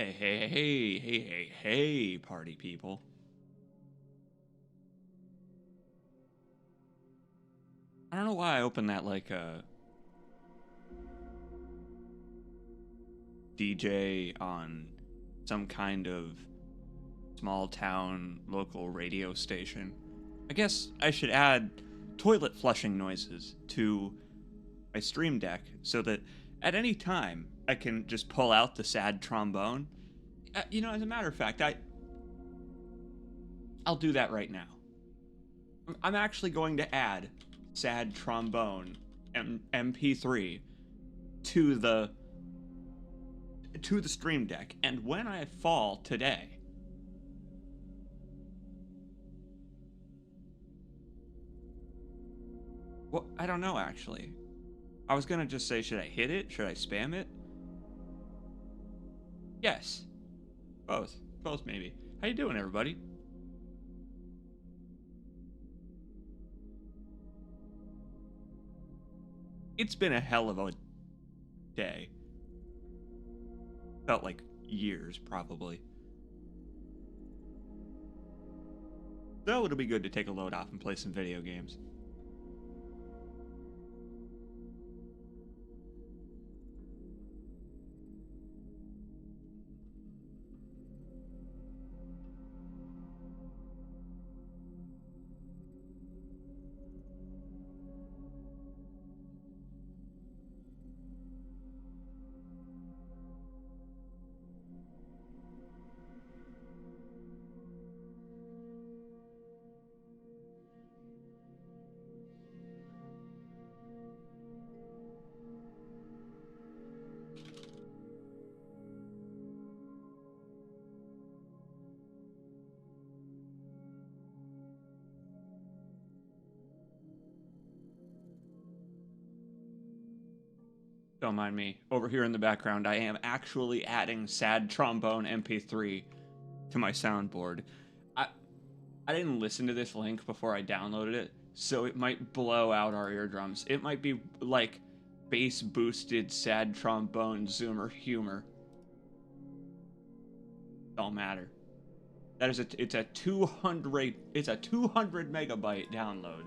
Hey, party people. I don't know why I opened that like a DJ on some kind of small town local radio station. I guess I should add toilet flushing noises to my stream deck so that at any time I can just pull out the sad trombone. As a matter of fact, I'll do that right now. I'm actually going to add sad trombone MP3 to the stream deck, and when I fall today, well, I don't know actually. I was gonna just say, should I hit it? Should I spam it? Yes, both maybe. How you doing, everybody? It's been a hell of a day. Felt like years, probably. So it'll be good to take a load off and play some video games. Don't mind me. Over here in the background, I am actually adding sad trombone MP3 to my soundboard. I I didn't listen to this link before I downloaded it, so it might blow out our eardrums. It might be like bass boosted sad trombone zoomer humor. Don't matter. It's a 200 megabyte download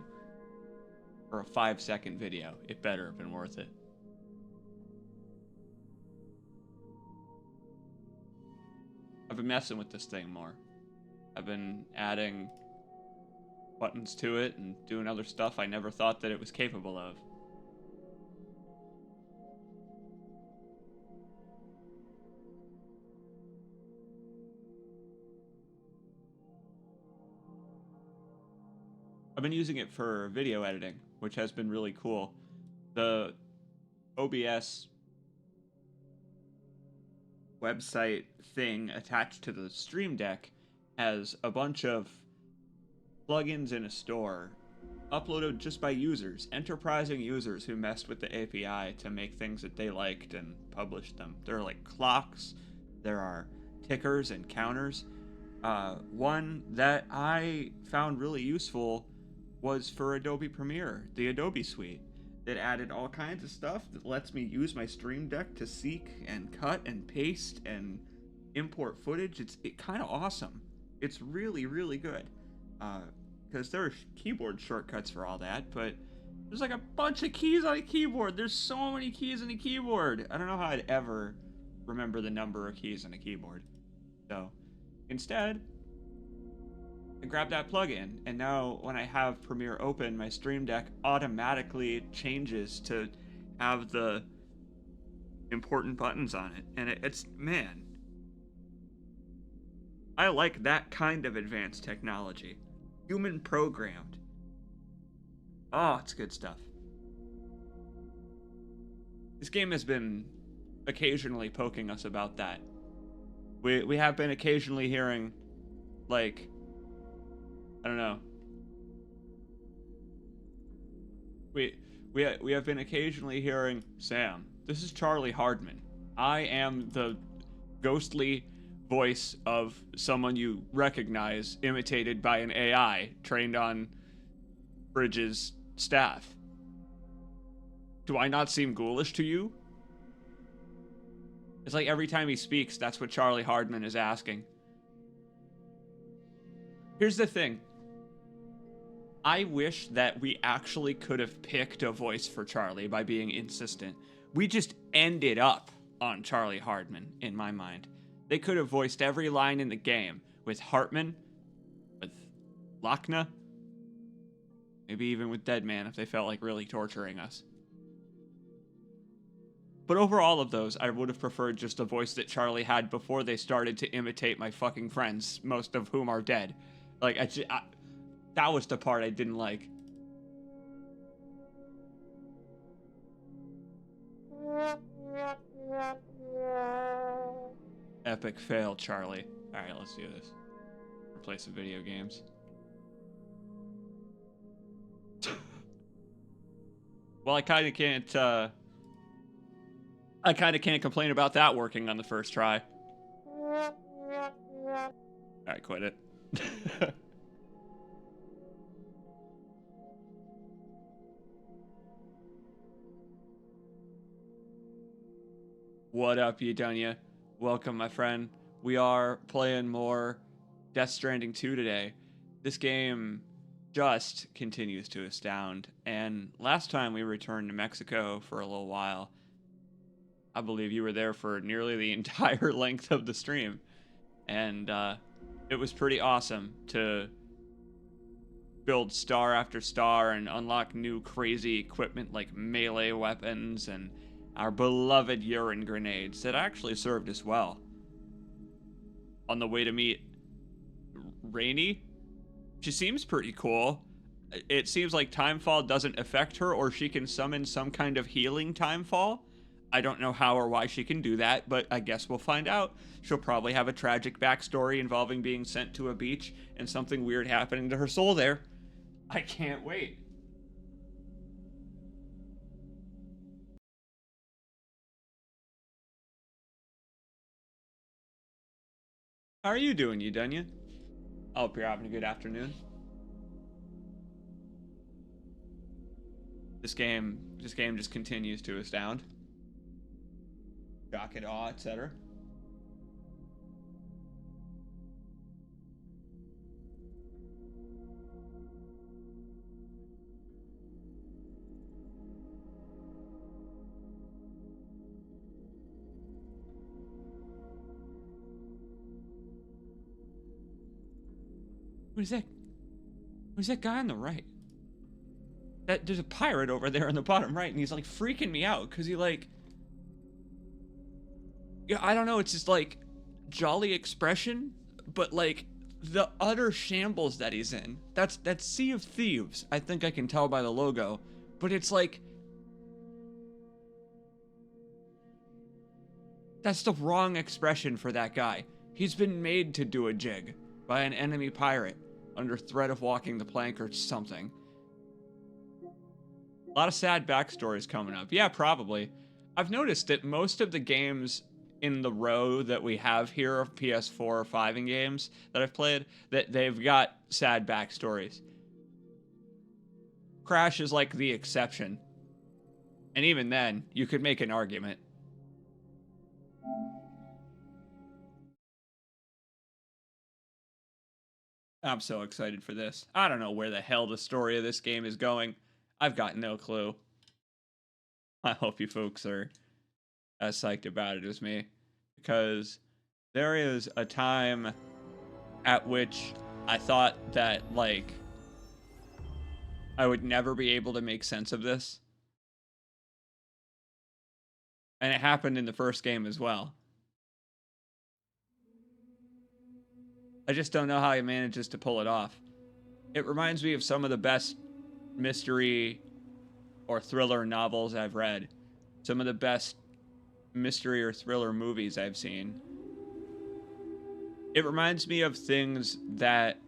for a 5-second video. It better have been worth it. I've been messing with this thing more. I've been adding buttons to it and doing other stuff I never thought that it was capable of. I've been using it for video editing, which has been really cool. The OBS website thing attached to the Stream Deck has a bunch of plugins in a store uploaded just by users, enterprising users who messed with the API to make things that they liked and published them. There are like clocks, there are tickers and counters. One that I found really useful was for Adobe Premiere, the Adobe suite. That added all kinds of stuff that lets me use my Stream Deck to seek and cut and paste and import footage. It's kind of awesome. It's really, really good. Because there are keyboard shortcuts for all that, but there's like a bunch of keys on a keyboard. There's so many keys on a keyboard. I don't know how I'd ever remember the number of keys on a keyboard. So instead, I grab that plugin, and now when I have Premiere open, my Stream Deck automatically changes to have the important buttons on it. And it's, man, I like that kind of advanced technology. Human programmed. Oh, it's good stuff. This game has been occasionally poking us about that. We have been occasionally hearing, like, I don't know. We have been occasionally hearing, Sam, this is Charlie Hardman. I am the ghostly voice of someone you recognize, imitated by an AI trained on Bridges' staff. Do I not seem ghoulish to you? It's like every time he speaks, that's what Charlie Hardman is asking. Here's the thing. I wish that we actually could have picked a voice for Charlie by being insistent. We just ended up on Charlie Hardman, in my mind. They could have voiced every line in the game with Hartman, with Lochner, maybe even with Deadman if they felt like really torturing us. But over all of those, I would have preferred just a voice that Charlie had before they started to imitate my fucking friends, most of whom are dead. Like, that was the part I didn't like. Epic fail, Charlie. Alright, let's do this. Play some video games. Well, I kind of can't complain about that working on the first try. Alright, quit it. What up, Yudunya? Welcome, my friend. We are playing more Death Stranding 2 today. This game just continues to astound, and last time we returned to Mexico for a little while, I believe you were there for nearly the entire length of the stream, and it was pretty awesome to build star after star and unlock new crazy equipment like melee weapons and our beloved urine grenades that actually served us well. On the way to meet Rainy, she seems pretty cool. It seems like timefall doesn't affect her, or she can summon some kind of healing timefall. I don't know how or why she can do that, but I guess we'll find out. She'll probably have a tragic backstory involving being sent to a beach and something weird happening to her soul there. I can't wait. How are you doing, Yudunya? I hope you're having a good afternoon. This game just continues to astound. Shock and awe, etc. What is that? Who's that guy on the right? There's a pirate over there on the bottom right, and he's like freaking me out because he like, yeah, I don't know. It's just like jolly expression, but like the utter shambles that he's in. That's Sea of Thieves. I think I can tell by the logo, but it's like that's the wrong expression for that guy. He's been made to do a jig by an enemy pirate under threat of walking the plank or something. A lot of sad backstories coming up. Yeah, probably. I've noticed that most of the games in the row that we have here of PS4 or 5 in games that I've played, that they've got sad backstories. Crash is like the exception. And even then, you could make an argument. I'm so excited for this. I don't know where the hell the story of this game is going. I've got no clue. I hope you folks are as psyched about it as me, because there is a time at which I thought that, like, I would never be able to make sense of this. And it happened in the first game as well. I just don't know how he manages to pull it off. It reminds me of some of the best mystery or thriller novels I've read. Some of the best mystery or thriller movies I've seen. It reminds me of things that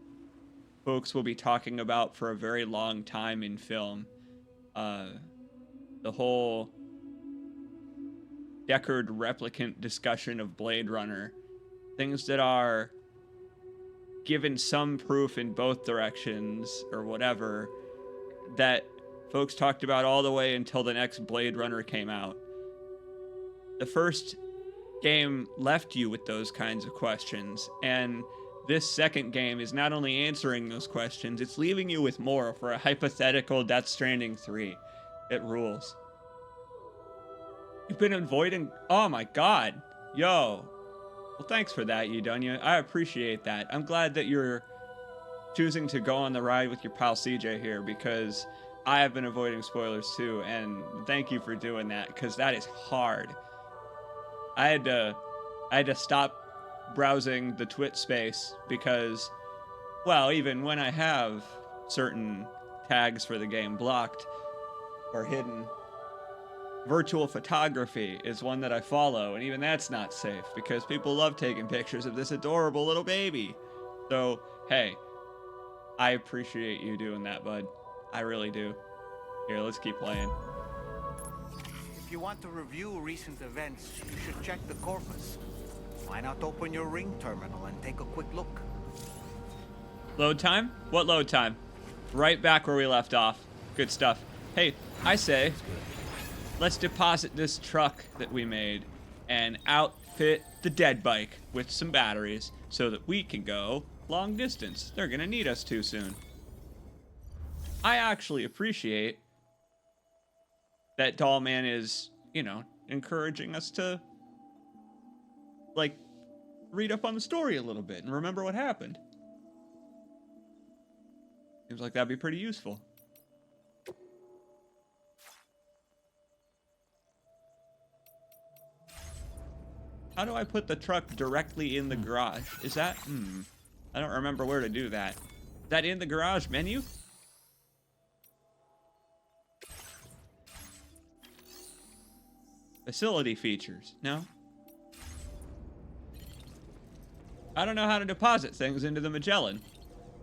folks will be talking about for a very long time in film. The whole Deckard replicant discussion of Blade Runner. Things that are given some proof in both directions or whatever that folks talked about all the way until the next Blade Runner came out. The first game left you with those kinds of questions, and this second game is not only answering those questions, it's leaving you with more for a hypothetical Death Stranding 3. It rules. You've been avoiding... Oh my god. Yo. Well, thanks for that, Yudunya. I appreciate that. I'm glad that you're choosing to go on the ride with your pal CJ here, because I have been avoiding spoilers too, and thank you for doing that, because that is hard. I had to stop browsing the Twit space because, well, even when I have certain tags for the game blocked or hidden, virtual photography is one that I follow, and even that's not safe because people love taking pictures of this adorable little baby. So, hey, I appreciate you doing that, bud. I really do. Here, let's keep playing. If you want to review recent events, you should check the corpus. Why not open your ring terminal and take a quick look? Load time? What load time? Right back where we left off. Good stuff. Hey, I say, let's deposit this truck that we made and outfit the dead bike with some batteries so that we can go long distance. They're gonna need us too soon. I actually appreciate that Dollman is, you know, encouraging us to, like, read up on the story a little bit and remember what happened. Seems like that'd be pretty useful. How do I put the truck directly in the garage? Is that, I don't remember where to do that. Is that in the garage menu? Facility features. No? I don't know how to deposit things into the Magellan.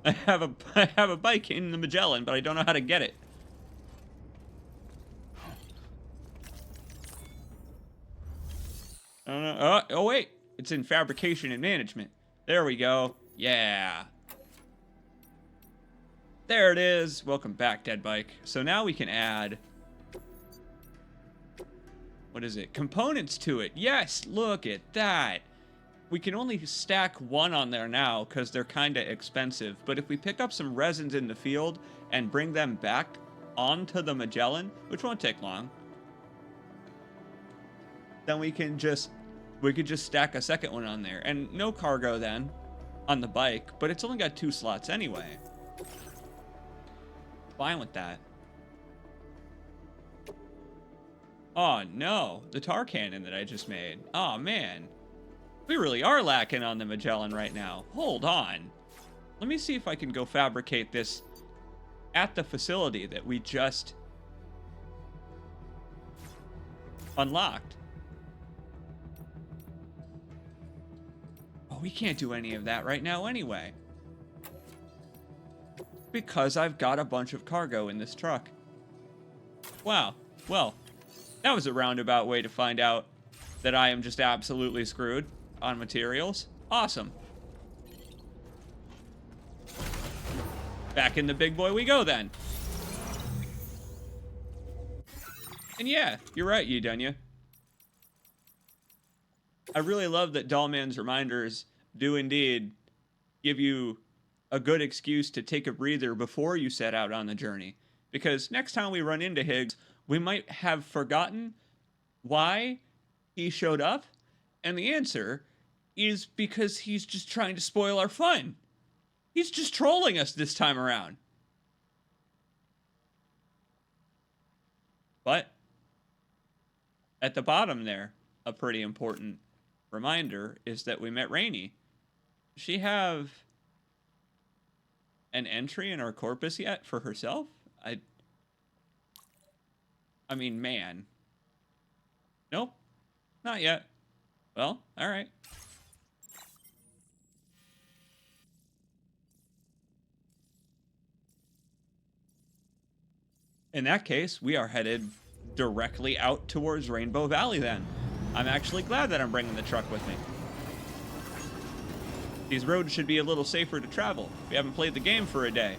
I have a bike in the Magellan, but I don't know how to get it. I don't know. Oh wait. It's in fabrication and management. There we go. Yeah. There it is. Welcome back, Dead Bike. So now we can add... What is it? Components to it. Yes, look at that. We can only stack one on there now because they're kind of expensive. But if we pick up some resins in the field and bring them back onto the Magellan, which won't take long, then we could just stack a second one on there. And no cargo then on the bike, but it's only got 2 slots anyway. Fine with that. Oh no, the tar cannon that I just made. Oh man, we really are lacking on the Magellan right now. Hold on. Let me see if I can go fabricate this at the facility that we just unlocked. Oh, we can't do any of that right now anyway, because I've got a bunch of cargo in this truck. Wow, well, that was a roundabout way to find out that I am just absolutely screwed on materials. Awesome. Back in the big boy we go then. And yeah, you're right, Yudunya. I really love that Dollman's reminders do indeed give you a good excuse to take a breather before you set out on the journey. Because next time we run into Higgs, we might have forgotten why he showed up, and the answer is because he's just trying to spoil our fun. He's just trolling us this time around. But at the bottom there, a pretty important reminder is that we met Rainey. Does she have an entry in our corpus yet for herself? I mean, man. Nope. Not yet. Well, alright. In that case, we are headed directly out towards Rainbow Valley then. I'm actually glad that I'm bringing the truck with me. These roads should be a little safer to travel. We haven't played the game for a day,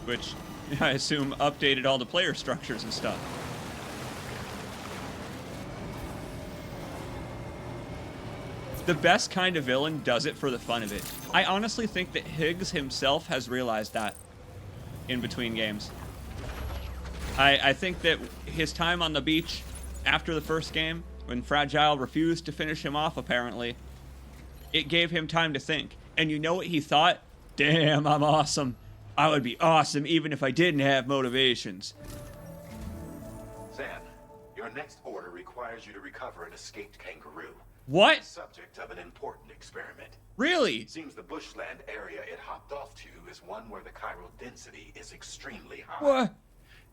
which I assume updated all the player structures and stuff. The best kind of villain does it for the fun of it. I honestly think that Higgs himself has realized that in between games. I think that his time on the beach after the first game, when Fragile refused to finish him off, apparently, it gave him time to think. And you know what he thought? Damn, I'm awesome. I would be awesome even if I didn't have motivations. Sam, your next order requires you to recover an escaped kangaroo. What? Subject of an important experiment. Really? Seems the bushland area it hopped off to is one where the chiral density is extremely high. What?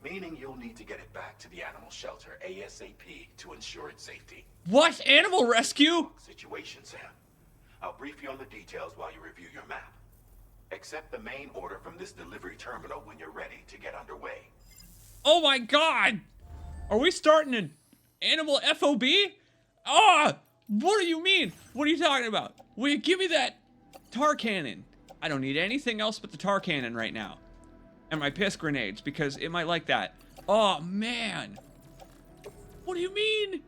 Meaning you'll need to get it back to the animal shelter ASAP to ensure its safety. What? Animal rescue? Situation, Sam. I'll brief you on the details while you review your map. Accept the main order from this delivery terminal when you're ready to get underway. Oh my god! Are we starting an animal FOB? Ah! What do you mean? What are you talking about? Will you give me that tar cannon? I don't need anything else but the tar cannon right now. And my piss grenades, because it might like that. Oh, man. What do you mean?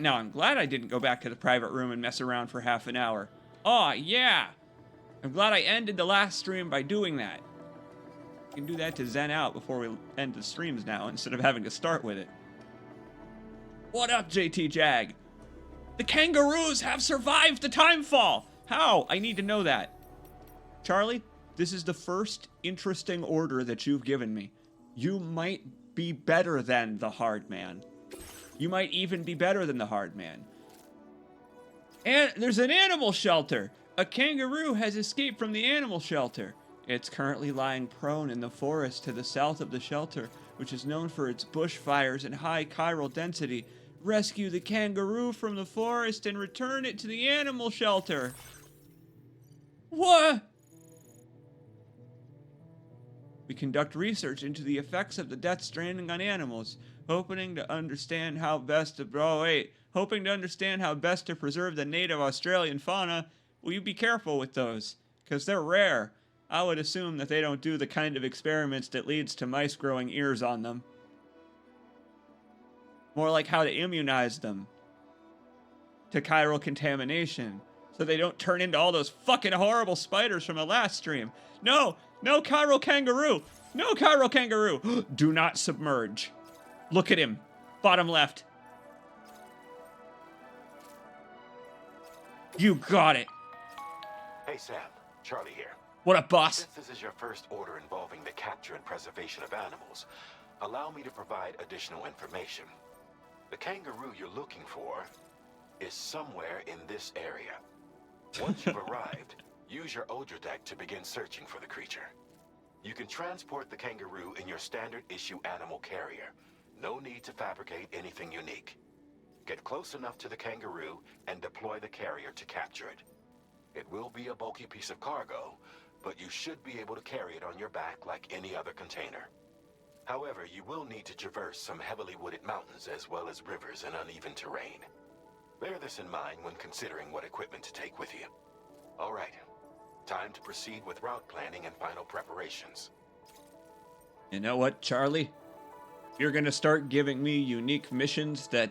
Now, I'm glad I didn't go back to the private room and mess around for half an hour. Oh, yeah. I'm glad I ended the last stream by doing that. You can do that to zen out before we end the streams now, instead of having to start with it. What up, JT Jag? The kangaroos have survived the timefall! How? I need to know that. Charlie, this is the first interesting order that you've given me. You might be better than the hard man. You might even be better than the hard man. And there's an animal shelter! A kangaroo has escaped from the animal shelter. It's currently lying prone in the forest to the south of the shelter, which is known for its bushfires and high chiral density. Rescue the kangaroo from the forest and return it to the animal shelter. What? We conduct research into the effects of the death stranding on animals, hoping to understand how best to preserve the native Australian fauna. Will you be careful with those? Because they're rare. I would assume that they don't do the kind of experiments that leads to mice growing ears on them. More like how to immunize them to chiral contamination, so they don't turn into all those fucking horrible spiders from the last stream. No! No chiral kangaroo! No chiral kangaroo! Do not submerge. Look at him. Bottom left. You got it. Hey Sam, Charlie here. What up, boss? Since this is your first order involving the capture and preservation of animals, allow me to provide additional information. The kangaroo you're looking for is somewhere in this area. Once you've arrived, use your Odra deck to begin searching for the creature. You can transport the kangaroo in your standard issue animal carrier. No need to fabricate anything unique. Get close enough to the kangaroo and deploy the carrier to capture it. It will be a bulky piece of cargo, but you should be able to carry it on your back like any other container. However, you will need to traverse some heavily wooded mountains as well as rivers and uneven terrain. Bear this in mind when considering what equipment to take with you. All right, time to proceed with route planning and final preparations. You know what, Charlie? You're gonna start giving me unique missions that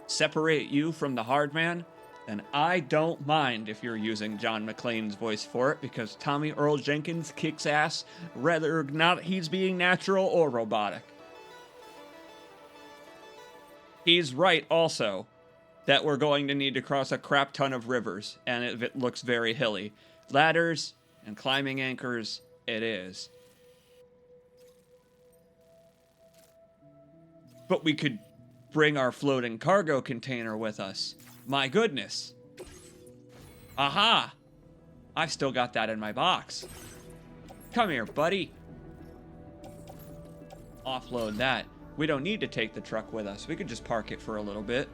separate you from the hard man, and I don't mind if you're using John McClane's voice for it, because Tommy Earl Jenkins kicks ass, whether or not he's being natural or robotic. He's right, also, that we're going to need to cross a crap ton of rivers, and it looks very hilly. Ladders and climbing anchors, it is. But we could bring our floating cargo container with us. My goodness. Aha! I've still got that in my box. Come here, buddy. Offload that. We don't need to take the truck with us. We could just park it for a little bit.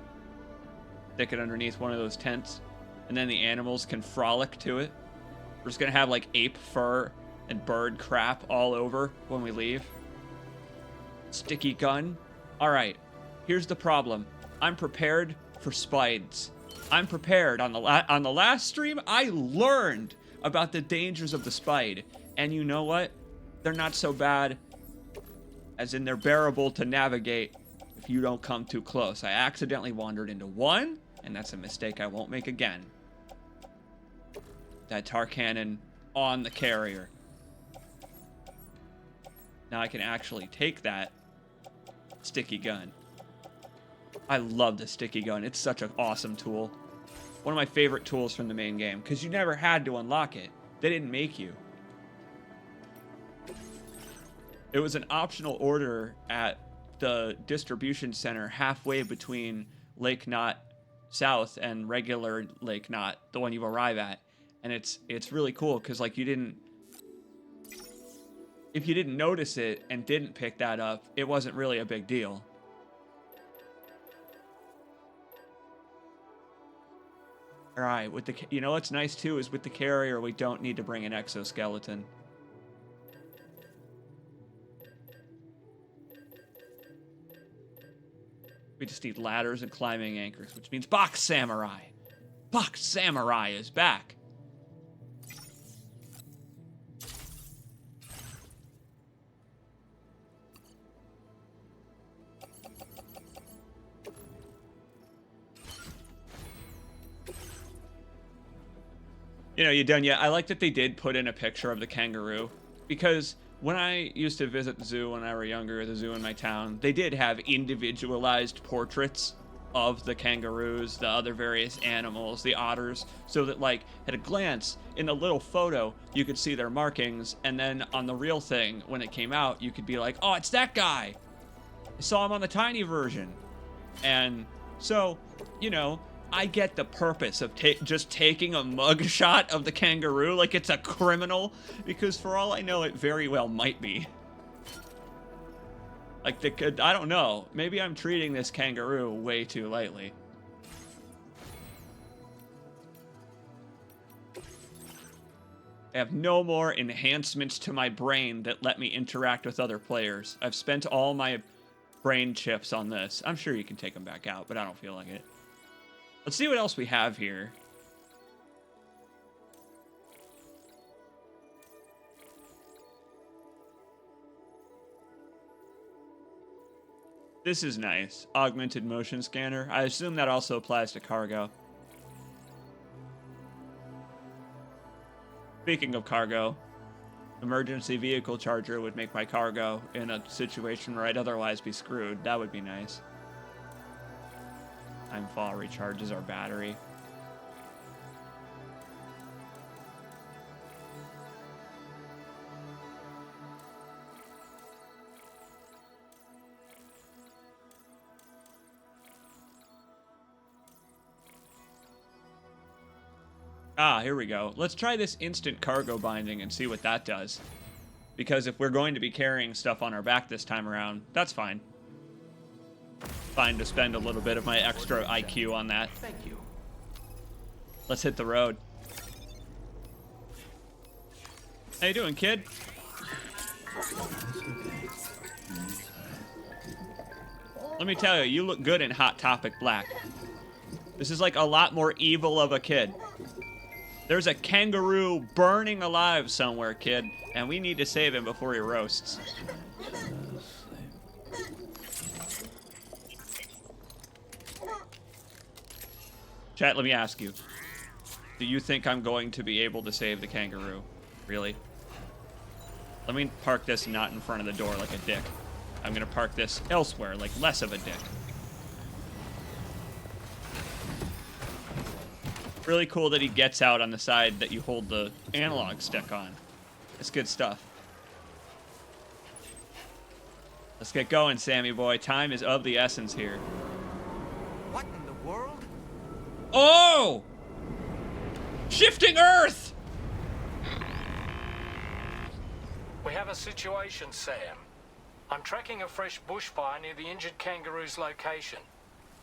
Stick it underneath one of those tents. And then the animals can frolic to it. We're just gonna have like ape fur and bird crap all over when we leave. Sticky gun. Alright. Here's the problem. I'm prepared for spides. I'm prepared. On the last stream, I learned about the dangers of the spide. And you know what? They're not so bad, as in they're bearable to navigate if you don't come too close. I accidentally wandered into one, and that's a mistake I won't make again. that tar cannon on the carrier. Now I can actually take that sticky gun. I love the sticky gun. It's such an awesome tool. One of my favorite tools from the main game, because you never had to unlock it. They didn't make you. It was an optional order at the distribution center halfway between Lake Knot South and regular Lake Knot, the one you arrive at. And it's really cool because like if you didn't notice it and didn't pick that up, it wasn't really a big deal. All right, with the, you know what's nice too is with the carrier we don't need to bring an exoskeleton. We just need ladders and climbing anchors, which means Box Samurai. Box Samurai is back. You know, you done yet? I like that they did put in a picture of the kangaroo, because when I used to visit the zoo when I were younger, the zoo in my town, they did have individualized portraits of the kangaroos, the other various animals, the otters, so that, like, at a glance, in the little photo, you could see their markings, and then on the real thing, when it came out, you could be like, oh, it's that guy! I saw him on the tiny version. And so, you know, I get the purpose of just taking a mugshot of the kangaroo like it's a criminal, because for all I know, it very well might be. Like, I don't know. Maybe I'm treating this kangaroo way too lightly. I have no more enhancements to my brain that let me interact with other players. I've spent all my brain chips on this. I'm sure you can take them back out, but I don't feel like it. Let's see what else we have here. This is nice. Augmented motion scanner. I assume that also applies to cargo. Speaking of cargo, emergency vehicle charger would make my cargo in a situation where I'd otherwise be screwed. That would be nice. Timefall recharges our battery. Ah, here we go. Let's try this instant cargo binding and see what that does. Because if we're going to be carrying stuff on our back this time around, that's fine. Fine to spend a little bit of my extra IQ on that. Thank you. Let's hit the road. How you doing, kid? Let me tell you, you look good in Hot Topic Black. This is like a lot more evil of a kid. There's a kangaroo burning alive somewhere, kid, and we need to save him before he roasts. Chat, let me ask you. Do you think I'm going to be able to save the kangaroo? Really? Let me park this not in front of the door like a dick. I'm gonna park this elsewhere, like less of a dick. Really cool that he gets out on the side that you hold the analog stick on. It's good stuff. Let's get going, Sammy boy. Time is of the essence here. What in the world? Oh! Shifting Earth! We have a situation, Sam. I'm tracking a fresh bushfire near the injured kangaroo's location.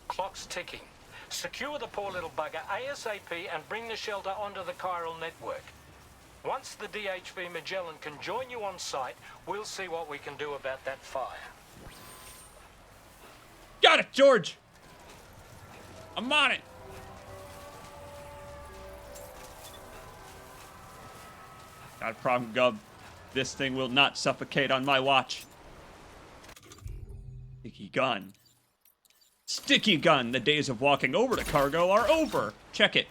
Clock's ticking. Secure the poor little bugger ASAP and bring the shelter onto the chiral network. Once the DHV Magellan can join you on site, we'll see what we can do about that fire. Got it, George! I'm on it! Got a problem, Gub. This thing will not suffocate on my watch. Sticky gun. Sticky gun! The days of walking over to cargo are over! Check it.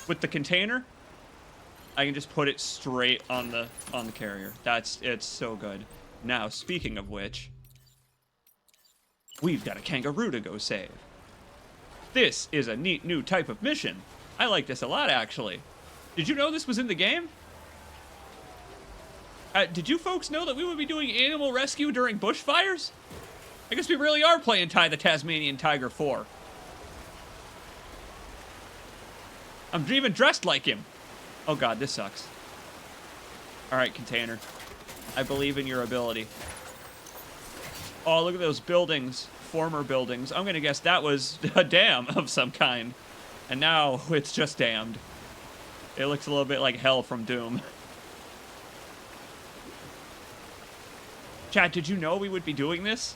With the container, I can just put it straight on the carrier. It's so good. Now, speaking of which, we've got a kangaroo to go save. This is a neat new type of mission. I like this a lot, actually. Did you know this was in the game? Did you folks know that we would be doing animal rescue during bushfires? I guess we really are playing Ty the Tasmanian Tiger 4. I'm even dressed like him. Oh god, this sucks. Alright, container. I believe in your ability. Oh, look at those buildings. Former buildings. I'm gonna guess that was a dam of some kind. And now it's just damned. It looks a little bit like hell from Doom. Chat, did you know we would be doing this?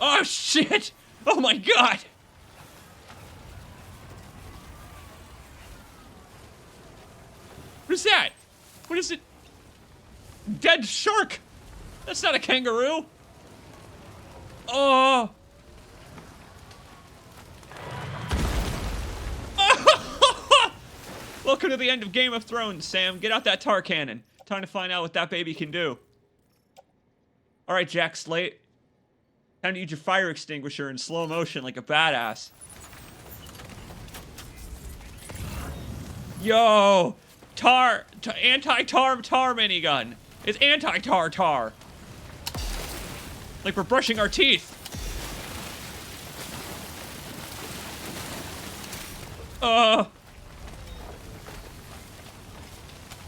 Oh shit! Oh my god! What is that? What is it? Dead shark! That's not a kangaroo! Oh! Welcome to the end of Game of Thrones, Sam. Get out that tar cannon. Time to find out what that baby can do. Alright, Jack Slate. Time to use your fire extinguisher in slow motion like a badass. Yo! Anti-tar minigun. It's anti-tar. Like we're brushing our teeth.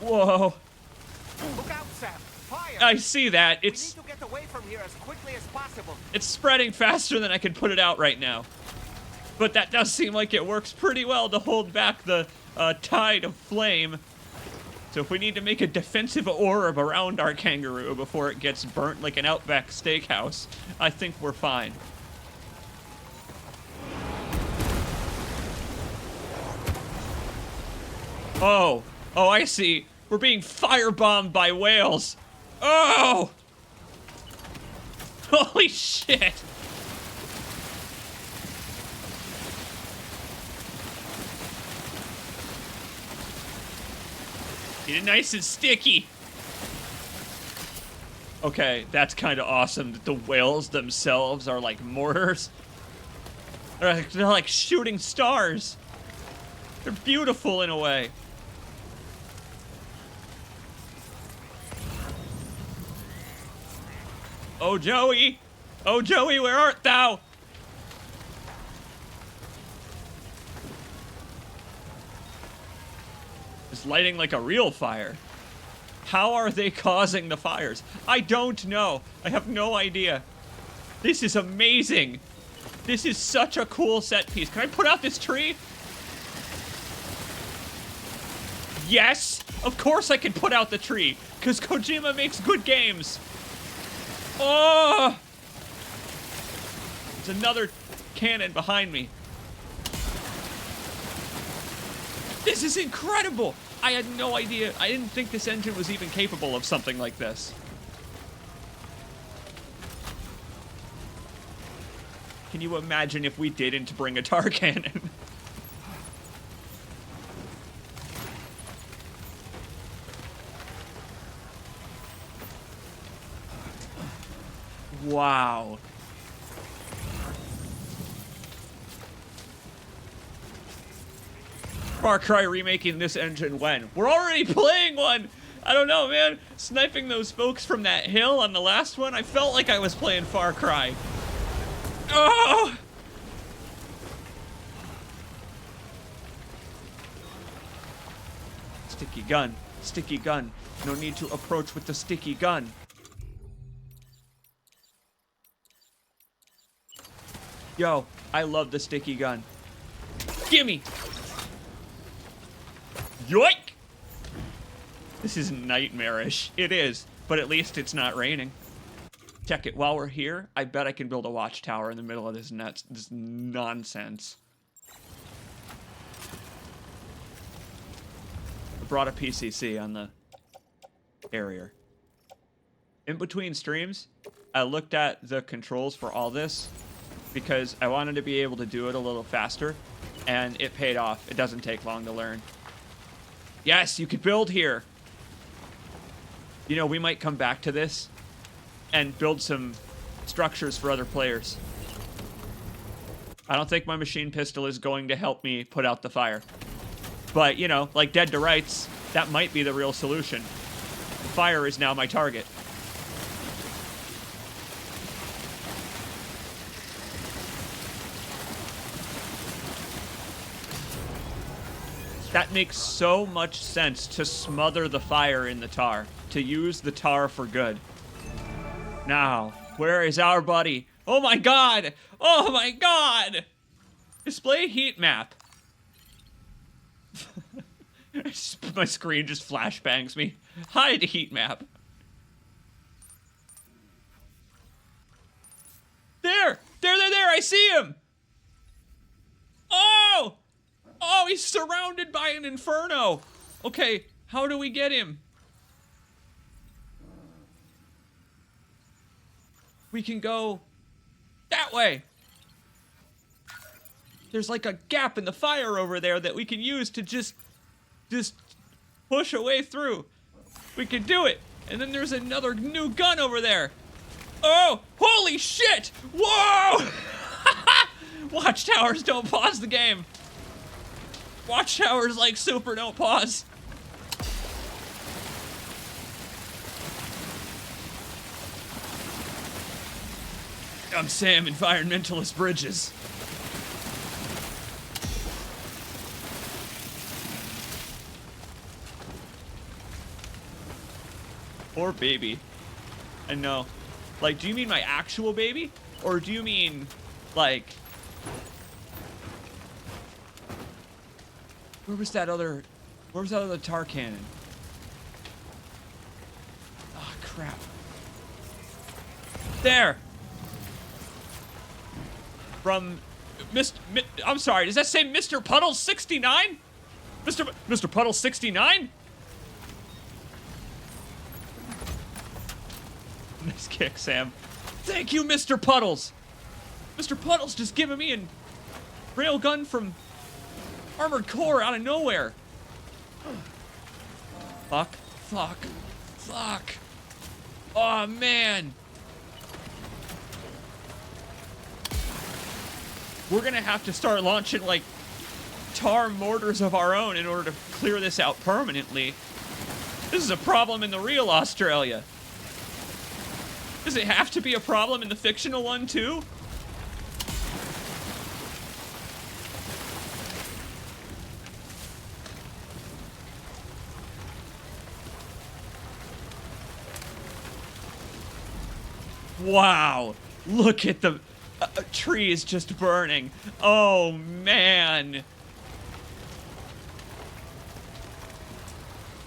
Whoa. Look out, Sam. Fire. I see that. We need to get away from here as quickly as possible. It's spreading faster than I can put it out right now. But that does seem like it works pretty well to hold back the tide of flame. So if we need to make a defensive orb around our kangaroo before it gets burnt like an Outback steakhouse, I think we're fine. Oh, I see. We're being firebombed by whales. Oh! Holy shit! Get it nice and sticky. Okay, that's kind of awesome that the whales themselves are like mortars. They're like shooting stars. They're beautiful in a way. Oh, Joey! Oh, Joey, where art thou? It's lighting like a real fire. How are they causing the fires? I don't know. I have no idea. This is amazing. This is such a cool set piece. Can I put out this tree? Yes! Of course I can put out the tree, because Kojima makes good games. Oh! There's another cannon behind me. This is incredible! I had no idea. I didn't think this engine was even capable of something like this. Can you imagine if we didn't bring a tar cannon? Wow. Far Cry remaking this engine when? We're already playing one! I don't know, man. Sniping those folks from that hill on the last one, I felt like I was playing Far Cry. Oh! Sticky gun. Sticky gun. No need to approach with the sticky gun. Yo, I love the sticky gun. Gimme! Yoink! This is nightmarish. It is, but at least it's not raining. Check it. While we're here, I bet I can build a watchtower in the middle of this nonsense. I brought a PCC on the carrier. In between streams, I looked at the controls for all this. because I wanted to be able to do it a little faster, and it paid off. It doesn't take long to learn. Yes, you could build here. You know, we might come back to this and build some structures for other players. I don't think my machine pistol is going to help me put out the fire. But, you know, like Dead to Rights, that might be the real solution. The fire is now my target. That makes so much sense to smother the fire in the tar, to use the tar for good. Now, where is our buddy? Oh my god! Oh my god! Display heat map. My screen just flashbangs me. Hide heat map. There! There! I see him! Oh! Oh, he's surrounded by an inferno! Okay, how do we get him? We can go that way. There's like a gap in the fire over there that we can use to just push a way through. We can do it. And then there's another new gun over there. Oh, holy shit! Whoa! Watchtowers, don't pause the game. Watchtowers like super don't pause. I'm Sam, environmentalist bridges. Poor baby. I know. Like, do you mean my actual baby? Or do you mean, like... Where was that other tar cannon? Oh, crap. There! From... I'm sorry, does that say Mr. Puddles 69? Mr. Puddles 69? Nice kick, Sam. Thank you, Mr. Puddles! Mr. Puddles just giving me a railgun from Armored Core out of nowhere. Fuck. Oh, man. We're gonna have to start launching, like, tar mortars of our own in order to clear this out permanently. This is a problem in the real Australia. Does it have to be a problem in the fictional one, too? Wow, look at the trees just burning. Oh, man.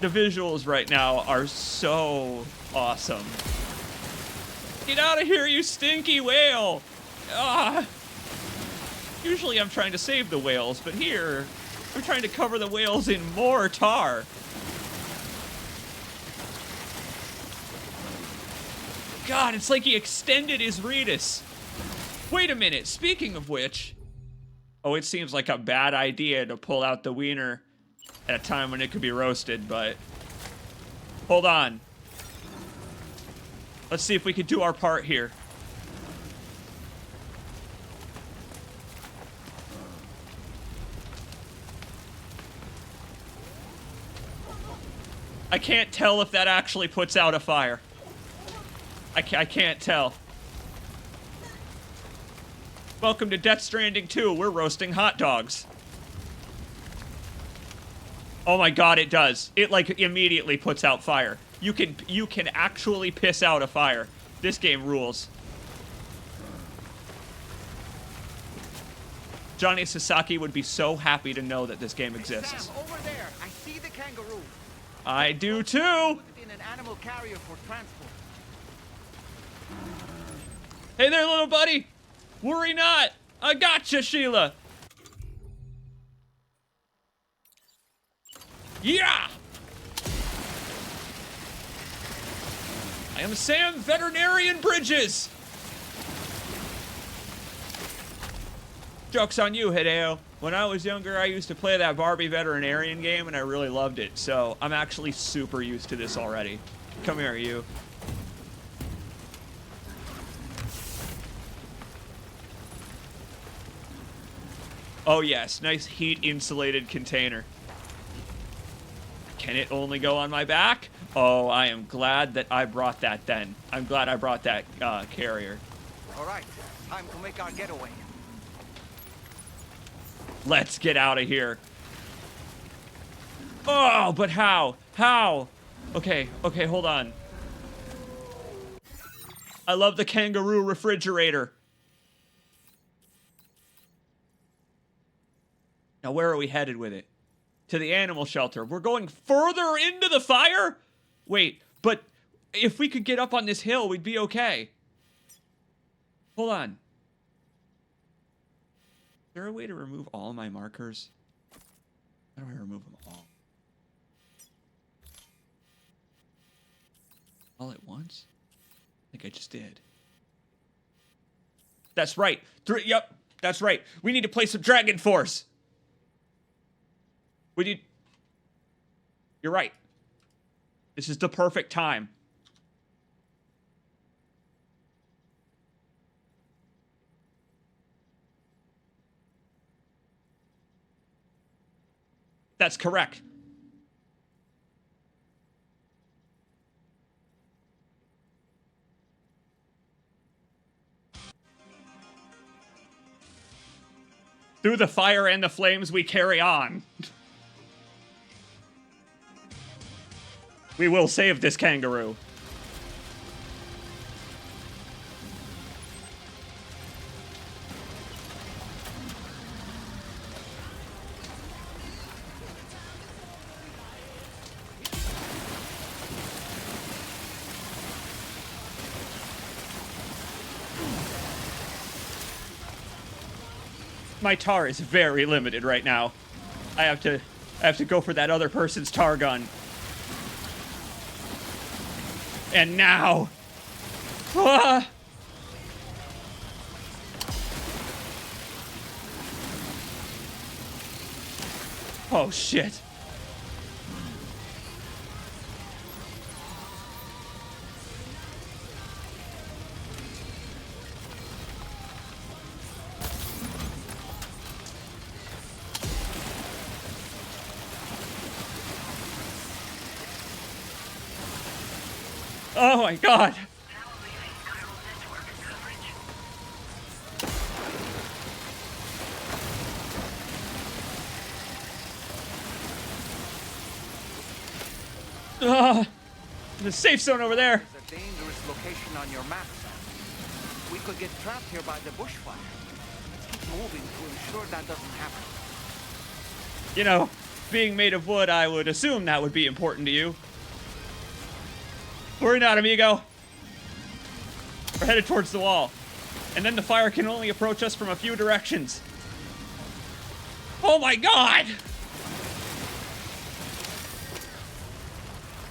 The visuals right now are so awesome. Get out of here, you stinky whale. Ah. Usually I'm trying to save the whales, but here, I'm trying to cover the whales in more tar. God, it's like he extended his Retus. Wait a minute, speaking of which... Oh, it seems like a bad idea to pull out the wiener at a time when it could be roasted, but... Hold on. Let's see if we can do our part here. I can't tell if that actually puts out a fire. I can't tell. Welcome to Death Stranding 2. We're roasting hot dogs. Oh my god, it does. It, like, immediately puts out fire. You can actually piss out a fire. This game rules. Johnny Sasaki would be so happy to know that this game exists. Sam, over there. I see the kangaroo. I do too. Put it in an animal carrier for transport. Hey there, little buddy. Worry not. I gotcha, Sheila. Yeah. I am Sam Veterinarian Bridges. Joke's on you, Hideo. When I was younger, I used to play that Barbie veterinarian game, and I really loved it. So I'm actually super used to this already. Come here, you. Oh yes, nice heat-insulated container. Can it only go on my back? Oh, I am glad that I brought that then. I'm glad I brought that carrier. All right, time to make our getaway. Let's get out of here. Oh, but how? How? Okay, okay, hold on. I love the Kangaroo refrigerator. Now, where are we headed with it? To the animal shelter. We're going further into the fire? Wait, but if we could get up on this hill, we'd be okay. Hold on. Is there a way to remove all my markers? How do I remove them all? All at once? I think I just did. That's right. Yep, that's right. We need to play some Dragon Force. We need... You're right. This is the perfect time. That's correct. Through the fire and the flames we carry on. We will save this kangaroo. My tar is very limited right now. I have to go for that other person's tar gun. And now. Ah! Oh shit. Oh my god! The safe zone over there! It's a dangerous location on your map, Sam. We could get trapped here by the bushfire. Let's keep moving to ensure that doesn't happen. You know, being made of wood, I would assume that would be important to you. Worry not, amigo. We're headed towards the wall. And then the fire can only approach us from a few directions. Oh my god!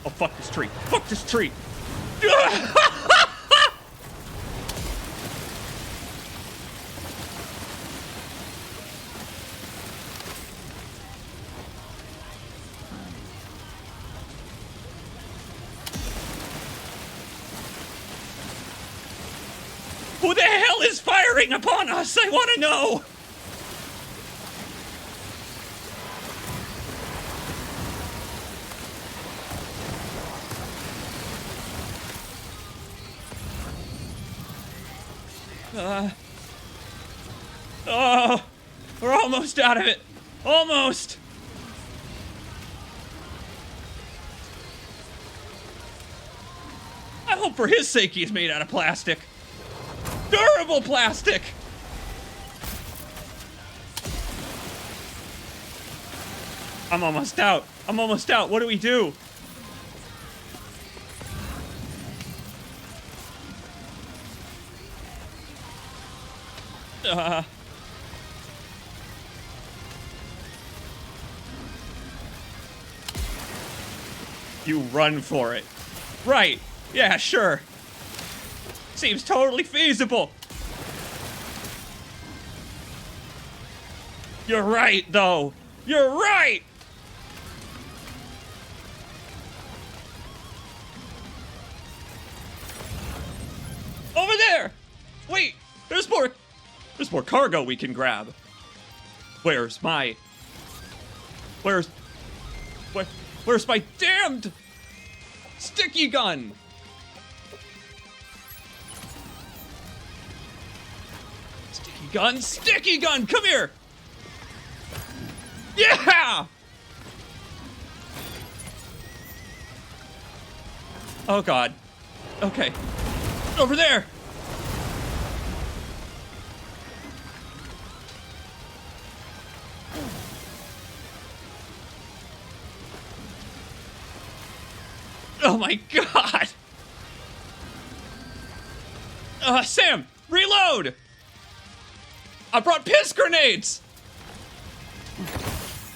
Oh, fuck this tree. Fuck this tree! Who the hell is firing upon us? I want to know! Oh, we're almost out of it. Almost. I hope for his sake he's made out of plastic. Durable plastic! I'm almost out. I'm almost out. What do we do? You run for it. Right. Yeah, sure. Seems totally feasible. You're right, though. You're right! Over there! Wait, there's more cargo we can grab. Where's my damned sticky gun? Sticky gun, come here! Yeah! Oh god. Okay. Over there! Oh my god! Sam! Reload! I brought piss grenades!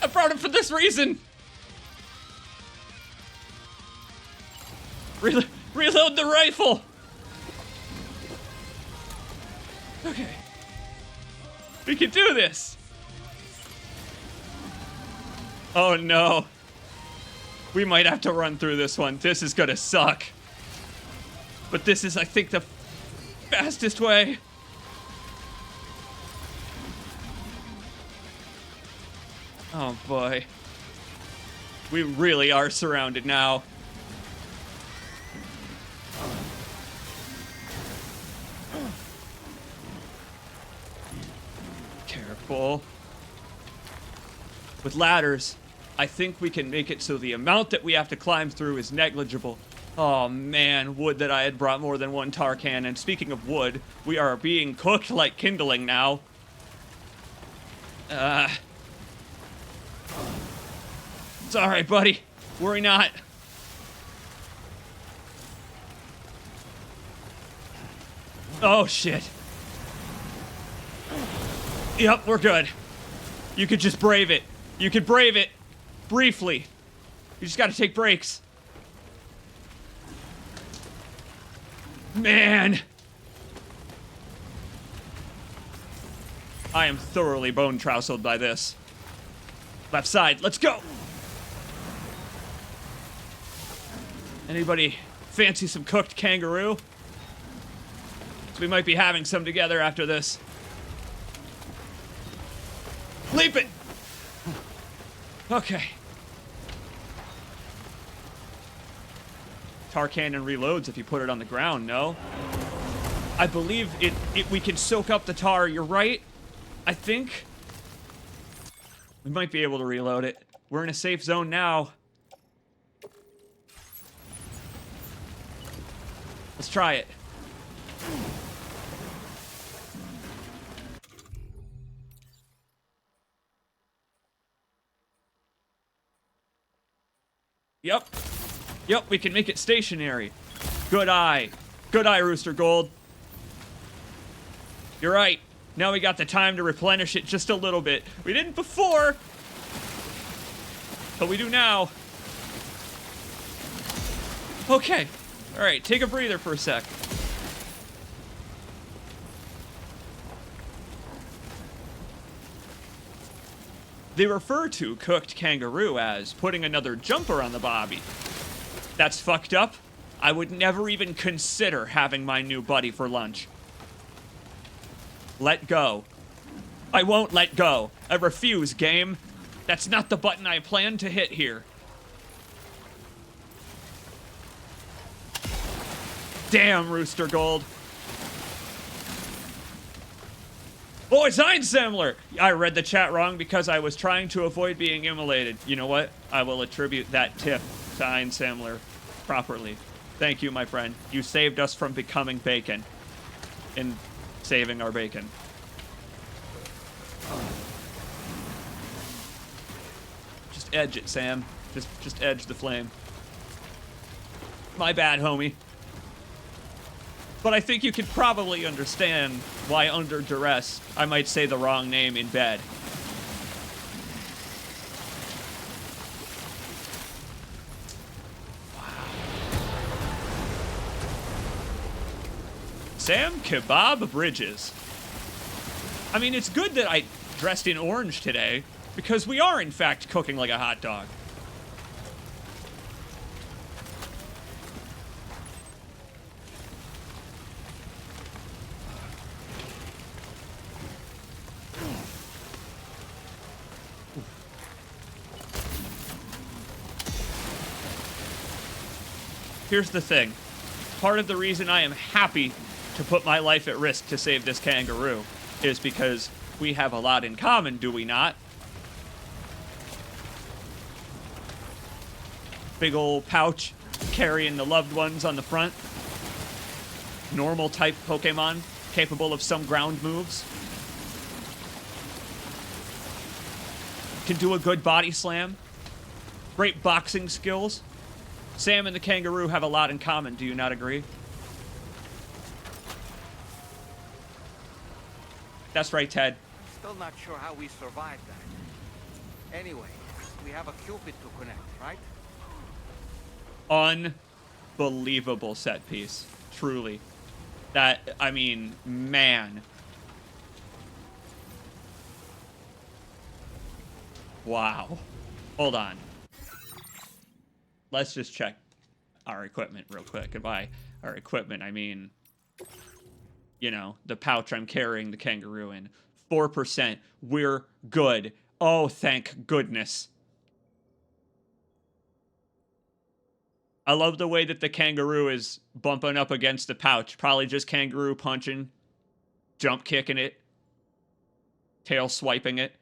I brought them for this reason! Reload the rifle! Okay. We can do this! Oh no. We might have to run through this one. This is gonna suck. But this is, I think, the fastest way. Oh boy. We really are surrounded now. Careful. With ladders, I think we can make it so the amount that we have to climb through is negligible. Oh man, would that I had brought more than one tar can. And speaking of wood, we are being cooked like kindling now. It's alright, buddy. Worry not. Oh shit. Yep, we're good. You could just brave it. You could brave it. Briefly. You just gotta take breaks. Man! I am thoroughly bone-trouseled by this. Left side, let's go! Anybody fancy some cooked kangaroo? So we might be having some together after this. Leap it! Okay. Tar cannon reloads if you put it on the ground, no? I believe we can soak up the tar, you're right. I think we might be able to reload it. We're in a safe zone now. Let's try it. Yep. Yep, we can make it stationary. Good eye. Good eye, Rooster Gold. You're right. Now we got the time to replenish it just a little bit. We didn't before, but we do now. Okay. All right, take a breather for a sec. They refer to cooked kangaroo as putting another jumper on the bobby. That's fucked up. I would never even consider having my new buddy for lunch. Let go. I won't let go. I refuse, game. That's not the button I planned to hit here. Damn, Rooster Gold. Oh, it's Einsammler! I read the chat wrong because I was trying to avoid being immolated. You know what? I will attribute that tip to Einsammler properly. Thank you, my friend. You saved us from becoming bacon. In saving our bacon. Just edge it, Sam. Just edge the flame. My bad, homie. But I think you could probably understand why under duress I might say the wrong name in bed. Sam Kebab Bridges. I mean, it's good that I dressed in orange today because we are, in fact, cooking like a hot dog. Here's the thing. Part of the reason I am happy to put my life at risk to save this kangaroo is because we have a lot in common, do we not? Big old pouch carrying the loved ones on the front. Normal type Pokemon capable of some ground moves. Can do a good body slam. Great boxing skills. Sam and the kangaroo have a lot in common, do you not agree? That's right, Ted. Still not sure how we survived that. Anyway, we have a Cupid to connect, right? Unbelievable set piece. Truly. That, I mean, man. Wow. Hold on. Let's just check our equipment real quick. And by our equipment, I mean, you know, the pouch I'm carrying the kangaroo in. 4%. We're good. Oh, thank goodness. I love the way that the kangaroo is bumping up against the pouch. Probably just kangaroo punching, jump kicking it, tail swiping it.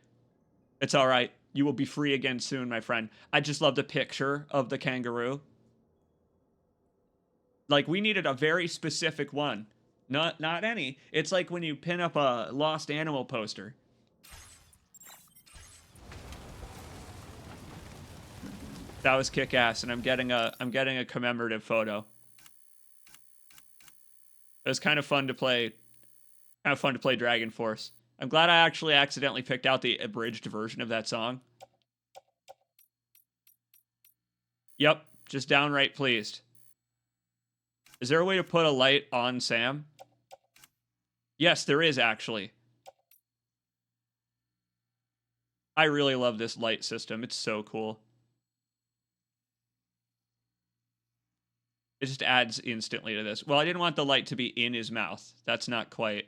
It's all right. You will be free again soon, my friend. I just love the picture of the kangaroo. Like, we needed a very specific one. Not any. It's like when you pin up a lost animal poster. That was kick-ass, and I'm getting a commemorative photo. It was kind of fun to play. Kind of fun to play Dragon Force. I'm glad I actually accidentally picked out the abridged version of that song. Yep, just downright pleased. Is there a way to put a light on Sam? Yes, there is, actually. I really love this light system. It's so cool. It just adds instantly to this. Well, I didn't want the light to be in his mouth. That's not quite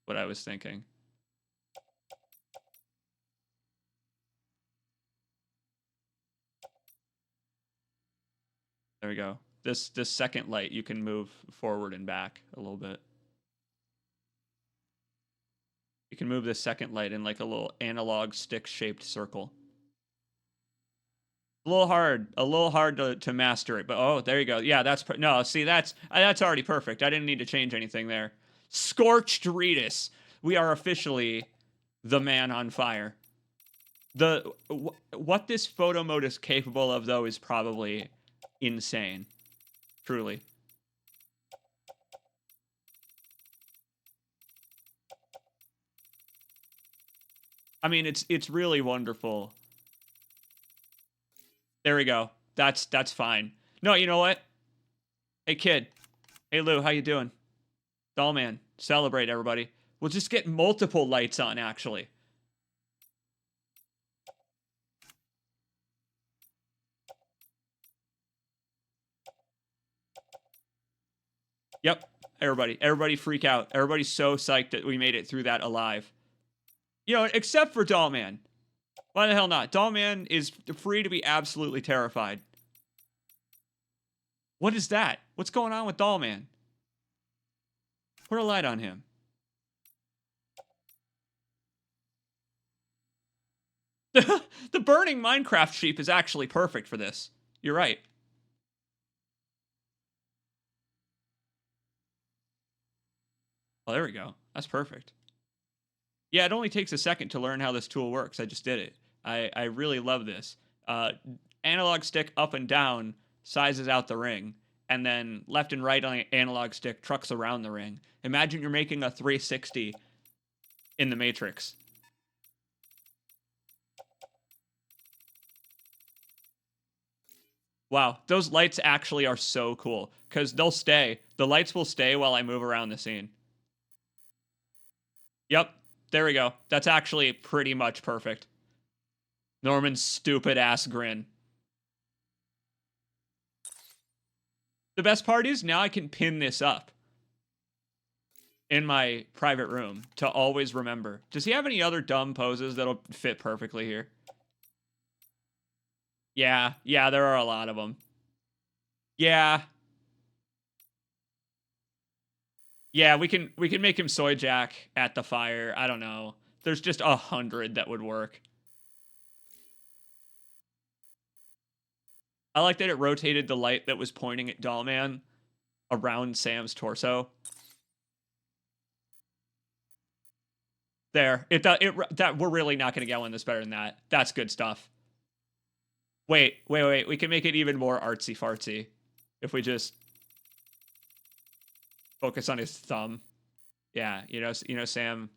what I was thinking. There we go. This second light, you can move forward and back a little bit. You can move this second light in like a little analog stick-shaped circle. A little hard to master it, but oh, there you go. Yeah, that's no. See, that's already perfect. I didn't need to change anything there. Scorched Reedus. We are officially the man on fire. What this photo mode is capable of, though, is probably insane. Truly. I mean, it's really wonderful. There we go. That's fine. No, you know what? Hey, kid. Hey, Lou, how you doing? Dollman, celebrate, everybody. We'll just get multiple lights on, actually. Yep, everybody freak out. Everybody's so psyched that we made it through that alive. You know, except for Dollman. Why the hell not? Dollman is free to be absolutely terrified. What is that? What's going on with Dollman? Put a light on him. The burning Minecraft sheep is actually perfect for this. You're right. Well, there we go. That's perfect. Yeah, it only takes a second to learn how this tool works. I just did it. I really love this. Analog stick up and down sizes out the ring, and then left and right on the analog stick trucks around the ring. Imagine you're making a 360 in the Matrix. Wow, those lights actually are so cool, because they'll stay. The lights will stay while I move around the scene. Yep, There we go. That's actually pretty much perfect. Norman's stupid-ass grin. The best part is now I can pin this up in my private room to always remember. Does he have any other dumb poses that'll fit perfectly here? Yeah, there are a lot of them. Yeah. Yeah, we can make him soy jack at the fire. I don't know. There's just 100 that would work. I like that it rotated the light that was pointing at Dollman around Sam's torso. There. That we're really not going to get one that's better than that. That's good stuff. Wait. We can make it even more artsy-fartsy if we just focus on his thumb. Yeah, you know, Sam,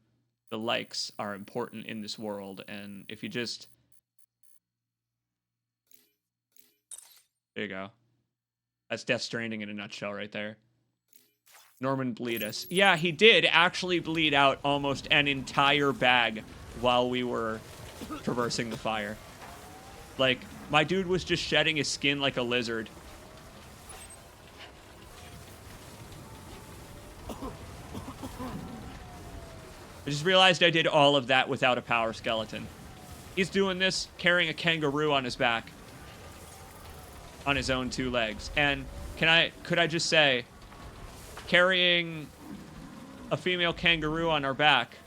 the likes are important in this world, and if you just... There you go. That's Death Stranding in a nutshell right there. Norman bleed us. Yeah, he did actually bleed out almost an entire bag while we were traversing the fire. Like, my dude was just shedding his skin like a lizard. I just realized I did all of that without a power skeleton. He's doing this carrying a kangaroo on his back. On his own 2 legs. And could I just say, carrying a female kangaroo on our back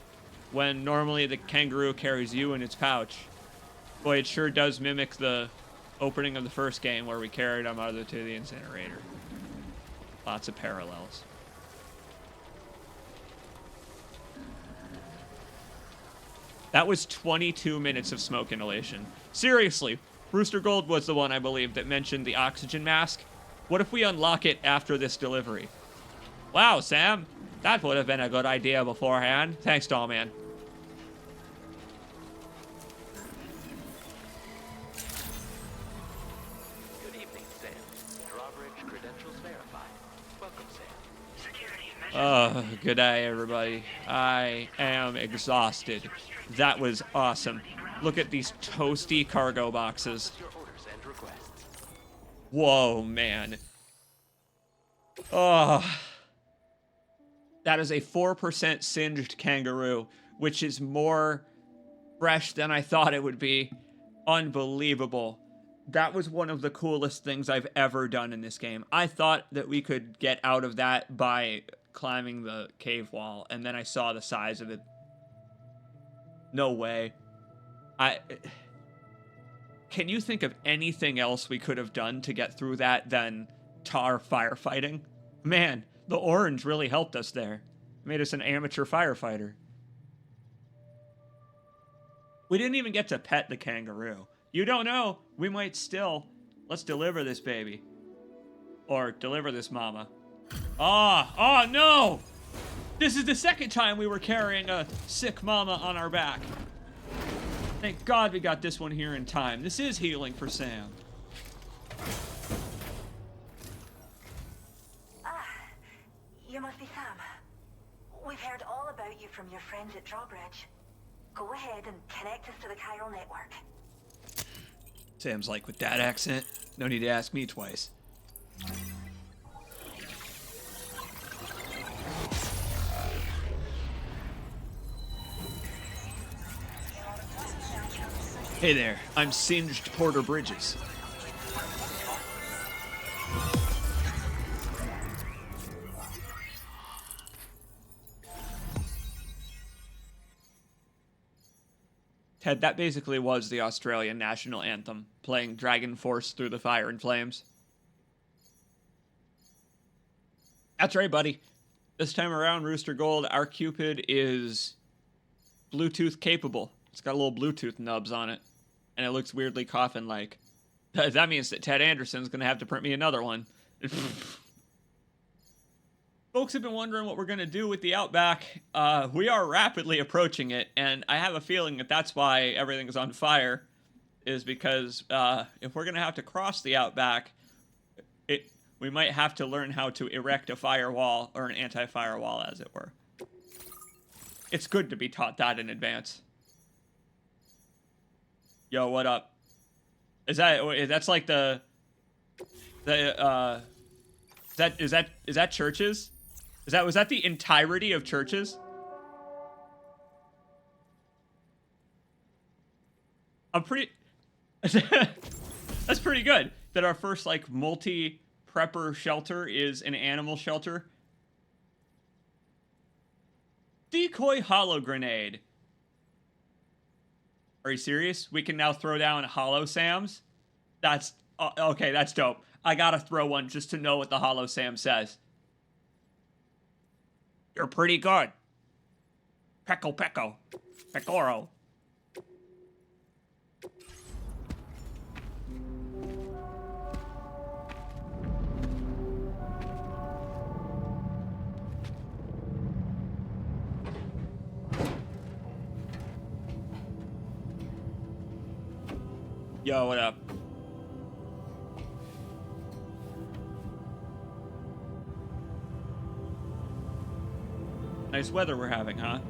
when normally the kangaroo carries you in its pouch, boy, it sure does mimic the opening of the first game where we carried our mother to the incinerator. Lots of parallels. That was 22 minutes of smoke inhalation. Seriously. Rooster Gold was the one, I believe, that mentioned the oxygen mask. What if we unlock it after this delivery? Wow, Sam. That would have been a good idea beforehand. Thanks, Dollman. Good evening, Sam. Drawbridge credentials verified. Welcome, Sam. Oh, good day, everybody. I am exhausted. That was awesome. Look at these toasty cargo boxes. Whoa, man. Oh. That is a 4% singed kangaroo, which is more fresh than I thought it would be. Unbelievable. That was one of the coolest things I've ever done in this game. I thought that we could get out of that by climbing the cave wall, and then I saw the size of it. No way. Can you think of anything else we could have done to get through that than tar firefighting? Man, the orange really helped us there. Made us an amateur firefighter. We didn't even get to pet the kangaroo. You don't know. We might still. Let's deliver this baby. Or deliver this mama. Oh no! This is the second time we were carrying a sick mama on our back. Thank God we got this one here in time. This is healing for Sam. You must be Sam. We've heard all about you from your friends at Drawbridge. Go ahead and connect us to the chiral network. Sam's like, with that accent, no need to ask me twice. Hey there, I'm Singed Porter Bridges. Ted, that basically was the Australian national anthem, playing Dragon Force through the fire and flames. That's right, buddy. This time around, Rooster Gold, our Cupid is Bluetooth capable. It's got a little Bluetooth nubs on it. And it looks weirdly coffin-like. That means that Ted Anderson's going to have to print me another one. Folks have been wondering what we're going to do with the Outback. We are rapidly approaching it, and I have a feeling that that's why everything's on fire, is because if we're going to have to cross the Outback, we might have to learn how to erect a firewall, or an anti-firewall, as it were. It's good to be taught that in advance. Yo, what up? That's like is that churches? Was that the entirety of churches? I'm pretty That's pretty good. That our first like multi-prepper shelter is an animal shelter. Decoy hollow grenade. Are you serious? We can now throw down hollow Sams? That's okay, that's dope. I gotta throw one just to know what the hollow Sam says. You're pretty good. Pecco pecco. Pecoro. Yo, what up? Nice weather we're having, huh?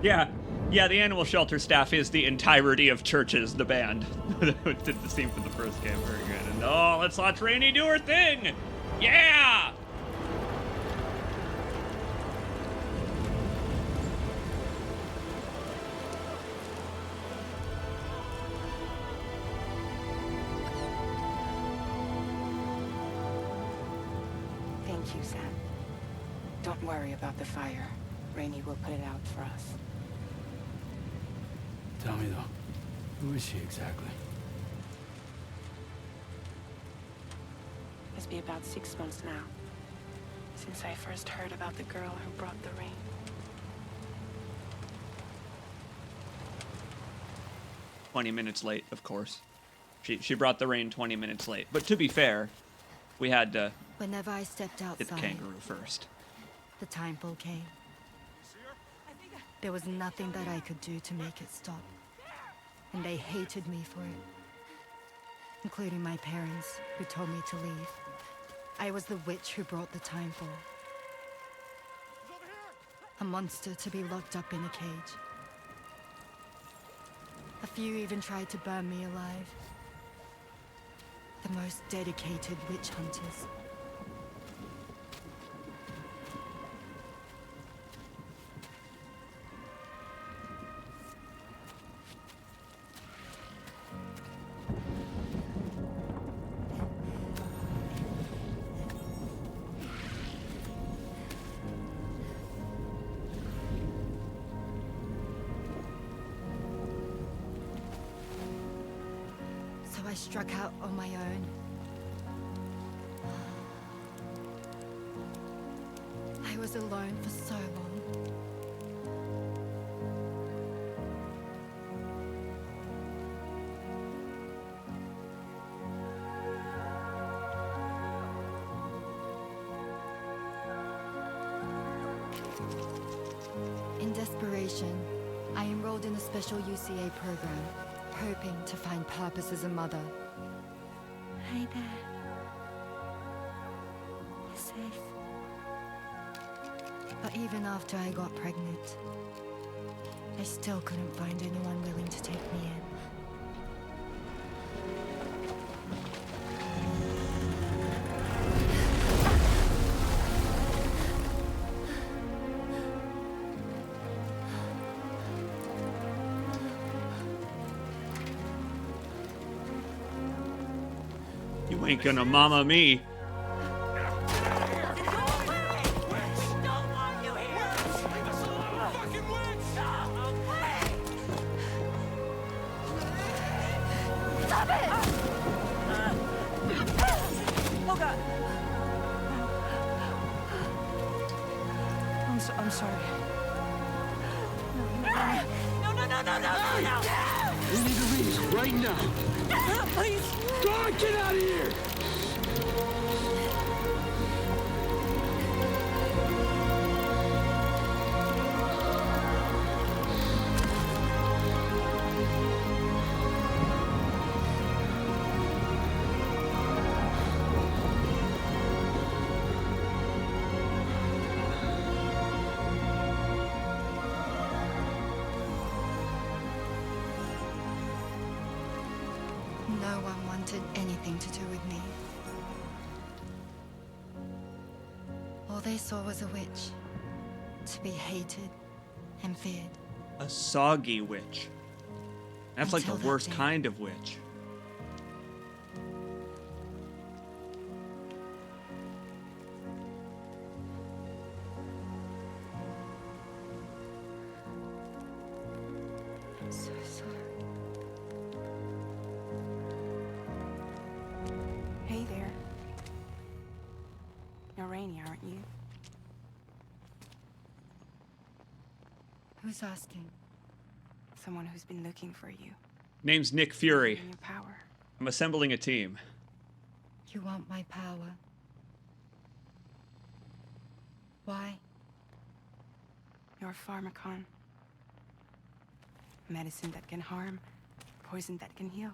Yeah, the animal shelter staff is the entirety of Churches, the band. Did the scene from the first game, very good. And oh, let's watch Rainy do her thing! Yeah! Thank you, Sam. Don't worry about the fire. Rainy will put it out for us. Tell me though, who is she exactly? It's been about 6 months now, since I first heard about the girl who brought the rain. "20 minutes late, of course. She brought the rain 20 minutes late. But to be fair, we had to Whenever I stepped get the outside, kangaroo first. the timefall came. There was nothing that I could do to make it stop. And they hated me for it. Including my parents, who told me to leave. I was the witch who brought the timefall. A monster to be locked up in a cage. A few even tried to burn me alive. The most dedicated witch hunters. I struck out on my own. I was alone for so long. In desperation, I enrolled in a special UCA program, hoping to find purpose as a mother. Hi there. You're safe. But even after I got pregnant, I still couldn't find anyone willing to take me in. You ain't gonna mama me. I'm sorry. We need to leave right now. Please. God, get out of here! wanted anything to do with me. All they saw was a witch, to be hated and feared. A soggy witch. That's like Until the that worst day. kind of witch. I'm so sorry. Hey there. You're Rainy, aren't you? Who's asking? Someone who's been looking for you. Name's Nick Fury. In your power. I'm assembling a team. You want my power? Why? You're a pharmacon. Medicine that can harm, poison that can heal.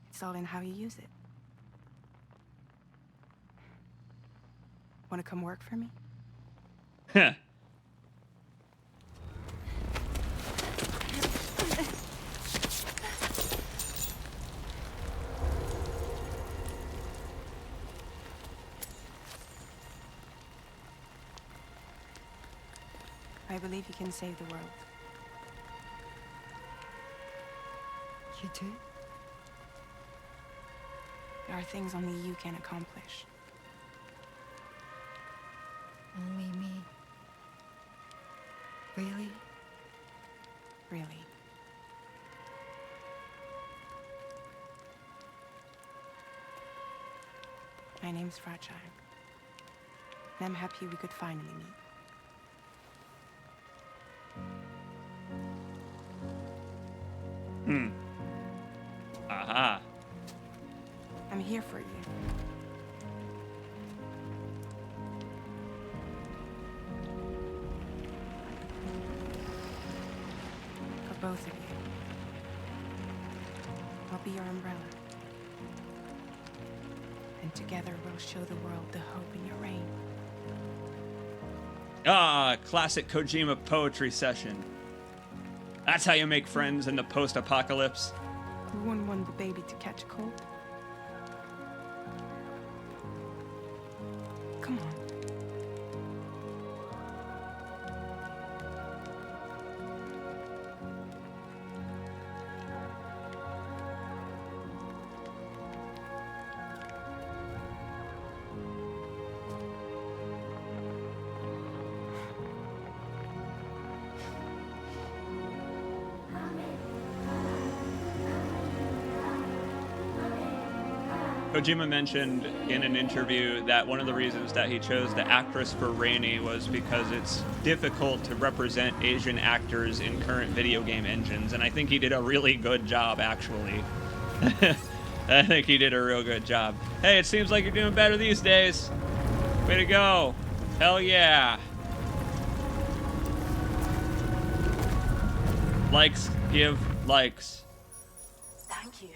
It's all in how you use it. Want to come work for me? Heh. I believe you can save the world. You do? There are things only you can accomplish. Only me. Really? Really. My name's Fragile. And I'm happy we could finally meet. Aha. I'm here for you. For both of you. I'll be your umbrella. And together we'll show the world the hope in your reign. Ah, classic Kojima poetry session. That's how you make friends in the post-apocalypse. Who wouldn't want the baby to catch a cold? Come on. Kojima mentioned in an interview that one of the reasons that he chose the actress for Rainey was because it's difficult to represent Asian actors in current video game engines, and I think he did a really good job, actually. I think he did a real good job. Hey, it seems like you're doing better these days. Way to go. Hell yeah. Likes give likes. Thank you.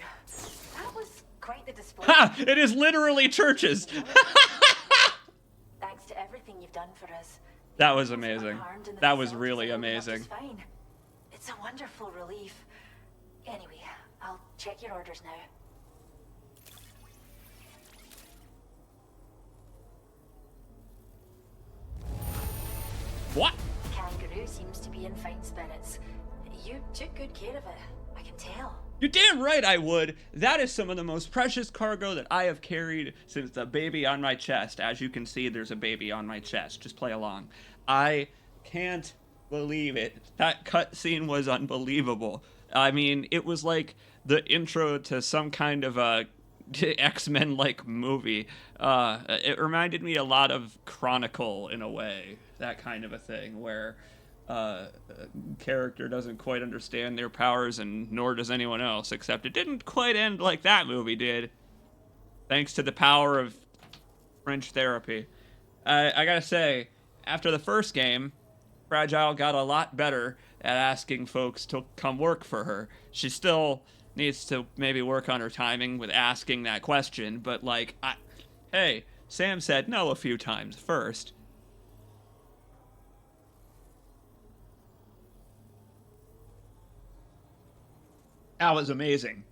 That was quite the display. Ha! It is literally churches. Thanks to everything you've done for us. That was amazing. Unharmed in the That was facilities really are holding up amazing. just fine. It's a wonderful relief. Anyway, I'll check your orders now. What? Kangaroo seems to be in fine spirits. You took good care of it. I can tell. You're damn right I would. That is some of the most precious cargo that I have carried since the baby on my chest. As you can see, there's a baby on my chest. Just play along. I can't believe it. That cutscene was unbelievable. I mean, it was like the intro to some kind of a X-Men like movie. It reminded me a lot of Chronicle in a way. That kind of a thing where a character doesn't quite understand their powers, and nor does anyone else, except it didn't quite end like that movie did, thanks to the power of French therapy. I gotta say, after the first game, Fragile got a lot better at asking folks to come work for her. She still needs to maybe work on her timing with asking that question, but like, hey, Sam said no a few times first. That was amazing.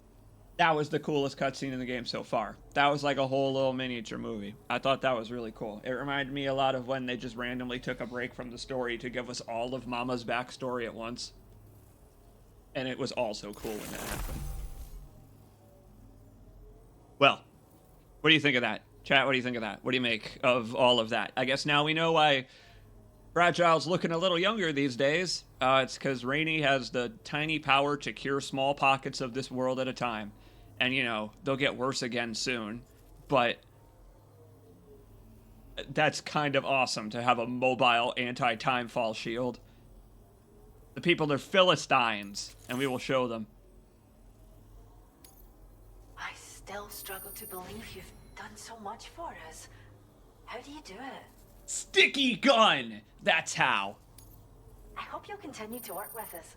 That was the coolest cutscene in the game so far. That was like a whole little miniature movie. I thought that was really cool. It reminded me a lot of when they just randomly took a break from the story to give us all of Mama's backstory at once. And it was also cool when that happened. Well, what do you think of that? Chat, what do you think of that? What do you make of all of that? I guess now we know why Fragile's looking a little younger these days. It's because Rainey has the tiny power to cure small pockets of this world at a time. And, you know, they'll get worse again soon. But that's kind of awesome to have a mobile anti-timefall shield. The people are Philistines, and we will show them. I still struggle to believe you've done so much for us. How do you do it? Sticky gun! That's how. I hope you'll continue to work with us.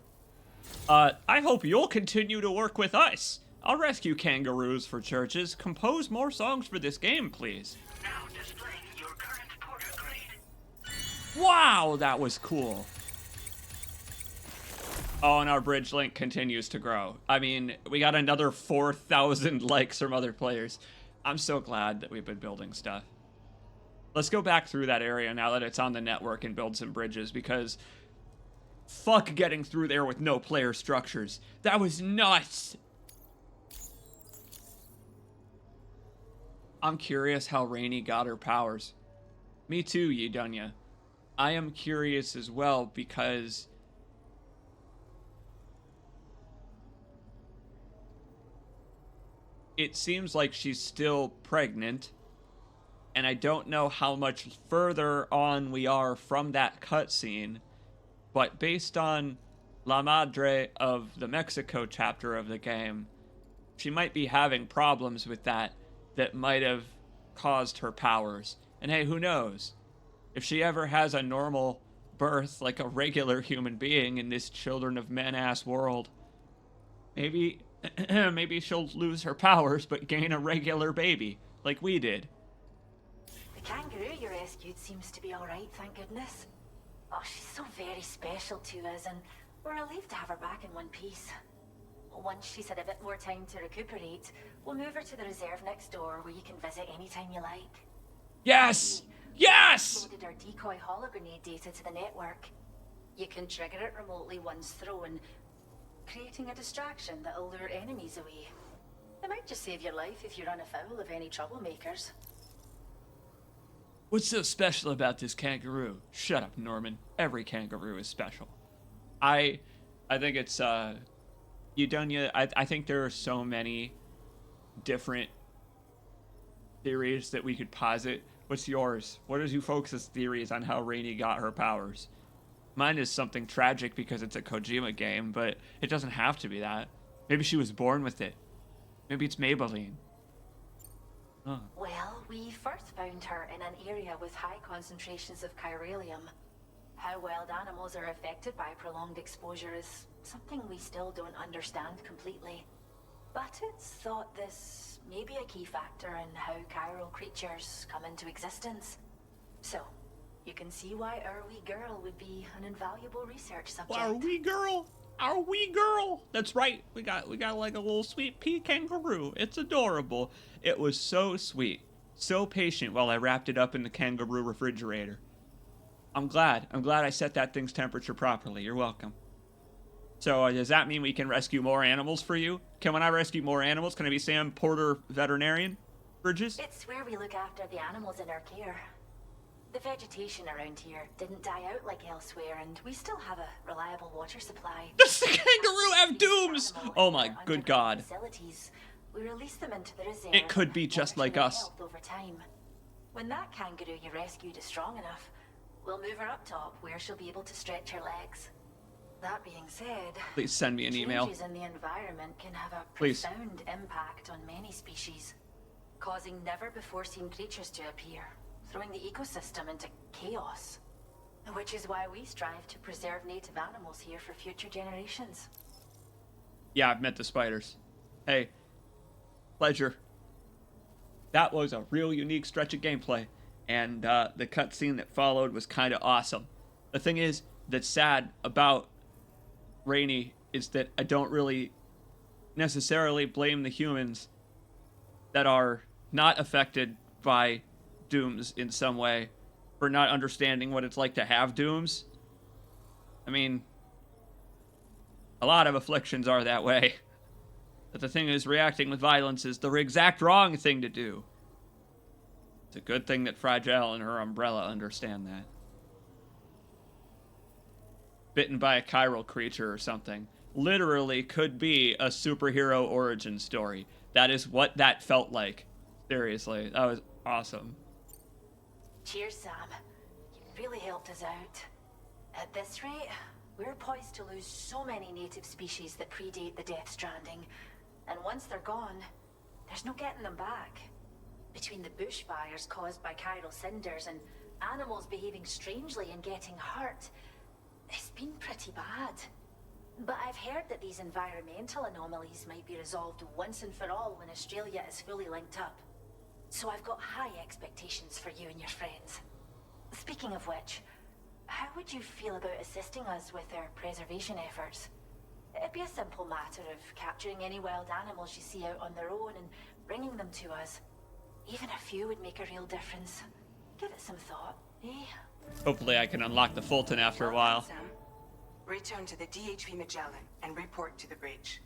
I hope you'll continue to work with us. I'll rescue kangaroos for churches. Compose more songs for this game, please. Now displaying your current porter grade. Wow, that was cool. Oh, and our bridge link continues to grow. I mean, we got another 4,000 likes from other players. I'm so glad that we've been building stuff. Let's go back through that area now that it's on the network and build some bridges, because fuck getting through there with no player structures. That was nuts. I'm curious how Rainey got her powers. Me too, Yidunya. I am curious as well because it seems like she's still pregnant, and I don't know how much further on we are from that cutscene, but based on La Madre of the Mexico chapter of the game, she might be having problems with that might have caused her powers. And hey, who knows? If she ever has a normal birth like a regular human being in this children of men-ass world, maybe she'll lose her powers but gain a regular baby, like we did. The kangaroo you rescued seems to be alright, thank goodness. Oh, she's so very special to us, and we're relieved to have her back in one piece. Once she's had a bit more time to recuperate, we'll move her to the reserve next door where you can visit anytime you like. Yes! Yes! Loaded our decoy hologrenade data to the network. You can trigger it remotely once thrown, creating a distraction that'll lure enemies away. It might just save your life if you run afoul of any troublemakers. What's so special about this kangaroo? Shut up, Norman. Every kangaroo is special. I think it's, Yidunya, I think there are so many different theories that we could posit. What's yours? What are you folks' theories on how Rainey got her powers? Mine is something tragic because it's a Kojima game, but it doesn't have to be that. Maybe she was born with it. Maybe it's Maybelline. Huh. Well, we first found her in an area with high concentrations of chiralium. How wild animals are affected by prolonged exposure is something we still don't understand completely. But it's thought this may be a key factor in how chiral creatures come into existence. So, you can see why our wee girl would be an invaluable research subject. Our wee girl! Our wee girl! That's right, we got like a little sweet pea kangaroo. It's adorable. It was so sweet. So patient while I wrapped it up in the kangaroo refrigerator. I'm glad I set that thing's temperature properly. You're welcome. So does that mean we can rescue more animals for you? When I rescue more animals, can I be Sam Porter veterinarian? Bridges? It's where we look after the animals in our care. The vegetation around here didn't die out like elsewhere, and we still have a reliable water supply. Does the kangaroo have dooms? Oh my good god. Facilities. We release them into the reserve. It could be just like us. Over time. When that kangaroo you rescued is strong enough, we'll move her up top where she'll be able to stretch her legs. That being said, please send me an email. Changes in the environment can have a please. Profound impact on many species, causing never-before-seen creatures to appear, throwing the ecosystem into chaos. Which is why we strive to preserve native animals here for future generations. Yeah, I've met the spiders. Hey, pleasure. That was a real unique stretch of gameplay, and the cutscene that followed was kind of awesome. The thing is, that's sad about Rainey is that I don't really necessarily blame the humans that are not affected by dooms in some way for not understanding what it's like to have dooms. I mean, a lot of afflictions are that way. But the thing is, reacting with violence is the exact wrong thing to do. It's a good thing that Fragile and her umbrella understand that. Bitten by a chiral creature or something. Literally could be a superhero origin story. That is what that felt like. Seriously, that was awesome. Cheers, Sam. You really helped us out. At this rate, we're poised to lose so many native species that predate the Death Stranding. And once they're gone, there's no getting them back. Between the bushfires caused by chiral cinders and animals behaving strangely and getting hurt, it's been pretty bad. But I've heard that these environmental anomalies might be resolved once and for all when Australia is fully linked up. So I've got high expectations for you and your friends. Speaking of which, how would you feel about assisting us with our preservation efforts? It'd be a simple matter of capturing any wild animals you see out on their own and bringing them to us. Even a few would make a real difference. Give it some thought, eh? Hopefully I can unlock the Fulton after a while. Sam. Return to the DHV Magellan and report to the bridge.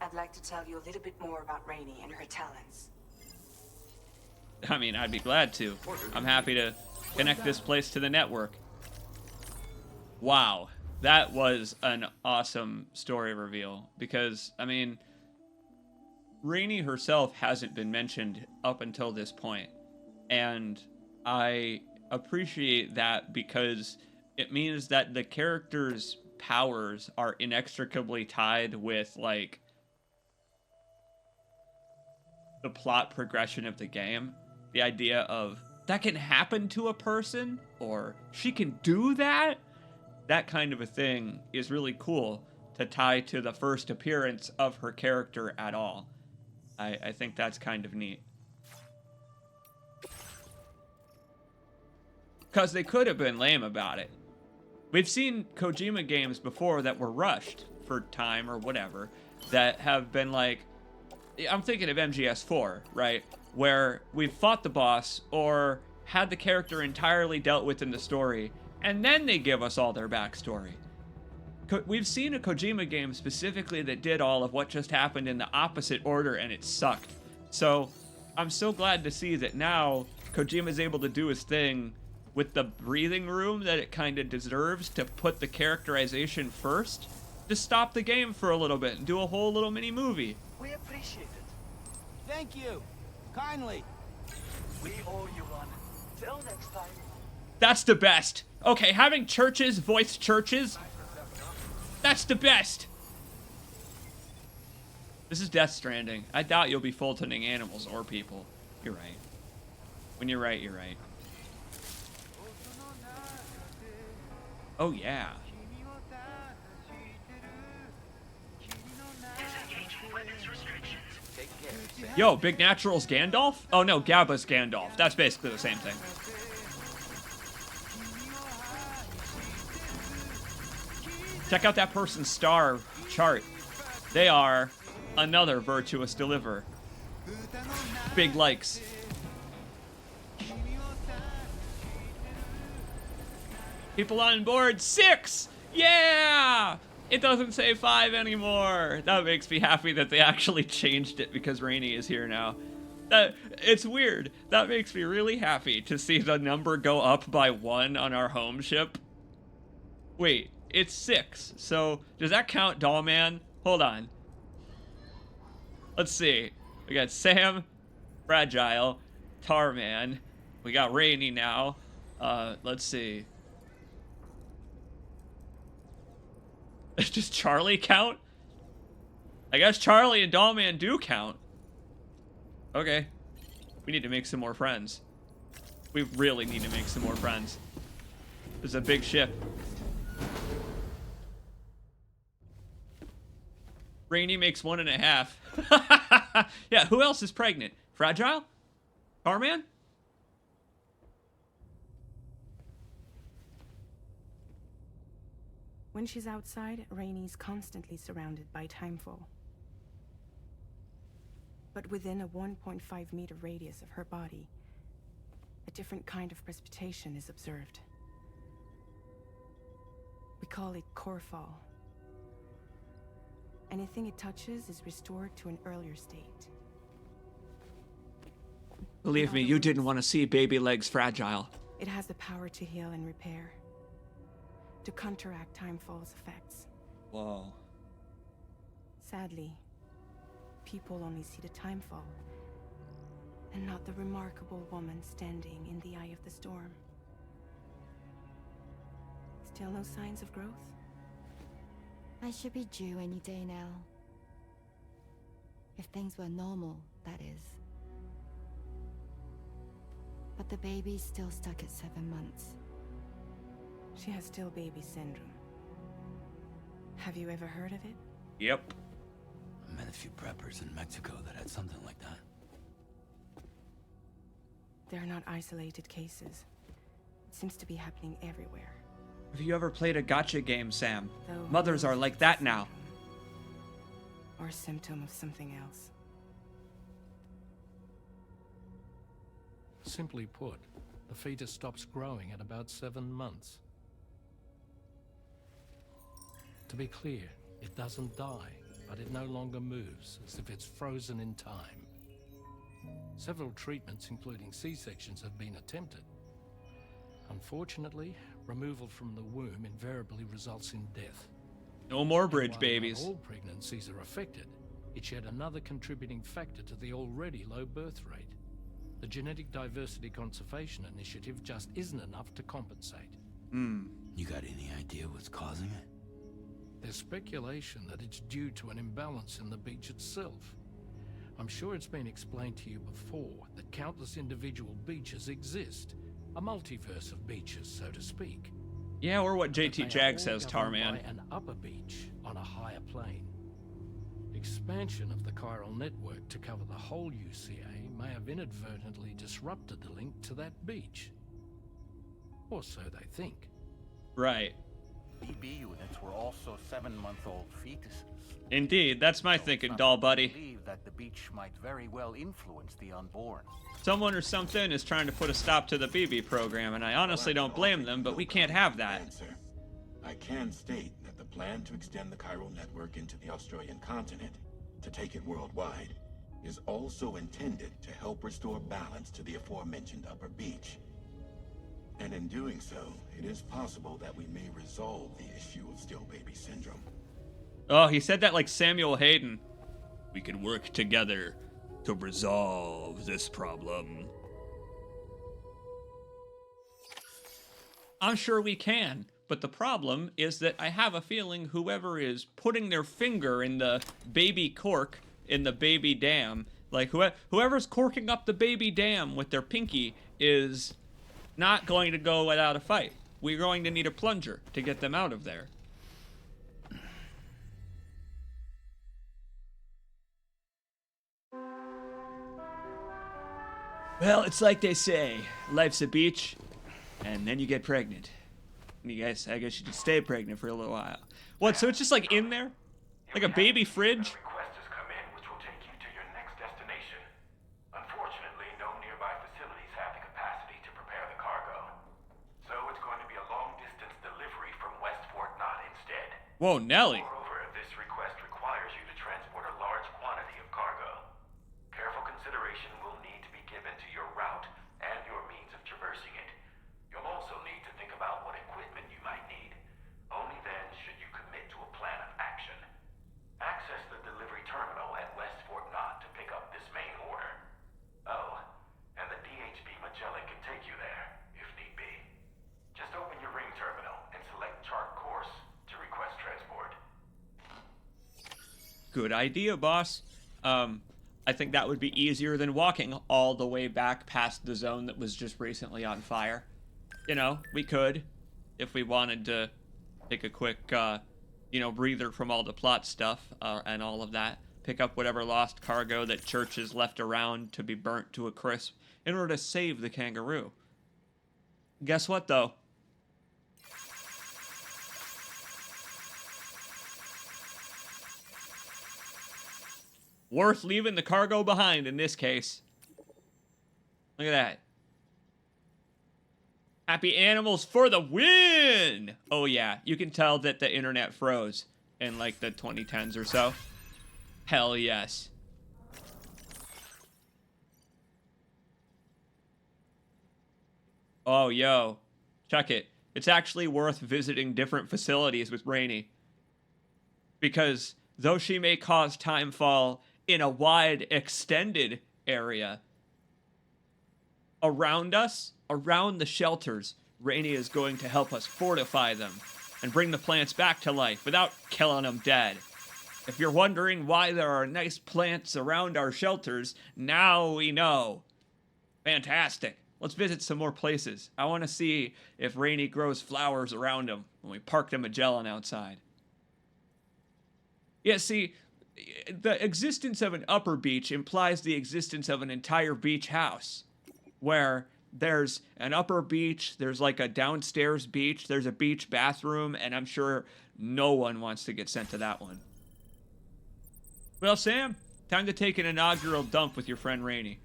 I'd like to tell you a little bit more about Rainey and her talents. I mean, I'd be glad to. I'm happy to connect this place to the network. Wow. That was an awesome story reveal. Because, I mean, Rainey herself hasn't been mentioned up until this point. And I appreciate that because it means that the character's powers are inextricably tied with, like, the plot progression of the game. The idea of, that can happen to a person? Or, she can do that? That kind of a thing is really cool to tie to the first appearance of her character at all. I think that's kind of neat. Because they could have been lame about it. We've seen Kojima games before that were rushed for time or whatever, that have been like, I'm thinking of MGS4, right? Where we've fought the boss or had the character entirely dealt with in the story, and then they give us all their backstory. We've seen a Kojima game specifically that did all of what just happened in the opposite order, and it sucked. So I'm so glad to see that now Kojima's able to do his thing with the breathing room that it kind of deserves to put the characterization first, to stop the game for a little bit and do a whole little mini movie. We appreciate it. Thank you. Kindly. We owe you one. Till next time. That's the best. Okay, having churches voice churches, that's the best. This is Death Stranding. I doubt you'll be Fultoning animals or people. You're right. When you're right, you're right. Oh, yeah. Yo, Big Natural's Gandalf? Oh, no, Gabba's Gandalf. That's basically the same thing. Check out that person's star chart. They are another virtuous deliverer. Big likes. People on board, 6! Yeah! It doesn't say 5 anymore. That makes me happy that they actually changed it because Rainey is here now. It's weird. That makes me really happy to see the number go up by 1 on our home ship. Wait, it's 6. So, does that count Dollman? Hold on. Let's see. We got Sam, Fragile, Tarman. We got Rainey now. Let's see. Does Charlie count? I guess Charlie and Dollman do count. Okay. We need to make some more friends. We really need to make some more friends. This is a big ship. Rainey makes 1.5. Yeah, who else is pregnant? Fragile? Tarman? When she's outside, Rainey's constantly surrounded by timefall. But within a 1.5-meter radius of her body, a different kind of precipitation is observed. We call it core fall. Anything it touches is restored to an earlier state. Believe me, you didn't want to see baby legs fragile. It has the power to heal and repair, to counteract Timefall's effects. Whoa. Sadly, people only see the Timefall, and not the remarkable woman standing in the eye of the storm. Still no signs of growth? I should be due any day now. If things were normal, that is. But the baby's still stuck at 7 months. She has still baby syndrome. Have you ever heard of it? Yep. I met a few preppers in Mexico that had something like that. They're not isolated cases. It seems to be happening everywhere. Have you ever played a gacha game, Sam? Though Mothers are like that now. Or a symptom of something else. Simply put, the fetus stops growing at about 7 months. To be clear, it doesn't die, but it no longer moves, as if it's frozen in time. Several treatments, including C-sections, have been attempted. Unfortunately, removal from the womb invariably results in death. No more bridge While babies. not all pregnancies are affected, it's yet another contributing factor to the already low birth rate. The Genetic Diversity Conservation Initiative just isn't enough to compensate. You got any idea what's causing it? There's speculation that it's due to an imbalance in the beach itself. I'm sure it's been explained to you before that countless individual beaches exist. A multiverse of beaches, so to speak. Yeah, or what JT But they Jag are says, all governed Tarman. by an upper beach on a higher plane. Expansion of the chiral network to cover the whole UCA may have inadvertently disrupted the link to that beach. Or so they think. Right. BB units were also 7-month-old fetuses. Indeed, that's my thinking, doll buddy. I believe that the beach might very well influence the unborn. Someone or something is trying to put a stop to the BB program, and I honestly don't blame them, but we can't have that. Answer. I can state that the plan to extend the chiral network into the Australian continent, to take it worldwide, is also intended to help restore balance to the aforementioned upper beach. And in doing so, it is possible that we may resolve the issue of still baby syndrome. Oh, he said that like Samuel Hayden. We can work together to resolve this problem. I'm sure we can, but the problem is that I have a feeling whoever is putting their finger in the baby cork in the baby dam, like whoever's corking up the baby dam with their pinky is not going to go without a fight. We're going to need a plunger to get them out of there. Well, it's like they say, life's a beach, and then you get pregnant. And I guess you should stay pregnant for a little while. What, so it's just like in there? Like a baby fridge? Request has come in which will take you to your next destination. Unfortunately, no nearby facilities have the capacity to prepare the cargo. So it's going to be a long-distance delivery from West Fort Knott instead. Whoa, Nelly. Moreover, this request requires you to transport a large quantity of cargo. Careful consideration will need to be given to your route and your means of traversing it. You'll also need to think about what equipment you might need. Only then should you commit to a plan of action. Access the delivery terminal at West Fort Knott to pick up this main order. Oh, and the DHB Magellan can take you there, if need be. Just open your ring terminal and select chart course to request transport. Good idea, boss. I think that would be easier than walking all the way back past the zone that was just recently on fire. You know, we could, if we wanted to take a quick, breather from all the plot stuff and all of that. Pick up whatever lost cargo that Church has left around to be burnt to a crisp in order to save the Kangaroo. Guess what, though? Worth leaving the cargo behind in this case. Look at that. Happy animals for the win! Oh yeah, you can tell that the internet froze in like the 2010s or so. Hell yes. Oh, yo. Check it. It's actually worth visiting different facilities with Rainey. Because though she may cause timefall in a wide, extended area, around us, around the shelters, Rainey is going to help us fortify them and bring the plants back to life without killing them dead. If you're wondering why there are nice plants around our shelters, now we know. Fantastic. Let's visit some more places. I want to see if Rainey grows flowers around them when we park the Magellan outside. Yeah, see, the existence of an upper beach implies the existence of an entire beach house, where there's an upper beach, there's like a downstairs beach, there's a beach bathroom, and I'm sure no one wants to get sent to that one. Well, Sam, time to take an inaugural dump with your friend Rainey.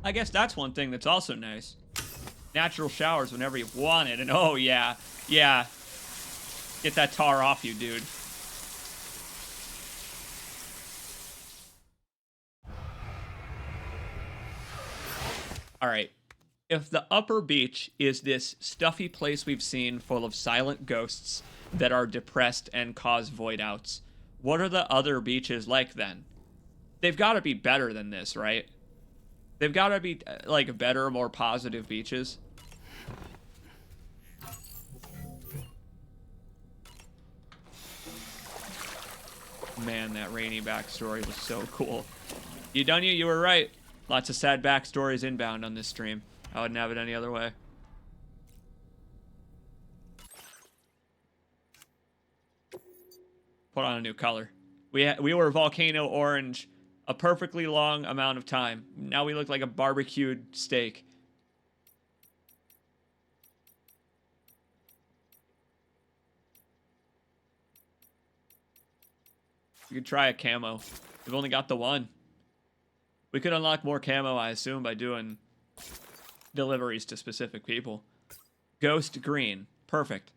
I guess that's one thing that's also nice. Natural showers whenever you want it, and oh yeah, yeah. Get that tar off you, dude. Alright. If the upper beach is this stuffy place we've seen full of silent ghosts that are depressed and cause void outs, what are the other beaches like then? They've got to be better than this, right? They've got to be like better, more positive beaches. Man, that Rainy backstory was so cool. You were right. Lots of sad backstories inbound on this stream. I wouldn't have it any other way. Put on a new color. We were volcano orange a perfectly long amount of time. Now we look like a barbecued steak. We could try a camo. We've only got the one. We could unlock more camo, I assume, by doing deliveries to specific people. Ghost green. Perfect.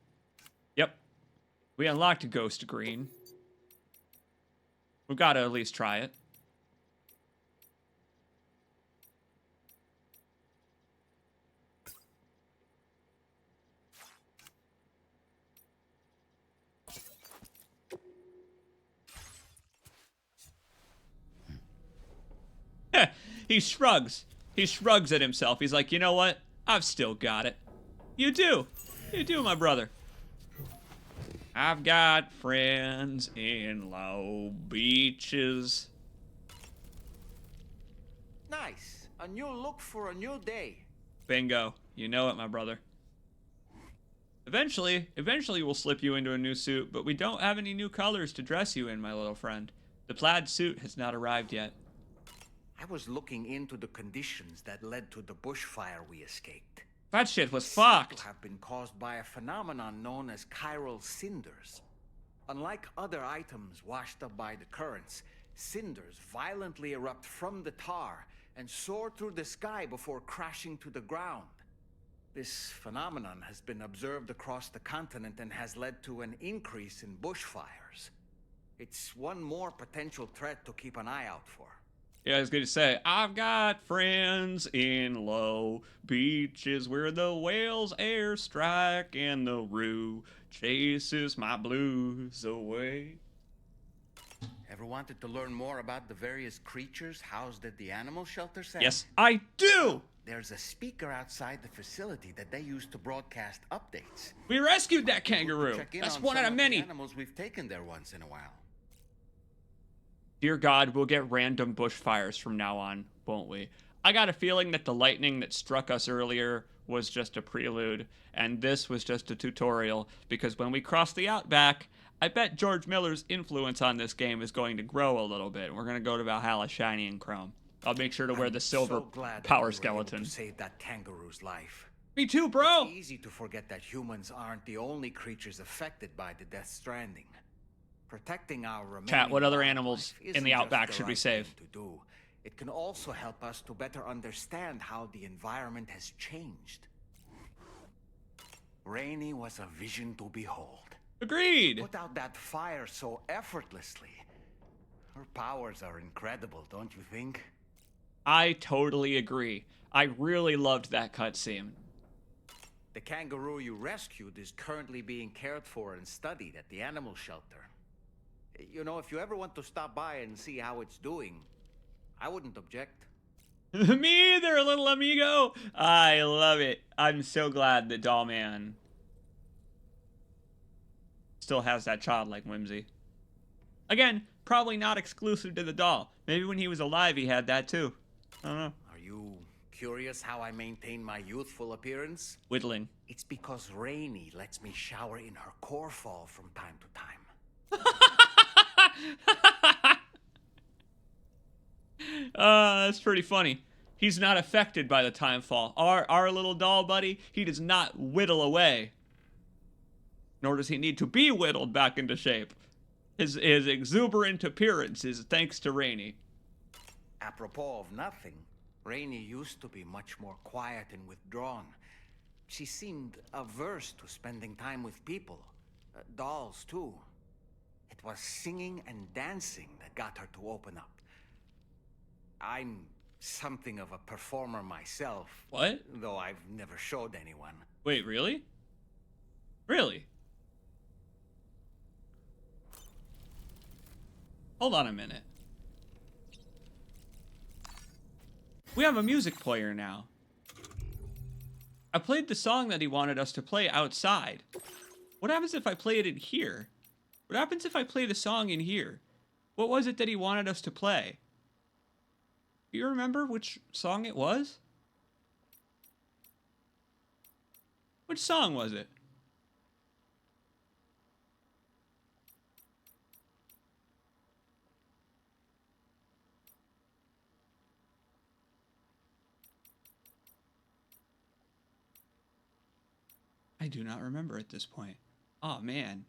Yep. We unlocked ghost green. We've got to at least try it. He shrugs. He shrugs at himself. He's like, you know what? I've still got it. You do. You do, my brother. I've got friends in low beaches. Nice. A new look for a new day. Bingo. You know it, my brother. Eventually we'll slip you into a new suit, but we don't have any new colors to dress you in, my little friend. The plaid suit has not arrived yet. I was looking into the conditions that led to the bushfire we escaped. That shit was fucked. Have been caused by a phenomenon known as chiral cinders. Unlike other items washed up by the currents, cinders violently erupt from the tar and soar through the sky before crashing to the ground. This phenomenon has been observed across the continent and has led to an increase in bushfires. It's one more potential threat to keep an eye out for. Yeah, I was going to say, I've got friends in low beaches where the whales air strike and the roo chases my blues away. Ever wanted to learn more about the various creatures housed at the animal shelter, Sam? Yes, I do! There's a speaker outside the facility that they use to broadcast updates. We rescued that kangaroo. That's one out of many. Animals we've taken there once in a while. Dear God, we'll get random bushfires from now on, won't we? I got a feeling that the lightning that struck us earlier was just a prelude, and this was just a tutorial, because when we cross the Outback, I bet George Miller's influence on this game is going to grow a little bit. We're going to go to Valhalla shiny and chrome. I'll make sure to wear the silver power skeleton. To save that kangaroo's life. Me too, bro. It's easy to forget that humans aren't the only creatures affected by the Death Stranding. Protecting our remaining Chat, what other wildlife animals in isn't the just outback the should we right save? thing to do. It can also help us to better understand how the environment has changed. Rainey was a vision to behold. Agreed. Put out that fire so effortlessly. Her powers are incredible, don't you think? I totally agree. I really loved that cutscene. The kangaroo you rescued is currently being cared for and studied at the animal shelter. You know, if you ever want to stop by and see how it's doing, I wouldn't object. Me either, little amigo. I love it. I'm so glad that Dollman still has that childlike whimsy. Again, probably not exclusive to the doll. Maybe when he was alive he had that too. I don't know. Are you curious how I maintain my youthful appearance? Whittling. It's because Rainey lets me shower in her core fall from time to time. That's pretty funny. He's not affected by the time fall. Our little doll buddy, he does not whittle away. Nor does he need to be whittled back into shape. His exuberant appearance is thanks to Rainey. Apropos of nothing, Rainey used to be much more quiet and withdrawn. She seemed averse to spending time with people. Dolls, too. It was singing and dancing that got her to open up. I'm something of a performer myself. What? Though I've never showed anyone. Wait, really? Really? Hold on a minute. We have a music player now. I played the song that he wanted us to play outside. What happens if I play it in here? What happens if I play the song in here? What was it that he wanted us to play? Do you remember which song it was? Which song was it? I do not remember at this point. Oh man.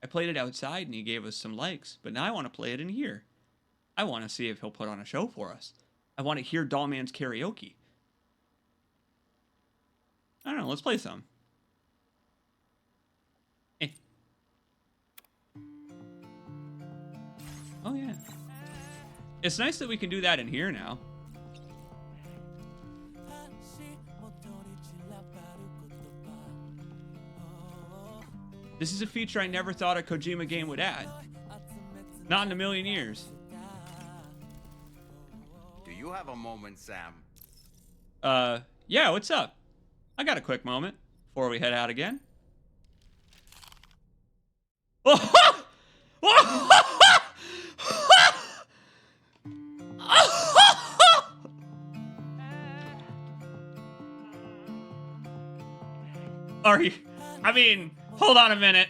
I played it outside and he gave us some likes, but now I want to play it in here. I want to see if he'll put on a show for us. I want to hear Dollman's karaoke. I don't know, let's play some. Oh yeah. It's nice that we can do that in here now. This is a feature I never thought a Kojima game would add. Not in a million years. Do you have a moment, Sam? Yeah, what's up? I got a quick moment before we head out again. Are you... I mean, hold on a minute.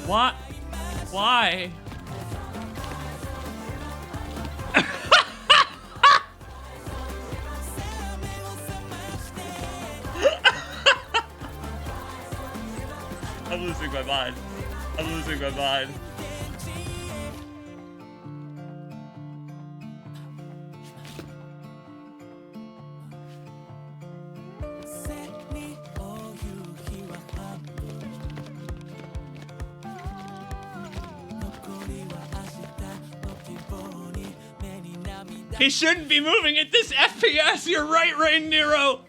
What? Why? I'm losing my mind. I'm losing my mind. He shouldn't be moving at this FPS. You're right, Rain Nero.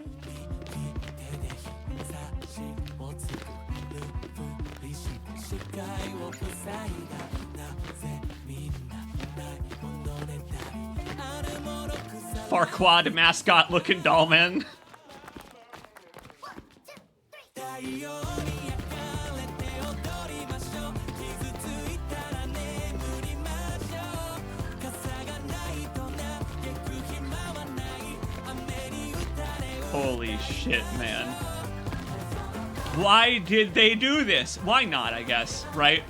Farquaad mascot looking Dollman. Holy shit, man. Why did they do this? Why not, I guess, right?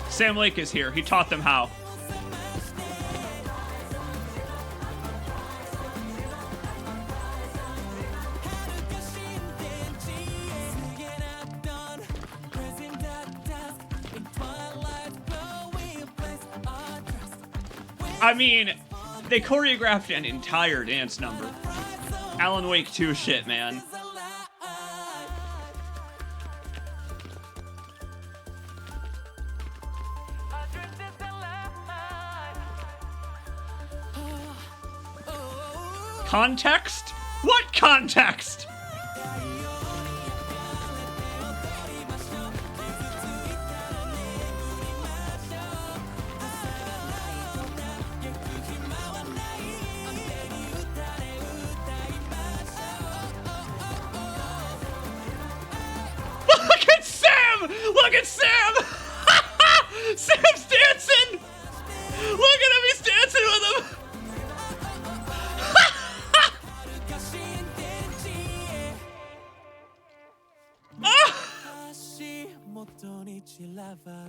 Sam Lake is here. He taught them how. I mean, they choreographed an entire dance number. Alan Wake 2 shit, man. Context? What context? Look at Sam! Look at Sam! Sam's dancing! Look at him, he's dancing with him!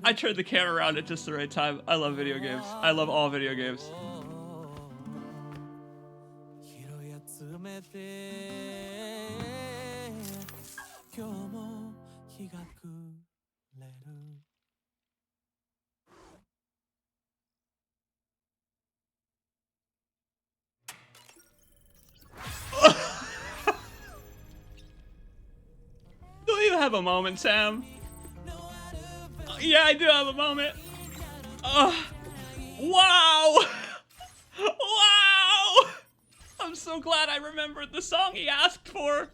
I turned the camera around at just the right time. I love video games. I love all video games. Do you have a moment, Sam? Yeah, I do have a moment. Wow! Wow! I'm so glad I remembered the song he asked for.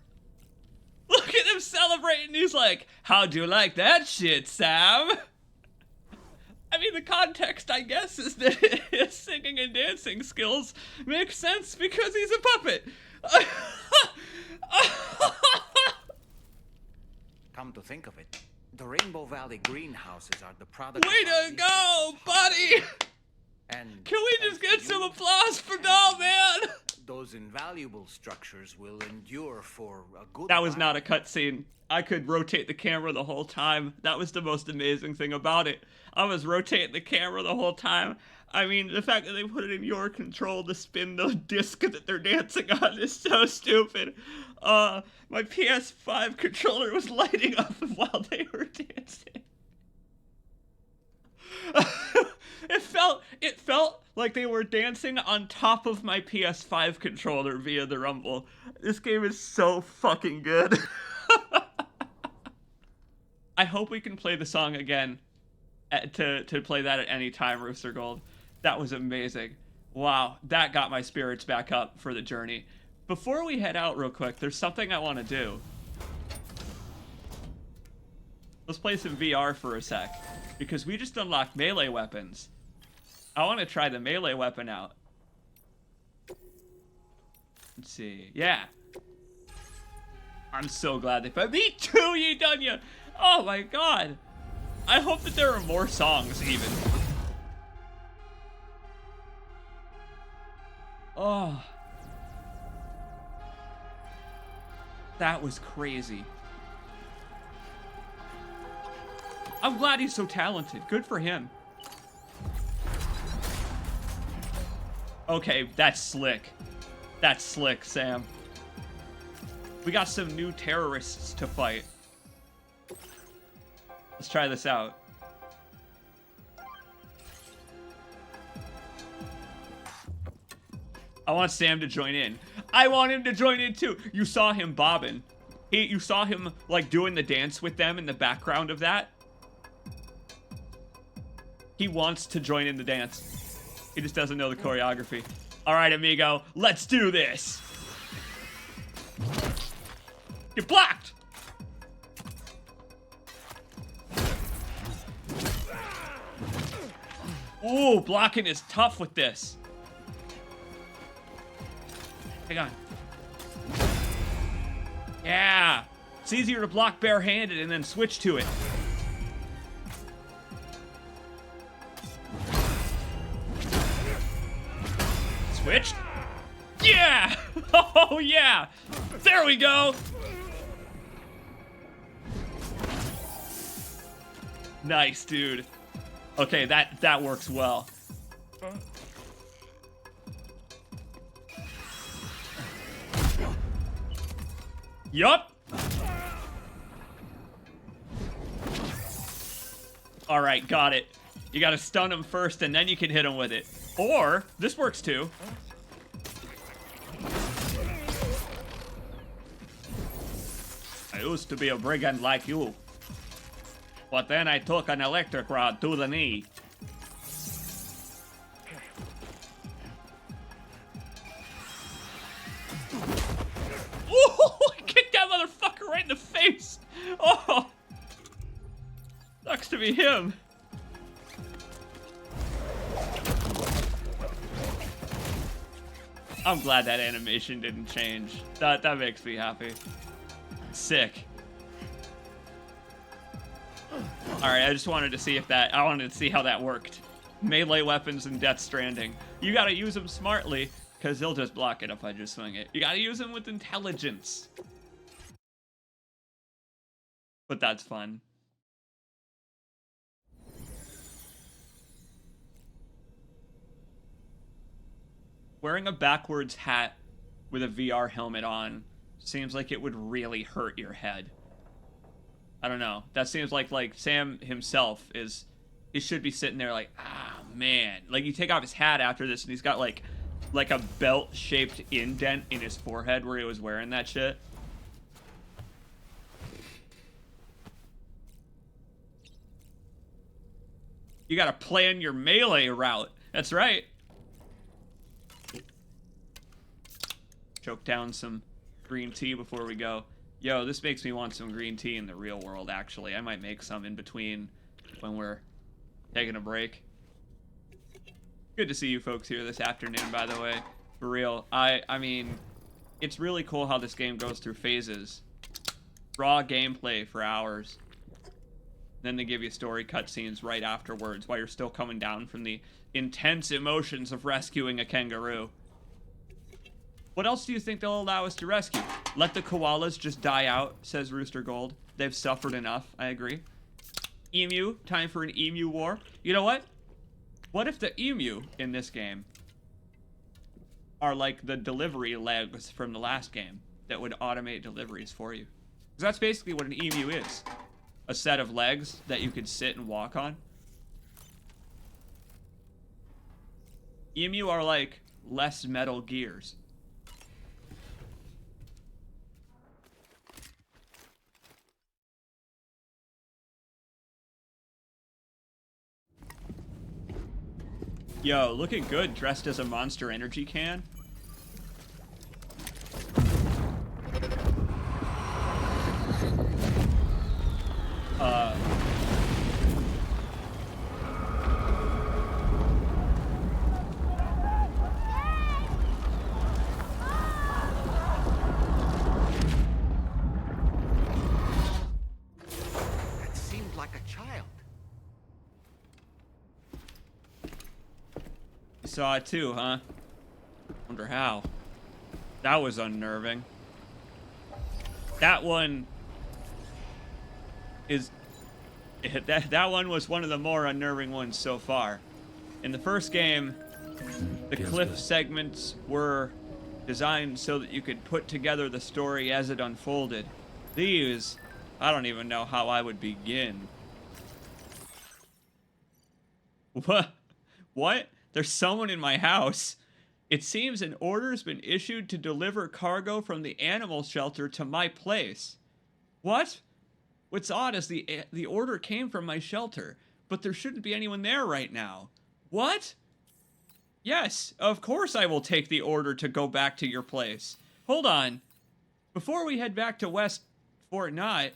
Look at him celebrating. He's like, how'd you like that shit, Sam? I mean, the context, I guess, is that his singing and dancing skills make sense because he's a puppet. Come to think of it, the Rainbow Valley greenhouses are the product. Way to go, buddy! And can we just get some applause for Dollman? Those invaluable structures will endure for a good That was while. not a cutscene. I could rotate the camera the whole time. That was the most amazing thing about it. I was rotating the camera the whole time. I mean, the fact that they put it in your control to spin the disc that they're dancing on is so stupid. My PS5 controller was lighting up while they were dancing. It felt like they were dancing on top of my PS5 controller via the Rumble. This game is so fucking good. I hope we can play the song again to play that at any time, Rooster Gold. That was amazing. Wow, that got my spirits back up for the journey. Before we head out real quick, there's something I want to do. Let's play some VR for a sec, because we just unlocked melee weapons. I want to try the melee weapon out. Let's see. Yeah. I'm so glad they put me too, you done ya. Oh my god. I hope that there are more songs even. Oh. That was crazy. I'm glad he's so talented. Good for him. Okay, that's slick. That's slick, Sam. We got some new terrorists to fight. Let's try this out. I want Sam to join in. I want him to join in too. You saw him bobbing. You saw him like doing the dance with them in the background of that. He wants to join in the dance. He just doesn't know the choreography. All right, amigo, let's do this. Get blocked. Ooh, blocking is tough with this. Hang on. Yeah. It's easier to block barehanded and then switch to it. Switched. Yeah! Oh, yeah! There we go! Nice, dude. Okay, that works well. Yup! Alright, got it. You gotta stun him first, and then you can hit him with it. Or, this works too. I used to be a brigand like you. But then I took an electric rod to the knee. Ooh, I kicked that motherfucker right in the face. Oh, sucks to be him. I'm glad that animation didn't change. That makes me happy. Sick. Alright, I just wanted to see if I wanted to see how that worked. Melee weapons in Death Stranding. You gotta use them smartly, because they'll just block it if I just swing it. You gotta use them with intelligence. But that's fun. Wearing a backwards hat with a VR helmet on seems like it would really hurt your head. I don't know. That seems like Sam himself he should be sitting there like, ah, man. Like, you take off his hat after this and he's got like a belt-shaped indent in his forehead where he was wearing that shit. You gotta plan your melee route. That's right. Choke down some green tea before we go. Yo, this makes me want some green tea in the real world, actually. I might make some in between when we're taking a break. Good to see you folks here this afternoon, by the way. For real. I mean, it's really cool how this game goes through phases. Raw gameplay for hours. Then they give you story cutscenes right afterwards while you're still coming down from the intense emotions of rescuing a kangaroo. What else do you think they'll allow us to rescue? Let the koalas just die out, says Rooster Gold. They've suffered enough, I agree. Emu, time for an emu war. You know what? What if the emu in this game are like the delivery legs from the last game that would automate deliveries for you? Because that's basically what an emu is. A set of legs that you could sit and walk on. Emu are like less Metal Gears. Yo, looking good dressed as a Monster Energy can. That seemed like a child. You saw it too, huh? Wonder how. That was unnerving. That one is... That one was one of the more unnerving ones so far. In the first game, the cliff segments were designed so that you could put together the story as it unfolded. These, I don't even know how I would begin. What? What? There's someone in my house. It seems an order's been issued to deliver cargo from the animal shelter to my place. What? What's odd is the order came from my shelter, but there shouldn't be anyone there right now. What? Yes, of course I will take the order to go back to your place. Hold on. Before we head back to West Fort Knott,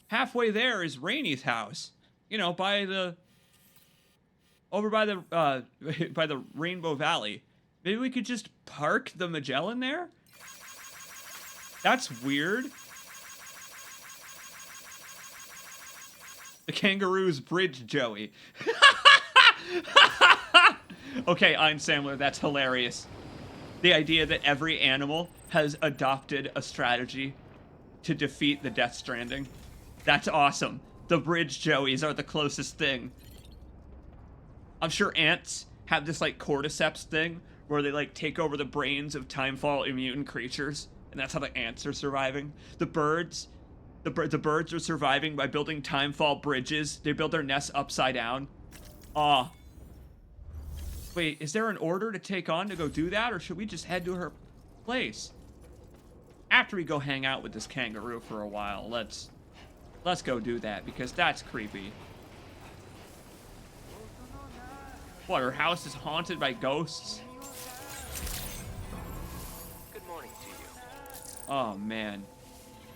halfway there is Rainy's house. You know, over by the Rainbow Valley. Maybe we could just park the Magellan there? That's weird. The Kangaroo's bridge, Joey. Okay, Einsamler, that's hilarious. The idea that every animal has adopted a strategy to defeat the Death Stranding. That's awesome. The bridge Joeys are the closest thing. I'm sure ants have this, like, cordyceps thing where they, like, take over the brains of timefall immune creatures, and that's how the ants are surviving. The birds are surviving by building timefall bridges. They build their nests upside down. Aw. Wait, is there an order to take on to go do that, or should we just head to her place? After we go hang out with this kangaroo for a while, let's go do that, because that's creepy. What, her house is haunted by ghosts? Good morning to you. Oh, man.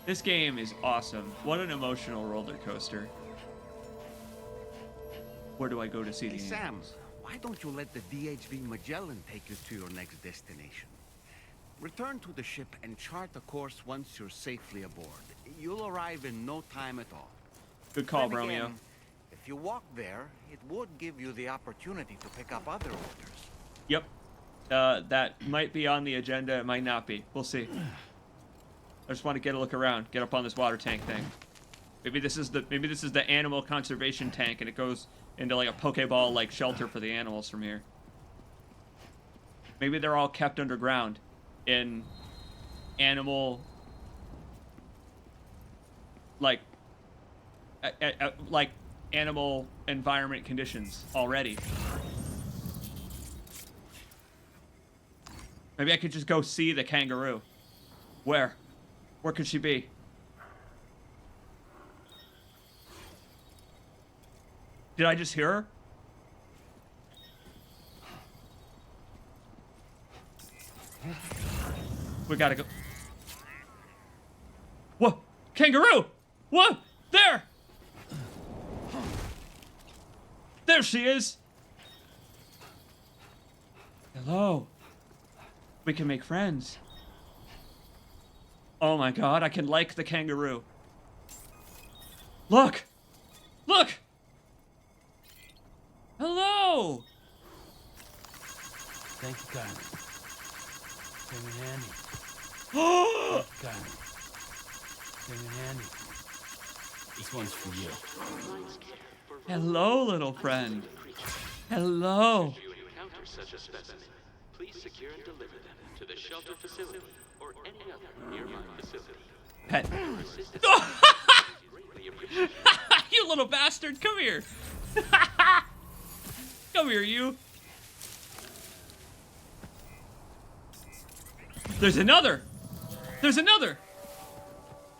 This game is awesome. What an emotional roller coaster. Where do I go to see the Sam, animals? why don't you let the DHV Magellan take you to your next destination? Return to the ship and chart a course once you're safely aboard. You'll arrive in no time at all. Good call, Then Romeo. again, if you walk there, it would give you the opportunity to pick up other orders. Yep. That might be on the agenda. It might not be. We'll see. I just want to get a look around. Get up on this water tank thing. Maybe this is the animal conservation tank, and it goes into like a Pokeball like shelter for the animals from here. Maybe they're all kept underground in animal like animal environment conditions already. Maybe I could just go see the kangaroo. Where could she be? Did I just hear her? We gotta go. What? Kangaroo! What? There! There she is! Hello. We can make friends. Oh my god, I can like the kangaroo. Look! Look! Hello! Thank you, Carmen. Came in handy. Oh! Carmen. Came in handy. This one's for you. Hello, little friend. Hello. If you encounter such a specimen, please secure and deliver them to the shelter facility or any other nearby facility. Pet. Your assistance is greatly appreciated. You little bastard, come here. Come here, you. There's another. There's another.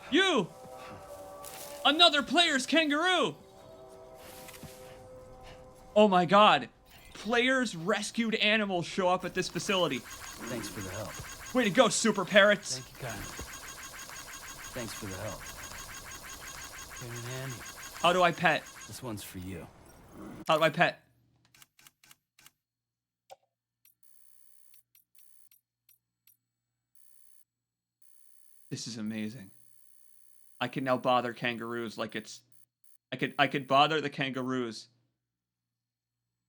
You. Another player's kangaroo. Oh my god. Players' rescued animals show up at this facility. Thanks for the help. Way to go, super parrots. Thank you, Carmen. Thanks for the help. Came in handy. How do I pet? This one's for you. How do I pet? This is amazing. I can now bother kangaroos like it's... I could bother the kangaroos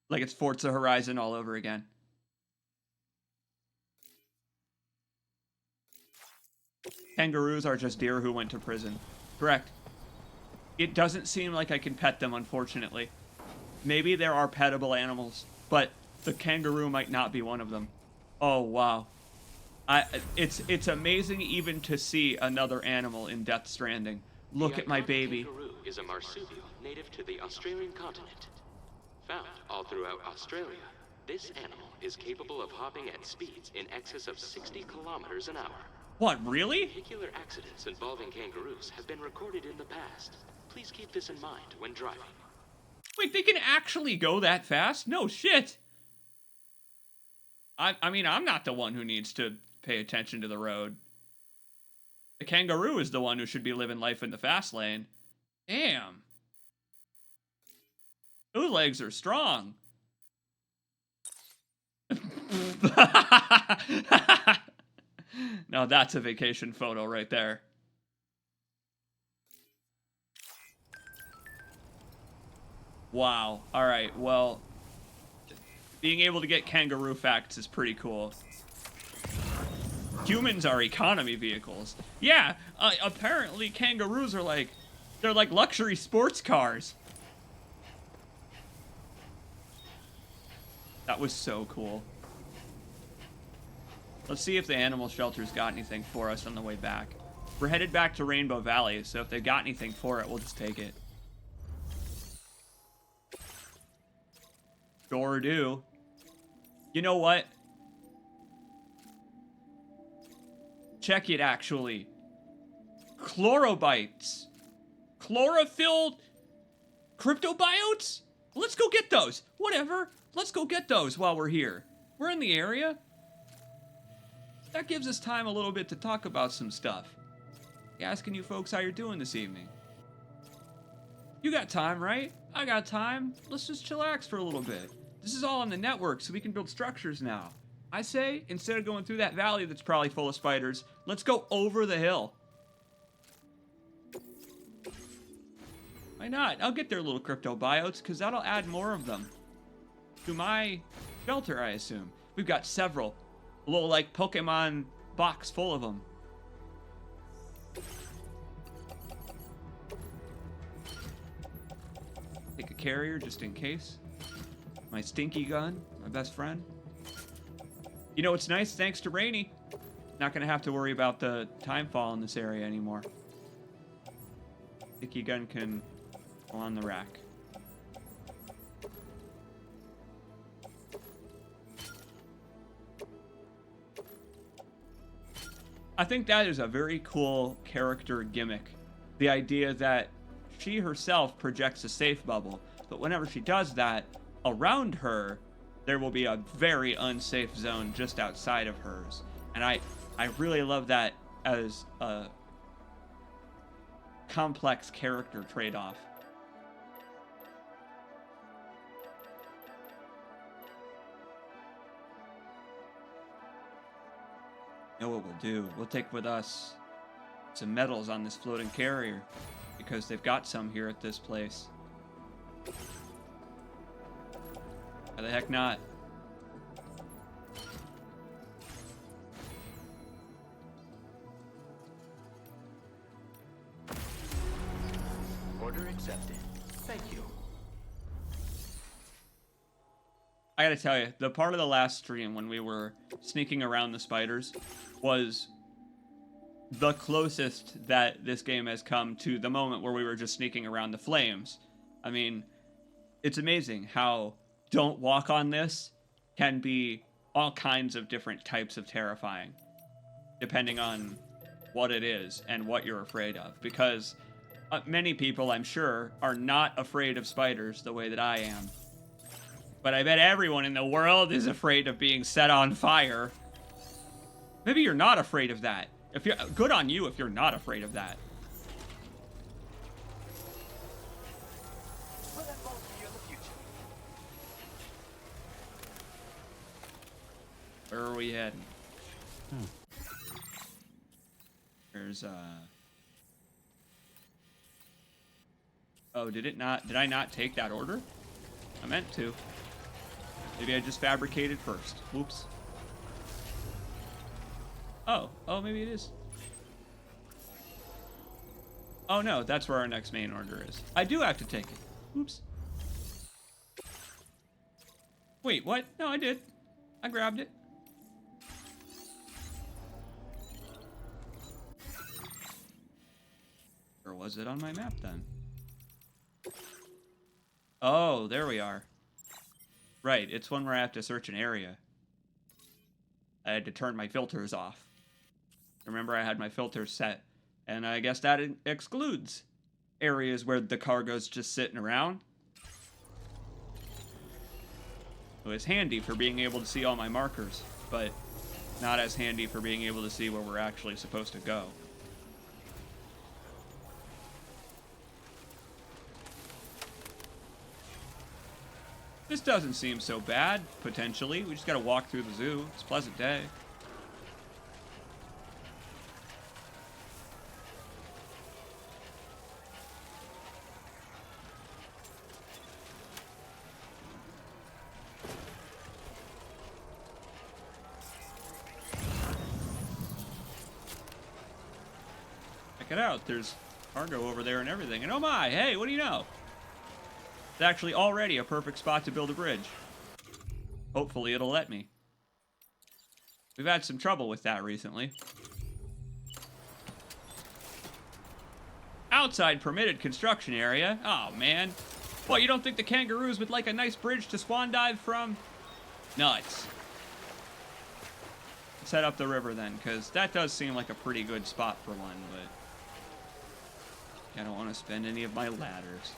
like it's Forza Horizon all over again. Kangaroos are just deer who went to prison. Correct. It doesn't seem like I can pet them, unfortunately. Maybe there are pettable animals, but the kangaroo might not be one of them. Oh, wow. It's amazing even to see another animal in Death Stranding. Look at my baby. The kangaroo is a marsupial native to the Australian continent. Found all throughout Australia, this animal is capable of hopping at speeds in excess of 60 kilometers an hour. What, really? Vehicular accidents involving kangaroos have been recorded in the past. Please keep this in mind when driving. Wait, they can actually go that fast? No shit. I mean, I'm not the one who needs to pay attention to the road. The kangaroo is the one who should be living life in the fast lane. Damn. Those legs are strong. Now that's a vacation photo right there. Wow. All right. Well, being able to get kangaroo facts is pretty cool. Humans are economy vehicles. Yeah, apparently kangaroos are like, they're like luxury sports cars. That was so cool. Let's see if the animal shelter's got anything for us on the way back. We're headed back to Rainbow Valley, so if they've got anything for it, we'll just take it. Sure do. You know what? Check it, actually. Chlorobiotes. Chlorophyll cryptobiotes? Let's go get those. Whatever. Let's go get those while we're here. We're in the area. That gives us time a little bit to talk about some stuff. Asking you folks how you're doing this evening. You got time, right? I got time. Let's just chillax for a little bit. This is all on the network, so we can build structures now. I say, instead of going through that valley that's probably full of spiders, let's go over the hill. Why not? I'll get their little cryptobiotes, because that'll add more of them to my shelter, I assume. We've got several. A little, like, Pokemon box full of them. Take a carrier, just in case. My stinky gun, my best friend. You know what's nice? Thanks to Rainy, not going to have to worry about the time fall in this area anymore. Stinky gun can go on the rack. I think that is a very cool character gimmick. The idea that she herself projects a safe bubble, but whenever she does that, around her, there will be a very unsafe zone just outside of hers. And I really love that as a complex character trade-off. You know what we'll do? We'll take with us some metals on this floating carrier, because they've got some here at this place. Why the heck not? Order accepted. Thank you. I gotta tell you, the part of the last stream when we were sneaking around the spiders was the closest that this game has come to the moment where we were just sneaking around the flames. I mean, it's amazing how don't walk on this can be all kinds of different types of terrifying, depending on what it is and what you're afraid of. Because many people, I'm sure, are not afraid of spiders the way that I am. But I bet everyone in the world is afraid of being set on fire. Maybe you're not afraid of that. If you're good on you if you're not afraid of that. Where are we heading? There's oh, did I not take that order? I meant to. Maybe I just fabricated first. Whoops. Oh, maybe it is. Oh no, that's where our next main order is. I do have to take it. Oops. Wait, what? No, I did. I grabbed it. Or was it on my map then? Oh, there we are. Right, it's one where I have to search an area. I had to turn my filters off. Remember, I had my filters set, and I guess that excludes areas where the cargo's just sitting around. It was handy for being able to see all my markers, but not as handy for being able to see where we're actually supposed to go. This doesn't seem so bad, potentially. We just gotta walk through the zoo. It's a pleasant day. Check it out. There's cargo over there and everything. And oh my, hey, what do you know? It's actually already a perfect spot to build a bridge. Hopefully it'll let me. We've had some trouble with that recently. Outside permitted construction area? Oh, man. What, you don't think the kangaroos would like a nice bridge to swan dive from? Nuts. Let's head up the river then, because that does seem like a pretty good spot for one, but I don't want to spend any of my ladders.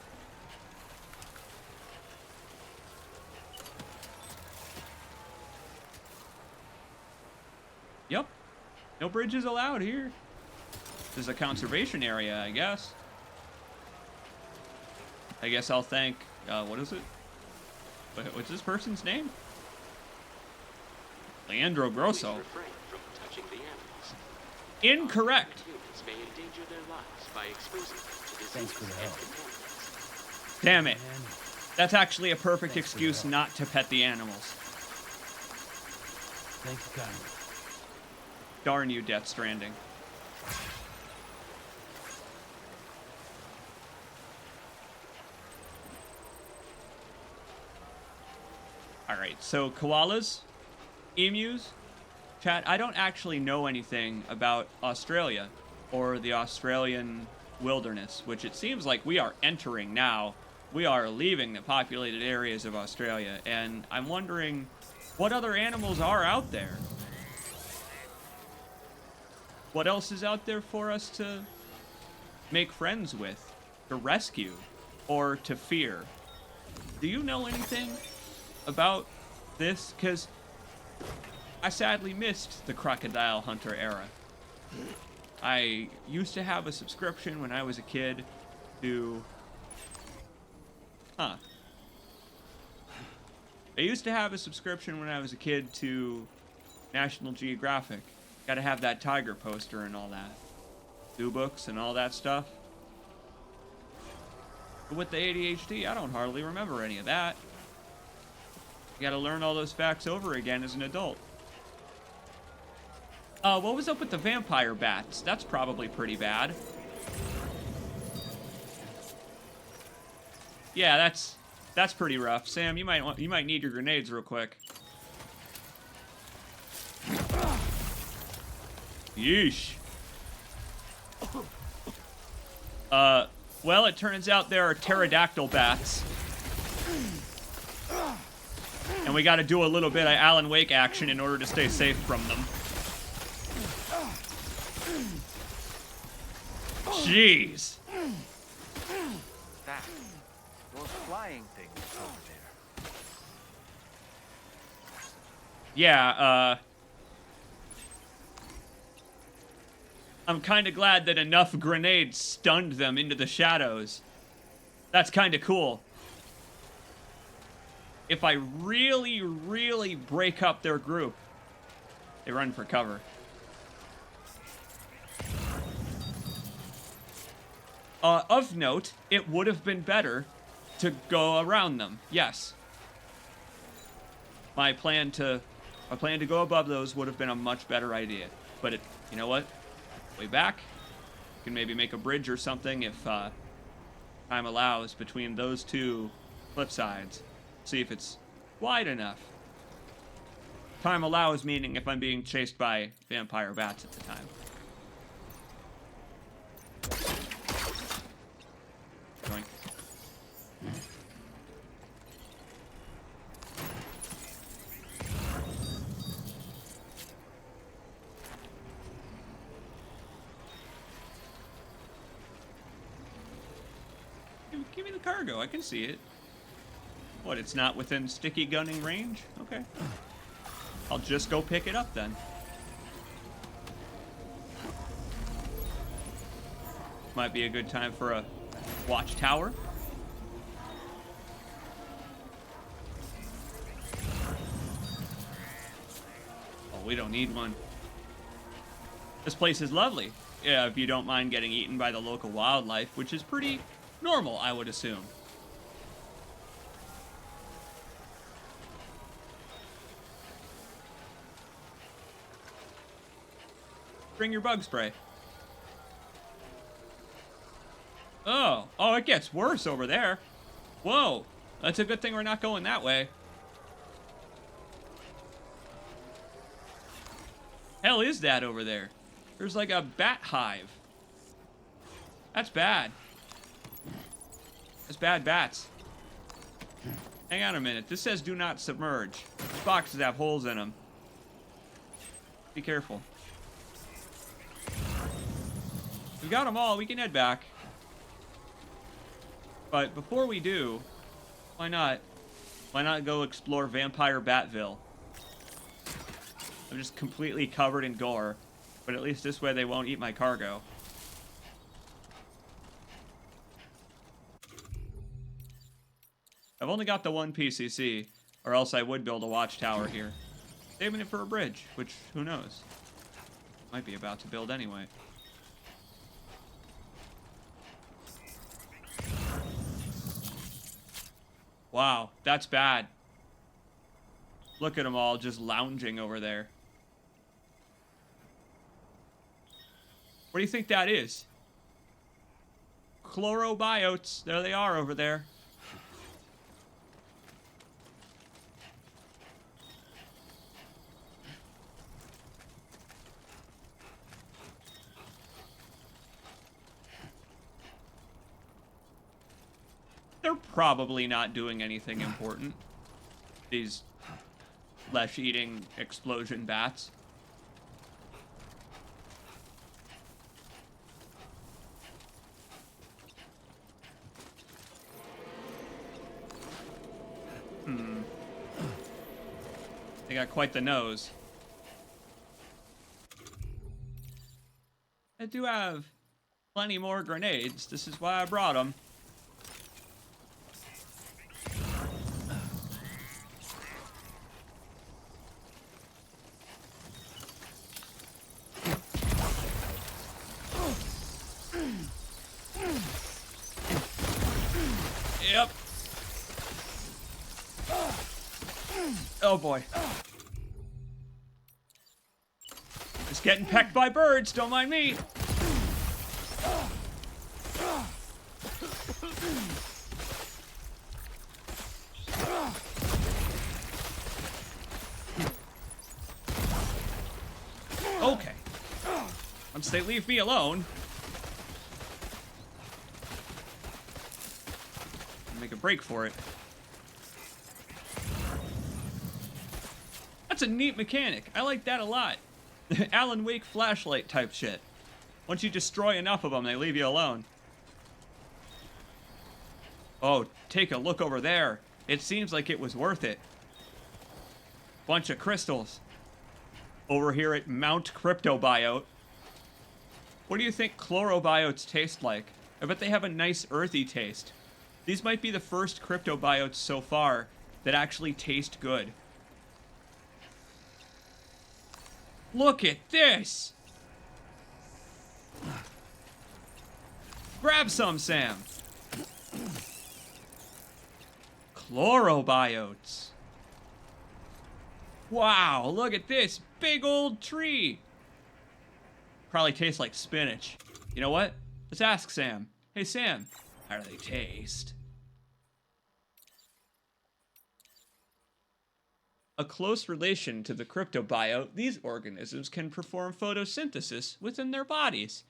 Yep. No bridges allowed here. This is a conservation area, I guess. I guess I'll thank, what is it? What's this person's name? Leandro Grosso. Refrain from touching the animals. Incorrect. Humans may endanger their lives by exposing them to disease. Thanks for the help. Damn it. That's actually a perfect excuse not to pet the animals. Thank you kindly. Darn you, Death Stranding. Alright, so koalas, emus, chat, I don't actually know anything about Australia or the Australian wilderness, which it seems like we are entering now. We are leaving the populated areas of Australia, and I'm wondering what other animals are out there. What else is out there for us to make friends with, to rescue, or to fear? Do you know anything about this? Because I sadly missed the crocodile hunter era. I used to have a subscription when I was a kid to... I used to have a subscription when I was a kid to National Geographic. Gotta have that tiger poster and all that. Zoo books and all that stuff. But with the ADHD, I don't hardly remember any of that. You gotta learn all those facts over again as an adult. What was up with the vampire bats? That's probably pretty bad. Yeah, that's pretty rough. Sam, you might need your grenades real quick. Yeesh. Well, it turns out there are pterodactyl bats. And we gotta do a little bit of Alan Wake action in order to stay safe from them. Jeez. That. Those flying things over there. Yeah, I'm kind of glad that enough grenades stunned them into the shadows. That's kind of cool. If I really, really break up their group, they run for cover. Of note, it would have been better to go around them. Yes. My plan to go above those would have been a much better idea. But you know what? Way back, you can maybe make a bridge or something if time allows between those two cliff sides. See if it's wide enough. Time allows meaning if I'm being chased by vampire bats at the time. Going. Give me the cargo. I can see it. What, it's not within sticky gunning range? Okay. I'll just go pick it up then. Might be a good time for a watchtower. we don't need one. This place is lovely. Yeah, if you don't mind getting eaten by the local wildlife, which is pretty normal, I would assume. Bring your bug spray. Oh, it gets worse over there. Whoa, that's a good thing we're not going that way. Hell is that over there? There's like a bat hive. That's bad. That's bad bats. Hang on a minute. This says do not submerge. These boxes have holes in them. Be careful. We got them all. We can head back. But before we do, why not go explore Vampire Batville? I'm just completely covered in gore, but at least this way they won't eat my cargo. I've only got the one PCC, or else I would build a watchtower here. Saving it for a bridge, which, who knows? Might be about to build anyway. Wow, that's bad. Look at them all just lounging over there. What do you think that is? Chlorobiotes. There they are over there. They're probably not doing anything important. These flesh-eating explosion bats. They got quite the nose. I do have plenty more grenades. This is why I brought them. Yep. Oh boy. Just getting pecked by birds, don't mind me. Okay. Once they leave me alone. Make a break for it. That's a neat mechanic. I like that a lot. Alan Wake flashlight type shit. Once you destroy enough of them, they leave you alone. Oh, take a look over there. It seems like it was worth it. Bunch of crystals. Over here at Mount Cryptobiote. What do you think Chlorobiotes taste like? I bet they have a nice earthy taste. These might be the first cryptobiotes so far that actually taste good. Look at this! Grab some, Sam! Chlorobiotes. Wow, look at this big old tree! Probably tastes like spinach. You know what? Let's ask Sam. Hey, Sam. How do they taste? A close relation to the cryptobiote, these organisms can perform photosynthesis within their bodies.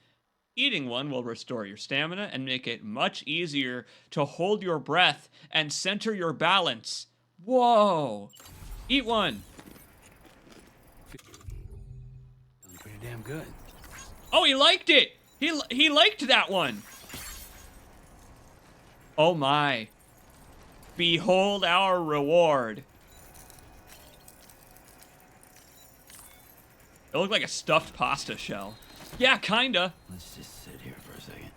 Eating one will restore your stamina and make it much easier to hold your breath and center your balance. Whoa! Eat one. Feeling pretty damn good. Oh, he liked it! He liked that one! Oh my. Behold our reward. It looked like a stuffed pasta shell. Yeah, kinda. Let's just sit here for a second.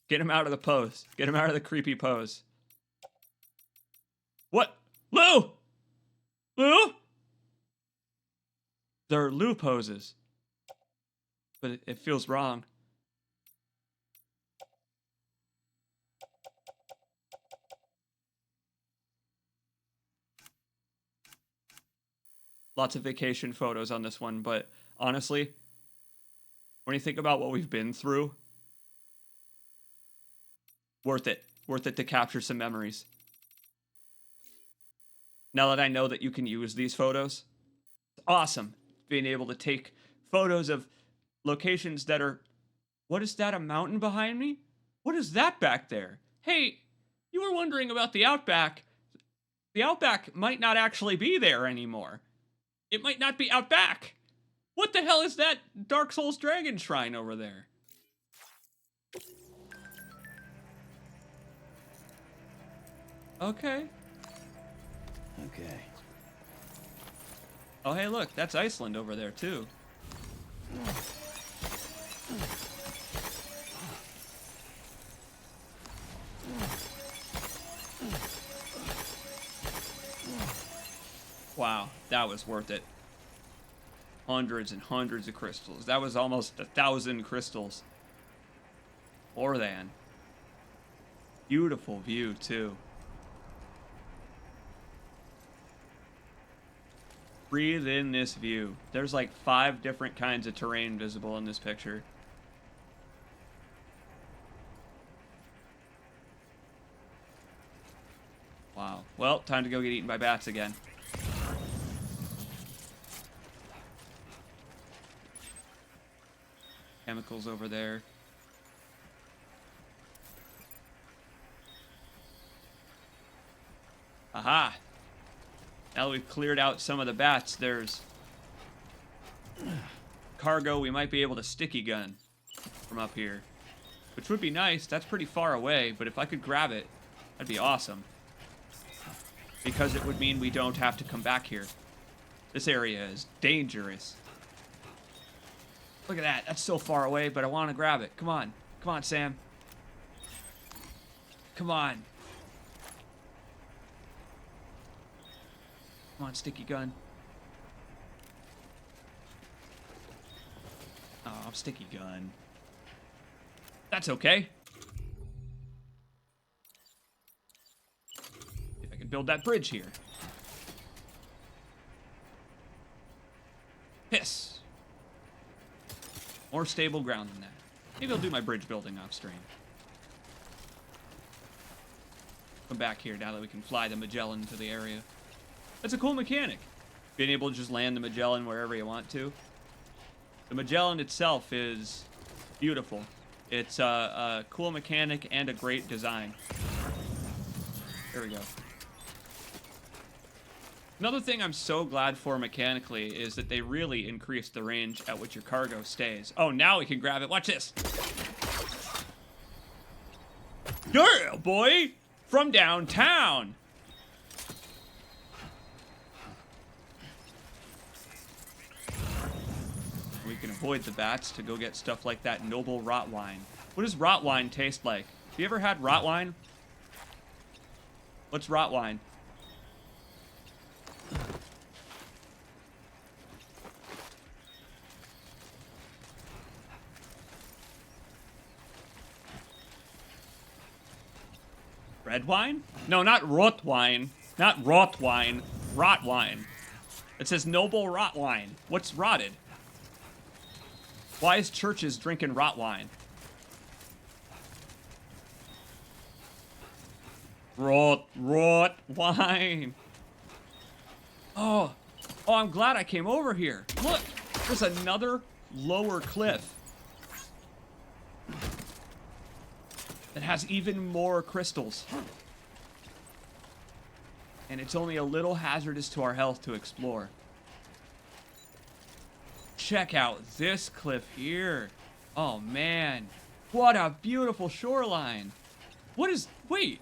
Get him out of the pose. Get him out of the creepy pose. What? Lou! They're Lou poses. But it feels wrong. Lots of vacation photos on this one, but honestly, when you think about what we've been through, worth it. Worth it to capture some memories. Now that I know that you can use these photos, it's awesome being able to take photos of locations that are... What is that, a mountain behind me? What is that back there? Hey, you were wondering about the Outback. The Outback might not actually be there anymore. It might not be Outback. What the hell is that Dark Souls Dragon Shrine over there? Okay. Okay. Oh, hey, look, that's Iceland over there, too. Wow, that was worth it. Hundreds and hundreds of crystals. That was almost 1,000 crystals. More than. Beautiful view, too. Breathe in this view. There's like 5 different kinds of terrain visible in this picture. Wow. Well, time to go get eaten by bats again. Chemicals over there. Aha! Now that we've cleared out some of the bats, there's cargo we might be able to sticky gun from up here. Which would be nice. That's pretty far away, but if I could grab it, that'd be awesome. Because it would mean we don't have to come back here. This area is dangerous. Look at that. That's so far away, but I want to grab it. Come on. Come on, Sam. Come on. Come on, sticky gun. Oh, sticky gun. That's okay. If I can build that bridge here. Piss. More stable ground than that. Maybe I'll do my bridge building off stream. Come back here now that we can fly the Magellan to the area. That's a cool mechanic. Being able to just land the Magellan wherever you want to. The Magellan itself is beautiful. It's a cool mechanic and a great design. There we go. Another thing I'm so glad for mechanically is that they really increased the range at which your cargo stays. Oh, now we can grab it. Watch this. Yeah, boy! From downtown! We can avoid the bats to go get stuff like that noble rot wine. What does rot wine taste like? Have you ever had rot wine? What's rot wine? Red wine? No, not rot wine. Not rot wine. Rot wine. It says noble rot wine. What's rotted? Why is churches drinking rot wine? Rot wine. Oh, I'm glad I came over here. Look, there's another lower cliff that has even more crystals. And it's only a little hazardous to our health to explore. Check out this cliff here. Oh man, what a beautiful shoreline. Wait,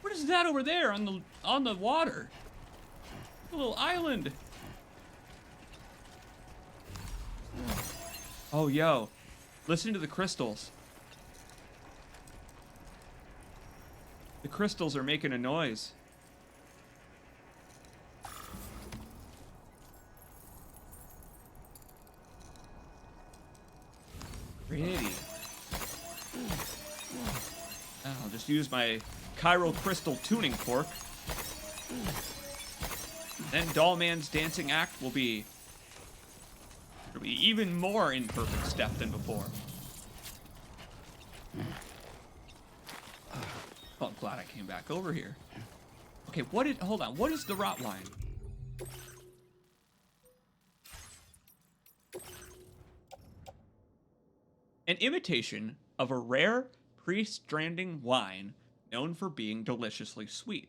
what is that over there on the water? A little island. Oh, yo. Listen to the crystals. The crystals are making a noise. Pretty. I'll just use my chiral crystal tuning fork. Then Dollman's dancing act will be even more in perfect step than before. Oh, I'm glad I came back over here. Okay, hold on, what is the rot wine? An imitation of a rare pre-stranding wine known for being deliciously sweet.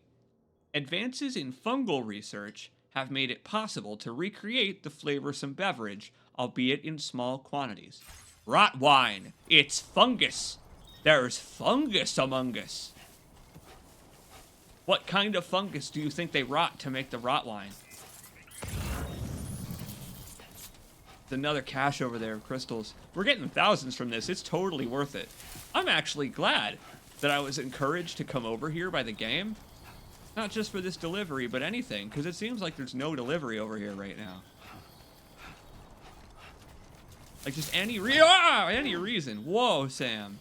Advances in fungal research have made it possible to recreate the flavorsome beverage, albeit in small quantities. Rot wine! It's fungus! There's fungus among us! What kind of fungus do you think they rot to make the rot wine? There's another cache over there of crystals. We're getting thousands from this. It's totally worth it. I'm actually glad that I was encouraged to come over here by the game. Not just for this delivery, but anything, because it seems like there's no delivery over here right now. Like, just any reason. Whoa, Sam.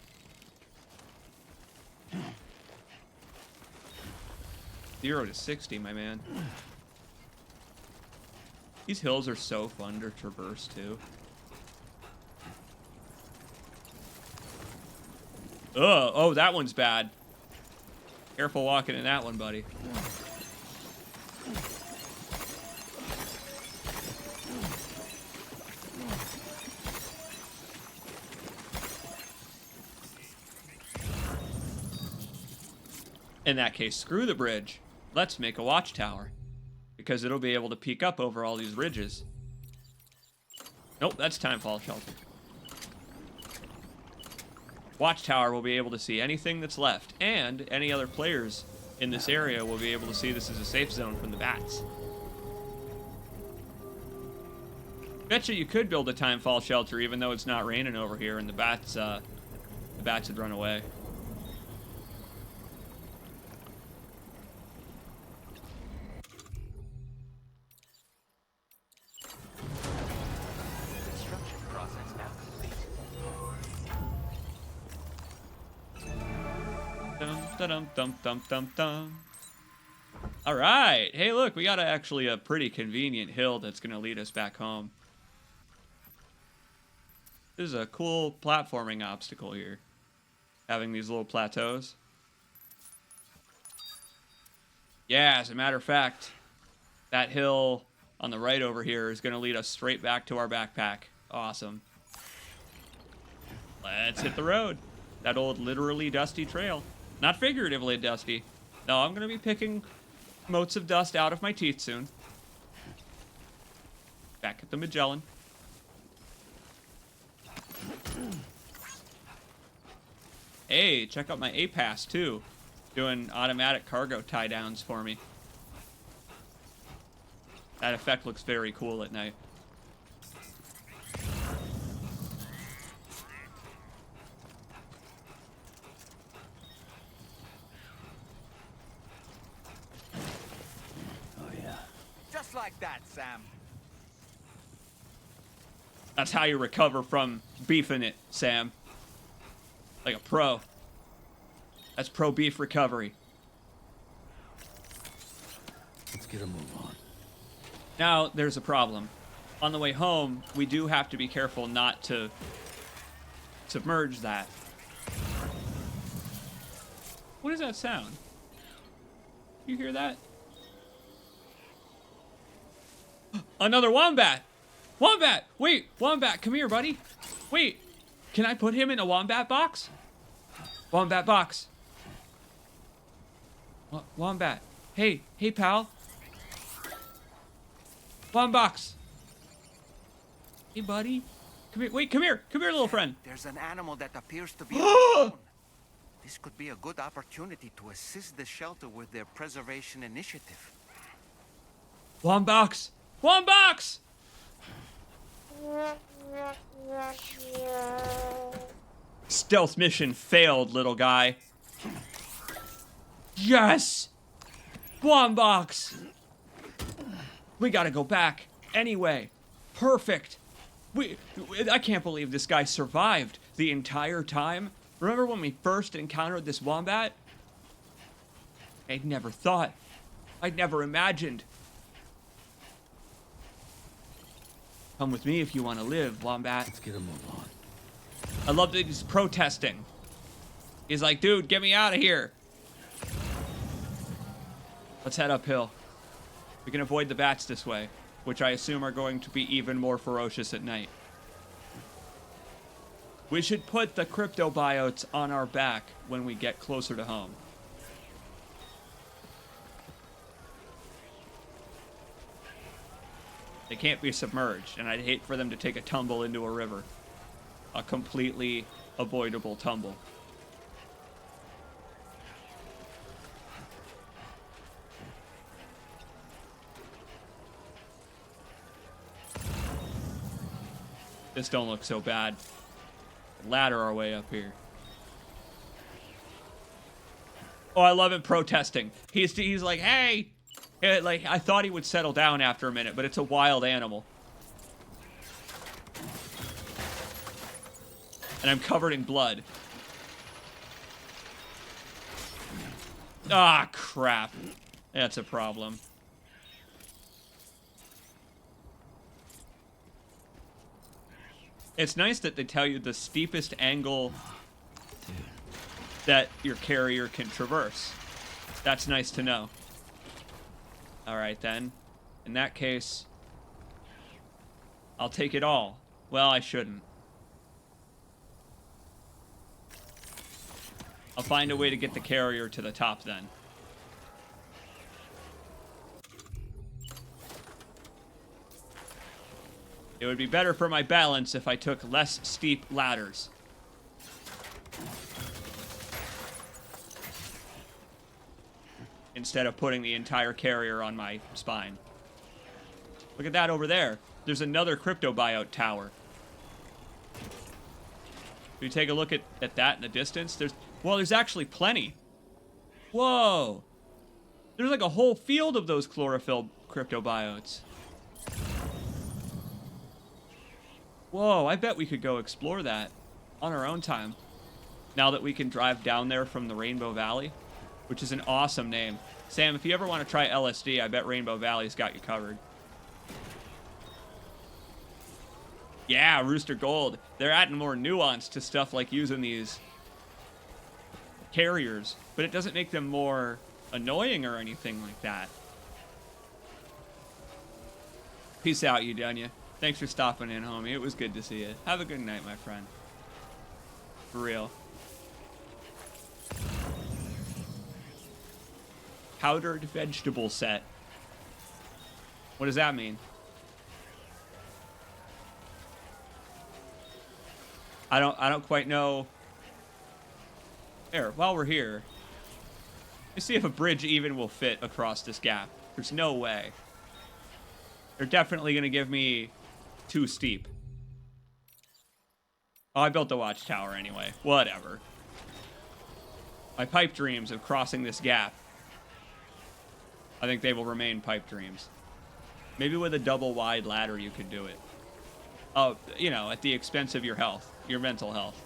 0 to 60, my man. These hills are so fun to traverse, too. Ugh, oh, that one's bad. Careful walking in that one, buddy. In that case, screw the bridge. Let's make a watchtower. Because it'll be able to peek up over all these ridges. Nope, that's Timefall Shelter. Watchtower will be able to see anything that's left, and any other players in this area will be able to see this as a safe zone from the bats. Betcha you could build a Timefall Shelter even though it's not raining over here and the bats would run away. All right. Hey, look, we got actually a pretty convenient hill that's going to lead us back home. This is a cool platforming obstacle here. Having these little plateaus. Yeah, as a matter of fact, that hill on the right over here is going to lead us straight back to our backpack. Awesome. Let's hit the road. That old literally dusty trail. Not figuratively dusty. No, I'm going to be picking motes of dust out of my teeth soon. Back at the Magellan. Hey, check out my A-Pass, too. Doing automatic cargo tie-downs for me. That effect looks very cool at night. Like that, Sam. That's how you recover from beefing it, Sam. Like a pro. That's pro beef recovery. Let's get a move on. Now, there's a problem. On the way home, we do have to be careful not to submerge that. What does that sound? You hear that? Another wombat! Wombat! Wait, wombat, come here, buddy. Wait, can I put him in a wombat box? Wombat box. Wombat. Hey, pal. Wombox. Hey, buddy. Come here. Wait, come here, little friend. There's an animal that appears to be alone. This could be a good opportunity to assist the shelter with their preservation initiative. Wombox. Wombox! Stealth mission failed, little guy. Yes! Wombox! We gotta go back. Anyway. Perfect. I can't believe this guy survived the entire time. Remember when we first encountered this wombat? I'd never thought. I'd never imagined. Come with me if you want to live, wombat. Let's get a move on. I love that he's protesting. He's like, dude, get me out of here. Let's head uphill. We can avoid the bats this way, which I assume are going to be even more ferocious at night. We should put the cryptobiotes on our back when we get closer to home. They can't be submerged, and I'd hate for them to take a tumble into a river. A completely avoidable tumble. This don't look so bad. Ladder our way up here. Oh, I love him protesting. He's like, hey! Like, I thought he would settle down after a minute, but it's a wild animal. And I'm covered in blood. Ah, crap. That's a problem. It's nice that they tell you the steepest angle that your carrier can traverse. That's nice to know. Alright then. In that case, I'll take it all. Well, I shouldn't. I'll find a way to get the carrier to the top then. It would be better for my balance if I took less steep ladders. Instead of putting the entire carrier on my spine. Look at that over there. There's another cryptobiote tower. If you take a look at that in the distance, there's actually plenty. Whoa! There's like a whole field of those chlorophyll cryptobiotes. Whoa, I bet we could go explore that on our own time. Now that we can drive down there from the Rainbow Valley, which is an awesome name. Sam, if you ever want to try LSD, I bet Rainbow Valley's got you covered. Yeah, Rooster Gold. They're adding more nuance to stuff like using these carriers, but it doesn't make them more annoying or anything like that. Peace out, you Dunya. Thanks for stopping in, homie. It was good to see you. Have a good night, my friend. For real. Powdered vegetable set. What does that mean? I don't quite know. There, while we're here, let's see if a bridge even will fit across this gap. There's no way. They're definitely going to give me too steep. Oh, I built the watchtower anyway. Whatever. My pipe dreams of crossing this gap, I think they will remain pipe dreams. Maybe with a double wide ladder you could do it. Oh, you know, at the expense of your health, your mental health.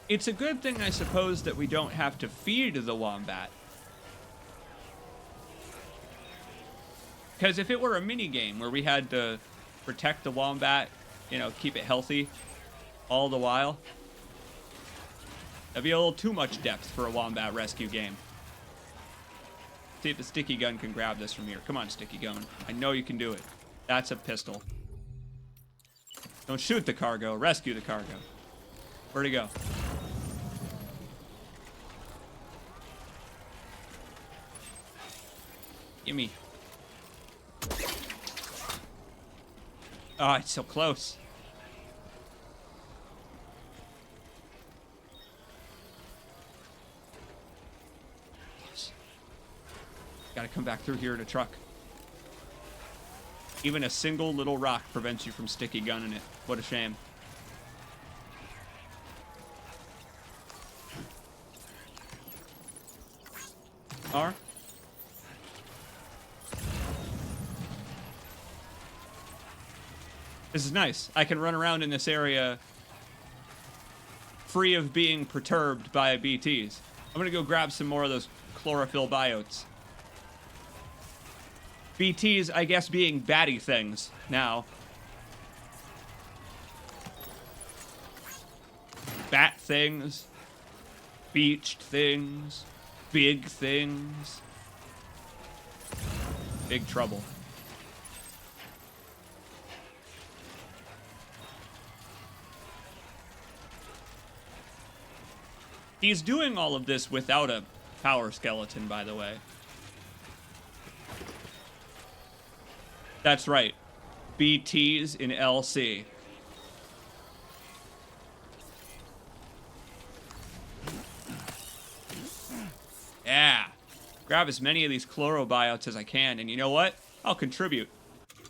It's a good thing, I suppose, that we don't have to feed the wombat. Because if it were a mini game where we had to protect the wombat, you know, keep it healthy all the while, that'd be a little too much depth for a wombat rescue game. See if the sticky gun can grab this from here. Come on, sticky gun. I know you can do it. That's a pistol. Don't shoot the cargo. Rescue the cargo. Where'd he go? Gimme. Oh, it's so close. Yes. Gotta come back through here in a truck. Even a single little rock prevents you from sticky gunning it. What a shame. This is nice. I can run around in this area free of being perturbed by BTs. I'm gonna go grab some more of those Chlorobiotes. BTs, I guess, being batty things now. Bat things. Beached things. Big things. Big trouble. He's doing all of this without a power skeleton, by the way. That's right. BTs in LC. Yeah. Grab as many of these Chlorobiotes as I can, and you know what? I'll contribute.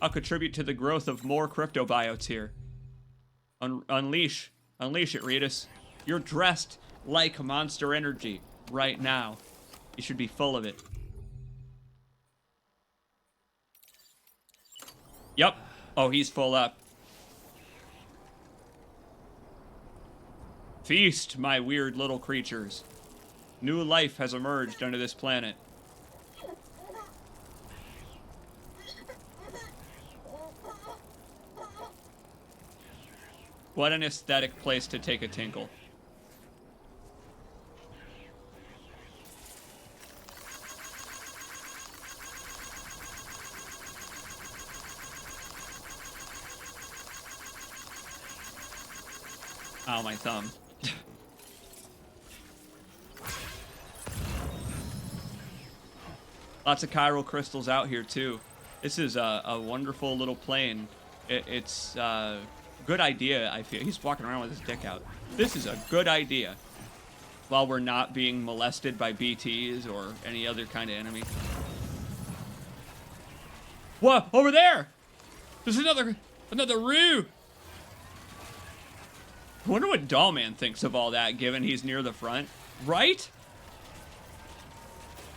I'll contribute to the growth of more cryptobiotes here. Unleash. Unleash it, Ritas. You're dressed like monster energy right now. You should be full of it. Yep. Oh, he's full up. Feast, my weird little creatures. New life has emerged under this planet. What an aesthetic place to take a tinkle. Ow, my thumb. Lots of chiral crystals out here, too. This is a wonderful little plane. It's a good idea, I feel. He's walking around with his dick out. This is a good idea. While we're not being molested by BTs or any other kind of enemy. Whoa, over there! There's another Roo! I wonder what Dollman thinks of all that, given he's near the front. Right?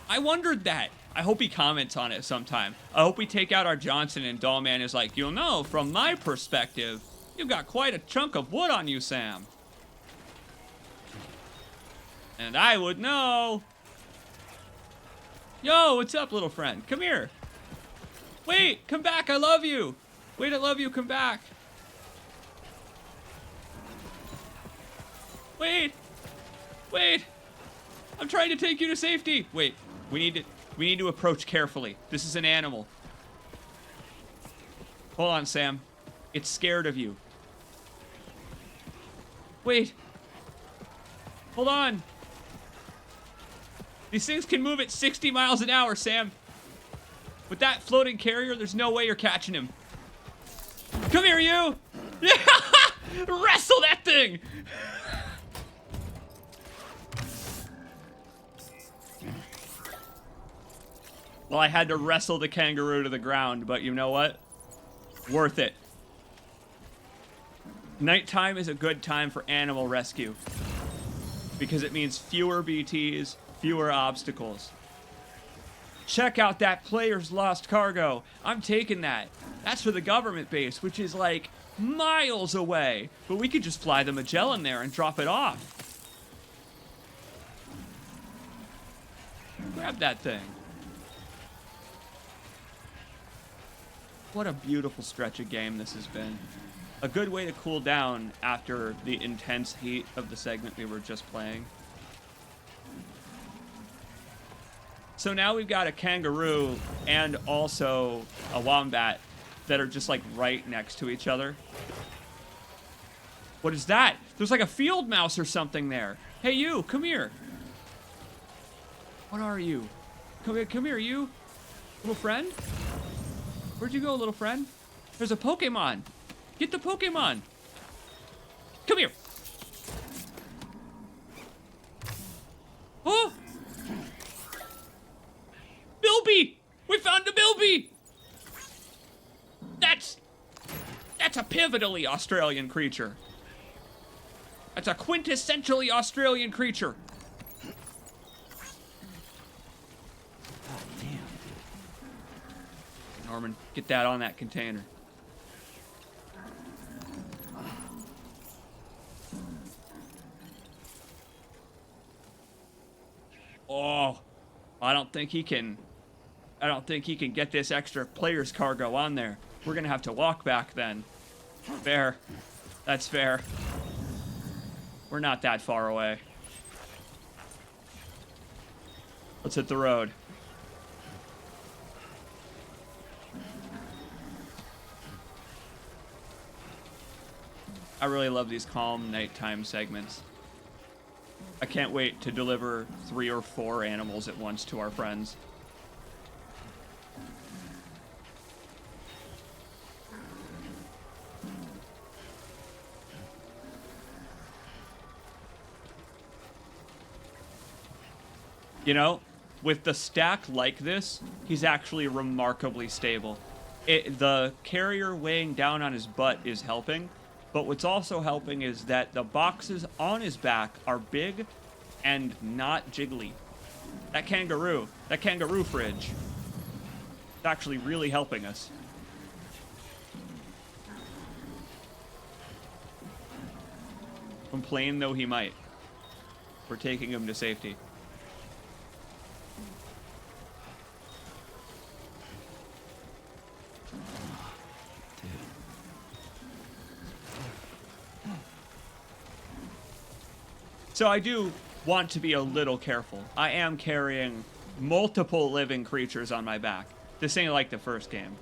I wondered that. I hope he comments on it sometime. I hope we take out our Johnson and Dollman is like, you'll know, from my perspective, you've got quite a chunk of wood on you, Sam. And I would know. Yo, what's up, little friend? Come here. Wait, come back, I love you. Wait, I love you, come back. Wait! Wait! I'm trying to take you to safety! Wait, we need to approach carefully. This is an animal. Hold on, Sam. It's scared of you. Wait! Hold on! These things can move at 60 miles an hour, Sam. With that floating carrier, there's no way you're catching him. Come here, you! Wrestle that thing! Well, I had to wrestle the kangaroo to the ground, but you know what? Worth it. Nighttime is a good time for animal rescue. Because it means fewer BTs, fewer obstacles. Check out that player's lost cargo. I'm taking that. That's for the government base, which is like miles away. But we could just fly the Magellan there and drop it off. Grab that thing. What a beautiful stretch of game this has been. A good way to cool down after the intense heat of the segment we were just playing. So now we've got a kangaroo and also a wombat that are just like right next to each other. What is that? There's like a field mouse or something there. Hey, you, come here. What are you? Come here, you. Little friend? Where'd you go, little friend? There's a Pokemon. Get the Pokemon. Come here. Oh! Bilby! We found a Bilby! That's a pivotally Australian creature. That's a quintessentially Australian creature. Norman, get that on that container. I don't think he can get this extra player's cargo on there. We're gonna have to walk back then. Fair. That's fair. We're not that far away. Let's hit the road. I really love these calm nighttime segments. I can't wait to deliver 3 or 4 animals at once to our friends. You know, with the stack like this, he's actually remarkably stable. The carrier weighing down on his butt is helping, but what's also helping is that the boxes on his back are big and not jiggly. That kangaroo fridge, is actually really helping us. Complain though he might. We're taking him to safety. So I do want to be a little careful. I am carrying multiple living creatures on my back. This ain't like the first game.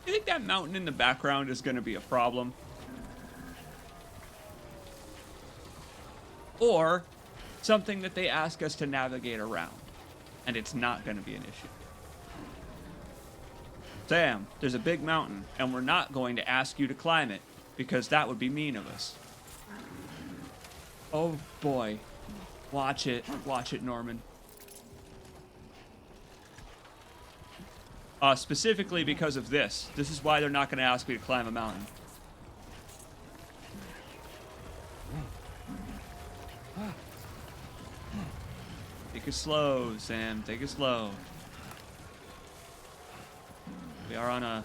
I think that mountain in the background is going to be a problem. Or something that they ask us to navigate around, and it's not going to be an issue. Sam, there's a big mountain, and we're not going to ask you to climb it, because that would be mean of us. Oh boy. Watch it, Norman. Specifically because of this. This is why they're not going to ask me to climb a mountain. Take it slow, Sam. Take it slow. We are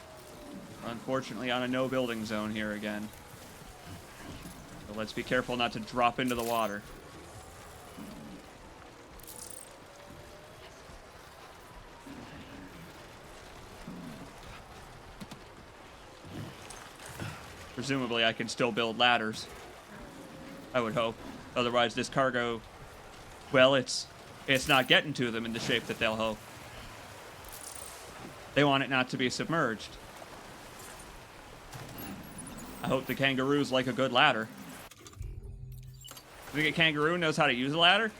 unfortunately on a no building zone here again. So let's be careful not to drop into the water. Presumably, I can still build ladders. I would hope. Otherwise, this cargo, well, it's not getting to them in the shape that they'll hope. They want it not to be submerged. I hope the kangaroos like a good ladder. You think a kangaroo knows how to use a ladder?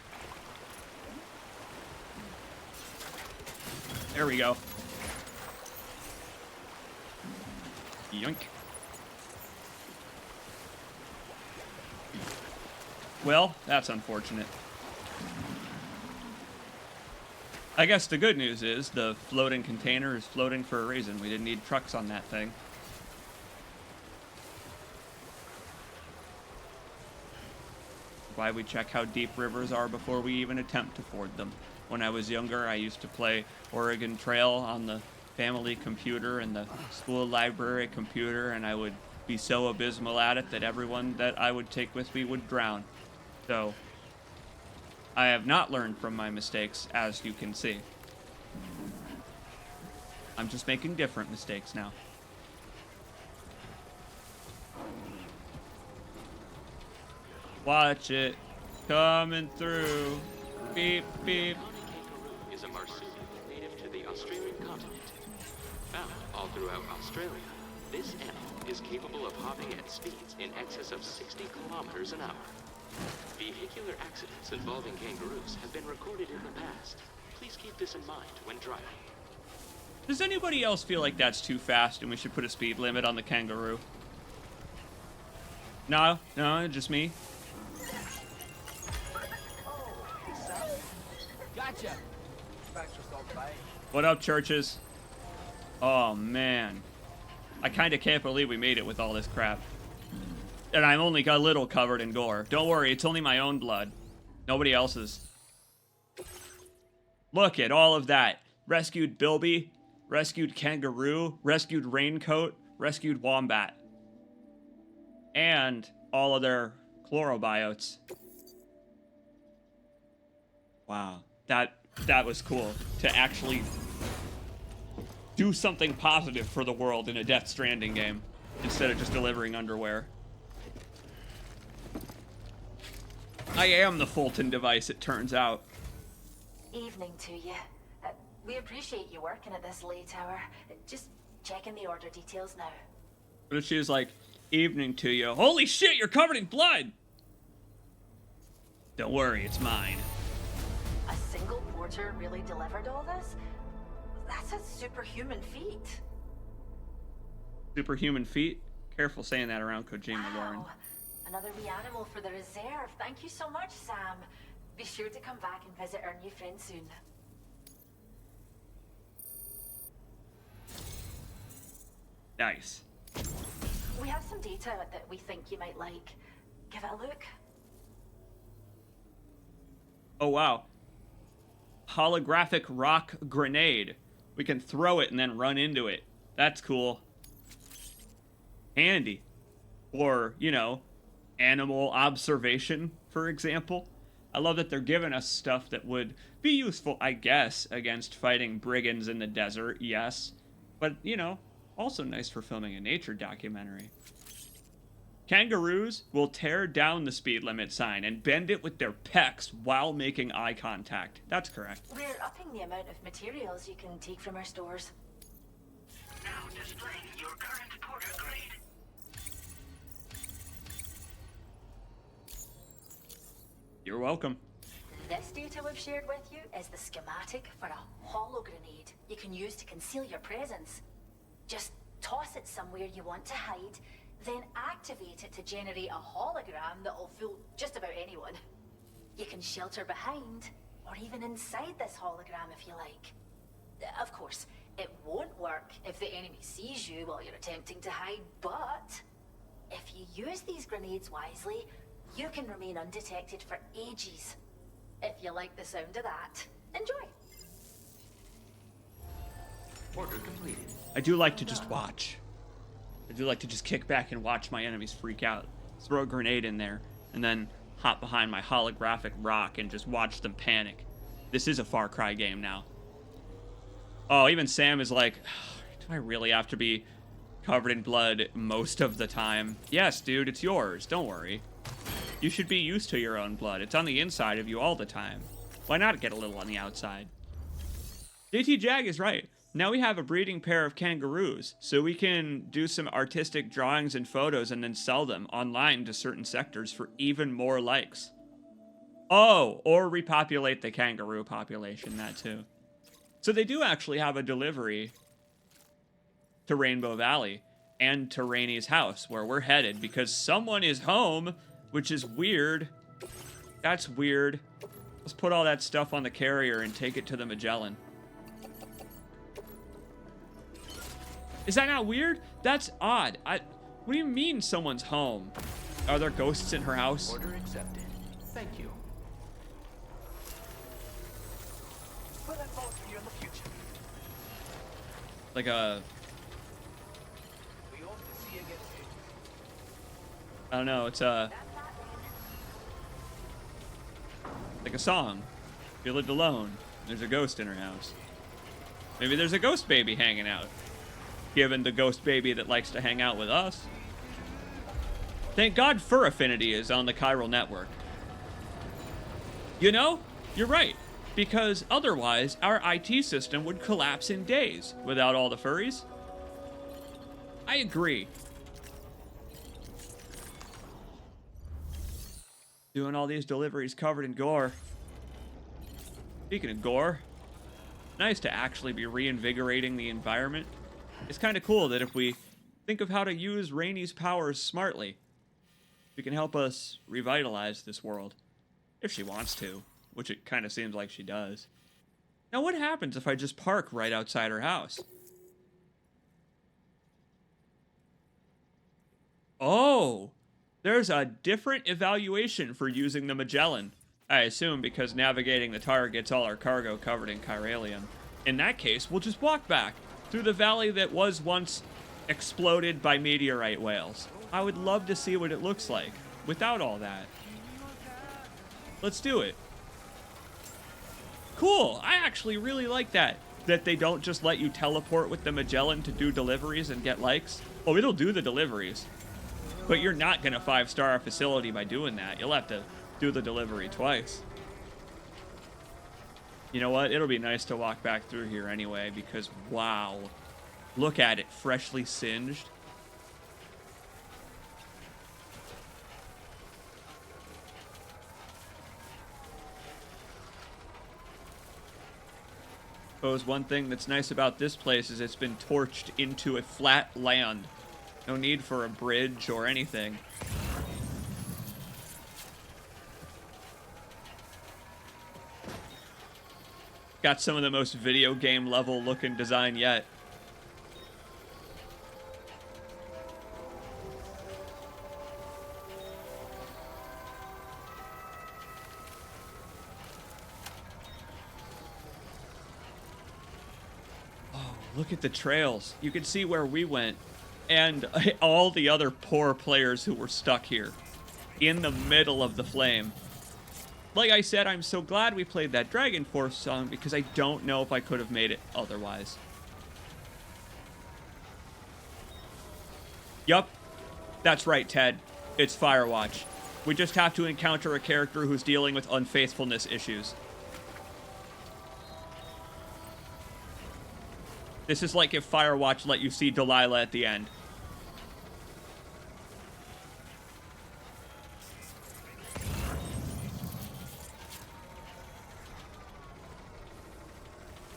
There we go. Yoink. Well, that's unfortunate. I guess the good news is the floating container is floating for a reason. We didn't need trucks on that thing. Why we check how deep rivers are before we even attempt to ford them. When I was younger, I used to play Oregon Trail on the family computer and the school library computer, and I would be so abysmal at it that everyone that I would take with me would drown. So, I have not learned from my mistakes, as you can see. I'm just making different mistakes now. Watch it. Coming through. Beep, beep. Kangaroo is a marsupial native to the Australian continent. Found all throughout Australia, this animal is capable of hopping at speeds in excess of 60 kilometers an hour. Vehicular accidents involving kangaroos have been recorded in the past. Please keep this in mind when driving. Does anybody else feel like that's too fast and we should put a speed limit on the kangaroo? No, just me. Gotcha. What up, churches? Oh, man. I kind of can't believe we made it with all this crap. And I'm only a little covered in gore. Don't worry, it's only my own blood. Nobody else's. Look at all of that. Rescued Bilby, rescued Kangaroo, rescued Raincoat, rescued Wombat. And all of their Chlorobiotes. Wow, that was cool to actually do something positive for the world in a Death Stranding game instead of just delivering underwear. I am the Fulton device, it turns out. Evening to you. We appreciate you working at this late hour. Just checking the order details now. But she was like, evening to you. Holy shit, you're covered in blood! Don't worry, it's mine. A single porter really delivered all this? That's a superhuman feat. Superhuman feat? Careful saying that around Kojima, Lauren. Wow. Another wee animal for the reserve. Thank you so much, Sam. Be sure to come back and visit our new friend soon. Nice. We have some data that we think you might like. Give it a look. Oh, wow. Holographic rock grenade. We can throw it and then run into it. That's cool. Handy. Or, you know, animal observation, for example. I love that they're giving us stuff that would be useful, I guess, against fighting brigands in the desert, yes. But, you know, also nice for filming a nature documentary. Kangaroos will tear down the speed limit sign and bend it with their pecs while making eye contact. That's correct. We're upping the amount of materials you can take from our stores. Now displaying your current porter grade. You're welcome. This data we've shared with you is the schematic for a holo grenade you can use to conceal your presence. Just toss it somewhere you want to hide, then activate it to generate a hologram that will fool just about anyone. You can shelter behind, or even inside this hologram if you like. Of course, it won't work if the enemy sees you while you're attempting to hide, but if you use these grenades wisely, you can remain undetected for ages. If you like the sound of that, enjoy. Order completed. I do like to just watch. I do like to just kick back and watch my enemies freak out. Throw a grenade in there, and then hop behind my holographic rock and just watch them panic. This is a Far Cry game now. Oh, even Sam is like, do I really have to be covered in blood most of the time? Yes, dude, it's yours. Don't worry. You should be used to your own blood. It's on the inside of you all the time. Why not get a little on the outside? JT Jag is right. Now we have a breeding pair of kangaroos, so we can do some artistic drawings and photos and then sell them online to certain sectors for even more likes. Oh, or repopulate the kangaroo population, that too. So they do actually have a delivery to Rainbow Valley and to Rainey's house, where we're headed, because someone is home, which is weird. That's weird. Let's put all that stuff on the carrier and take it to the Magellan. Is that not weird? That's odd. What do you mean someone's home? Are there ghosts in her house? Order accepted. Thank you. We'll have more for you in the future. Like a... We hope to see you again soon. I don't know, it's a... like a song. She lived alone. There's a ghost in her house. Maybe there's a ghost baby hanging out. Given the ghost baby that likes to hang out with us. Thank God Fur Affinity is on the chiral network. You know, you're right. Because otherwise, our IT system would collapse in days without all the furries. I agree. Doing all these deliveries covered in gore. Speaking of gore, nice to actually be reinvigorating the environment. It's kind of cool that if we think of how to use Rainey's powers smartly, she can help us revitalize this world. If she wants to, which it kind of seems like she does. Now what happens if I just park right outside her house? Oh! There's a different evaluation for using the Magellan. I assume because navigating the tar gets all our cargo covered in chiralium. In that case, we'll just walk back through the valley that was once exploded by meteorite whales. I would love to see what it looks like without all that. Let's do it. Cool. I actually really like that they don't just let you teleport with the Magellan to do deliveries and get likes. Oh, it'll do the deliveries. But you're not going to 5-star a facility by doing that. You'll have to do the delivery twice. You know what? It'll be nice to walk back through here anyway, because wow. Look at it, freshly singed. Suppose one thing that's nice about this place is it's been torched into a flat land. No need for a bridge or anything. Got some of the most video game level looking design yet. Oh, look at the trails. You can see where we went and all the other poor players who were stuck here in the middle of the flame. Like I said, I'm so glad we played that Dragon Force song because I don't know if I could have made it otherwise. Yup, that's right, Ted. It's Firewatch. We just have to encounter a character who's dealing with unfaithfulness issues. This is like if Firewatch let you see Delilah at the end.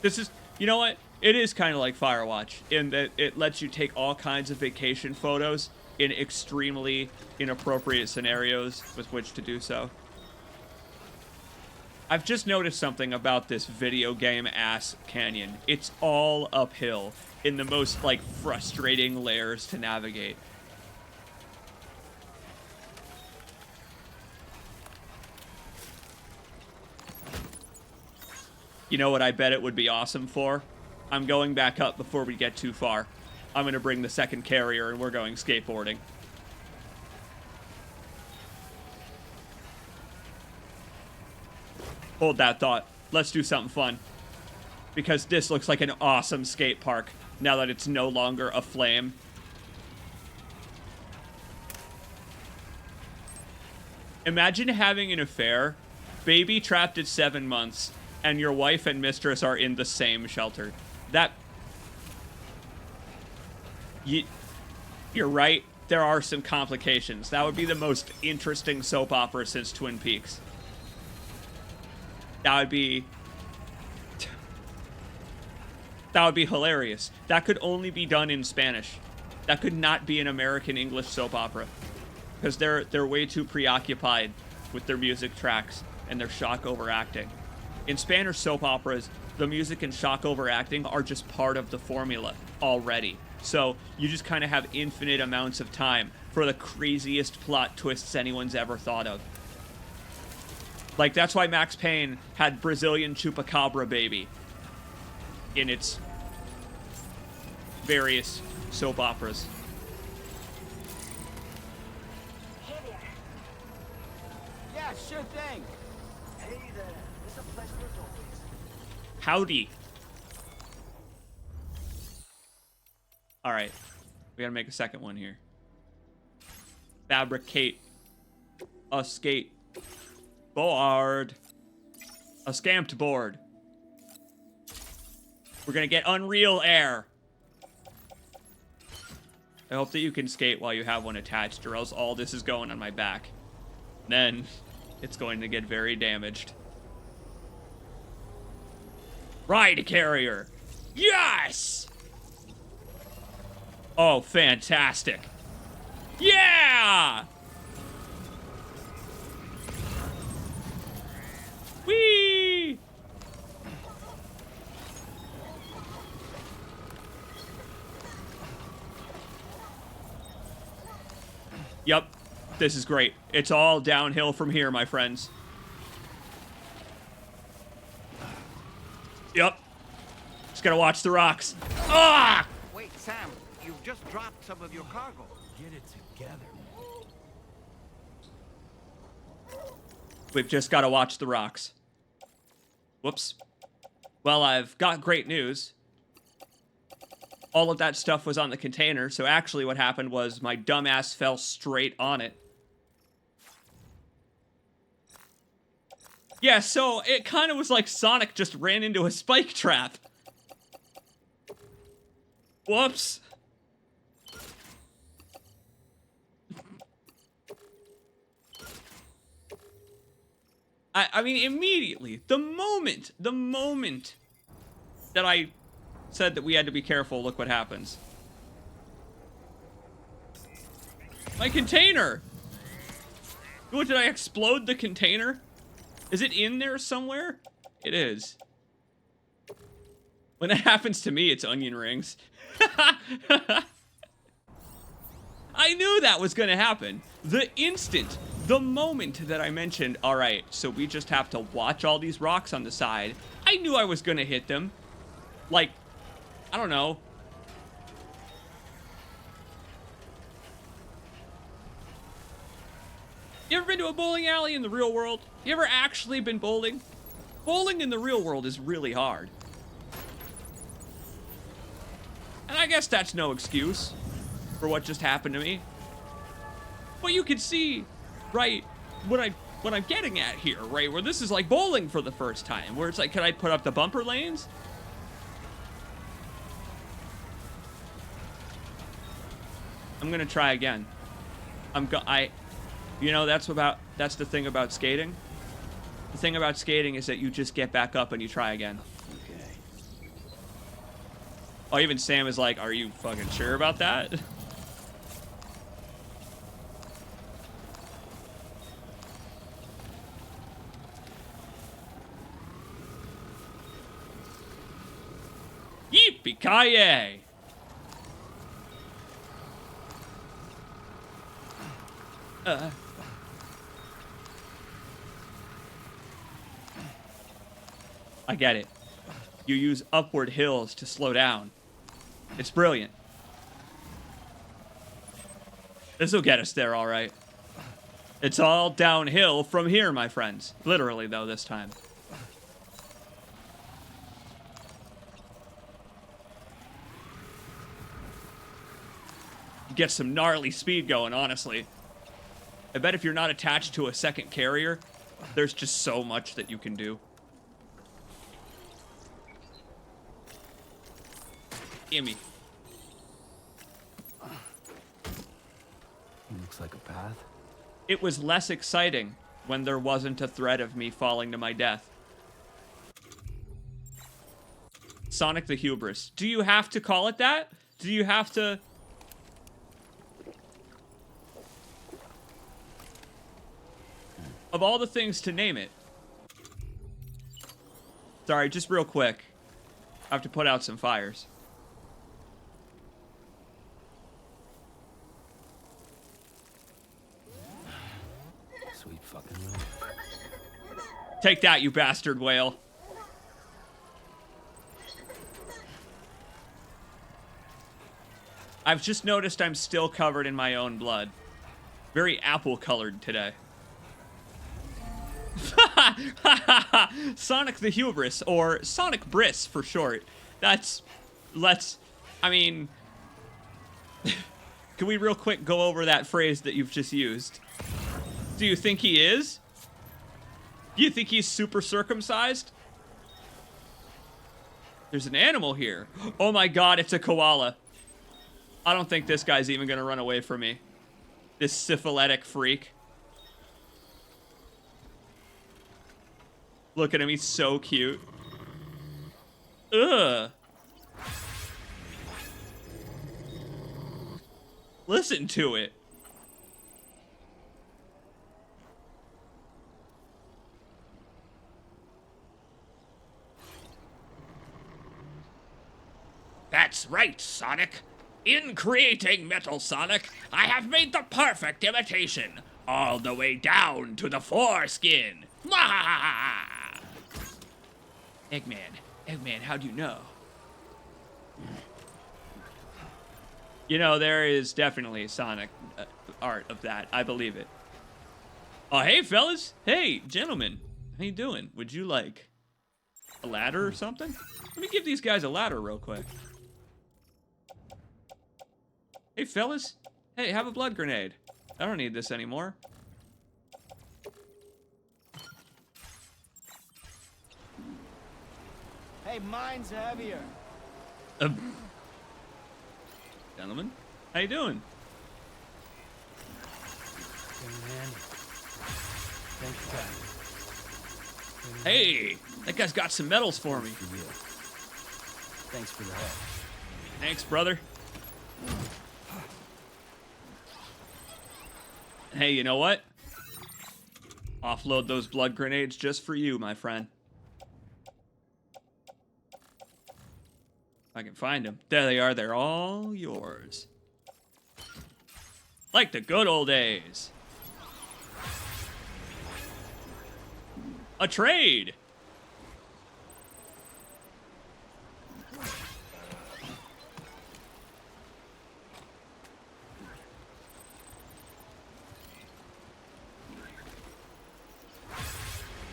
This is, you know what? It is kind of like Firewatch in that it lets you take all kinds of vacation photos in extremely inappropriate scenarios with which to do so. I've just noticed something about this video game ass canyon. It's all uphill in the most, like, frustrating layers to navigate. You know what I bet it would be awesome for? I'm going back up before we get too far. I'm going to bring the second carrier and we're going skateboarding. Hold that thought. Let's do something fun. Because this looks like an awesome skate park now that it's no longer a flame. Imagine having an affair, baby trapped at 7 months, and your wife and mistress are in the same shelter. You're right. There are some complications. That would be the most interesting soap opera since Twin Peaks. That would be hilarious. That could only be done in Spanish. That could not be an American English soap opera. Because they're way too preoccupied with their music tracks and their shock overacting. In Spanish soap operas, the music and shock overacting are just part of the formula already. So you just kind of have infinite amounts of time for the craziest plot twists anyone's ever thought of. Like, that's why Max Payne had Brazilian Chupacabra Baby in its various soap operas. Hey there. Yeah, sure thing. Hey there. It's a pleasure as always. Howdy. Alright. We gotta make a second one here. Fabricate a skate board. A scamped board. We're gonna get Unreal Air. I hope that you can skate while you have one attached, or else all this is going on my back. Then it's going to get very damaged. Ride carrier. Yes! Oh, fantastic. Yeah! Whee! Yup. This is great. It's all downhill from here, my friends. Yep. Just gotta watch the rocks. Ah! Wait, Sam, you've just dropped some of your cargo. Get it together. We've just gotta watch the rocks. Whoops. Well, I've got great news. All of that stuff was on the container, so actually what happened was my dumbass fell straight on it. Yeah, so it kind of was like Sonic just ran into a spike trap. Whoops. I mean, immediately, the moment that I said that we had to be careful, look what happens. My container! What, did I explode the container? Is it in there somewhere? It is. When that happens to me, it's onion rings. I knew that was gonna happen. The moment that I mentioned, all right, so we just have to watch all these rocks on the side, I knew I was gonna hit them. Like, I don't know. You ever been to a bowling alley in the real world? You ever actually been bowling? Bowling in the real world is really hard. And I guess that's no excuse for what just happened to me. But you can see, right, what I'm getting at here, right, where this is like bowling for the first time, where it's like, can I put up the bumper lanes? I'm gonna try again. You know, that's the thing about skating. The thing about skating is that you just get back up and you try again. Okay. Oh, even Sam is like, are you fucking sure about that? Yippee-ki-yay! I get it. You use upward hills to slow down. It's brilliant. This'll get us there, all right. It's all downhill from here, my friends. Literally, though, this time. You get some gnarly speed going, honestly. I bet if you're not attached to a second carrier, there's just so much that you can do. Gimme. Looks like a path. It was less exciting when there wasn't a threat of me falling to my death. Sonic the Hubris. Do you have to call it that? Do you have to... Of all the things to name it. Sorry, just real quick. I have to put out some fires. Sweet fucking whale. Take that, you bastard whale. I've just noticed I'm still covered in my own blood. Very apple-colored today. Sonic the Hubris, or Sonic Briss for short. I mean... Can we real quick go over that phrase that you've just used? Do you think he is? Do you think he's super circumcised? There's an animal here. Oh my god, it's a koala. I don't think this guy's even gonna run away from me. This syphilitic freak. Look at him, he's so cute. Ugh. Listen to it. That's right, Sonic. In creating Metal Sonic, I have made the perfect imitation. all the way down to the foreskin. Mwahaha! Eggman, how do you know? You know, there is definitely Sonic art of that. I believe it. Oh, hey, fellas. Hey, gentlemen. How you doing? Would you like a ladder or something? Let me give these guys a ladder real quick. Hey, fellas. Hey, have a blood grenade. I don't need this anymore. Hey, mine's heavier. Gentlemen, how you doing? Hey, that guy's got some medals for me. Thanks for the help. Thanks, brother. Hey, you know what? Offload those blood grenades just for you, my friend. If I can find them. There they are. They're all yours. Like the good old days. A trade.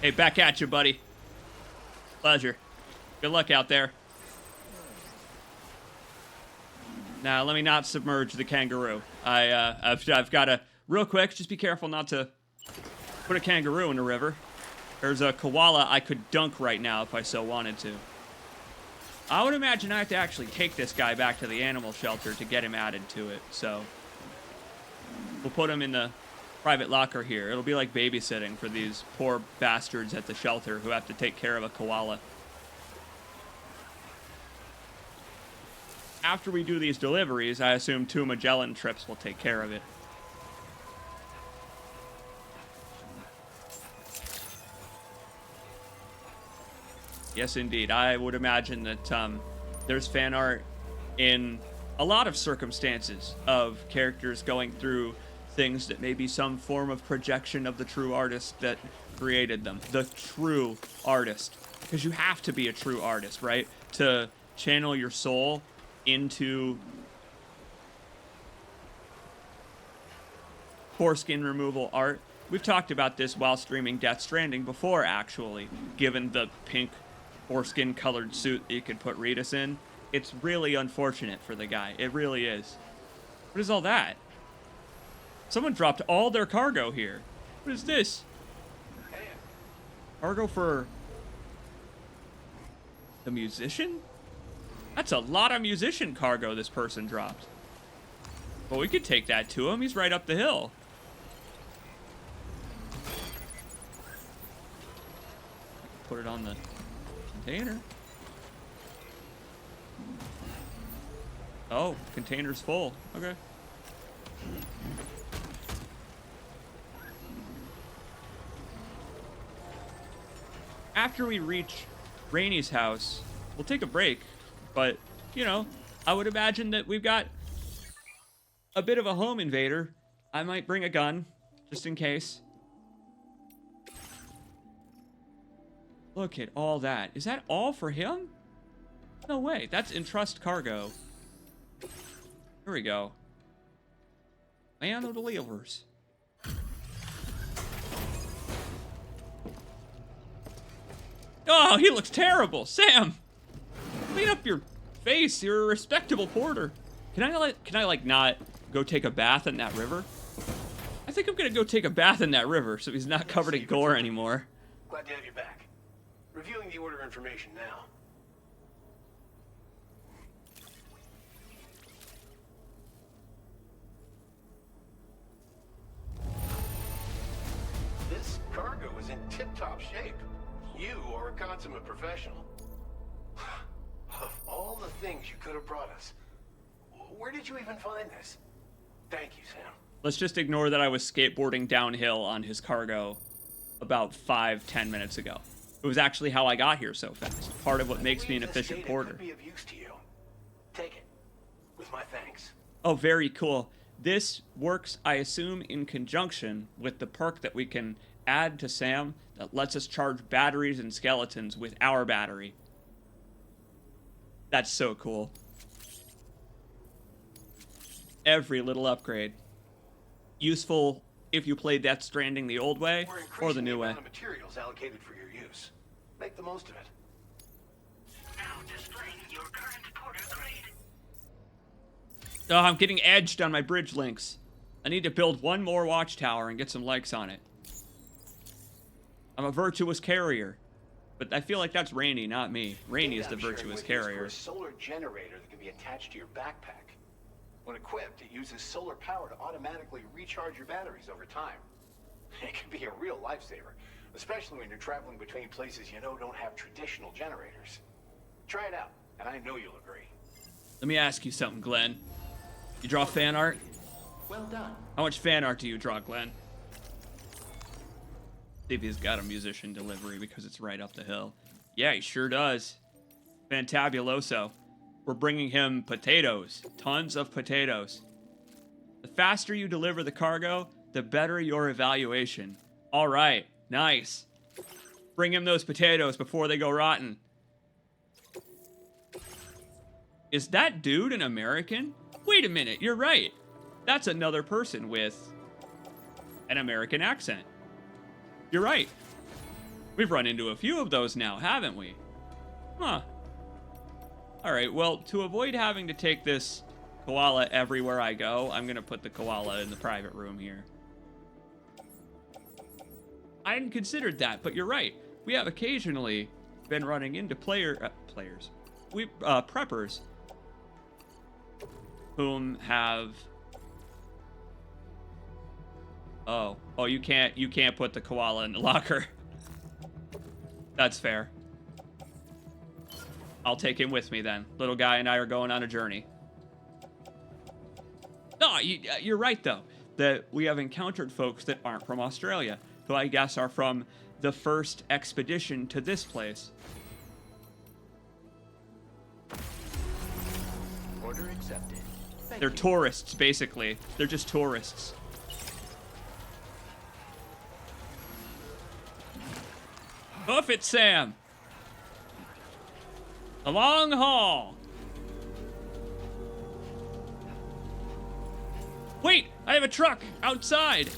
Hey, back at you, buddy. Pleasure. Good luck out there. Now, let me not submerge the kangaroo. I've got to, real quick, just be careful not to put a kangaroo in the river. There's a koala I could dunk right now if I so wanted to. I would imagine I have to actually take this guy back to the animal shelter to get him added to it, so we'll put him in the private locker here. It'll be like babysitting for these poor bastards at the shelter who have to take care of a koala. After we do these deliveries, I assume 2 Magellan trips will take care of it. Yes, indeed. I would imagine that there's fan art in a lot of circumstances of characters going through things that may be some form of projection of the true artist that created them. The true artist. Because you have to be a true artist, right? To channel your soul into foreskin removal art. We've talked about this while streaming Death Stranding before, actually, given the pink foreskin colored suit that you could put Ritas in. It's really unfortunate for the guy. It really is. What is all that? Someone dropped all their cargo here. What is this? Cargo for the musician? That's a lot of musician cargo this person dropped. Well, we could take that to him. He's right up the hill. Put it on the container. Oh, container's full. Okay. After we reach Rainy's house, we'll take a break. But, you know, I would imagine that we've got a bit of a home invader. I might bring a gun, just in case. Look at all that. Is that all for him? No way. That's entrust cargo. Here we go. Man of the delivers. Oh, he looks terrible. Sam! Clean up your face. You're a respectable porter. Can I like not go take a bath in that river? I think I'm gonna go take a bath in that river so he's not covered in gore anymore. Glad to have you back. Reviewing the order information now. This cargo is in tip-top shape. You are a consummate professional. Of all the things you could have brought us, where did you even find this? Thank you, Sam. Let's just ignore that I was skateboarding downhill on his cargo about 5-10 minutes ago. It was actually how I got here so fast. Part of what makes me an efficient porter. Could be of use to you. Take it. With my thanks. Oh, very cool. This works, I assume, in conjunction with the perk that we can add to Sam that lets us charge batteries and skeletons with our battery. That's so cool. Every little upgrade. Useful if you play Death Stranding the old way or the new way. We're increasing the amount of materials allocated for your use. Make the most of it. Now displaying your current porter grade. Oh, I'm getting edged on my bridge links. I need to build one more watchtower and get some likes on it. I'm a virtuous carrier. But I feel like that's Rainy, not me. Rainy is the virtuous carrier. A solar generator that can be attached to your backpack. When equipped, it uses solar power to automatically recharge your batteries over time. It can be a real lifesaver, especially when you're traveling between places you know don't have traditional generators. Try it out, and I know you'll agree. Let me ask you something, Glenn. You draw fan art? Well done. How much fan art do you draw, Glenn? See if he's got a musician delivery because it's right up the hill. Yeah, he sure does. Fantabuloso. We're bringing him potatoes. Tons of potatoes. The faster you deliver the cargo, the better your evaluation. All right, nice. Bring him those potatoes before they go rotten. Is that dude an American? Wait a minute, you're right. That's another person with an American accent. You're right. We've run into a few of those now, haven't we? Huh. Alright, well, to avoid having to take this koala everywhere I go, I'm going to put the koala in the private room here. I hadn't considered that, but you're right. We have occasionally been running into preppers whom have... Oh, you can't put the koala in the locker. That's fair. I'll take him with me then. Little guy and I are going on a journey. No, you're right though. That we have encountered folks that aren't from Australia, who I guess are from the first expedition to this place. Order accepted. They're tourists, basically. They're just tourists. Hoof it, Sam! The long haul! Wait! I have a truck outside!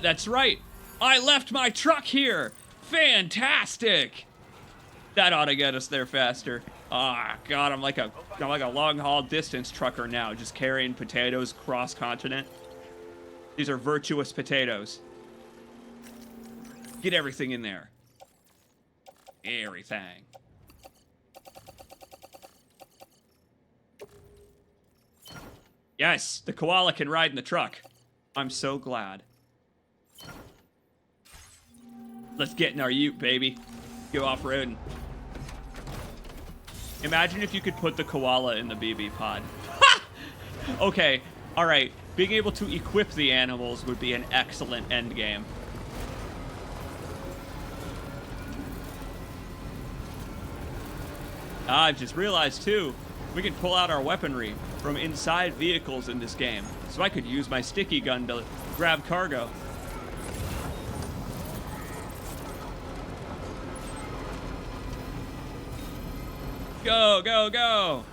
That's right! I left my truck here! Fantastic! That ought to get us there faster. Ah, God, I'm like a long haul distance trucker now, just carrying potatoes cross-continent. These are virtuous potatoes. Get everything in there. Everything. Yes, the koala can ride in the truck. I'm so glad. Let's get in our ute, baby. Go off-roading. Imagine if you could put the koala in the BB pod. Okay, alright. Being able to equip the animals would be an excellent endgame. I've just realized, too, we can pull out our weaponry from inside vehicles in this game. So I could use my sticky gun to grab cargo. Go, go, go!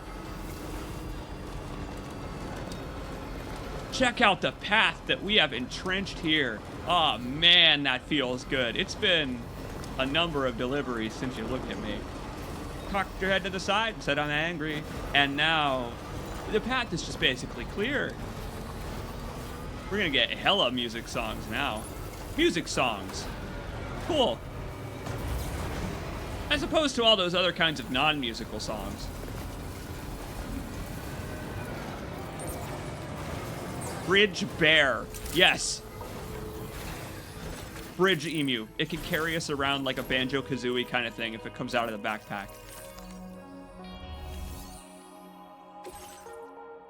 Check out the path that we have entrenched here. Oh, man, that feels good. It's been a number of deliveries since you looked at me. Cocked your head to the side and said I'm angry. And now, the path is just basically clear. We're gonna get hella music songs now. Music songs. Cool. As opposed to all those other kinds of non-musical songs. Bridge bear. Yes. Bridge emu. It can carry us around like a Banjo-Kazooie kind of thing if it comes out of the backpack.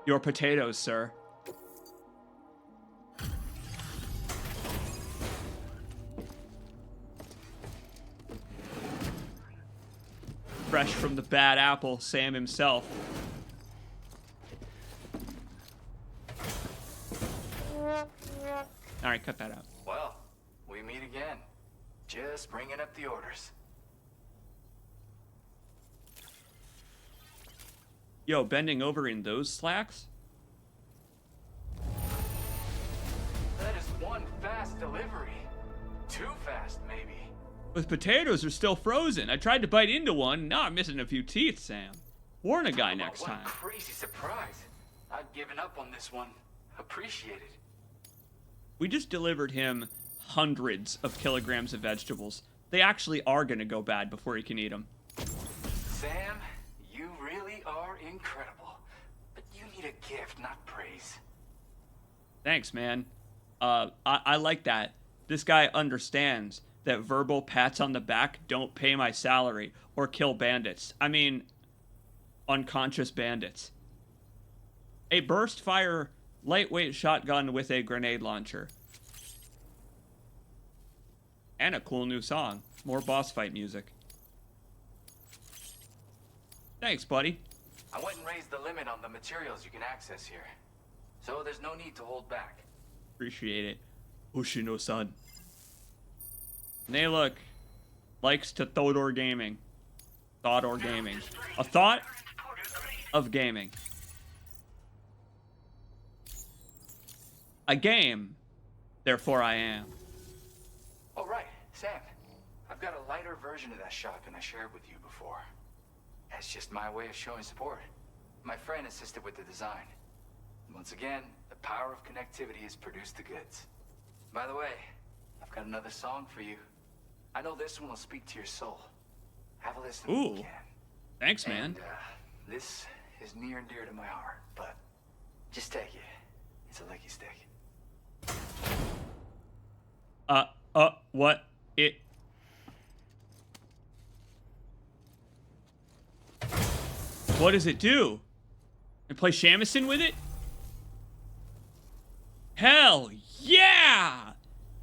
Your potatoes, sir. Fresh from the bad apple, Sam himself. Just bringing up the orders. Yo, bending over in those slacks? That is one fast delivery. Too fast, maybe. Those potatoes are still frozen. I tried to bite into one. Now I'm missing a few teeth, Sam. Warn a guy next time. What a crazy surprise. I've given up on this one. Appreciate it. We just delivered him hundreds of kilograms of vegetables. They actually are going to go bad before he can eat them. Sam, you really are incredible. But you need a gift, not praise. Thanks, man. I like that. This guy understands that verbal pats on the back don't pay my salary or kill bandits. I mean, unconscious bandits. A burst fire lightweight shotgun with a grenade launcher. And a cool new song. More boss fight music. Thanks, buddy. I went and raised the limit on the materials you can access here. So there's no need to hold back. Appreciate it. Ushino-san. And hey, look. Likes to Thodor Gaming. Thodor Gaming. A thought of gaming. A game. Therefore I am. Oh, right. Sam, I've got a lighter version of that shotgun I shared with you before. That's just my way of showing support. My friend assisted with the design. Once again, the power of connectivity has produced the goods. By the way, I've got another song for you. I know this one will speak to your soul. Have a listen when you can. Thanks, man. And, this is near and dear to my heart, but just take it. It's a licky stick. What? What does it do? And play shamisen with it? Hell yeah!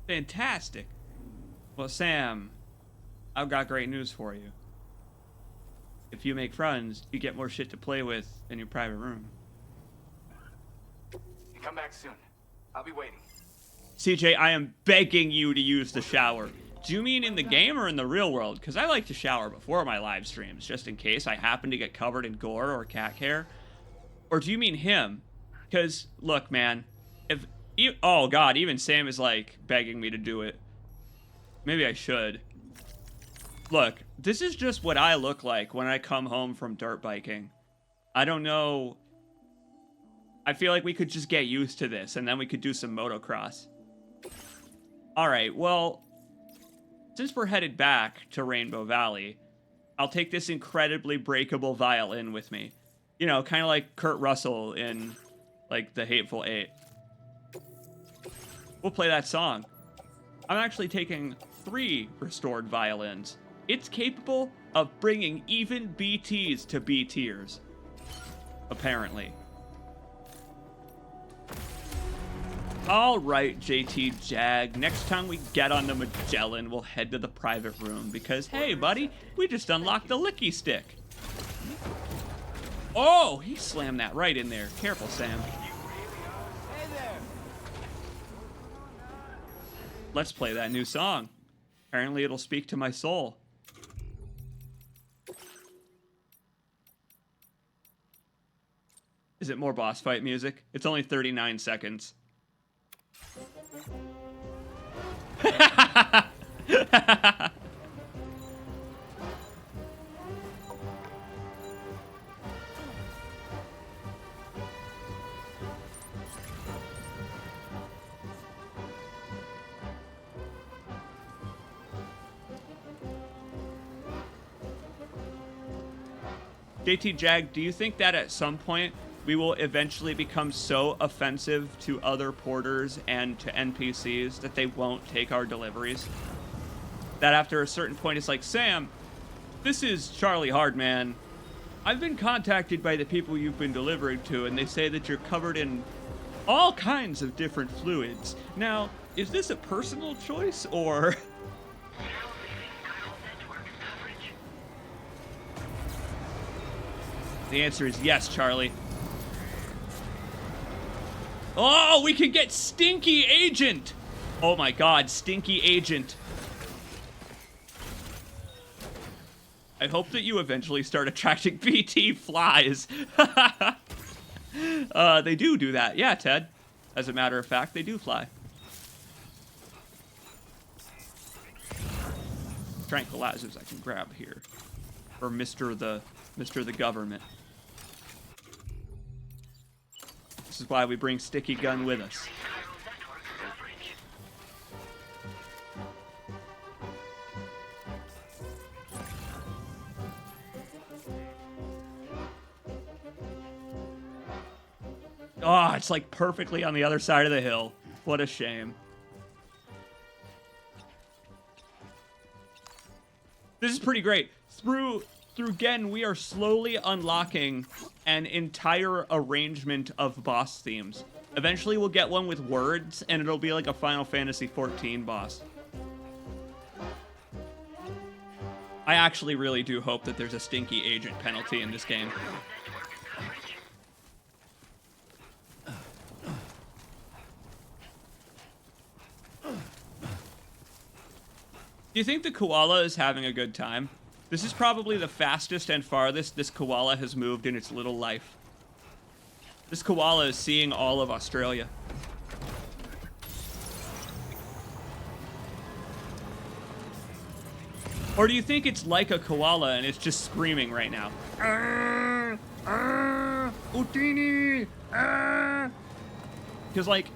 Fantastic. Well, Sam, I've got great news for you. If you make friends, you get more shit to play with in your private room. You come back soon. I'll be waiting. CJ, I am begging you to use the shower. Do you mean in the game or in the real world? Because I like to shower before my live streams, just in case I happen to get covered in gore or cat hair. Or do you mean him? Because, look, man, if... Oh, God, even Sam is, like, begging me to do it. Maybe I should. Look, this is just what I look like when I come home from dirt biking. I don't know... I feel like we could just get used to this, and then we could do some motocross. Alright, well, since we're headed back to Rainbow Valley, I'll take this incredibly breakable violin with me. You know, kind of like Kurt Russell in, like, The Hateful Eight. We'll play that song. I'm actually taking 3 restored violins. It's capable of bringing even BTs to B tiers. Apparently. Alright, JT Jag. Next time we get on the Magellan, we'll head to the private room because, hey, buddy, we just unlocked the licky stick. Oh, he slammed that right in there. Careful, Sam. Hey there. Let's play that new song. Apparently it'll speak to my soul. Is it more boss fight music? It's only 39 seconds. JT Jag, do you think that at some point we will eventually become so offensive to other porters and to NPCs that they won't take our deliveries? That after a certain point it's like, Sam, this is Charlie Hardman. I've been contacted by the people you've been delivering to, and they say that you're covered in all kinds of different fluids. Now, is this a personal choice, or... The answer is yes, Charlie. Oh, we can get Stinky Agent! Oh my god, Stinky Agent. I hope that you eventually start attracting BT flies. They do that. Yeah, Ted. As a matter of fact, they do fly. Tranquilizers I can grab here. For Mr. the Government. This is why we bring Sticky Gun with us. Oh, it's like perfectly on the other side of the hill. What a shame. This is pretty great. Through Gen, we are slowly unlocking an entire arrangement of boss themes. Eventually we'll get one with words, and it'll be like a Final Fantasy XIV boss. I actually really do hope that there's a stinky agent penalty in this game. Do you think the koala is having a good time? This is probably the fastest and farthest this koala has moved in its little life. This koala is seeing all of Australia. Or do you think it's like a koala and it's just screaming right now? Utini! Because, like,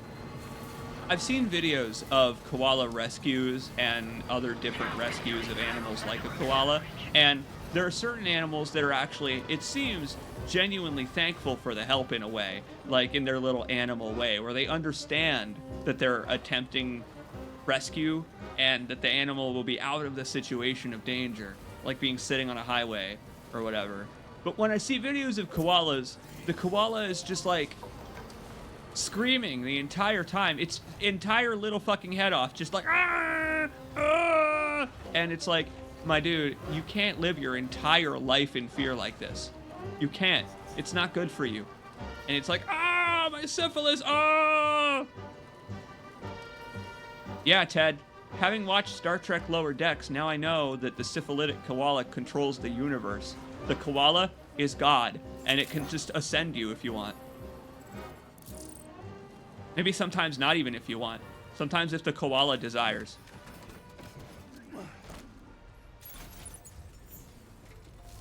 I've seen videos of koala rescues and other different rescues of animals like a koala, and there are certain animals that are actually, it seems, genuinely thankful for the help in a way, like in their little animal way, where they understand that they're attempting rescue and that the animal will be out of the situation of danger, like being sitting on a highway or whatever. But when I see videos of koalas, the koala is just like screaming the entire time, its entire little fucking head off, just like, ah, ah! And it's like, my dude, you can't live your entire life in fear like this. You can't. It's not good for you. And it's like, ah, my syphilis, ah! Yeah, Ted, having watched Star Trek Lower Decks, now I know that the syphilitic koala controls the universe. The koala is God, and it can just ascend you if you want. Maybe sometimes not even if you want. Sometimes if the koala desires.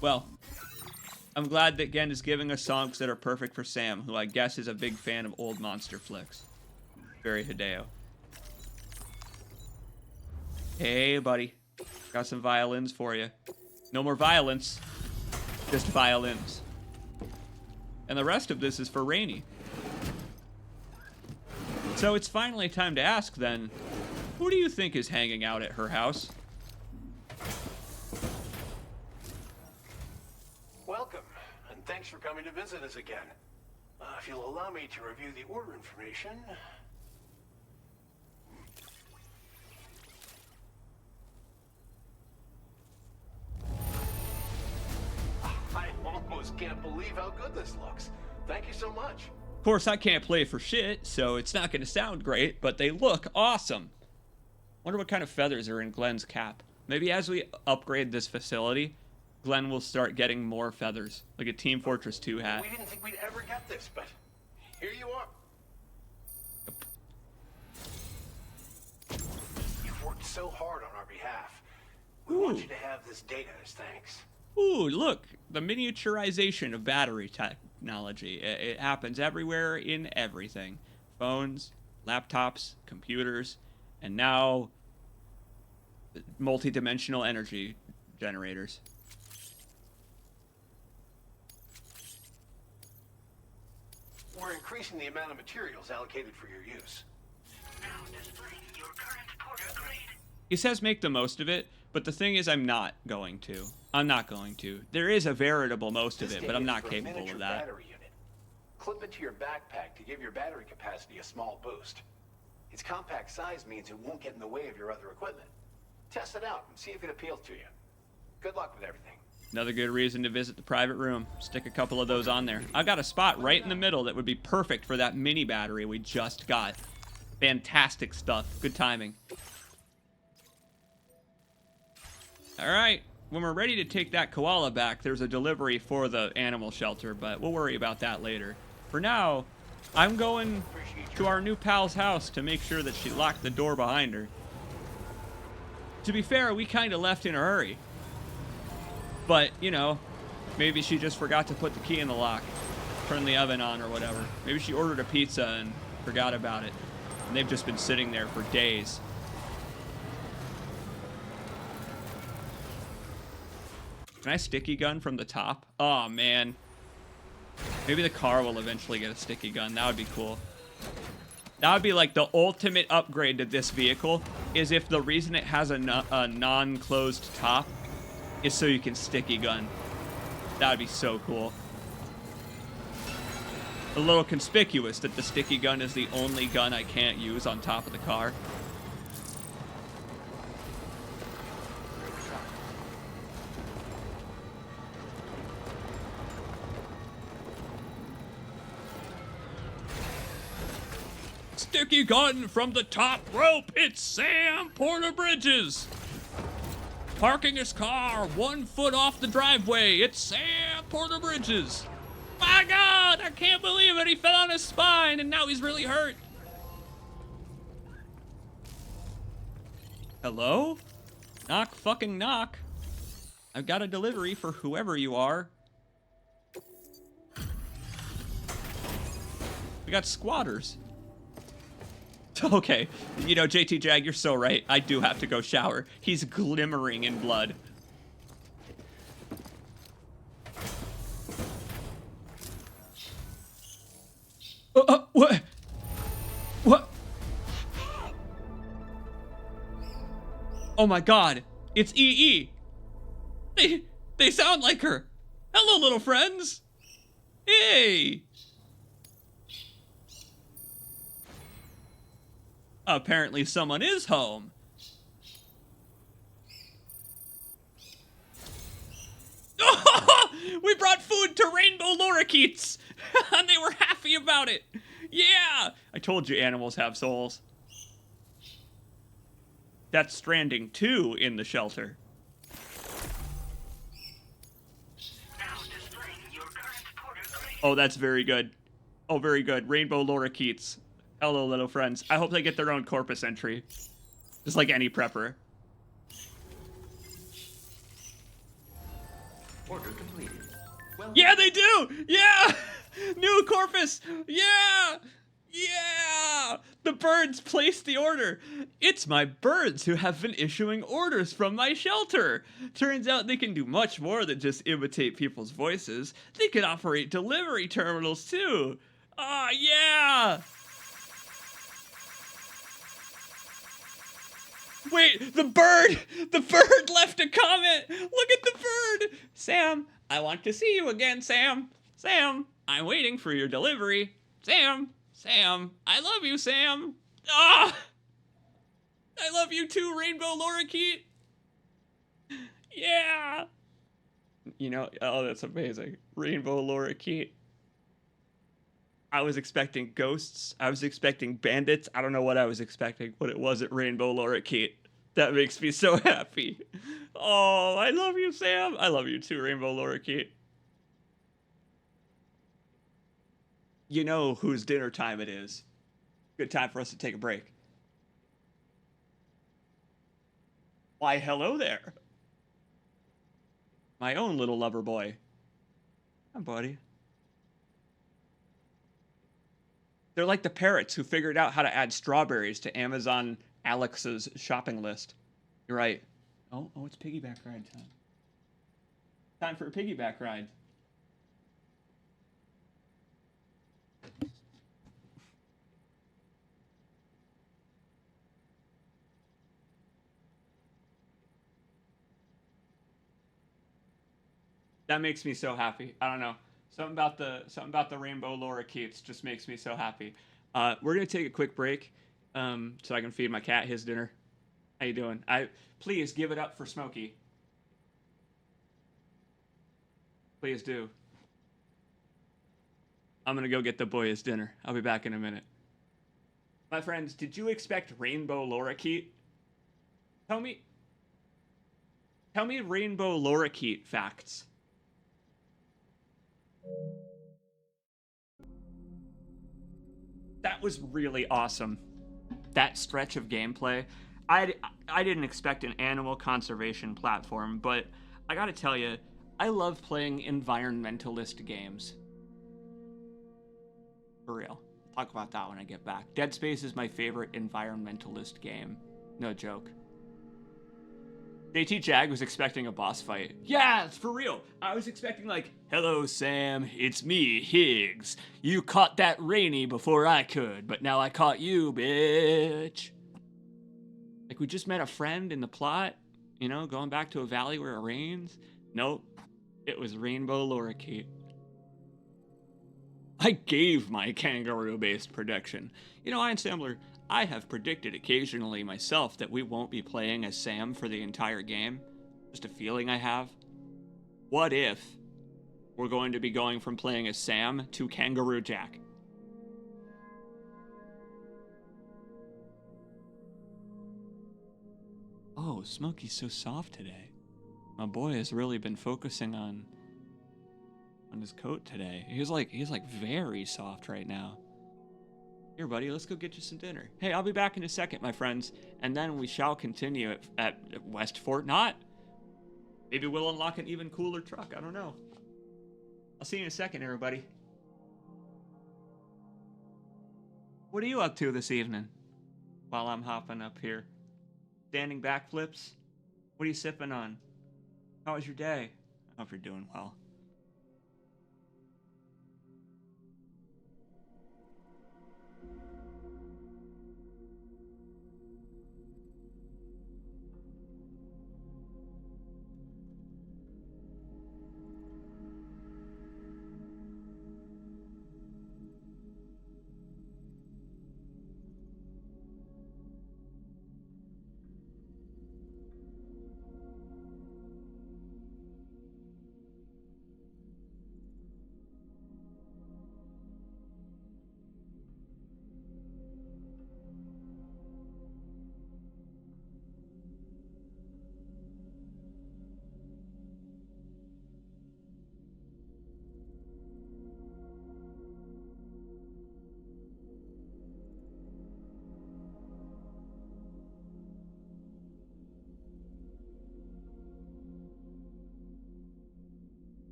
Well, I'm glad that Gen is giving us songs that are perfect for Sam, who I guess is a big fan of old monster flicks. Very Hideo. Hey, buddy. Got some violins for you. No more violence. Just violins. And the rest of this is for Rainy. So it's finally time to ask, then, who do you think is hanging out at her house? Welcome, and thanks for coming to visit us again. If you'll allow me to review the order information... I almost can't believe how good this looks. Thank you so much. Of course, I can't play for shit, so it's not going to sound great, but they look awesome. Wonder what kind of feathers are in Glenn's cap. Maybe as we upgrade this facility, Glenn will start getting more feathers, like a Team Fortress 2 hat. We didn't think we'd ever get this, but here you are. Yep. You've worked so hard on our behalf. We want you to have this data as thanks. Ooh, look, the miniaturization of battery technology. It happens everywhere in everything. Phones, laptops, computers, and now multi-dimensional energy generators. We're increasing the amount of materials allocated for your use. Now displaying your current portal grade. He says make the most of it, but the thing is I'm not going to. I'm not going to. There is a veritable most of it, but I'm not capable of that. Battery unit. Clip it to your backpack to give your battery capacity a small boost. Its compact size means it won't get in the way of your other equipment. Test it out and see if it appeals to you. Good luck with everything. Another good reason to visit the private room. Stick a couple of those on there. I got a spot right in the middle that would be perfect for that mini battery we just got. Fantastic stuff. Good timing. All right. when we're ready to take that koala back, there's a delivery for the animal shelter, but we'll worry about that later. For now, I'm going to our new pal's house to make sure that she locked the door behind her. To be fair, we kind of left in a hurry. But, you know, maybe she just forgot to put the key in the lock, turn the oven on or whatever. Maybe she ordered a pizza and forgot about it. And they've just been sitting there for days. Can I sticky gun from the top? Oh, man. Maybe the car will eventually get a sticky gun. That would be cool. That would be like the ultimate upgrade to this vehicle, is if the reason it has a non-closed top is so you can sticky gun. That would be so cool. A little conspicuous that the sticky gun is the only gun I can't use on top of the car. Sticky gun from the top rope. It's Sam Porter-Bridges. Parking his car 1 foot off the driveway. It's Sam Porter-Bridges. My God, I can't believe it. He fell on his spine and now he's really hurt. Hello? Knock fucking knock. I've got a delivery for whoever you are. We got squatters. Okay, you know, JT Jag, you're so right. I do have to go shower. He's glimmering in blood. What? What? Oh my God, it's EE. They sound like her. Hello, little friends. Hey. Apparently someone is home. We brought food to Rainbow Lorikeets, and they were happy about it. Yeah! I told you animals have souls. That's Stranding 2 in the shelter. Oh, that's very good. Oh, very good. Rainbow Lorikeets. Hello, little friends. I hope they get their own corpus entry. Just like any prepper. Order completed. Well, yeah, they do! Yeah! New corpus! Yeah! Yeah! The birds placed the order. It's my birds who have been issuing orders from my shelter. Turns out they can do much more than just imitate people's voices. They can operate delivery terminals too. Ah, yeah! Wait, the bird left a comment. Look at the bird. Sam, I want to see you again, Sam. Sam, I'm waiting for your delivery. Sam, I love you, Sam. Ah, I love you too, Rainbow Lorikeet. Yeah. You know, oh, that's amazing. Rainbow Lorikeet. I was expecting ghosts. I was expecting bandits. I don't know what I was expecting, but it wasn't Rainbow Lorikeet. That makes me so happy. Oh, I love you, Sam. I love you too, Rainbow Lorikeet. You know whose dinner time it is. Good time for us to take a break. Why, hello there. My own little lover boy. Hi, buddy. They're like the parrots who figured out how to add strawberries to Amazon Alex's shopping list. You're right. Oh, it's piggyback ride time. Time for a piggyback ride. That makes me so happy. I don't know. Something about the Rainbow Lorikeets just makes me so happy. We're gonna take a quick break, so I can feed my cat his dinner. How you doing? Please give it up for Smokey. Please do. I'm gonna go get the boy his dinner. I'll be back in a minute. My friends, did you expect Rainbow Lorikeet? Tell Tell me rainbow lorikeet facts. That was really awesome. That stretch of gameplay. I didn't expect an animal conservation platform, but I gotta tell you, I love playing environmentalist games. For real. Talk about that when I get back. Dead Space is my favorite environmentalist game. No joke. JT Jag was expecting a boss fight. Yeah, it's for real. I was expecting like, hello Sam, it's me, Higgs. You caught that Rainy before I could, but now I caught you, bitch. Like we just met a friend in the plot, you know, going back to a valley where it rains. Nope, it was Rainbow Lorikeet. I gave my kangaroo-based prediction. You know, Iron Sampler, I have predicted occasionally myself that we won't be playing as Sam for the entire game. Just a feeling I have. What if we're going to be going from playing as Sam to Kangaroo Jack? Oh, Smokey's so soft today. My boy has really been focusing on his coat today. He's like very soft right now. Here, buddy, let's go get you some dinner. Hey, I'll be back in a second, my friends, and then we shall continue at West Fort Knott. Maybe we'll unlock an even cooler truck. I don't know. I'll see you in a second, everybody. What are you up to this evening? While I'm hopping up here. Standing backflips? What are you sipping on? How was your day? I hope you're doing well.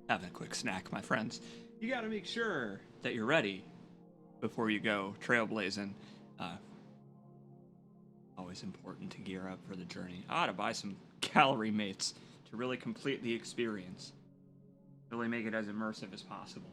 having a quick snack, my friends. You gotta make sure that you're ready before you go trailblazing. Always important to gear up for the journey. I ought to buy some calorie mates to really complete the experience. Really make it as immersive as possible.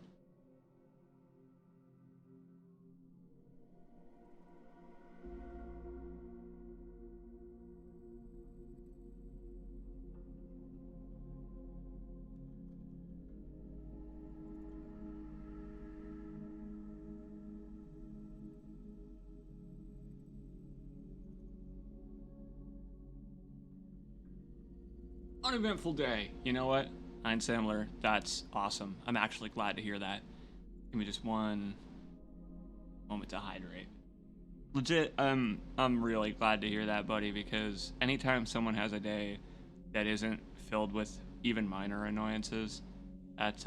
Uneventful day. You know what? Hein Samler, that's awesome. I'm actually glad to hear that. Give me just one moment to hydrate. Legit, I'm really glad to hear that, buddy, because anytime someone has a day that isn't filled with even minor annoyances, that's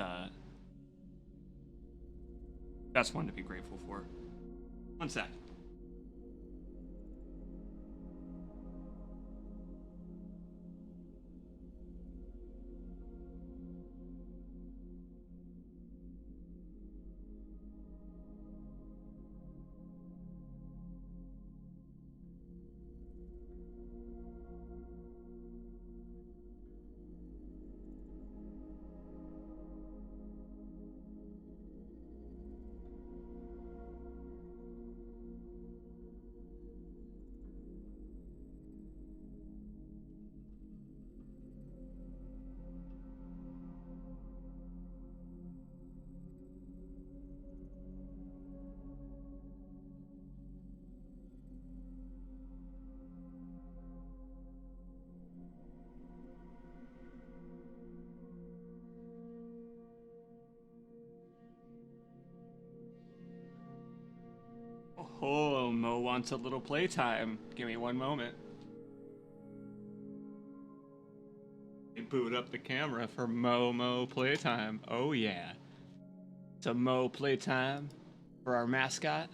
one to be grateful for. One sec. Oh, Mo wants a little playtime. Give me one moment. Boot up the camera for Mo playtime. Oh yeah. It's a Mo playtime for our mascot.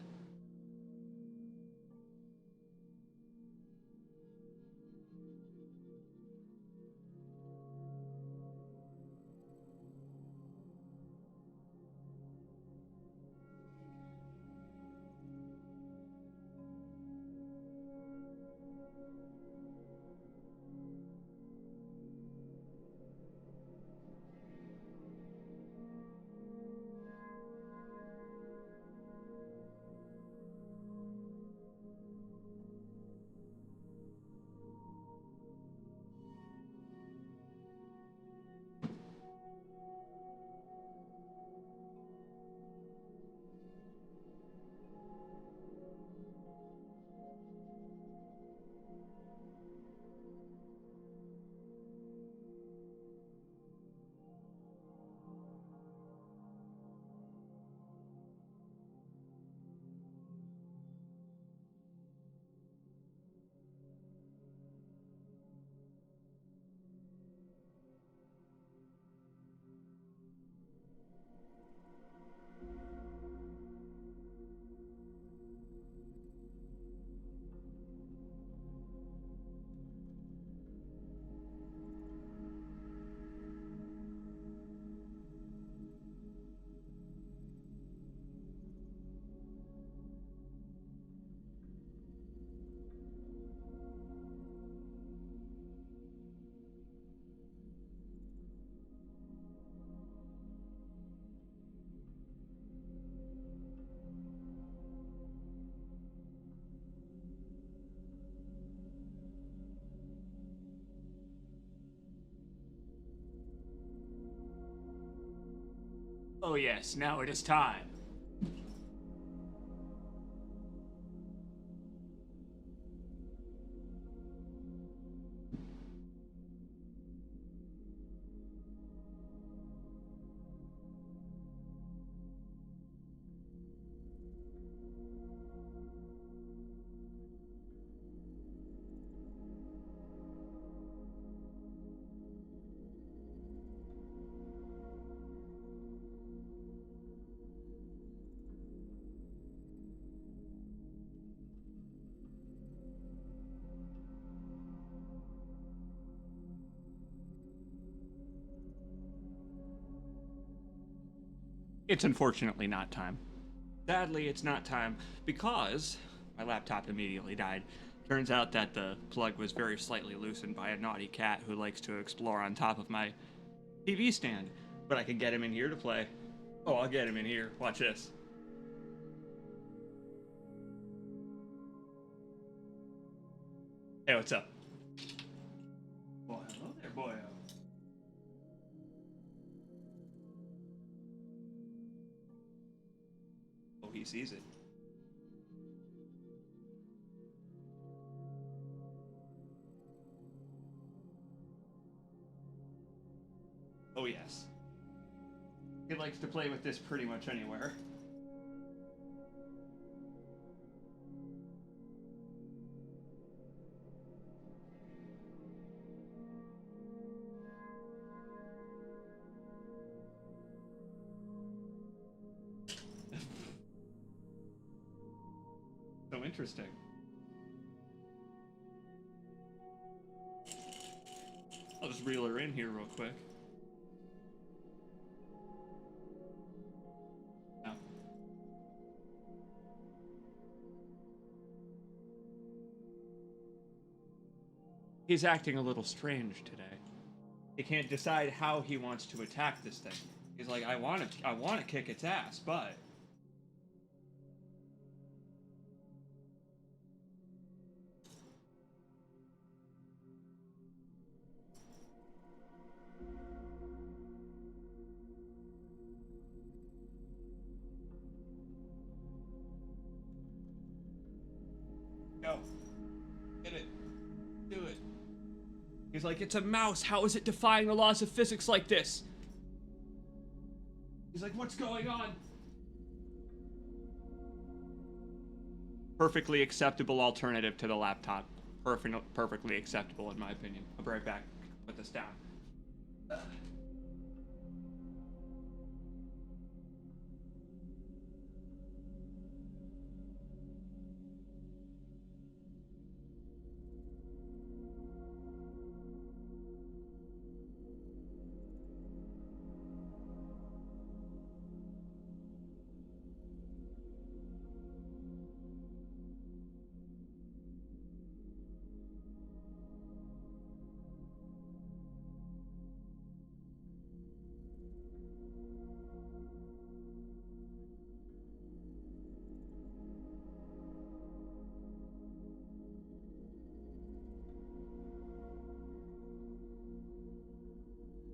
Oh yes, now it is time. It's unfortunately not time. Sadly, it's not time because my laptop immediately died. Turns out that the plug was very slightly loosened by a naughty cat who likes to explore on top of my TV stand. But I can get him in here to play. Oh, I'll get him in here. Watch this. Hey, what's up? Boy, hello there, boy. Oh, he sees it. Oh, yes. He likes to play with this pretty much anywhere. So interesting. I'll just reel her in here real quick. No. He's acting a little strange today. He can't decide how he wants to attack this thing. He's like, I want to kick its ass, but go. Hit it. Do it. He's like, it's a mouse. How is it defying the laws of physics like this? He's like, what's going on? Perfectly acceptable alternative to the laptop. Perfectly acceptable in my opinion. I'll be right back. Put this down.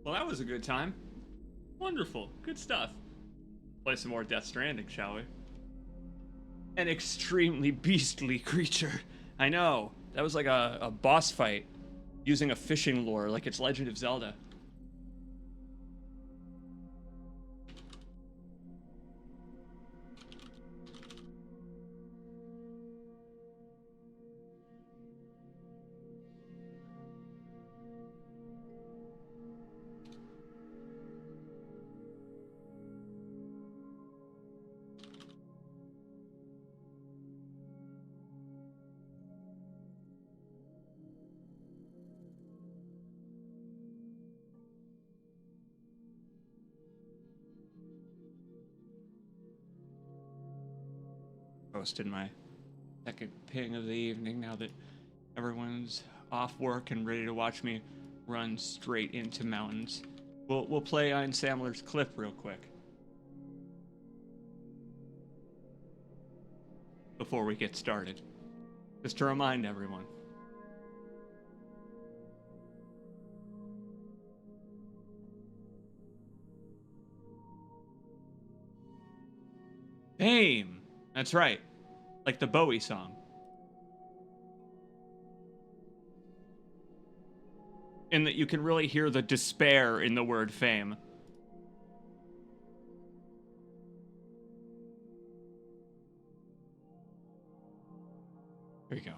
Well, that was a good time. Wonderful. Good stuff. Play some more Death Stranding, shall we? An extremely beastly creature. I know. That was like a boss fight using a fishing lure like it's Legend of Zelda. Posted my second ping of the evening now that everyone's off work and ready to watch me run straight into mountains. We'll play Ian Samler's clip real quick before we get started, just to remind everyone. Fame. That's right. Like the Bowie song. In that you can really hear the despair in the word fame. Here you go.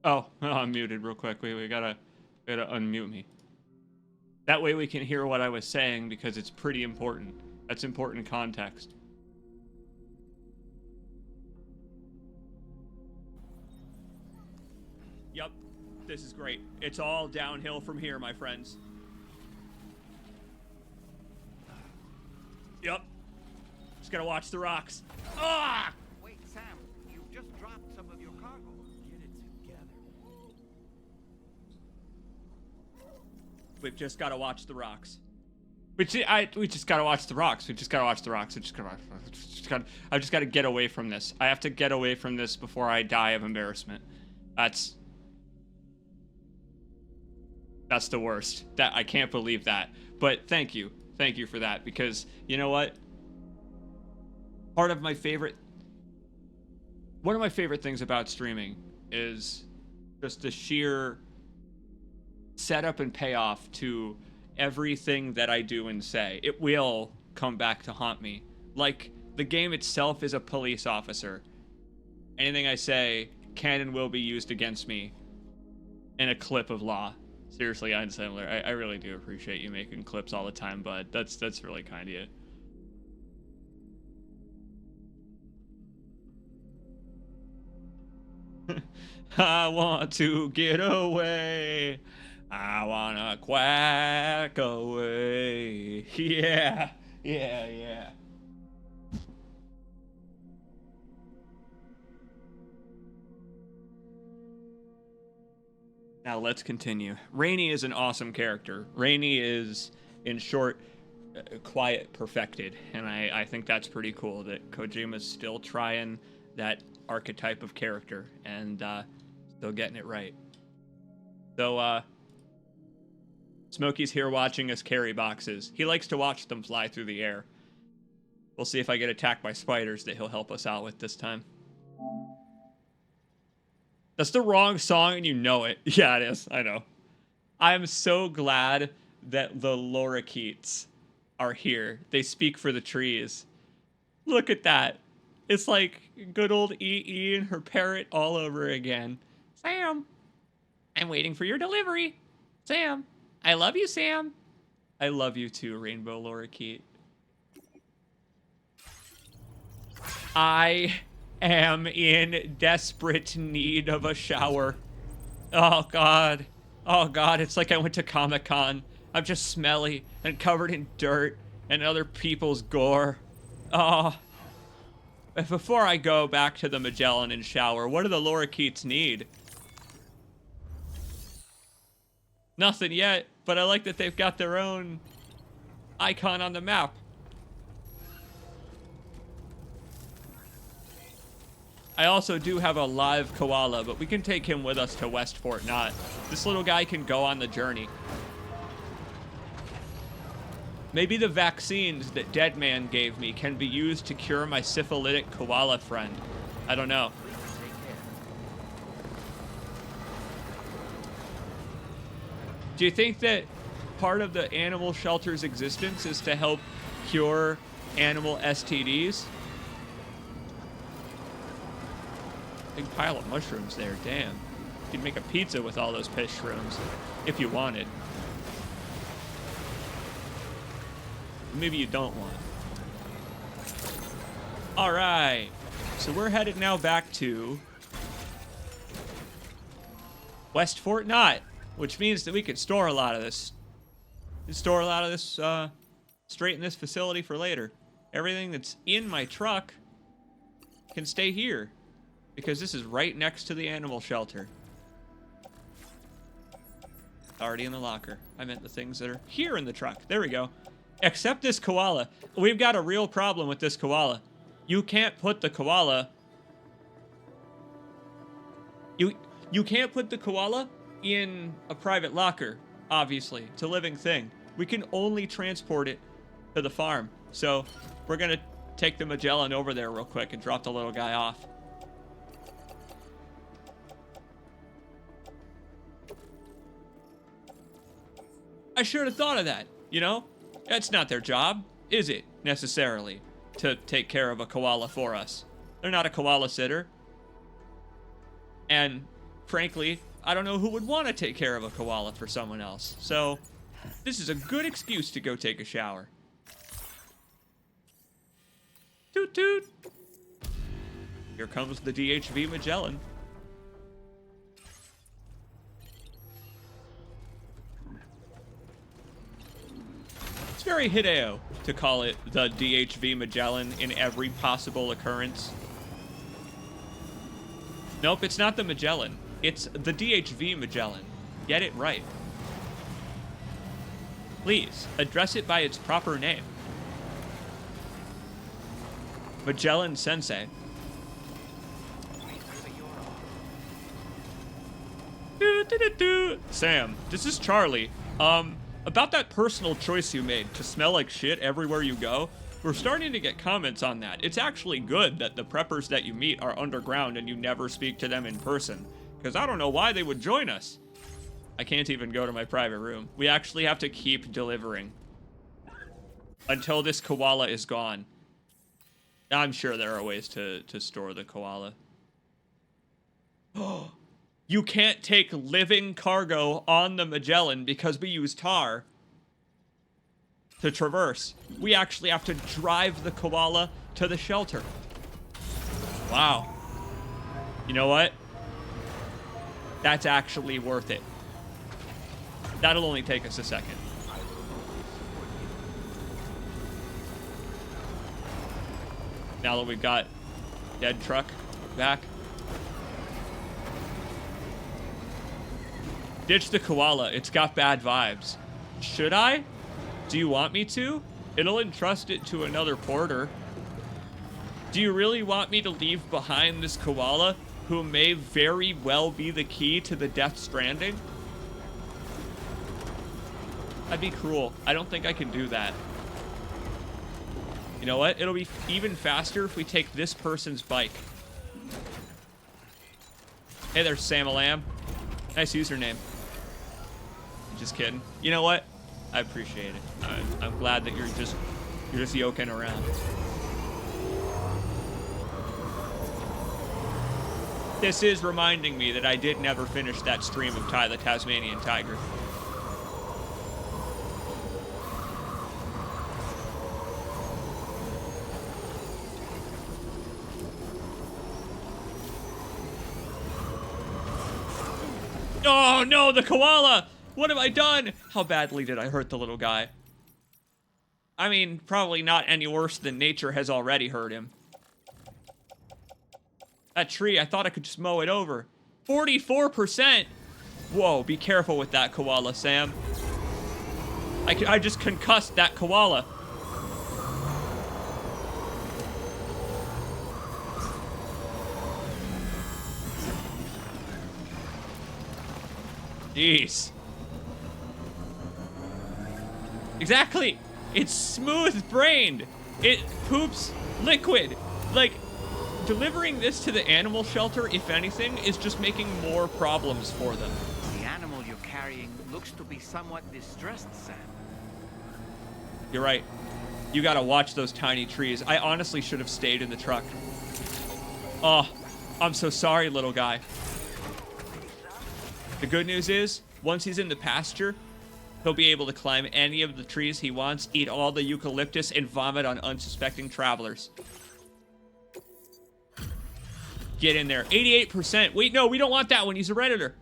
Oh, I'm muted real quick. We gotta unmute me. That way we can hear what I was saying because it's pretty important. That's important context. this is great. It's all downhill from here, my friends. Yep. Just gotta watch the rocks. Ah! Wait, Sam, you just dropped some of your cargo. Get it together. We've just gotta watch the rocks. We just gotta watch the rocks. We just gotta watch the rocks. I've just gotta get away from this. I have to get away from this before I die of embarrassment. That's the worst. That I can't believe that. But thank you for that, because you know what? One of my favorite things about streaming is just the sheer setup and payoff to everything that I do and say. It will come back to haunt me. Like, the game itself is a police officer. Anything I say can and will be used against me in a clip of law. Seriously, Einstein, I really do appreciate you making clips all the time, bud. That's really kind of you. I want to get away. I wanna quack away. Yeah. Now let's continue. Rainey is an awesome character. Rainey is, in short, quiet perfected, and I think that's pretty cool that Kojima's still trying that archetype of character and still getting it right. So, Smokey's here watching us carry boxes. He likes to watch them fly through the air. We'll see if I get attacked by spiders that he'll help us out with this time. That's the wrong song and you know it. Yeah, it is. I know. I am so glad that the lorikeets are here. They speak for the trees. Look at that. It's like good old EE and her parrot all over again. Sam, I'm waiting for your delivery. Sam, I love you, Sam. I love you too, Rainbow Lorikeet. I am in desperate need of a shower. Oh God, it's like I went to Comic-Con. I'm just smelly and covered in dirt and other people's gore. Oh, before I go back to the Magellan and shower, what do the lorikeets need? Nothing yet, but I like that they've got their own icon on the map. I also do have a live koala, but we can take him with us to West Fort Knott. This little guy can go on the journey. Maybe the vaccines that Deadman gave me can be used to cure my syphilitic koala friend. I don't know. Do you think that part of the animal shelter's existence is to help cure animal STDs? Big pile of mushrooms there, damn. You could make a pizza with all those fish shrooms, if you wanted. Maybe you don't want. Alright, so we're headed now back to West Fort Knott, which means that we could store a lot of this. Straight in this facility for later. Everything that's in my truck can stay here, because this is right next to the animal shelter. Already in the locker. I meant the things that are here in the truck. There we go. Except this koala. We've got a real problem with this koala. You can't put the koala... You can't put the koala in a private locker, obviously. It's a living thing. We can only transport it to the farm. So we're gonna take the Magellan over there real quick and drop the little guy off. I should have thought of that, you know? That's not their job, is it, necessarily, to take care of a koala for us. They're not a koala sitter. And, frankly, I don't know who would want to take care of a koala for someone else. So, this is a good excuse to go take a shower. Toot toot! Here comes the DHV Magellan. very Hideo to call it the DHV Magellan in every possible occurrence. Nope, it's not the Magellan. It's the DHV Magellan. Get it right. Please, address it by its proper name. Magellan Sensei. Sam, this is Charlie. About that personal choice you made to smell like shit everywhere you go, we're starting to get comments on that. It's actually good that the preppers that you meet are underground and you never speak to them in person, because I don't know why they would join us. I can't even go to my private room. We actually have to keep delivering until this koala is gone. I'm sure there are ways to store the koala. Oh. You can't take living cargo on the Magellan because we use tar to traverse. We actually have to drive the koala to the shelter. Wow. You know what? That's actually worth it. That'll only take us a second. Now that we've got dead truck back. Ditch the koala. It's got bad vibes. Should I? Do you want me to? It'll entrust it to another porter. Do you really want me to leave behind this koala who may very well be the key to the Death Stranding? That'd be cruel. I don't think I can do that. You know what? It'll be even faster if we take this person's bike. Hey there, Sam-a-lam. Nice username. Just kidding. You know what? I appreciate it. I'm glad that you're just yoking around. This is reminding me that I did never finish that stream of Ty the Tasmanian Tiger. Oh no, the koala! What have I done? How badly did I hurt the little guy? I mean, probably not any worse than nature has already hurt him. That tree, I thought I could just mow it over. 44%! Whoa, be careful with that koala, Sam. I just concussed that koala. Jeez. Exactly. It's smooth-brained. It poops liquid. Like, delivering this to the animal shelter, if anything, is just making more problems for them. The animal you're carrying looks to be somewhat distressed, Sam. You're right. You gotta watch those tiny trees. I honestly should have stayed in the truck. Oh, I'm so sorry, little guy. The good news is, once he's in the pasture, he'll be able to climb any of the trees he wants, eat all the eucalyptus, and vomit on unsuspecting travelers. Get in there. 88%. Wait, no, we don't want that one. He's a Redditor.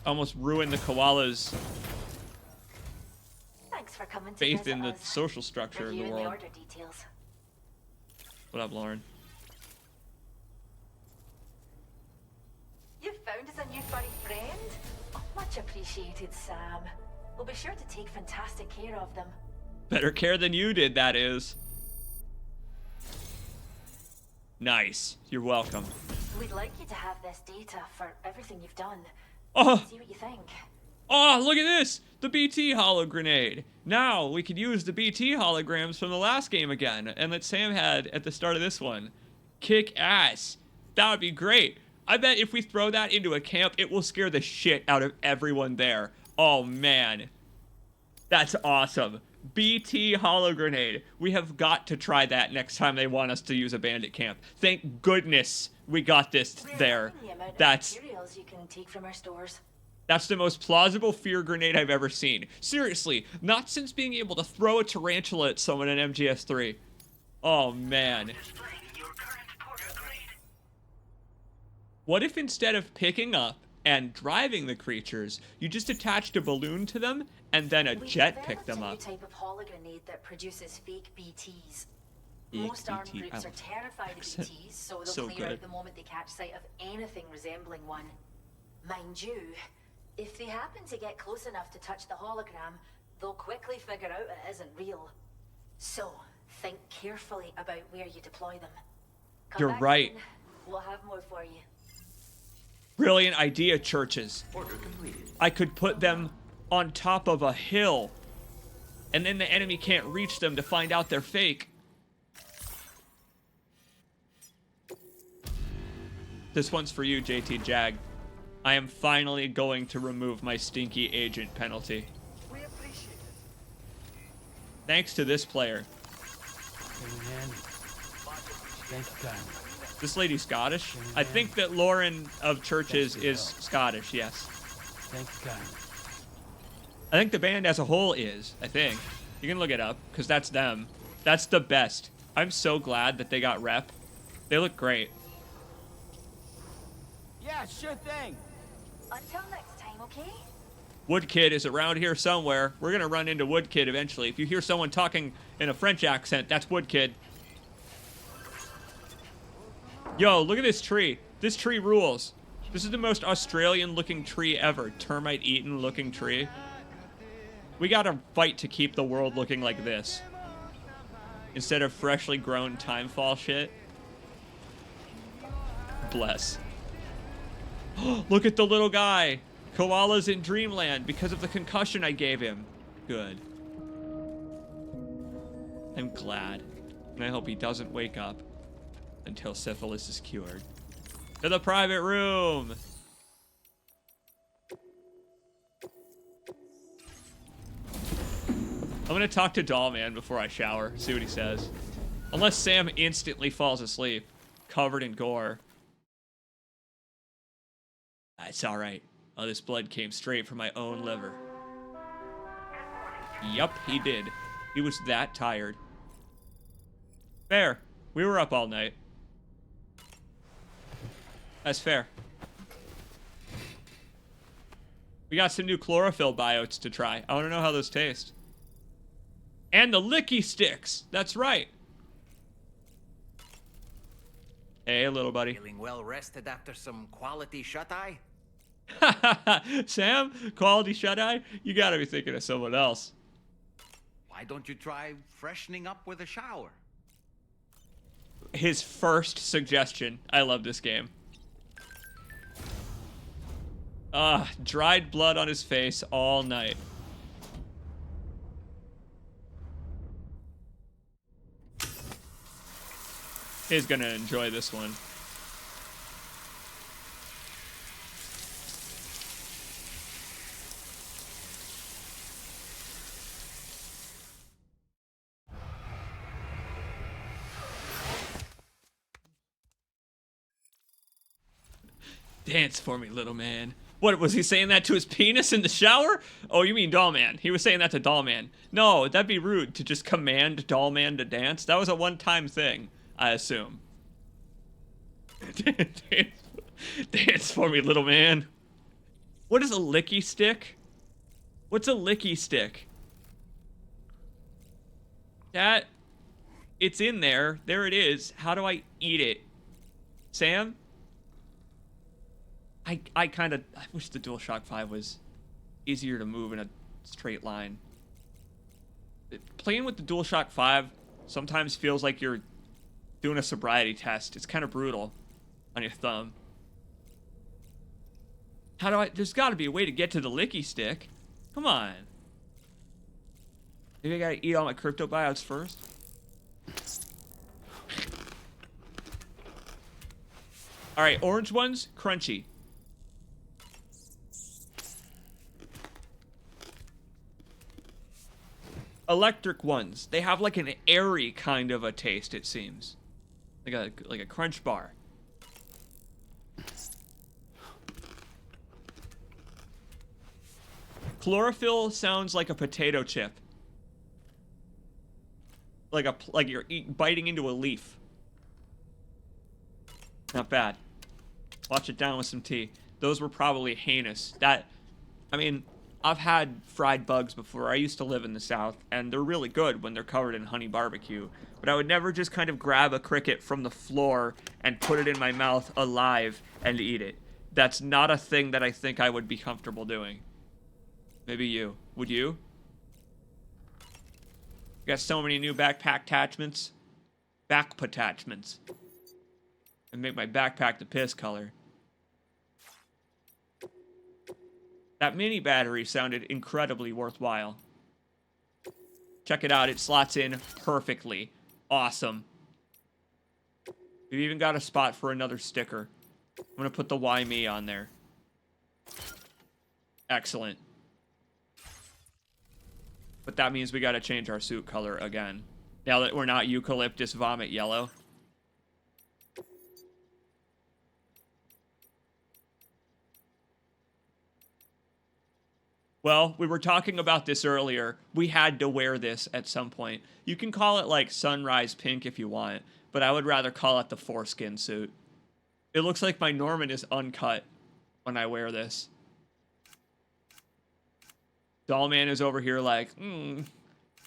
Almost ruined the koala's faith in the social structure of the world. What up, Lauren? You found us a new furry friend? Oh, much appreciated, Sam. We'll be sure to take fantastic care of them. Better care than you did, that is. Nice. You're welcome. We'd like you to have this data for everything you've done. Oh! See what you think. Oh, look at this! The BT holo grenade. Now we could use the BT holograms from the last game again, and that Sam had at the start of this one. Kick ass. That would be great. I bet if we throw that into a camp, it will scare the shit out of everyone there. Oh, man. That's awesome. BT holo grenade. We have got to try that next time they want us to use a bandit camp. Thank goodness we got this there. That's materials you can take from our stores. That's the most plausible fear grenade I've ever seen. Seriously, not since being able to throw a tarantula at someone in MGS3. Oh, man. What if instead of picking up and driving the creatures. You just attached a balloon to them, and then a jet picked them up. We developed a new type of holo grenade that produces fake BTs. Fake Most armed BT. groups are terrified of BTs, so they'll So clear good. out the moment they catch sight of anything resembling one. Mind you, if they happen to get close enough to touch the hologram, they'll quickly figure out it isn't real. So, think carefully about where you deploy them. Come You're back right. soon. We'll have more for you. Brilliant idea, churches. Order completed. I could put them on top of a hill, and then the enemy can't reach them to find out they're fake. This one's for you, JT Jag. I am finally going to remove my stinky agent penalty. We appreciate it. Thanks to this player. Thank you kindly. This lady's Scottish. I think that Lauren of Churches is Scottish, yes. Thank you kindly. I think the band as a whole is, I think. You can look it up, because that's them. That's the best. I'm so glad that they got rep. They look great. Yeah, sure thing. Until next time, okay? Woodkid is around here somewhere. We're going to run into Woodkid eventually. If you hear someone talking in a French accent, that's Woodkid. Yo, look at this tree. This tree rules. This is the most Australian-looking tree ever. Termite-eaten looking tree. We gotta fight to keep the world looking like this. Instead of freshly grown timefall shit. Bless. Look at the little guy. Koala's in dreamland because of the concussion I gave him. Good. I'm glad. And I hope he doesn't wake up until syphilis is cured. To the private room! I'm gonna talk to Dollman before I shower, see what he says. Unless Sam instantly falls asleep, covered in gore. It's alright. Oh, this blood came straight from my own liver. Yup, he did. He was that tired. Fair. We were up all night. That's fair. We got some new chlorophyll biotes to try. I want to know how those taste. And the licky sticks. That's right. Hey, little buddy. Feeling well rested after some quality shut-eye? Sam, quality shut-eye? You gotta be thinking of someone else. Why don't you try freshening up with a shower? His first suggestion. I love this game. Dried blood on his face all night. He's gonna enjoy this one. Dance for me, little man. What, was he saying that to his penis in the shower? Oh, you mean Dollman. He was saying that to Dollman. No, that'd be rude to just command Dollman to dance. That was a one-time thing, I assume. Dance for me, little man. What is a licky stick? What's a licky stick? That... It's in there. There it is. How do I eat it? Sam? I wish the DualShock 5 was easier to move in a straight line. Playing with the DualShock 5 sometimes feels like you're doing a sobriety test. It's kind of brutal on your thumb. How do I... There's got to be a way to get to the licky stick. Come on. Maybe I gotta eat all my cryptobiotes first. Alright, orange ones, crunchy. Electric ones, they have like an airy kind of a taste, it seems. Like a crunch bar. Chlorophyll sounds like a potato chip. Like you're biting into a leaf. Not bad. Wash it down with some tea. those were probably heinous. I mean, I've had fried bugs before. I used to live in the South, and they're really good when they're covered in honey barbecue. But I would never just kind of grab a cricket from the floor and put it in my mouth alive and eat it. That's not a thing that I think I would be comfortable doing. Maybe you. Would you? Got so many new backpack attachments. Back attachments. And make my backpack the piss color. That mini battery sounded incredibly worthwhile. Check it out, it slots in perfectly. Awesome. We've even got a spot for another sticker. I'm gonna put the Why Me on there. Excellent. But that means we gotta change our suit color again. Now that we're not eucalyptus vomit yellow. Well, we were talking about this earlier. We had to wear this at some point. You can call it like sunrise pink if you want, but I would rather call it the foreskin suit. It looks like my Norman is uncut when I wear this. Dollman is over here like,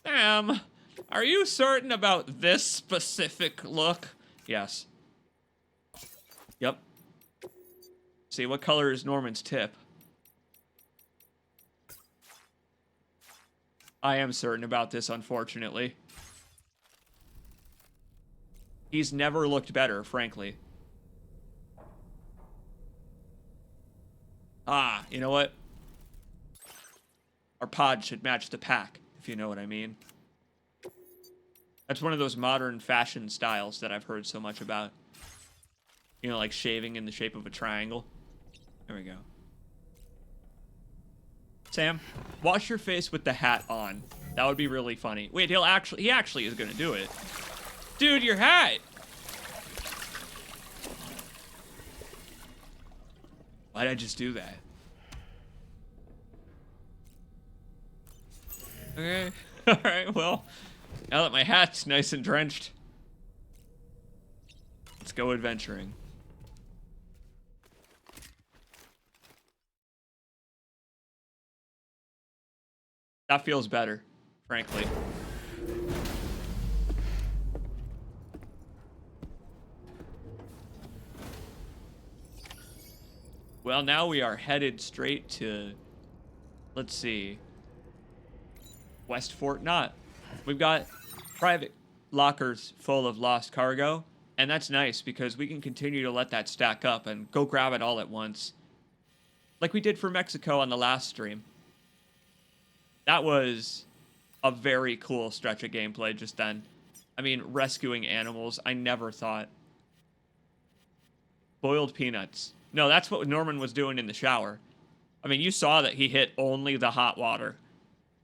Sam, are you certain about this specific look? Yes. Yep. See, what color is Norman's tip? I am certain about this, unfortunately. He's never looked better, frankly. Ah, you know what? Our pod should match the pack, if you know what I mean. That's one of those modern fashion styles that I've heard so much about. You know, like shaving in the shape of a triangle. There we go. Sam, wash your face with the hat on. That would be really funny. Wait, he actually is gonna do it. Dude, your hat! Why'd I just do that? Okay, alright, well, now that my hat's nice and drenched, let's go adventuring. That feels better, frankly. Well, now we are headed straight to, let's see, West Fort Knott. We've got private lockers full of lost cargo, and that's nice because we can continue to let that stack up and go grab it all at once. Like we did for Mexico on the last stream. That was a very cool stretch of gameplay just then. I mean, rescuing animals, I never thought. Boiled peanuts. No, that's what Norman was doing in the shower. I mean, you saw that he hit only the hot water.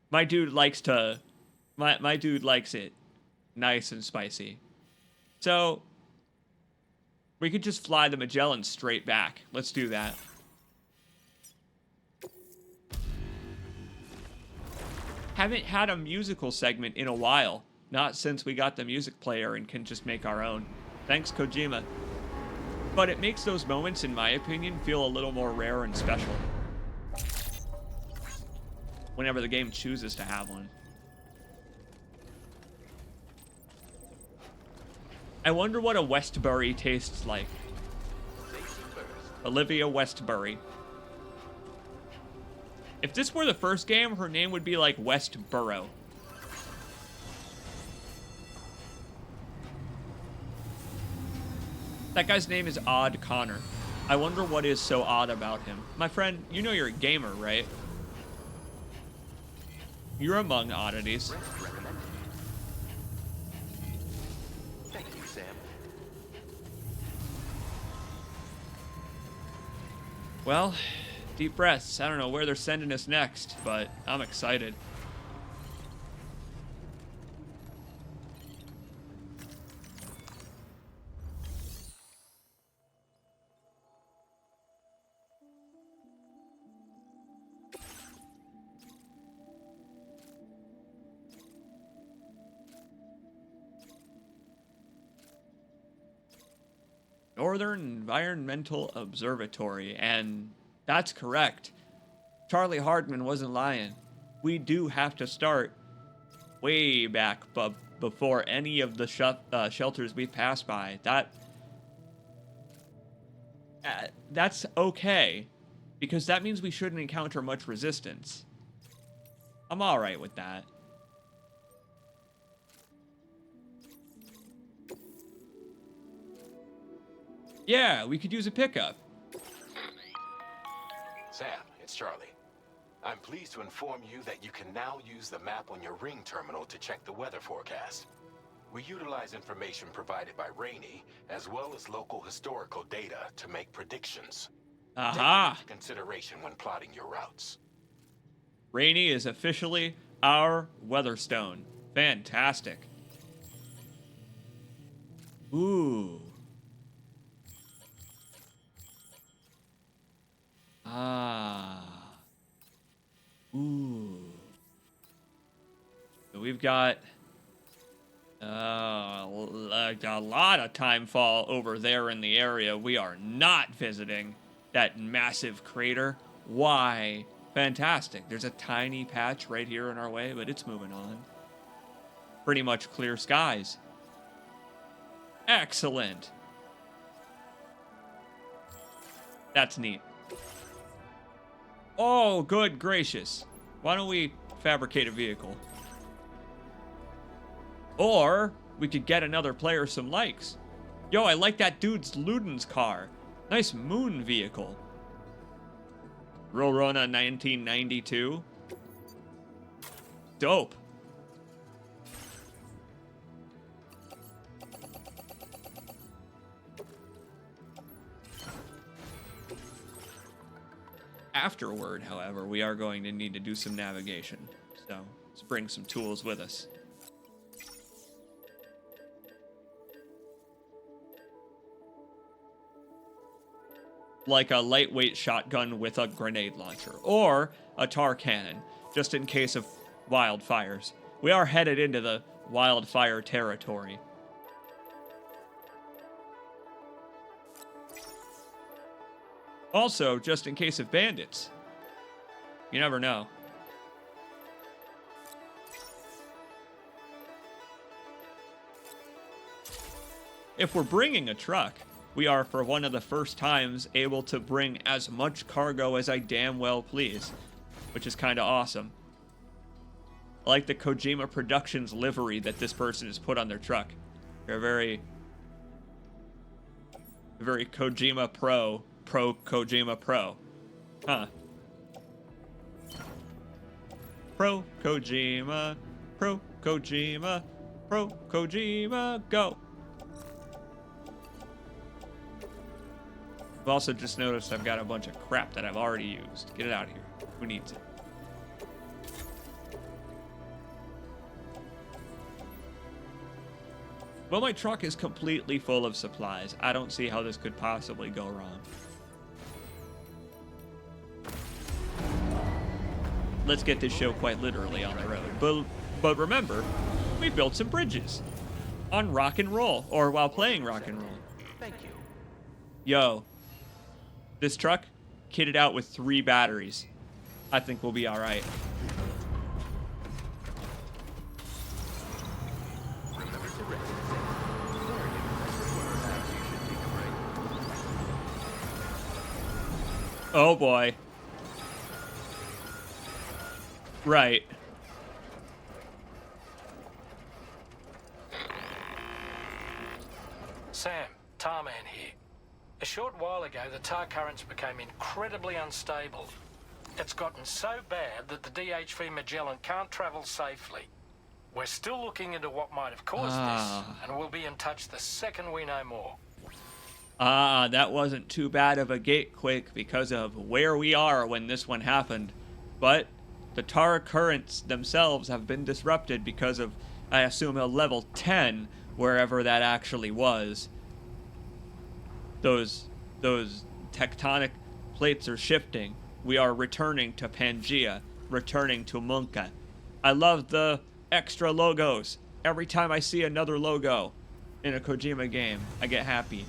My dude likes to... My dude likes it nice and spicy. So, we could just fly the Magellan straight back. Let's do that. Haven't had a musical segment in a while. Not since we got the music player and can just make our own. Thanks, Kojima. But it makes those moments, in my opinion, feel a little more rare and special. Whenever the game chooses to have one. I wonder what a Westbury tastes like. Olivia Westbury. If this were the first game, her name would be like Westboro. That guy's name is Odd Connor. I wonder what is so odd about him. My friend, you know you're a gamer, right? You're among oddities. Thank you, Sam. Well, deep breaths. I don't know where they're sending us next, but I'm excited. Northern Environmental Observatory, and that's correct. Charlie Hardman wasn't lying. We do have to start way back before any of the shelters we passed by. That's okay, because that means we shouldn't encounter much resistance. I'm alright with that. Yeah, we could use a pickup. Sam, it's Charlie. I'm pleased to inform you that you can now use the map on your Ring terminal to check the weather forecast. We utilize information provided by Rainey, as well as local historical data to make predictions. Aha! Take into consideration when plotting your routes. Rainey is officially our Weatherstone. Fantastic. Ooh. Ah. Ooh. So we've got like a lot of timefall over there in the area. We are not visiting that massive crater. Why? Fantastic. There's a tiny patch right here in our way, but it's moving on. Pretty much clear skies. Excellent. That's neat. Oh, good gracious. Why don't we fabricate a vehicle? Or we could get another player some likes. Yo, I like that dude's Luden's car. Nice moon vehicle. Rorona 1992. Dope. Afterward, however, we are going to need to do some navigation. So let's bring some tools with us. Like a lightweight shotgun with a grenade launcher, or a tar cannon, just in case of wildfires. We are headed into the wildfire territory. Also, just in case of bandits. You never know. If we're bringing a truck, we are, for one of the first times, able to bring as much cargo as I damn well please, which is kind of awesome. I like the Kojima Productions livery that this person has put on their truck. They're very Kojima Pro Kojima Pro. Huh. Pro Kojima, Pro Kojima, Pro Kojima, go! I've also just noticed I've got a bunch of crap that I've already used. Get it out of here. Who needs it? Well, my truck is completely full of supplies. I don't see how this could possibly go wrong. Let's get this show quite literally on the road. But remember, we built some bridges on rock and roll, or while playing rock and roll. Thank you. Yo, this truck kitted out with 3 batteries. I think we'll be all right. Oh boy. Right. Sam, Tarman here. A short while ago, the tar currents became incredibly unstable. It's gotten so bad that the DHV Magellan can't travel safely. We're still looking into what might have caused this, and we'll be in touch the second we know more. That wasn't too bad of a gatequake because of where we are when this one happened. But the tar currents themselves have been disrupted because of, I assume, a level 10, wherever that actually was. Those tectonic plates are shifting. We are returning to Pangea, returning to Munka. I love the extra logos. Every time I see another logo in a Kojima game, I get happy.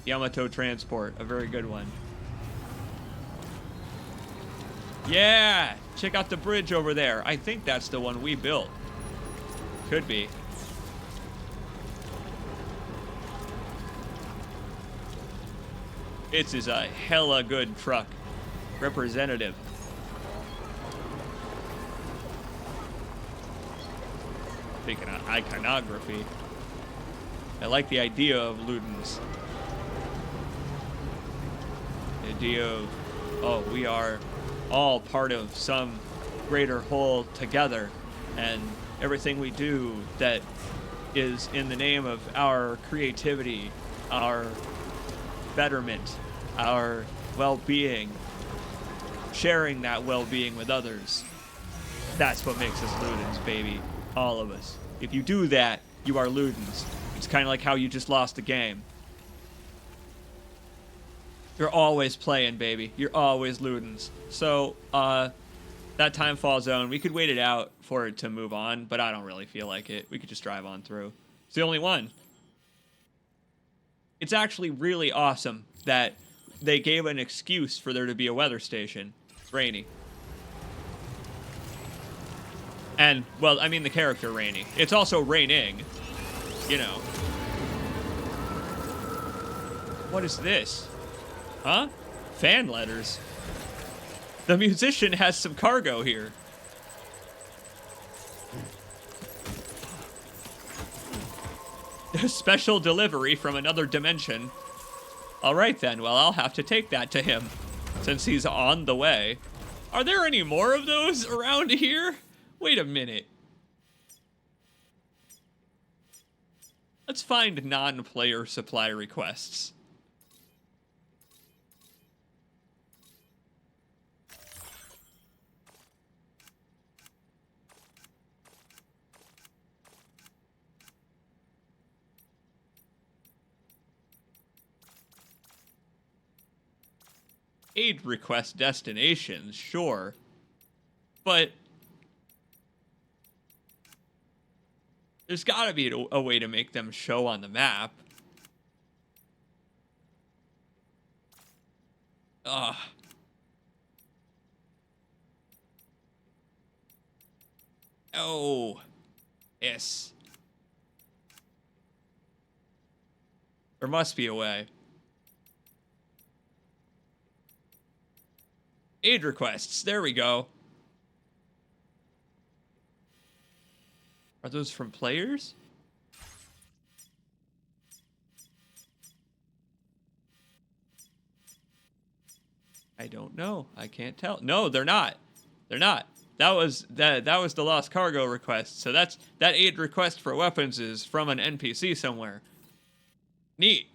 Yamato Transport, a very good one. Yeah! Check out the bridge over there. I think that's the one we built. Could be. This is a hella good truck. Representative. Speaking of iconography, I like the idea of Ludens. The idea of, oh, we are all part of some greater whole together, and everything we do that is in the name of our creativity, our betterment, our well-being, sharing that well-being with others. That's what makes us Ludens, baby. All of us. If you do that, you are Ludens. It's kind of like how you just lost the game. You're always playing, baby. You're always Ludens. So, that timefall zone, we could wait it out for it to move on, but I don't really feel like it. We could just drive on through. It's the only one. It's actually really awesome that they gave an excuse for there to be a weather station. It's rainy. And, well, I mean the character rainy. It's also raining. You know. What is this? Huh? Fan letters. The musician has some cargo here. A special delivery from another dimension. Alright then, well, I'll have to take that to him, since he's on the way. Are there any more of those around here? Wait a minute. Let's find non-player supply requests. Aid request destinations, sure. But there's gotta be a way to make them show on the map. Ugh. Oh. Yes. There must be a way. Aid requests. There we go. Are those from players? I don't know. I can't tell. No, they're not. They're not. That was the lost cargo request. So that aid request for weapons is from an NPC somewhere. Neat.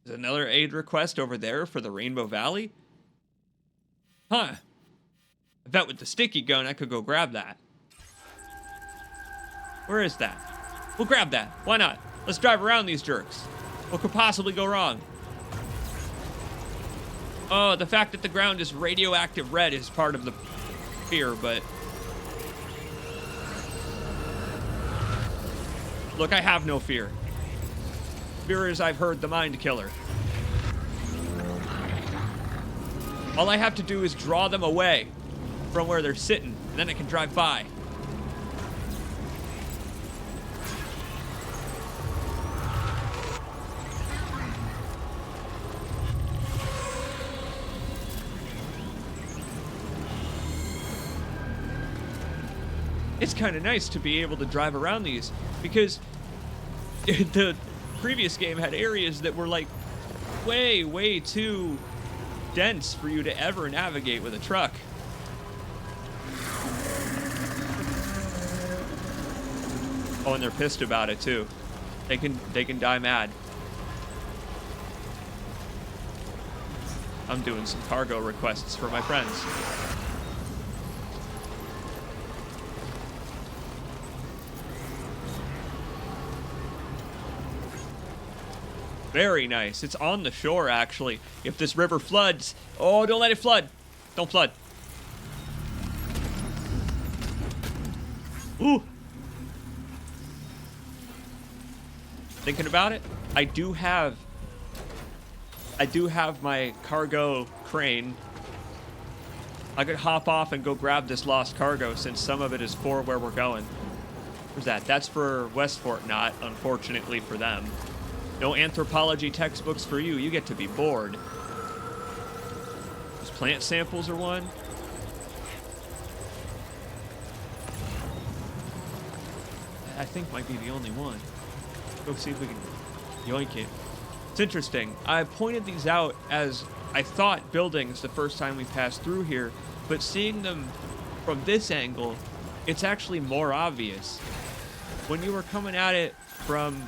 There's another aid request over there for the Rainbow Valley? Huh. I bet with the sticky gun I could go grab that. Where is that? We'll grab that. Why not? Let's drive around these jerks. What could possibly go wrong? Oh, the fact that the ground is radioactive red is part of the fear, but... Look, I have no fear. Fear is, I've heard, the mind killer. All I have to do is draw them away from where they're sitting, and then I can drive by. It's kind of nice to be able to drive around these, because the previous game had areas that were like way too dense for you to ever navigate with a truck. Oh, and they're pissed about it too. They can die mad. I'm doing some cargo requests for my friends. Very nice. It's on the shore, actually. If this river floods... Oh, don't let it flood. Don't flood. Ooh. thinking about it, I do have my cargo crane. I could hop off and go grab this lost cargo since some of it is for where we're going. Where's that? That's for Westport, not, unfortunately for them. No anthropology textbooks for you. You get to be bored. Those plant samples are one. I think might be the only one. Go see if we can yoink it. It's interesting. I pointed these out as I thought buildings the first time we passed through here, but seeing them from this angle, it's actually more obvious. When you were coming at it from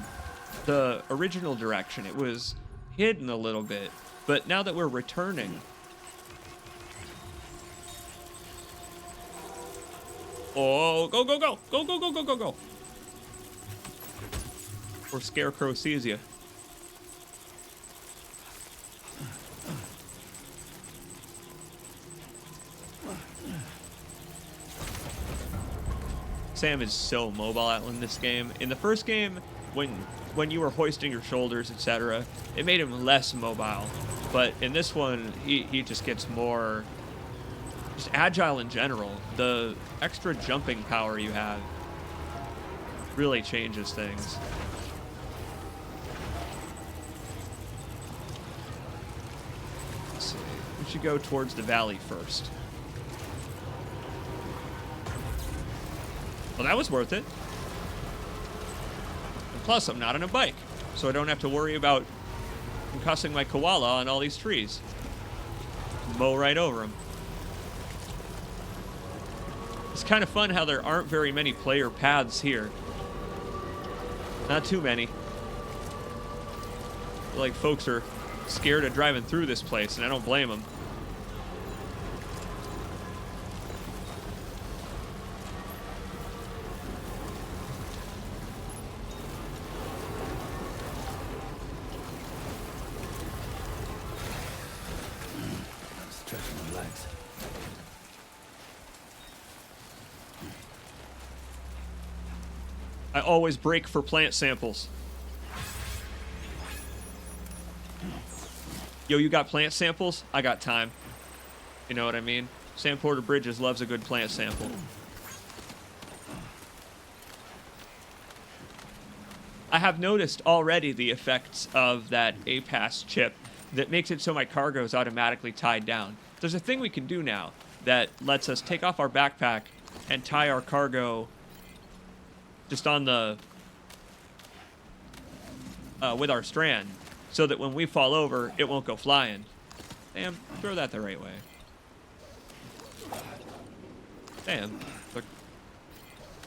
the original direction, it was hidden a little bit, but now that we're returning, oh, go, go, go, go, go, go, go, go, go. Or Scarecrow sees you. Sam is so mobile in this game. In the first game, when you were hoisting your shoulders, etc., it made him less mobile. But in this one, he just gets more just agile in general. The extra jumping power you have really changes things. Let's see. We should go towards the valley first. Well, that was worth it. And plus, I'm not on a bike, so I don't have to worry about concussing my koala on all these trees. Mow right over them. It's kind of fun how there aren't very many player paths here. Not too many. Like, folks are scared of driving through this place, and I don't blame them. I always break for plant samples. Yo, you got plant samples? I got time. You know what I mean? Sam Porter Bridges loves a good plant sample. I have noticed already the effects of that APAS chip that makes it so my cargo is automatically tied down. There's a thing we can do now that lets us take off our backpack and tie our cargo just on the with our strand, so that when we fall over, it won't go flying. Damn, throw that the right way. Damn, look.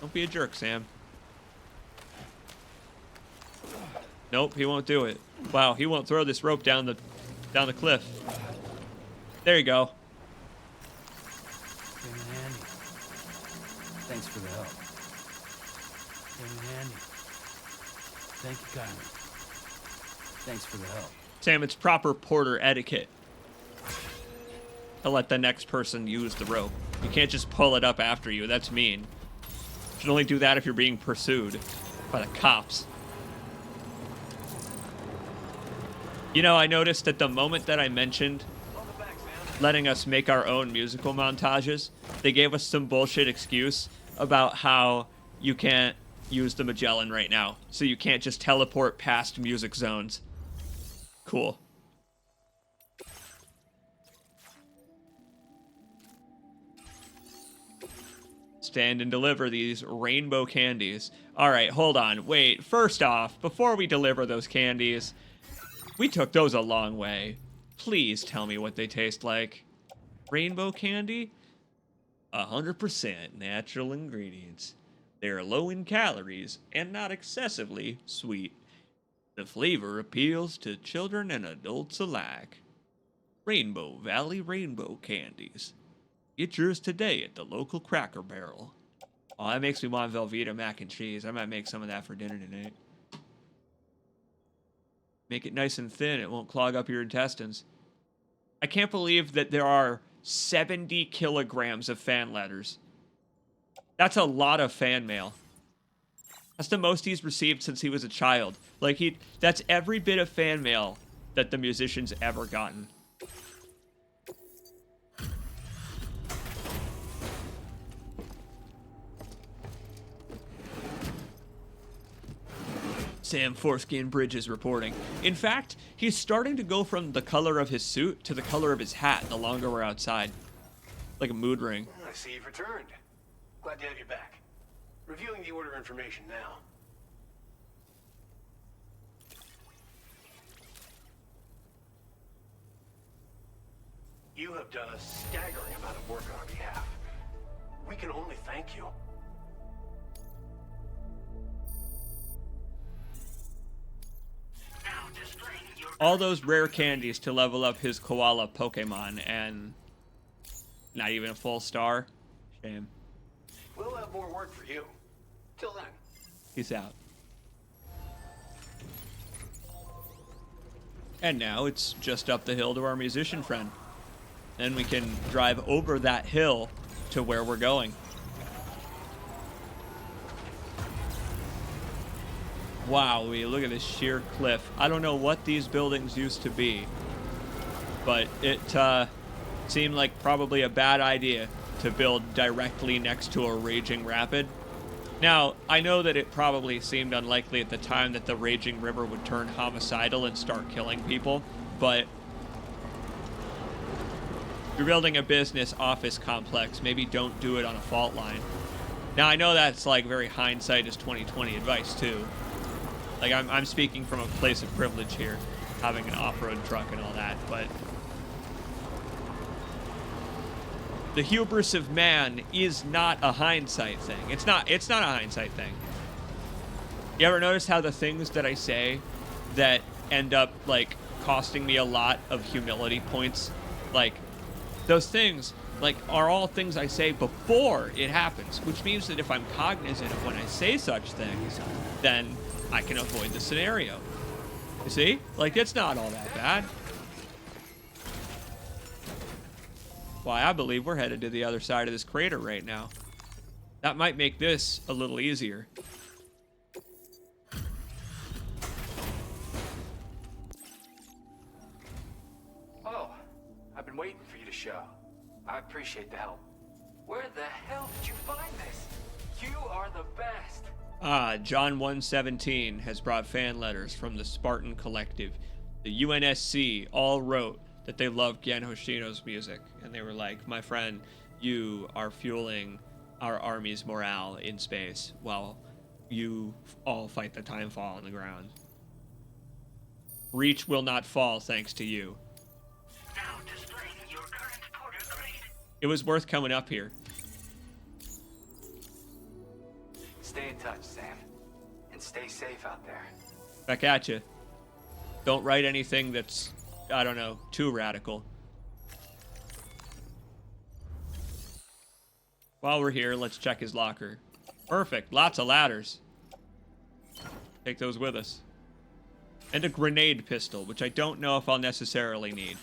Don't be a jerk, Sam. Nope, he won't do it. Wow, he won't throw this rope down the cliff. There you go. Came in handy. Thanks for the help. Came in handy. Thank you kindly. Thanks for the help. Sam, it's proper porter etiquette to let the next person use the rope. You can't just pull it up after you. That's mean. You should only do that if you're being pursued by the cops. You know, I noticed at the moment that I mentioned letting us make our own musical montages, they gave us some bullshit excuse about how you can't use the Magellan right now, so you can't just teleport past music zones. Cool. Stand and deliver these rainbow candies. All right, hold on. Wait, first off, before we deliver those candies, we took those a long way. Please tell me what they taste like. Rainbow candy? 100% natural ingredients. They're low in calories and not excessively sweet. The flavor appeals to children and adults alike. Rainbow Valley Rainbow Candies. Get yours today at the local Cracker Barrel. Oh, that makes me want Velveeta mac and cheese. I might make some of that for dinner tonight. Make it nice and thin. It won't clog up your intestines. I can't believe that there are 70 kilograms of fan letters. That's a lot of fan mail. That's the most he's received since he was a child. Like, that's every bit of fan mail that the musician's ever gotten. Sam Foreskin Bridges reporting. In fact, he's starting to go from the color of his suit to the color of his hat the longer we're outside. Like a mood ring. I see you've returned. Glad to have you back. Reviewing the order information now. You have done a staggering amount of work on our behalf. We can only thank you. All those rare candies to level up his koala Pokemon, and not even a full star. Shame. We'll have more work for you. Till then. Peace out. And now it's just up the hill to our musician friend. Then we can drive over that hill to where we're going. Wow, look at this sheer cliff. I don't know what these buildings used to be, but it seemed like probably a bad idea to build directly next to a raging rapid. Now, I know that it probably seemed unlikely at the time that the raging river would turn homicidal and start killing people, but you're building a business office complex, maybe don't do it on a fault line. Now, I know that's like very hindsight is 2020 advice too. Like, I'm speaking from a place of privilege here, having an off-road truck and all that, but the hubris of man is not a hindsight thing. It's not a hindsight thing. You ever notice how the things that I say that end up, like, costing me a lot of humility points, like, those things, like, are all things I say before it happens, which means that if I'm cognizant of when I say such things, then I can avoid the scenario. You see? Like, it's not all that bad. Why, I believe we're headed to the other side of this crater right now. That might make this a little easier. Oh, I've been waiting for you to show. I appreciate the help. Where the hell did you find this? You are the best. John 117 has brought fan letters from the Spartan Collective. The UNSC all wrote that they love Gen Hoshino's music, and they were like, my friend, you are fueling our army's morale in space while you all fight the timefall on the ground. Reach will not fall thanks to you. Now displaying your current porter grade. It was worth coming up here. Stay in touch, Sam. And stay safe out there. Back at you. Don't write anything that's, I don't know, too radical. While we're here, let's check his locker. Perfect. Lots of ladders. Take those with us. And a grenade pistol, which I don't know if I'll necessarily need.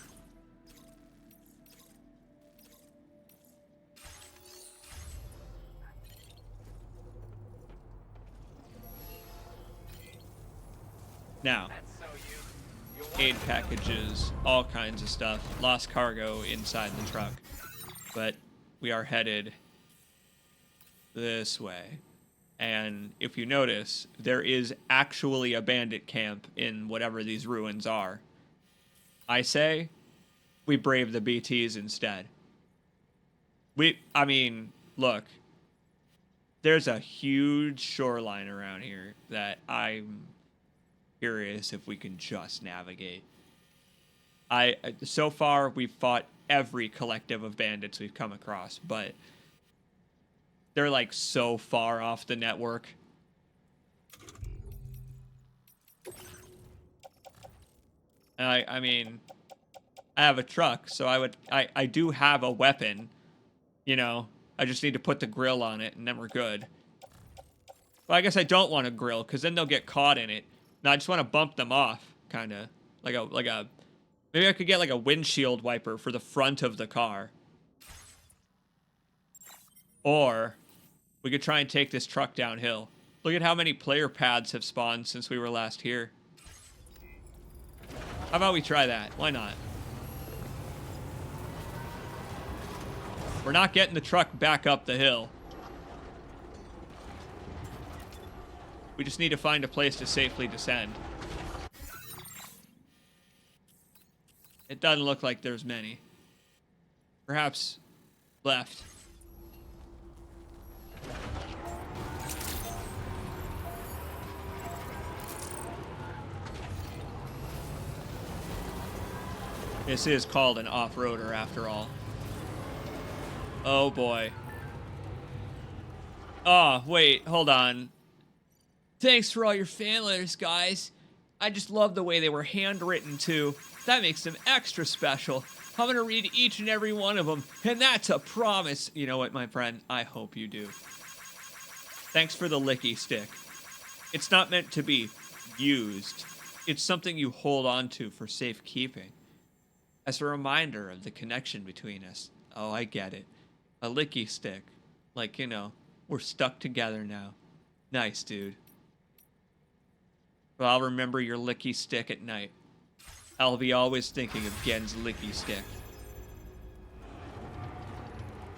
Now, aid packages, all kinds of stuff, lost cargo inside the truck. But we are headed this way. And if you notice, there is actually a bandit camp in whatever these ruins are. I say, we brave the BTs instead. I mean, look, there's a huge shoreline around here that I'm curious if we can just navigate. So far, we've fought every collective of bandits we've come across, but they're like so far off the network. And I mean, I have a truck, so I do have a weapon, you know. I just need to put the grill on it, and then we're good. Well, I guess I don't want a grill, because then they'll get caught in it. No, I just want to bump them off, kind of. Like a... Maybe I could get, like, a windshield wiper for the front of the car. Or we could try and take this truck downhill. Look at how many player pads have spawned since we were last here. How about we try that? Why not? We're not getting the truck back up the hill. We just need to find a place to safely descend. It doesn't look like there's many. Perhaps left. This is called an off-roader after all. Oh boy. Oh, wait, hold on. Thanks for all your fan letters, guys. I just love the way they were handwritten too. That makes them extra special. I'm gonna read each and every one of them, and that's a promise. You know what, my friend? I hope you do. Thanks for the licky stick. It's not meant to be used. It's something you hold on to for safekeeping. As a reminder of the connection between us. Oh, I get it. A licky stick. Like, you know, we're stuck together now. Nice, dude. Well, I'll remember your licky stick at night. I'll be always thinking of Gen's licky stick.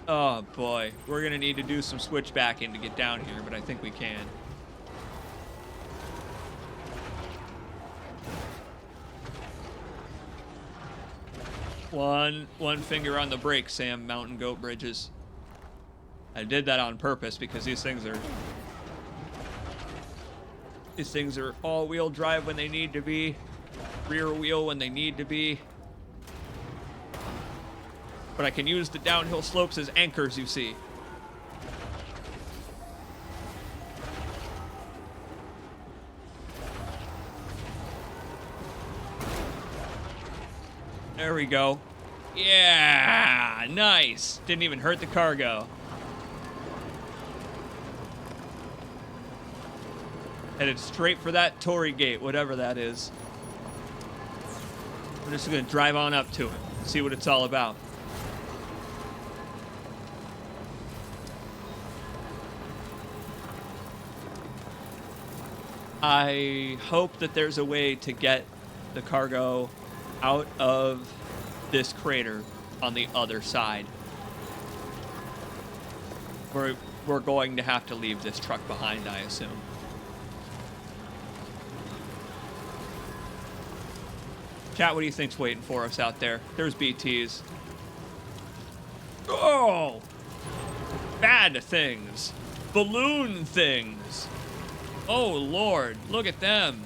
Oh, boy. We're gonna need to do some switchbacking to get down here, but I think we can. One finger on the brake, Sam. Mountain goat bridges. I did that on purpose because these things are all-wheel drive when they need to be, rear wheel when they need to be. But I can use the downhill slopes as anchors, you see. There we go. Yeah, nice. Didn't even hurt the cargo. Headed straight for that Tory gate, whatever that is. We're just gonna drive on up to it, see what it's all about. I hope that there's a way to get the cargo out of this crater on the other side. We're going to have to leave this truck behind, I assume. Chat, what do you think's waiting for us out there? There's BTs. Oh! Bad things. Balloon things. Oh, Lord. Look at them.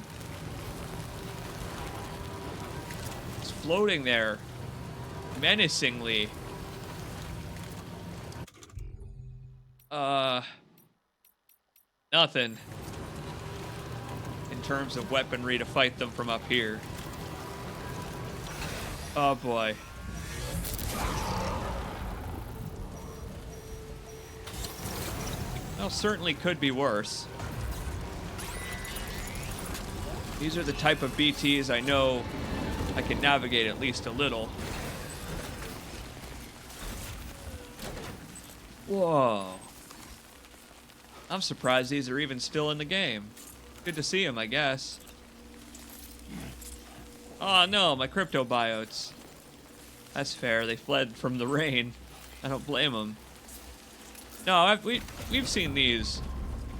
It's floating there. Menacingly. Nothing. In terms of weaponry to fight them from up here. Oh, boy. Well, certainly could be worse. These are the type of BTs I know I can navigate at least a little. Whoa. I'm surprised these are even still in the game. Good to see them, I guess. Oh no, my cryptobiotes. That's fair, they fled from the rain. I don't blame them. No, we've seen these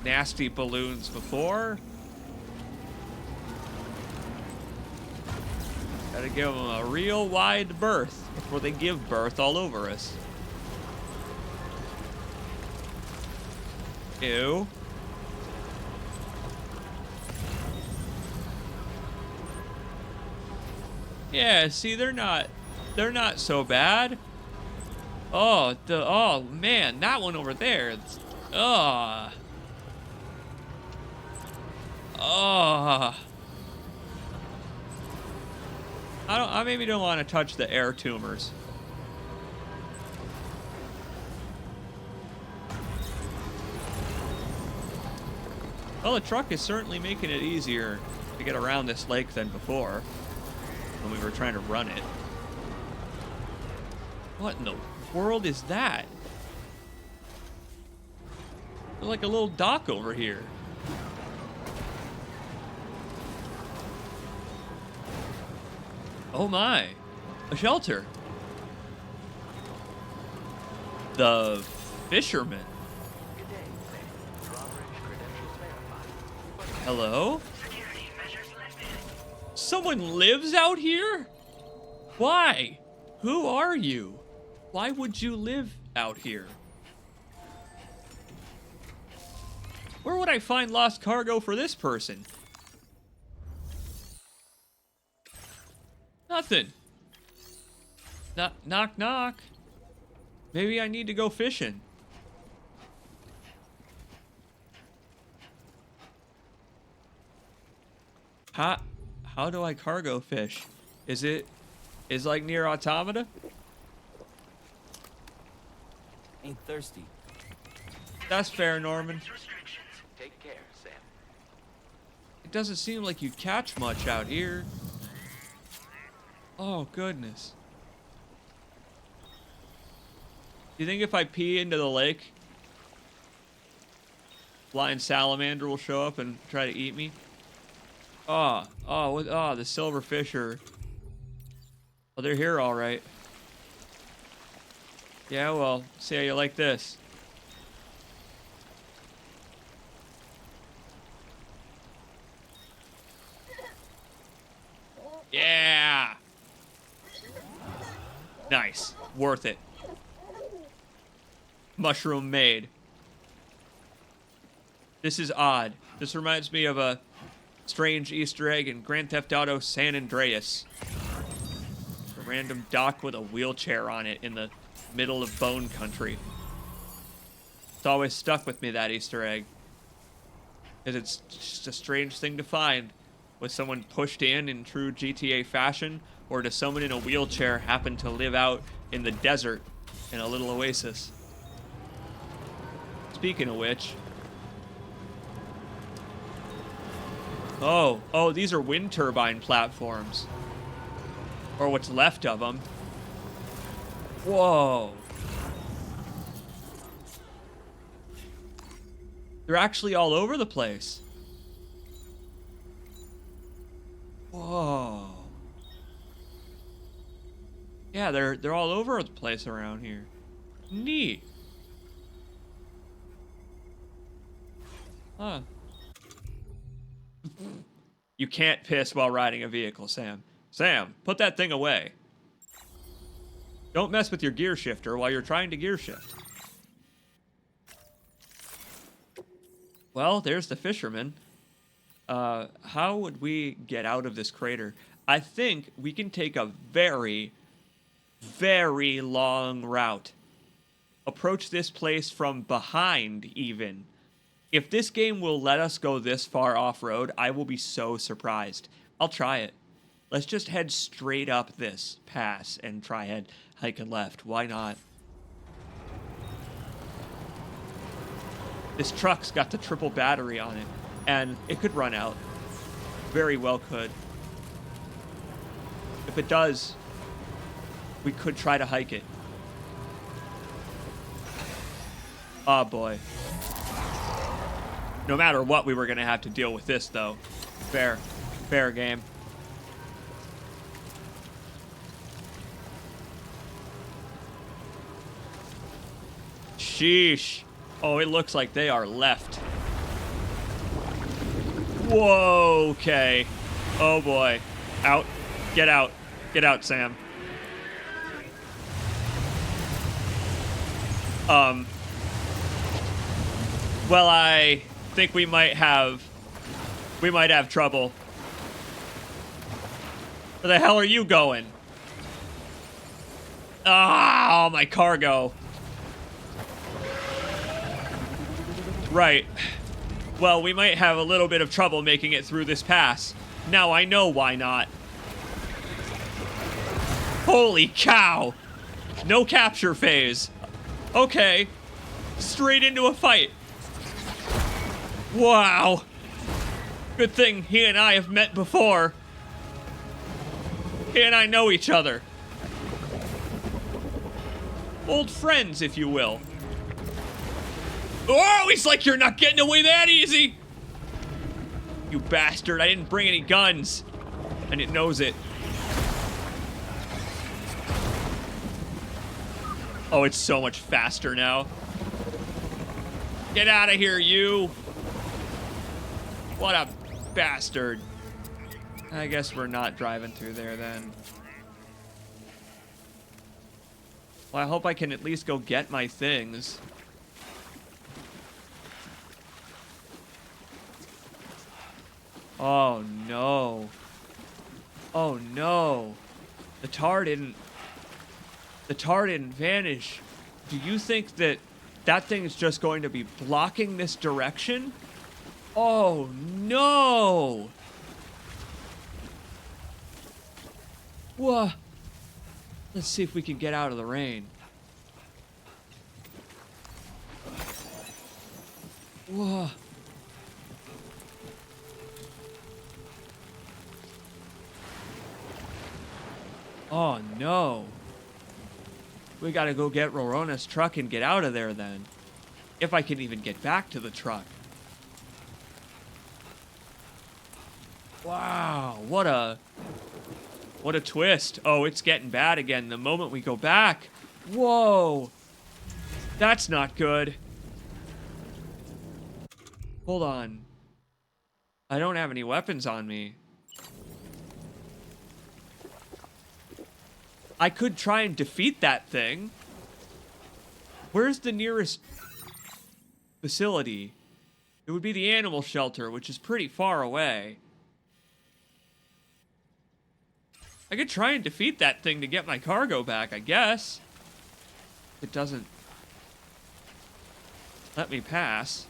nasty balloons before. Gotta give them a real wide berth before they give birth all over us. Ew. Yeah, see, they're not so bad. Oh man, that one over there. I maybe don't want to touch the air tumors. Well, the truck is certainly making it easier to get around this lake than before, when we were trying to run it. What in the world is that? There's like a little dock over here. Oh my. A shelter. The fisherman. Hello? Someone lives out here? Why? Who are you? Why would you live out here? Where would I find lost cargo for this person? Nothing. Knock, knock. Maybe I need to go fishing. How do I cargo fish? Is like near Automata? Ain't thirsty. That's fair, Norman. Take care, Sam. It doesn't seem like you catch much out here. Oh, goodness. Do you think if I pee into the lake, flying salamander will show up and try to eat me? Oh, the silverfish are... Oh, they're here all right. Yeah, well, see how you like this. Yeah! Nice. Worth it. Mushroom made. This is odd. This reminds me of a strange Easter egg in Grand Theft Auto San Andreas. A random dock with a wheelchair on it in the middle of Bone Country. It's always stuck with me, that Easter egg. Because it's just a strange thing to find. Was someone pushed in true GTA fashion? Or does someone in a wheelchair happen to live out in the desert in a little oasis? Speaking of which... Oh, these are wind turbine platforms. Or what's left of them. Whoa. They're actually all over the place. Whoa. Yeah, they're all over the place around here. Neat. Huh. You can't piss while riding a vehicle, Sam. Sam, put that thing away. Don't mess with your gear shifter while you're trying to gear shift. Well, there's the fisherman. How would we get out of this crater? I think we can take a very, very long route. Approach this place from behind, even. If this game will let us go this far off-road, I will be so surprised. I'll try it. Let's just head straight up this pass and try hiking left. Why not? This truck's got the triple battery on it, and it could run out. Very well could. If it does, we could try to hike it. Oh boy. No matter what, we were going to have to deal with this, though. Fair game. Sheesh. Oh, it looks like they are left. Whoa, okay. Oh boy. Out. Get out. Get out, Sam. Well, I think we might have trouble. Where the hell are you going? Ah, oh, my cargo. Right. Well, we might have a little bit of trouble making it through this pass. Now I know why not. Holy cow! No capture phase. Okay. Straight into a fight. Wow. Good thing he and I have met before. He and I know each other. Old friends, if you will. Oh, he's like, you're not getting away that easy. You bastard, I didn't bring any guns. And it knows it. Oh, it's so much faster now. Get out of here, you! What a bastard. I guess we're not driving through there then. Well, I hope I can at least go get my things. Oh no. Oh no. The tar didn't vanish. Do you think that that thing is just going to be blocking this direction? Oh no. Whoa. Let's see if we can get out of the rain. Whoa. Oh no. We gotta go get Rorona's truck and get out of there then. If I can even get back to the truck. Wow, what a twist. Oh, it's getting bad again the moment we go back. Whoa. That's not good. Hold on. I don't have any weapons on me. I could try and defeat that thing. Where's the nearest facility? It would be the animal shelter, which is pretty far away. I could try and defeat that thing to get my cargo back, I guess. It doesn't let me pass.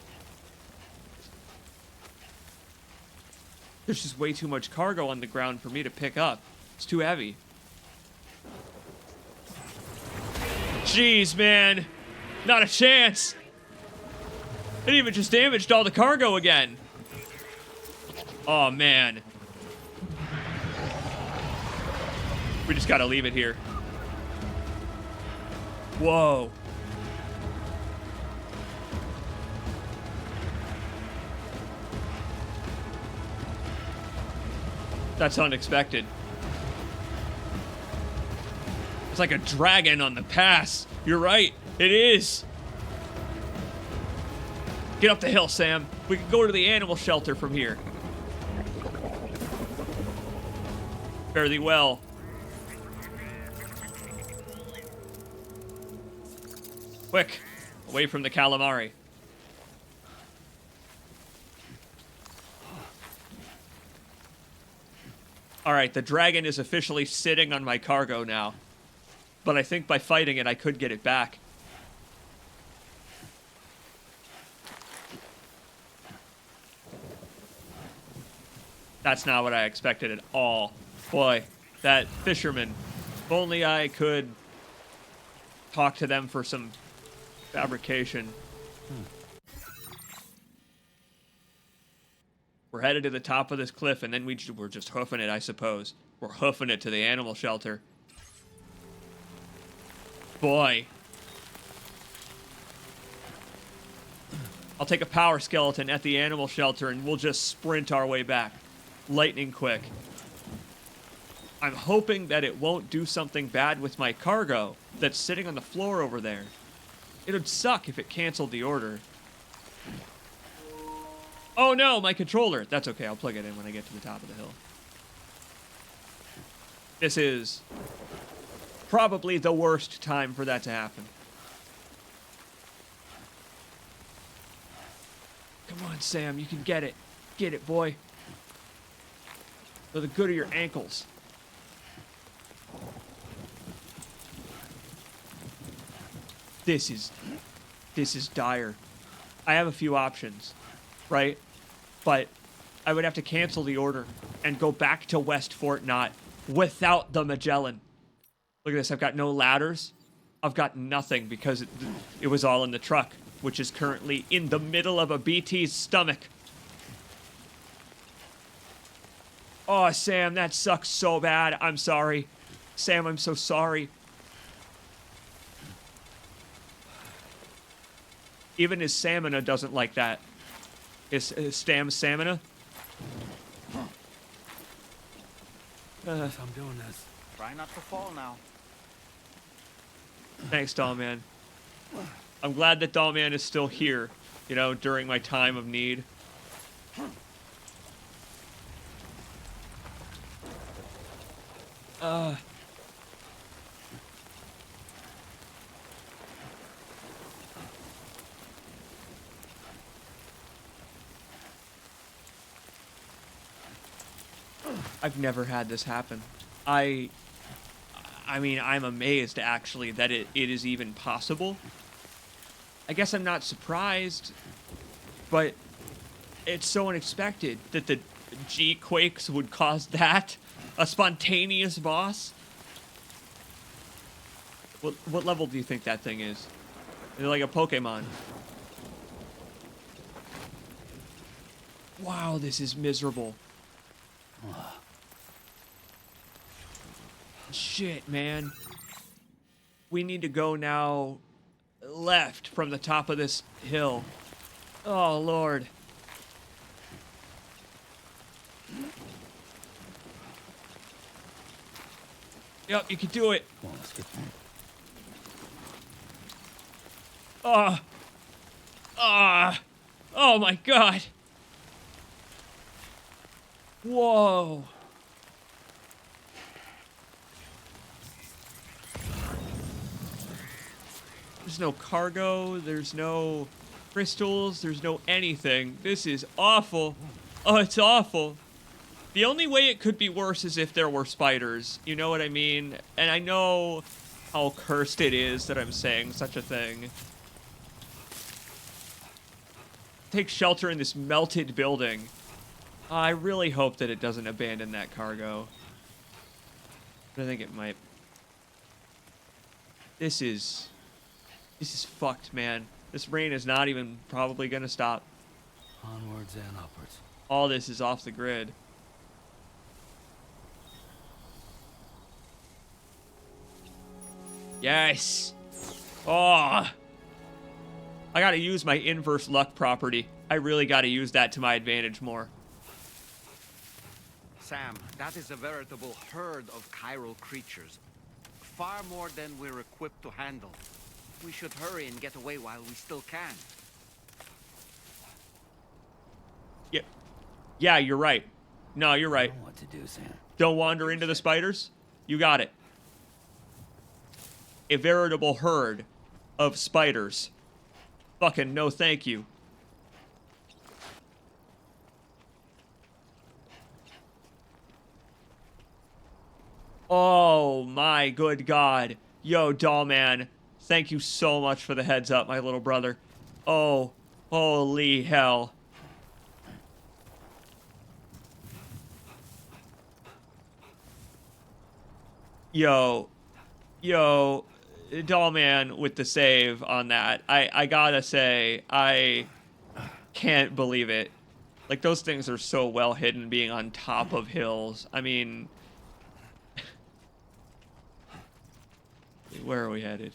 There's just way too much cargo on the ground for me to pick up. It's too heavy. Jeez, man. Not a chance. It even just damaged all the cargo again. Oh, man. We just gotta leave it here. Whoa. That's unexpected. It's like a dragon on the pass. You're right. It is. Get up the hill, Sam. We can go to the animal shelter from here. Fare thee well. Quick. Away from the calamari. Alright, the dragon is officially sitting on my cargo now. But I think by fighting it, I could get it back. That's not what I expected at all. Boy, that fisherman. If only I could talk to them for some fabrication. We're headed to the top of this cliff, and then we're just hoofing it, I suppose. We're hoofing it to the animal shelter. Boy. I'll take a power skeleton at the animal shelter, and we'll just sprint our way back. Lightning quick. I'm hoping that it won't do something bad with my cargo that's sitting on the floor over there. It would suck if it canceled the order. Oh no, my controller. That's okay, I'll plug it in when I get to the top of the hill. This is probably the worst time for that to happen. Come on, Sam, you can get it. Get it, boy. For the good of your ankles. This is dire. I have a few options, right? But I would have to cancel the order and go back to West Fort Knott without the Magellan. Look at this, I've got no ladders. I've got nothing because it was all in the truck, which is currently in the middle of a BT's stomach. Oh, Sam, that sucks so bad. I'm sorry. Sam, I'm so sorry. Even his stamina doesn't like that. His stamina? If I'm doing this. Try not to fall now. Thanks, Dollman. I'm glad that Dollman is still here, you know, during my time of need. I've never had this happen. I mean, I'm amazed, actually, that it is even possible. I guess I'm not surprised, but it's so unexpected that the G-Quakes would cause that. A spontaneous boss? What level do you think that thing is? Is it like a Pokemon? Wow, this is miserable. Shit, man. We need to go now left from the top of this hill. Oh, Lord. Yep, you can do it. Come on, let's get there. Oh my God. Whoa. There's no cargo, there's no crystals, there's no anything. This is awful. Oh, it's awful. The only way it could be worse is if there were spiders. You know what I mean? And I know how cursed it is that I'm saying such a thing. Take shelter in this melted building. I really hope that it doesn't abandon that cargo. But I think it might. This is fucked, man. This rain is not even probably gonna stop. Onwards and upwards. All this is off the grid. Yes! Oh! I gotta use my inverse luck property. I really gotta use that to my advantage more. Sam, that is a veritable herd of chiral creatures. Far more than we're equipped to handle. We should hurry and get away while we still can. Yeah. Yeah, you're right. No, you're right. I know what to do, Sam. Don't wander into the spiders? You got it. A veritable herd of spiders. Fucking no thank you. Oh my good God. Yo, Dollman. Thank you so much for the heads up, my little brother. Oh, holy hell. Yo, Dollman with the save on that. I gotta say, I can't believe it. Like, those things are so well hidden being on top of hills. I mean, where are we headed?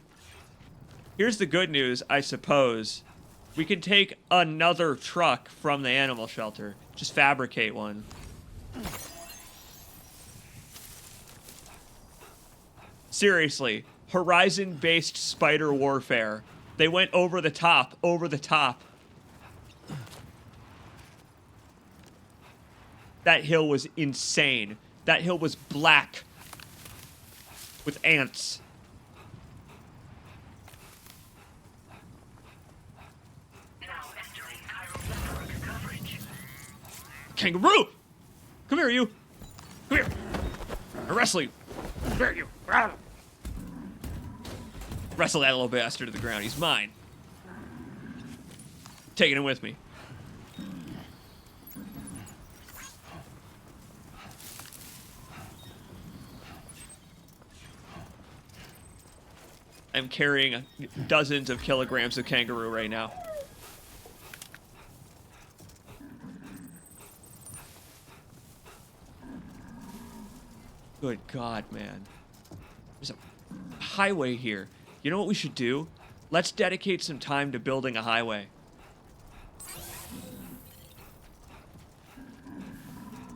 Here's the good news, I suppose. We can take another truck from the animal shelter. Just fabricate one. Seriously, Horizon-based spider warfare. They went over the top, over the top. That hill was insane. That hill was black with ants. Kangaroo! Come here, you! Come here! I wrestle you! Come here, you! Wrestle that little bastard to the ground. He's mine. Taking him with me. I'm carrying dozens of kilograms of kangaroo right now. Good God, man. There's a highway here. You know what we should do? Let's dedicate some time to building a highway.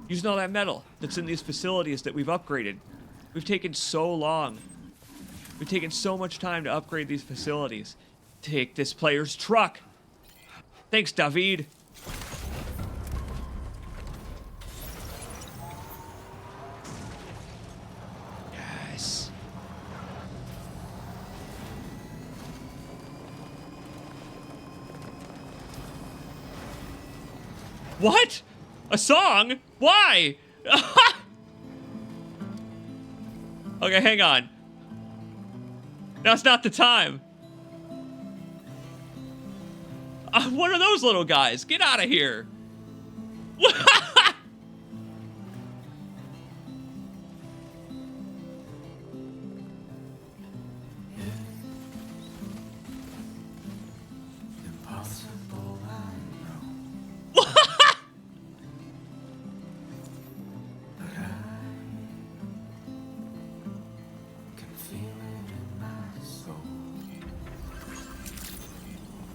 Using all that metal that's in these facilities that we've upgraded. We've taken so long. We've taken so much time to upgrade these facilities. Take this player's truck. Thanks, David. Yes. What? A song? Why? Okay, hang on. Now's not the time. What are those little guys? Get out of here.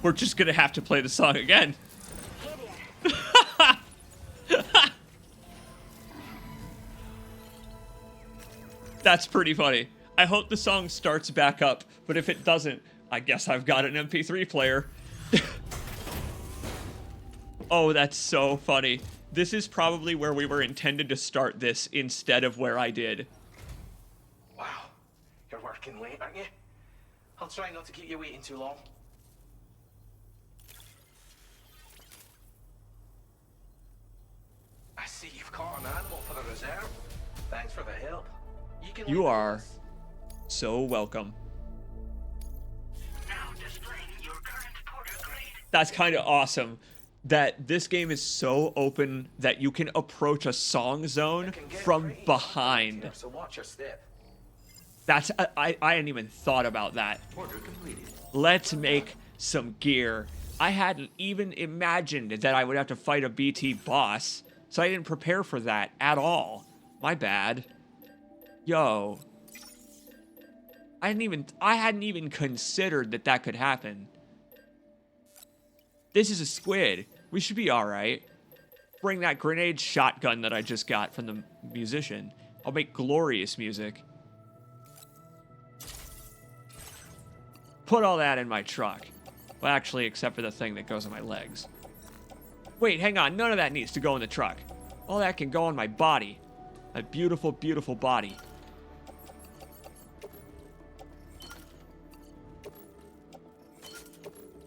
We're just gonna have to play the song again. That's pretty funny. I hope the song starts back up, but if it doesn't, I guess I've got an MP3 player. Oh, that's so funny. This is probably where we were intended to start this instead of where I did. Wow. You're working late, aren't you? I'll try not to keep you waiting too long. I see you've caught an animal for the reserve. Thanks for the help. You are so welcome. Now displaying your current porter grade. That's kind of awesome that this game is so open that you can approach a song zone from behind. So watch your step. That's I hadn't even thought about that. Order completed. Let's make some gear. I hadn't even imagined that I would have to fight a BT boss, so I didn't prepare for that at all. My bad. Yo. I hadn't even considered that that could happen. This is a squid. We should be alright. Bring that grenade shotgun that I just got from the musician. I'll make glorious music. Put all that in my truck. Well, actually, except for the thing that goes on my legs. Wait, hang on. None of that needs to go in the truck. All that can go on my body. My beautiful, beautiful body.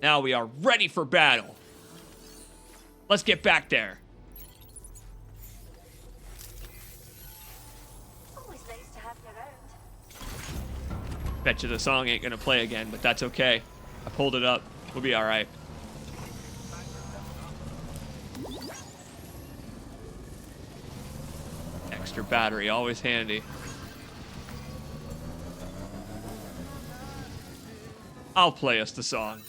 Now we are ready for battle. Let's get back there. Always nice to have you around. Bet you the song ain't gonna play again, but that's okay. I pulled it up. We'll be alright. Extra battery, always handy. I'll play us the song.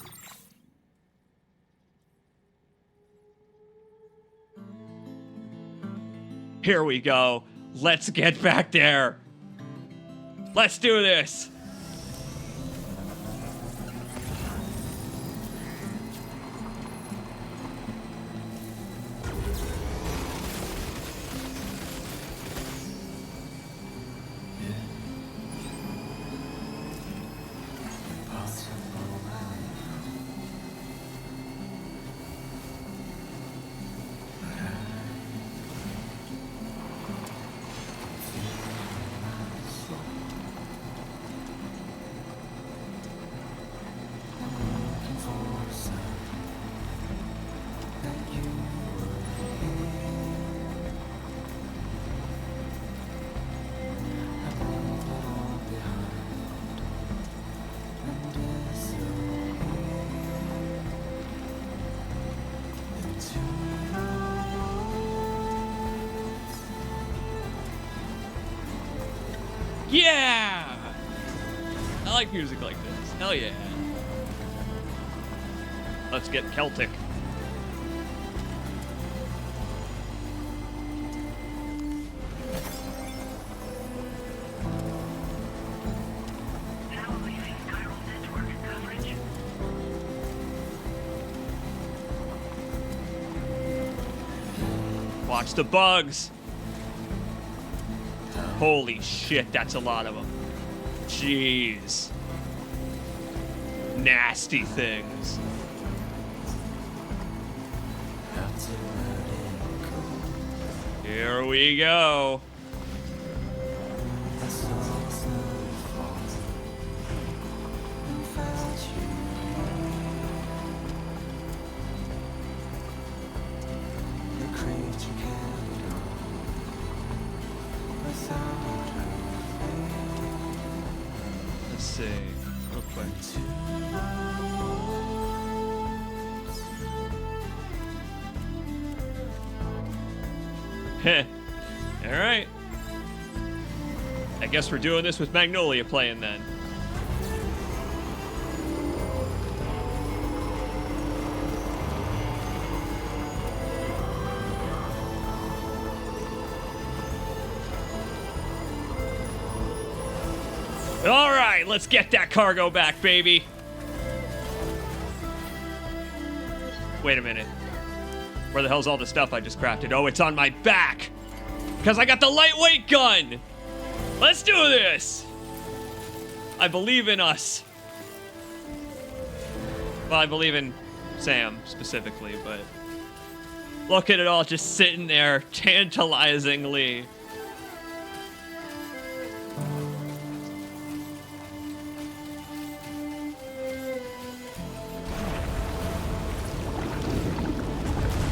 Here we go. Let's get back there. Let's do this. Yeah! I like music like this. Hell yeah. Let's get Celtic. Now leaving chiral network coverage. Watch the bugs. Holy shit, that's a lot of them. Jeez. Nasty things. Here we go. Let's see, real quick. Heh. All right. I guess we're doing this with Magnolia playing then. All right, let's get that cargo back, baby. Wait a minute. Where the hell's all the stuff I just crafted? Oh, it's on my back. Because I got the lightweight gun. Let's do this. I believe in us. Well, I believe in Sam specifically, but look at it all just sitting there tantalizingly.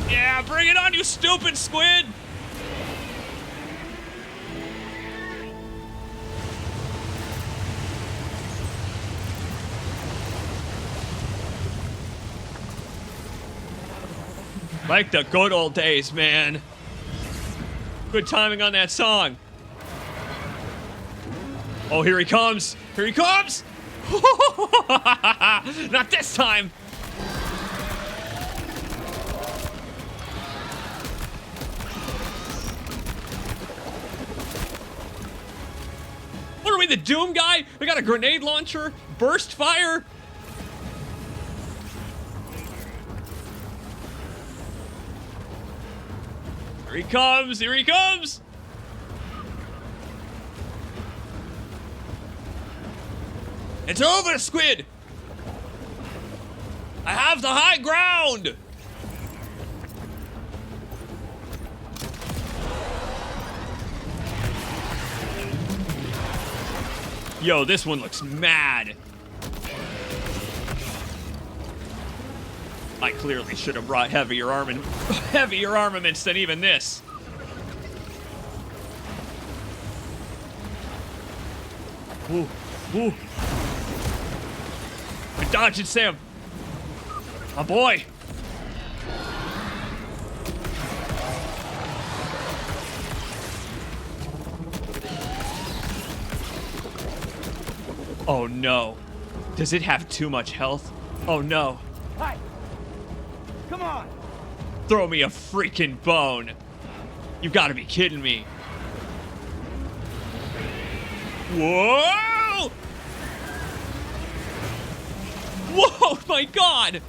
Yeah, bring it on, you stupid squid! Like the good old days, man. Good timing on that song. Oh, here he comes! Here he comes! Not this time! What are we, the Doom guy? We got a grenade launcher, burst fire. Here he comes, here he comes. It's over, Squid. I have the high ground. Yo, this one looks mad. I clearly should have brought heavier armaments than even this. Ooh, ooh. Good dodging, Sam. My boy. Oh no. Does it have too much health? Oh no. Hi. Come on. Throw me a freaking bone. You've got to be kidding me. Whoa! Whoa, my God!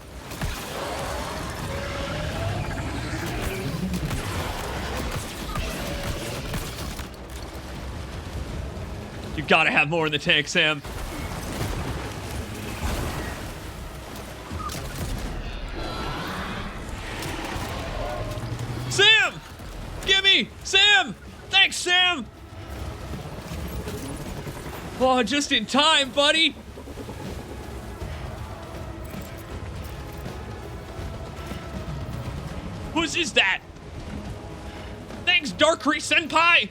You gotta have more in the tank, Sam. Sam! Gimme! Sam! Thanks, Sam! Oh, just in time, buddy! Whose is that? Thanks, Darkry Senpai!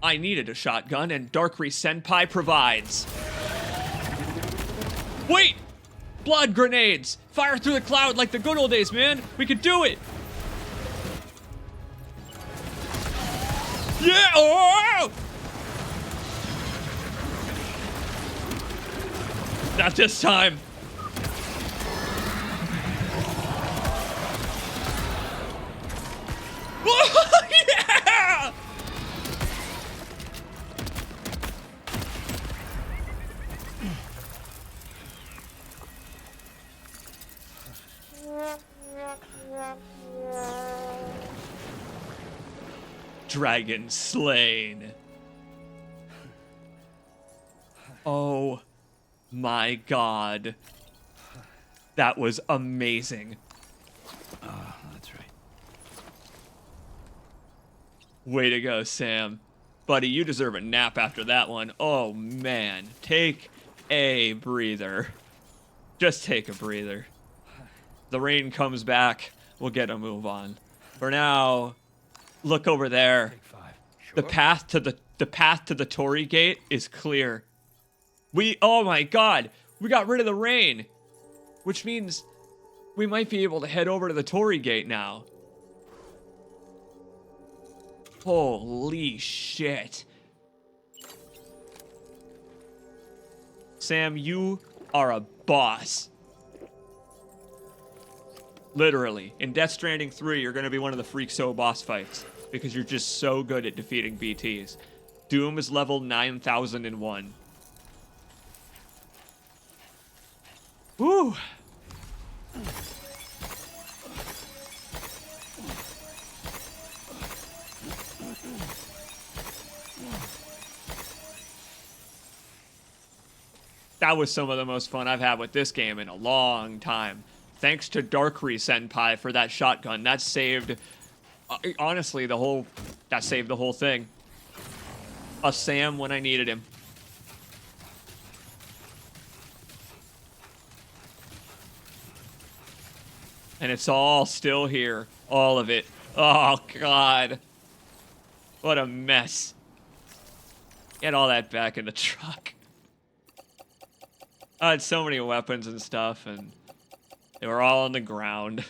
I needed a shotgun, and Darkry Senpai provides. Wait! Blood grenades! Fire through the cloud like the good old days, man! We could do it! Yeah! Oh! Not this time! Yeah! Dragon slain. my god. That was amazing. That's right. Way to go, Sam. Buddy, you deserve a nap after that one. Oh, man. Take a breather. Just take a breather. The rain comes back. We'll get a move on. For now, look over there. The path to the Torii gate is clear. Oh my god, we got rid of the rain, which means we might be able to head over to the Torii gate now. Holy shit. Sam, you are a boss. Literally. In Death Stranding 3, you're going to be one of the Freak-So boss fights because you're just so good at defeating BTs. Doom is level 9001. Woo! That was some of the most fun I've had with this game in a long time. Thanks to Darkry Senpai for that shotgun. That saved, honestly, that saved the whole thing. A Sam when I needed him. And it's all still here. All of it. Oh, God. What a mess. Get all that back in the truck. I had so many weapons and stuff, and they were all on the ground.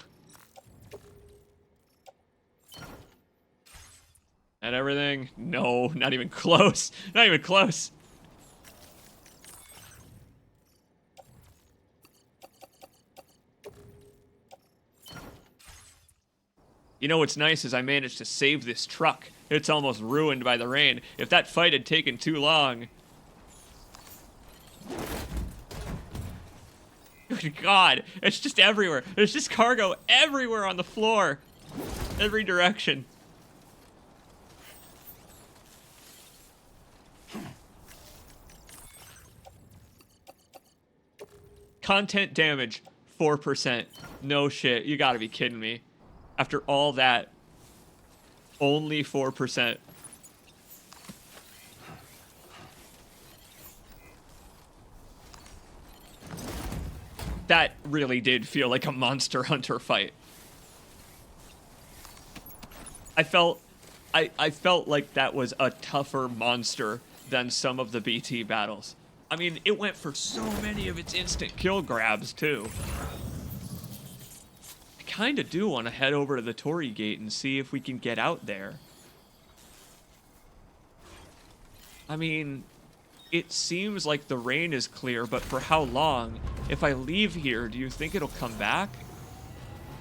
And everything? No, not even close. Not even close. You know what's nice is I managed to save this truck. It's almost ruined by the rain. If that fight had taken too long... Good God, it's just everywhere. There's just cargo everywhere on the floor. Every direction. Content damage, 4%. No shit, you gotta be kidding me. After all that, only 4%. That really did feel like a Monster Hunter fight. I felt like that was a tougher monster than some of the BT battles. I mean, it went for so many of its instant kill grabs, too. I kinda do want to head over to the Torii gate and see if we can get out there. I mean... It seems like the rain is clear, but for how long? If I leave here, do you think it'll come back?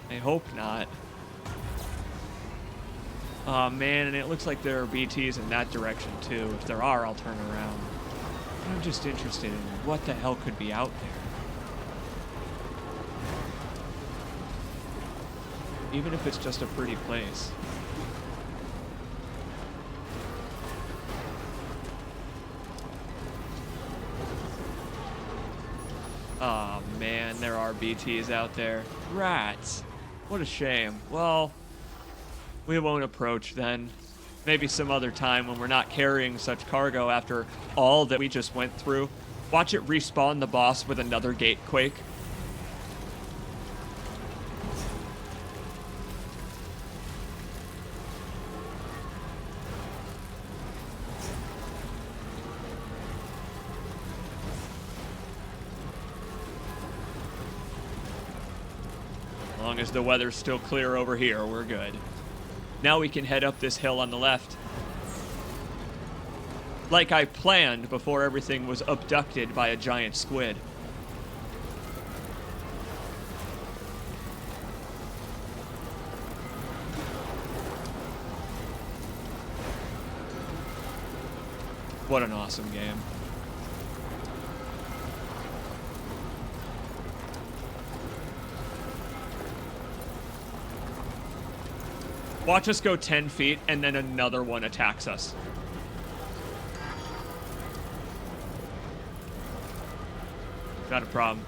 I hope not. Aw, man, and it looks like there are BTs in that direction, too. If there are, I'll turn around. I'm just interested in what the hell could be out there. Even if it's just a pretty place. Oh man, there are BTs out there. Rats. What a shame. Well, we won't approach then. Maybe some other time when we're not carrying such cargo after all that we just went through. Watch it respawn the boss with another gate quake. As long as the weather's still clear over here, we're good. Now we can head up this hill on the left. Like I planned before everything was abducted by a giant squid. What an awesome game. Watch us go 10 feet, and then another one attacks us. Not a problem.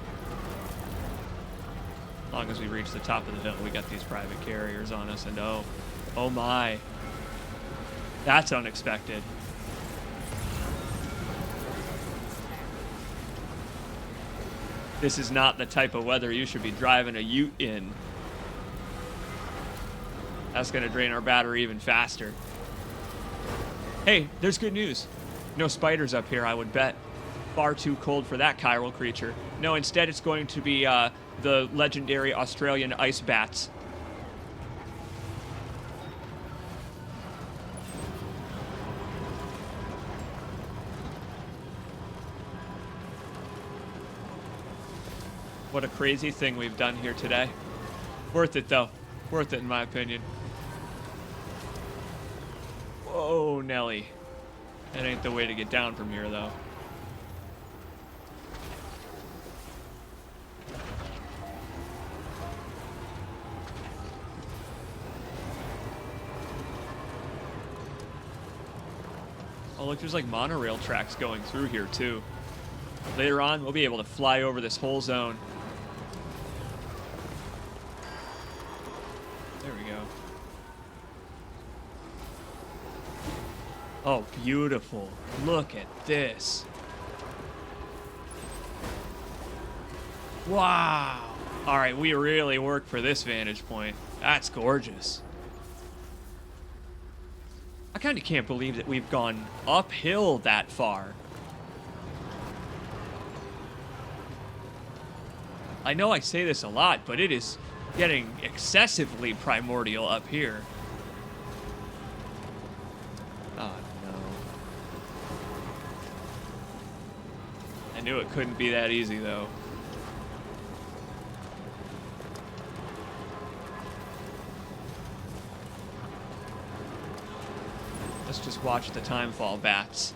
As long as we reach the top of the hill, we got these private carriers on us, and oh my. That's unexpected. This is not the type of weather you should be driving a ute in. That's gonna drain our battery even faster. Hey, there's good news. No spiders up here, I would bet. Far too cold for that chiral creature. No, instead it's going to be the legendary Australian ice bats. What a crazy thing we've done here today. Worth it, though. Worth it, in my opinion. Whoa, Nelly. That ain't the way to get down from here, though. Oh, look, there's like monorail tracks going through here, too. Later on, we'll be able to fly over this whole zone. There we go. Oh, beautiful. Look at this. Wow. All right, we really worked for this vantage point. That's gorgeous. I kind of can't believe that we've gone uphill that far. I know I say this a lot, but it is getting excessively primordial up here. Oh, no. I knew it couldn't be that easy, though. Let's just watch the timefall bats.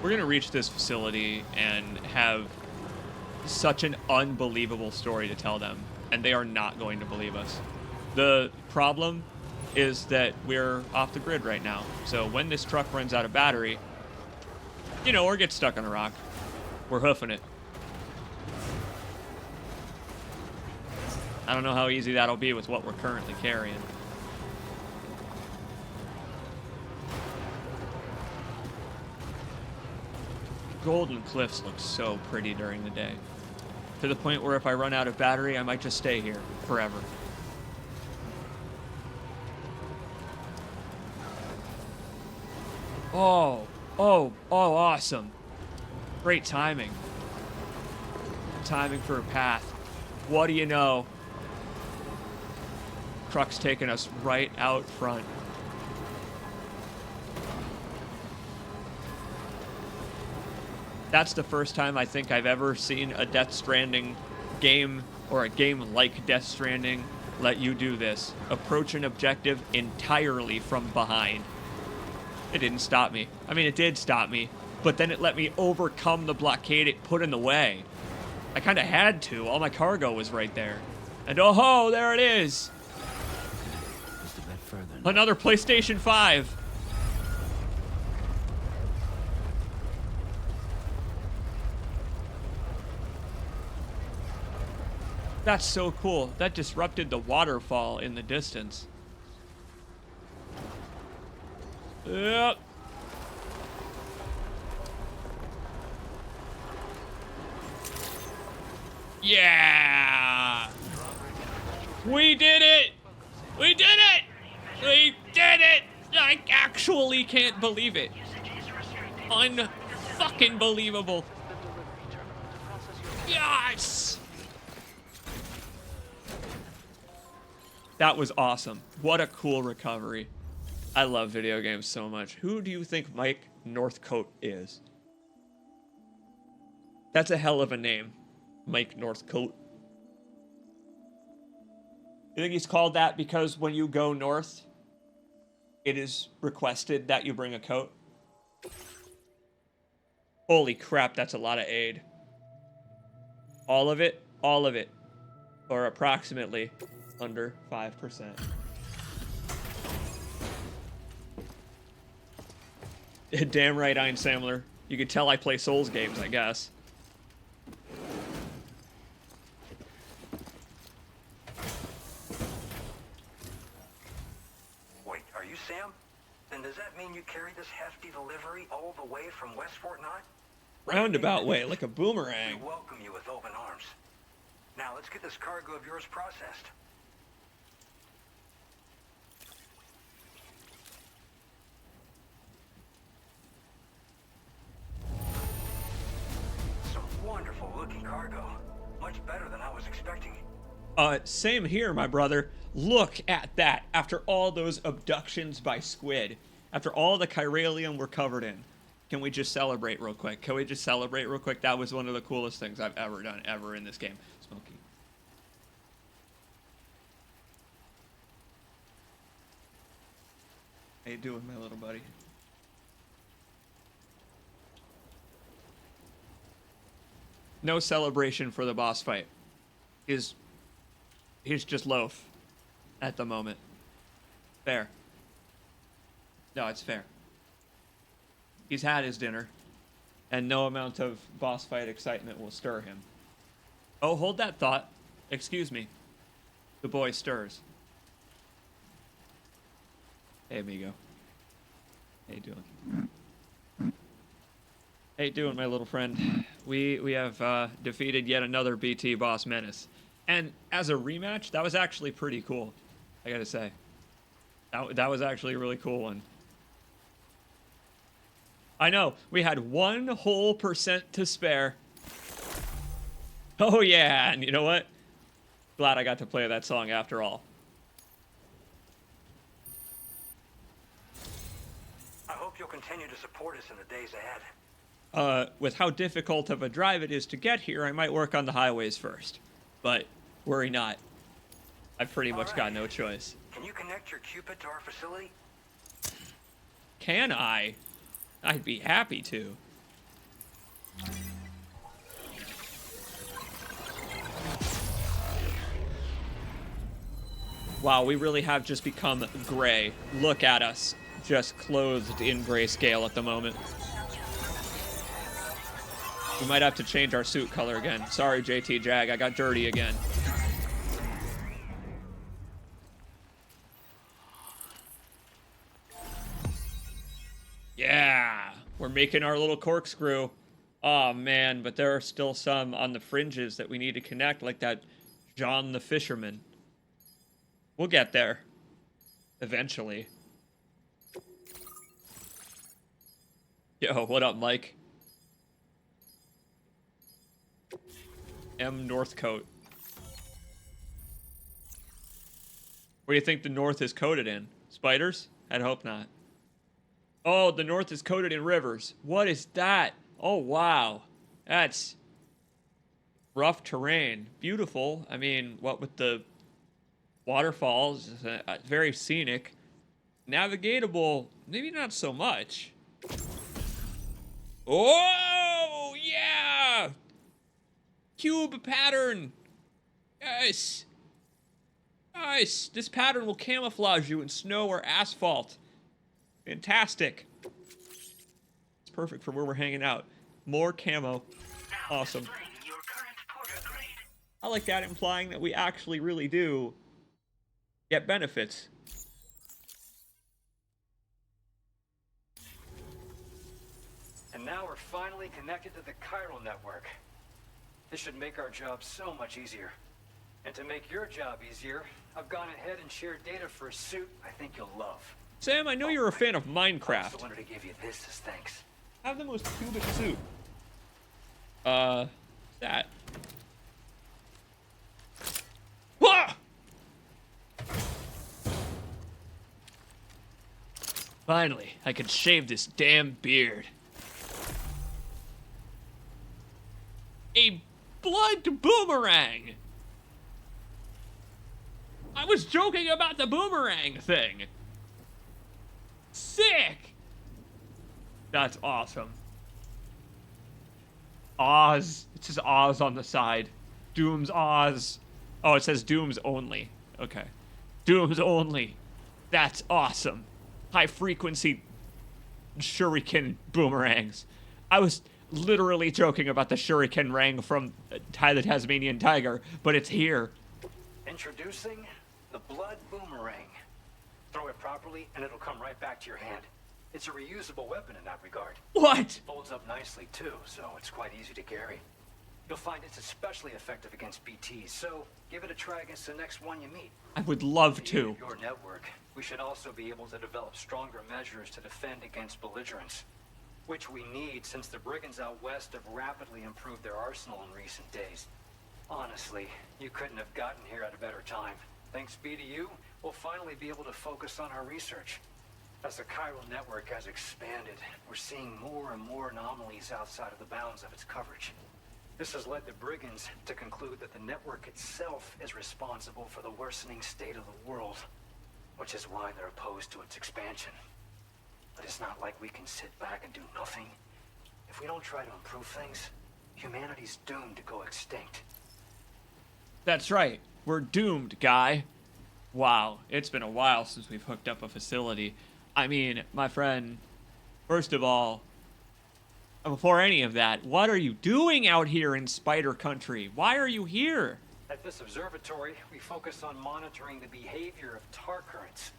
We're going to reach this facility and have such an unbelievable story to tell them, and they are not going to believe us. The problem is that we're off the grid right now, so when this truck runs out of battery, you know, or gets stuck on a rock, we're hoofing it. I don't know how easy that'll be with what we're currently carrying. Golden Cliffs look so pretty during the day. To the point where if I run out of battery, I might just stay here forever. Oh, awesome. Great timing. Timing for a path. What do you know? Truck's taking us right out front. That's the first time I think I've ever seen a Death Stranding game, or a game like Death Stranding, let you do this. Approach an objective entirely from behind. It didn't stop me. I mean, it did stop me, but then it let me overcome the blockade it put in the way. I kind of had to. All my cargo was right there. And oh, there it is. Just a bit further. Another PlayStation 5. That's so cool. That disrupted the waterfall in the distance. Yep. Yeah! We did it! We did it! We did it! I actually can't believe it. Unfucking believable. Yes! That was awesome. What a cool recovery. I love video games so much. Who do you think Mike Northcote is? That's a hell of a name. Mike Northcote. You think he's called that because when you go north, it is requested that you bring a coat? Holy crap, that's a lot of aid. All of it? All of it. Or approximately under 5%. Damn right, Einsamler. You could tell I play Souls games, I guess. Wait, are you Sam? Then does that mean you carried this hefty delivery all the way from West Fort Knott? Roundabout way, like a boomerang. We welcome you with open arms. Now let's get this cargo of yours processed. Some wonderful looking cargo. Much better than I was expecting. Same here, my brother. Look at that. After all those abductions by squid, after all the chiralium we're covered in, can we just celebrate real quick? Can we just celebrate real quick? That was one of the coolest things I've ever done, ever in this game. Smokey. How you doing, my little buddy? No celebration for the boss fight. He's just loaf at the moment. Fair. No, it's fair. He's had his dinner, and no amount of boss fight excitement will stir him. Oh, hold that thought. Excuse me. The boy stirs. Hey, amigo. How you doing? How you doing, my little friend? We have defeated yet another BT boss menace. And as a rematch, that was actually pretty cool, I gotta say. That was actually a really cool one. I know, we had 1 whole % to spare. Oh yeah, and you know what? Glad I got to play that song after all. I hope you'll continue to support us in the days ahead. With how difficult of a drive it is to get here, I might work on the highways first. But worry not. I've pretty much got no choice. Can you connect your Cupid to our facility? Can I? I'd be happy to. Wow, we really have just become gray. Look at us, just clothed in grayscale at the moment. We might have to change our suit color again. Sorry, JT Jag, I got dirty again. Yeah, we're making our little corkscrew. Oh man, but there are still some on the fringes that we need to connect, like that John the Fisherman. We'll get there. Eventually. Yo, what up, Mike? M. Northcote. What do you think the North is coated in? Spiders? I'd hope not. Oh, the North is coated in rivers. What is that? Oh, wow. That's rough terrain. Beautiful. I mean, what with the waterfalls, very scenic. Navigatable, maybe not so much. Oh, yeah! Cube pattern. Yes. Nice. This pattern will camouflage you in snow or asphalt. Fantastic. It's perfect for where we're hanging out. More camo. Awesome. I like that, implying that we actually really do get benefits. And now we're finally connected to the chiral network. This should make our job so much easier. And to make your job easier, I've gone ahead and shared data for a suit I think you'll love. Sam, I know you're a fan of I Minecraft. also wanted to give you this as thanks. Have the most cubic suit. That. Wah! Finally, I can shave this damn beard. A blood boomerang! I was joking about the boomerang thing. Sick! That's awesome. Oz. It says Oz on the side. Doom's Oz. Oh, it says dooms only. Okay. Dooms only. That's awesome. High frequency shuriken boomerangs. I was literally joking about the shuriken rang from Ty the Tasmanian Tiger, but it's here. Introducing the Blood Boomerang. Throw it properly and it'll come right back to your hand. It's a reusable weapon in that regard. What? Folds up nicely too, so it's quite easy to carry. You'll find it's especially effective against BTs, so give it a try against the next one you meet. I would love to. Your network, we should also be able to develop stronger measures to defend against belligerents, which we need since the brigands out west have rapidly improved their arsenal in recent days. Honestly, you couldn't have gotten here at a better time. Thanks be to you, we'll finally be able to focus on our research. As the chiral network has expanded, we're seeing more and more anomalies outside of the bounds of its coverage. This has led the brigands to conclude that the network itself is responsible for the worsening state of the world, which is why they're opposed to its expansion. But it's not like we can sit back and do nothing. If we don't try to improve things, humanity's doomed to go extinct. That's right. We're doomed, guy. Wow, it's been a while since we've hooked up a facility. I mean, my friend, first of all, before any of that, what are you doing out here in Spider Country? Why are you here? At this observatory, we focus on monitoring the behavior of tar currents.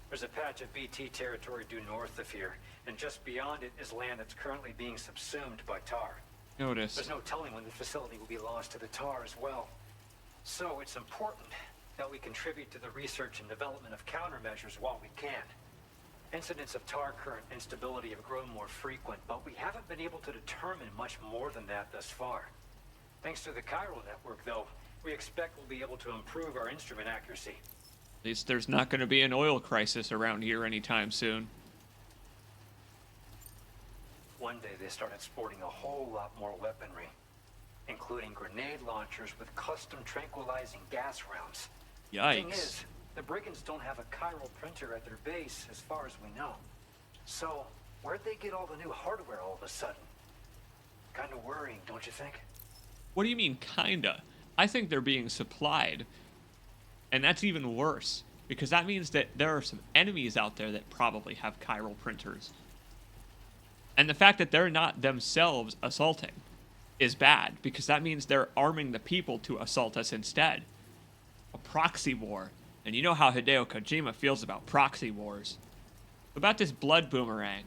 There's a patch of BT territory due north of here, and just beyond it is land that's currently being subsumed by tar. Notice. There's no telling when the facility will be lost to the tar as well. So it's important that we contribute to the research and development of countermeasures while we can. Incidents of tar current instability have grown more frequent, but we haven't been able to determine much more than that thus far. Thanks to the chiral network, though, we expect we'll be able to improve our instrument accuracy. At least there's not going to be an oil crisis around here anytime soon. One day they started sporting a whole lot more weaponry, including grenade launchers with custom tranquilizing gas rounds. Yikes. The thing is, the brigands don't have a chiral printer at their base as far as we know. So, where'd they get all the new hardware all of a sudden? Kind of worrying, don't you think? What do you mean, kinda? I think they're being supplied. And that's even worse, because that means that there are some enemies out there that probably have chiral printers. And the fact that they're not themselves assaulting is bad, because that means they're arming the people to assault us instead. A proxy war. And you know how Hideo Kojima feels about proxy wars. About this blood boomerang.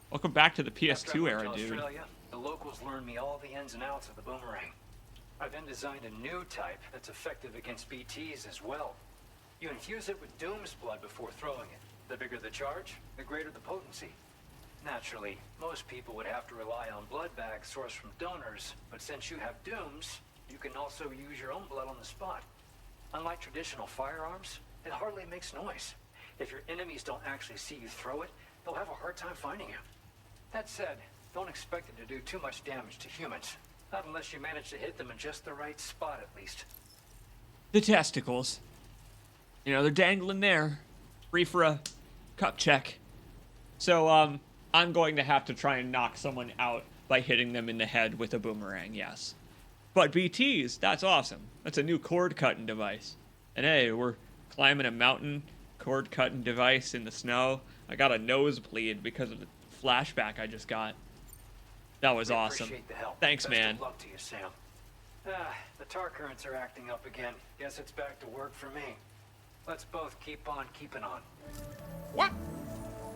Welcome back to the PS2 era, dude. Australia, the locals learned me all the ins and outs of the boomerang. I then designed a new type that's effective against BTs as well. You infuse it with Doom's blood before throwing it. The bigger the charge, the greater the potency. Naturally, most people would have to rely on blood bags sourced from donors, but since you have Doom's, you can also use your own blood on the spot. Unlike traditional firearms, it hardly makes noise. If your enemies don't actually see you throw it, they'll have a hard time finding you. That said, don't expect it to do too much damage to humans. Not unless you manage to hit them in just the right spot, at least. The testicles. You know, they're dangling there. Free for a cup check. So, I'm going to have to try and knock someone out by hitting them in the head with a boomerang, yes. But BTs, that's awesome. That's a new cord-cutting device. And hey, we're climbing a mountain, cord-cutting device in the snow. I got a nosebleed because of the flashback I just got. That was awesome. Appreciate the help. Thanks, Best man. of luck to you, Sam. The tar currents are acting up again. Guess it's back to work for me. Let's both keep on keeping on. What?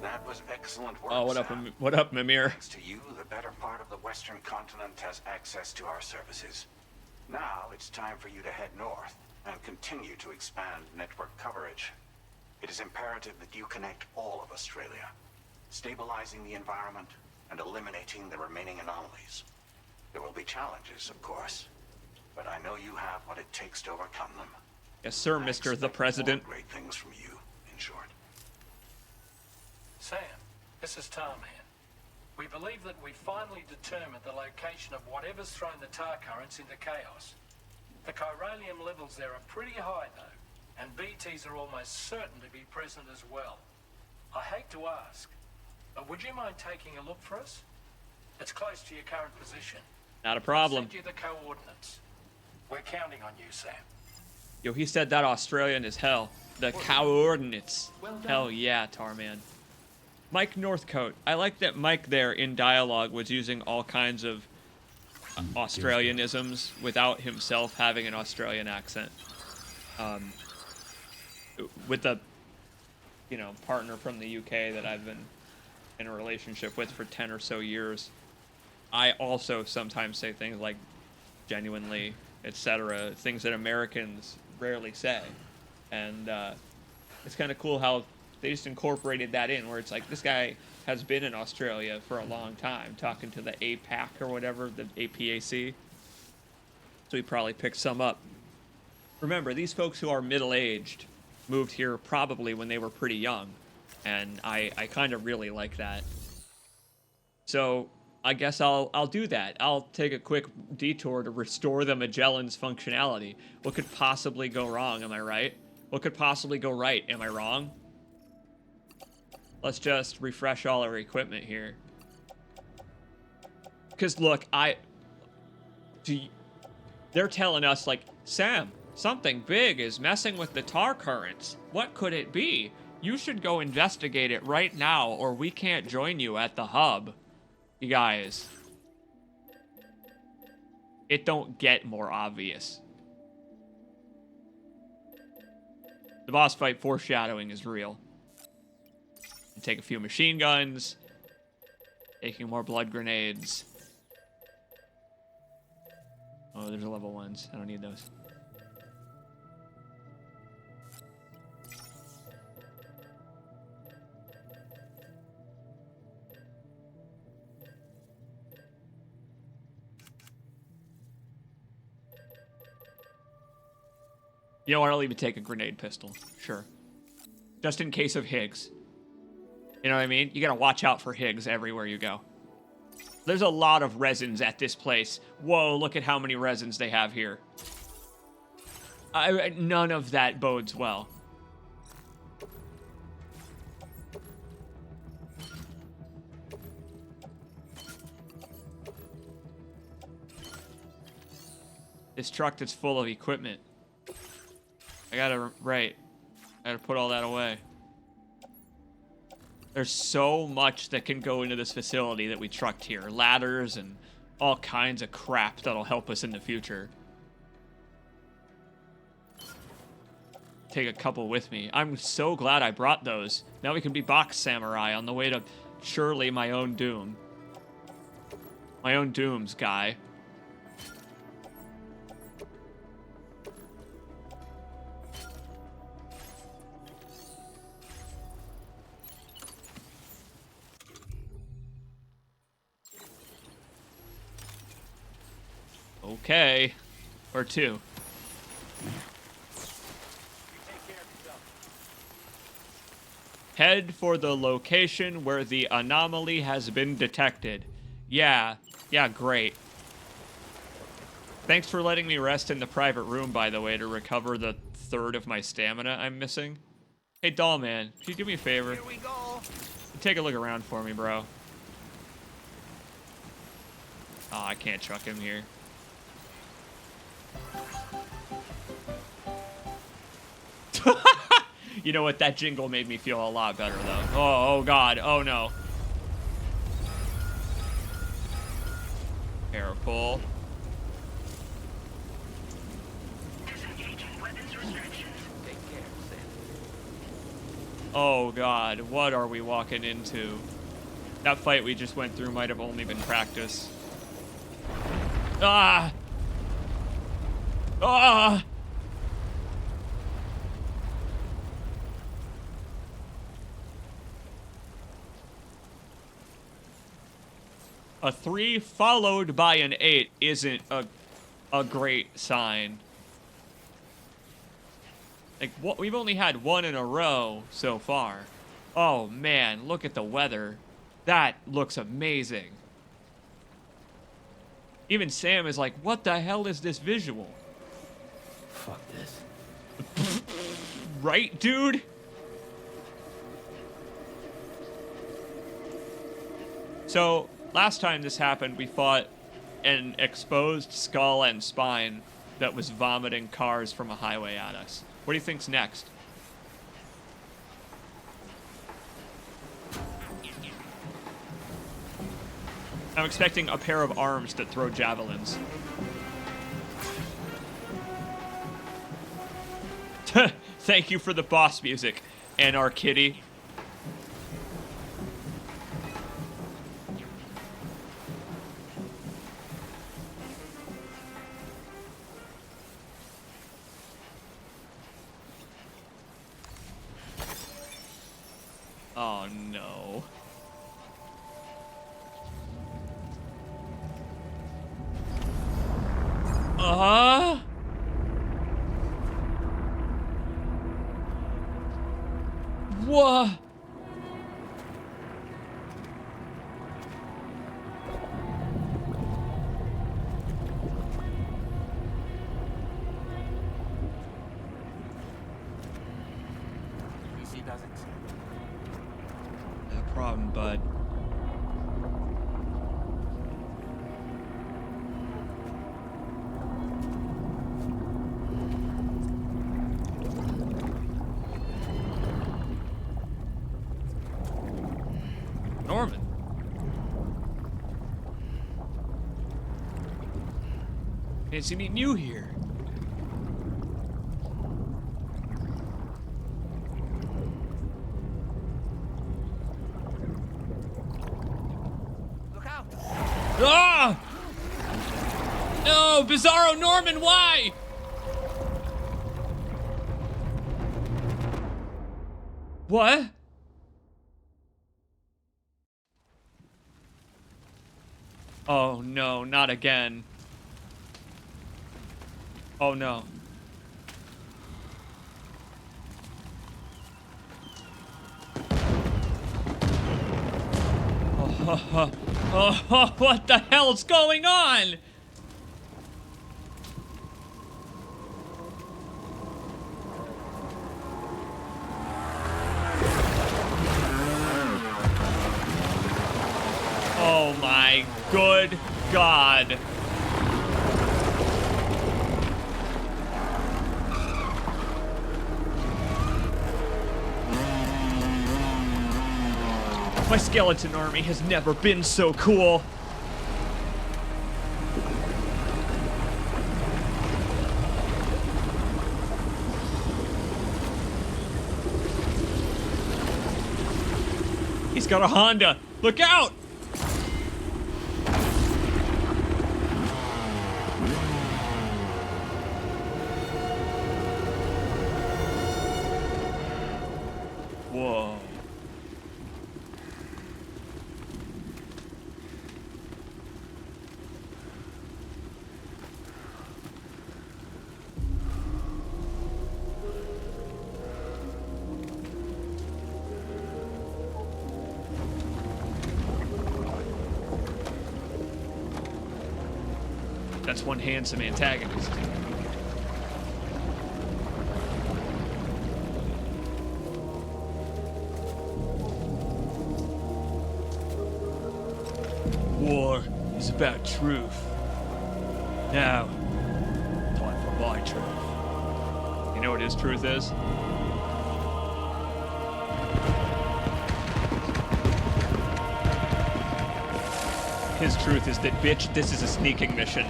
That was excellent work, Oh, what Sam. up, Mimir? Thanks to you, the better part of the Western continent has access to our services. Now it's time for you to head north and continue to expand network coverage. It is imperative that you connect all of Australia, stabilizing the environment and eliminating the remaining anomalies. There will be challenges, of course, but I know you have what it takes to overcome them. Yes, sir, Mr. the President. More great things from you, in short. Sam, this is Tom here. We believe that we finally determined the location of whatever's thrown the tar currents into chaos. The chiralium levels there are pretty high, though, and BTs are almost certain to be present as well. I hate to ask, but would you mind taking a look for us? It's close to your current position. Not a problem. I'll send you the coordinates. We're counting on you, Sam. Yo, he said that Australian is hell. The coordinates. Well done. Hell yeah, Tarman. Mike Northcote. I like that Mike there in dialogue was using all kinds of Australianisms without himself having an Australian accent. With a, you know, partner from the UK that I've been in a relationship with for 10 or so years, I also sometimes say things like genuinely, etc., things that Americans rarely say. And it's kind of cool how they just incorporated that in, where it's like, this guy has been in Australia for a long time, talking to the APAC or whatever, the APAC. So he probably picked some up. Remember, these folks who are middle-aged moved here probably when they were pretty young. And I kind of really like that. So I guess I'll do that. I'll take a quick detour to restore the Magellan's functionality. What could possibly go wrong, am I right? What could possibly go right, am I wrong? Let's just refresh all our equipment here. Because look, they're telling us like, Sam, something big is messing with the tar currents. What could it be? You should go investigate it right now, or we can't join you at the hub. You guys. It don't get more obvious. The boss fight foreshadowing is real. You take a few machine guns. Taking more blood grenades. Oh, there's a level 1s. I don't need those. You know what, I'll even take a grenade pistol. Sure. Just in case of Higgs. You know what I mean? You gotta watch out for Higgs everywhere you go. There's a lot of resins at this place. Whoa, look at how many resins they have here. None of that bodes well. This truck is full of equipment. I gotta put all that away. There's so much that can go into this facility that we trucked here. Ladders and all kinds of crap that'll help us in the future. Take a couple with me. I'm so glad I brought those. Now we can be box samurai on the way to surely my own doom. My own dooms, guy. Okay. Or two. Head for the location where the anomaly has been detected. Yeah, great. Thanks for letting me rest in the private room, by the way, to recover the third of my stamina I'm missing. Hey, Dollman, can you do me a favor? Here we go. Take a look around for me, bro. Oh, I can't chuck him here. You know what? That jingle made me feel a lot better, though. Oh God. Oh, no. Careful. Oh, God. What are we walking into? That fight we just went through might have only been practice. Ah! Ah! A 3 followed by an 8 isn't a great sign. Like, what, we've only had 1 in a row so far. Oh man, look at the weather. That looks amazing. Even Sam is like, what the hell is this visual? Fuck this. Right, dude? So, last time this happened, we fought an exposed skull and spine that was vomiting cars from a highway at us. What do you think's next? I'm expecting a pair of arms that throw javelins. Thank you for the boss music and our kitty. Oh no. What? PC doesn't. No problem, bud. Norman. Fancy meeting you here. Look out! Ah! No, Bizarro Norman, why? What? Oh no, not again. Oh no. Oh, what the hell's going on? Oh my good God. My skeleton army has never been so cool. He's got a Honda. Look out! Whoa. That's one handsome antagonist. War is about truth. Now, time for my truth. You know what his truth is? His truth is that, bitch, this is a sneaking mission.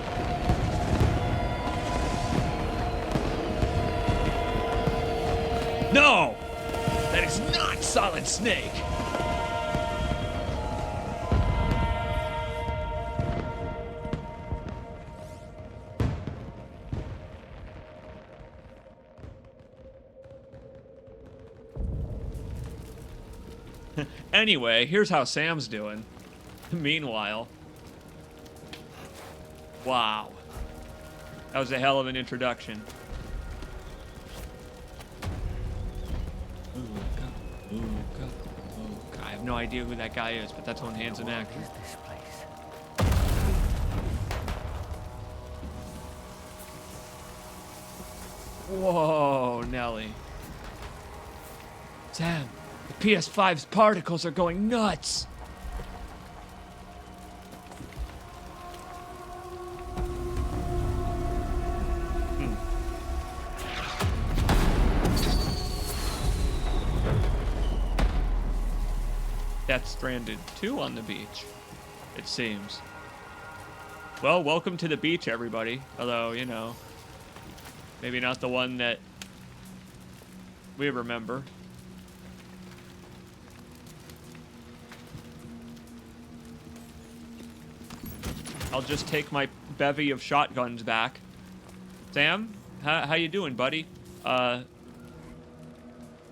No! That is not Solid Snake! Anyway, here's how Sam's doing. Meanwhile. Wow. That was a hell of an introduction. I have no idea who that guy is, but that's one handsome actor. What is this place? Whoa, Nelly. Sam, the PS5's particles are going nuts. Death Stranded 2 on the beach, it seems. Well, welcome to the beach, everybody. Although, you know, maybe not the one that we remember. I'll just take my bevy of shotguns back. Sam, how you doing, buddy?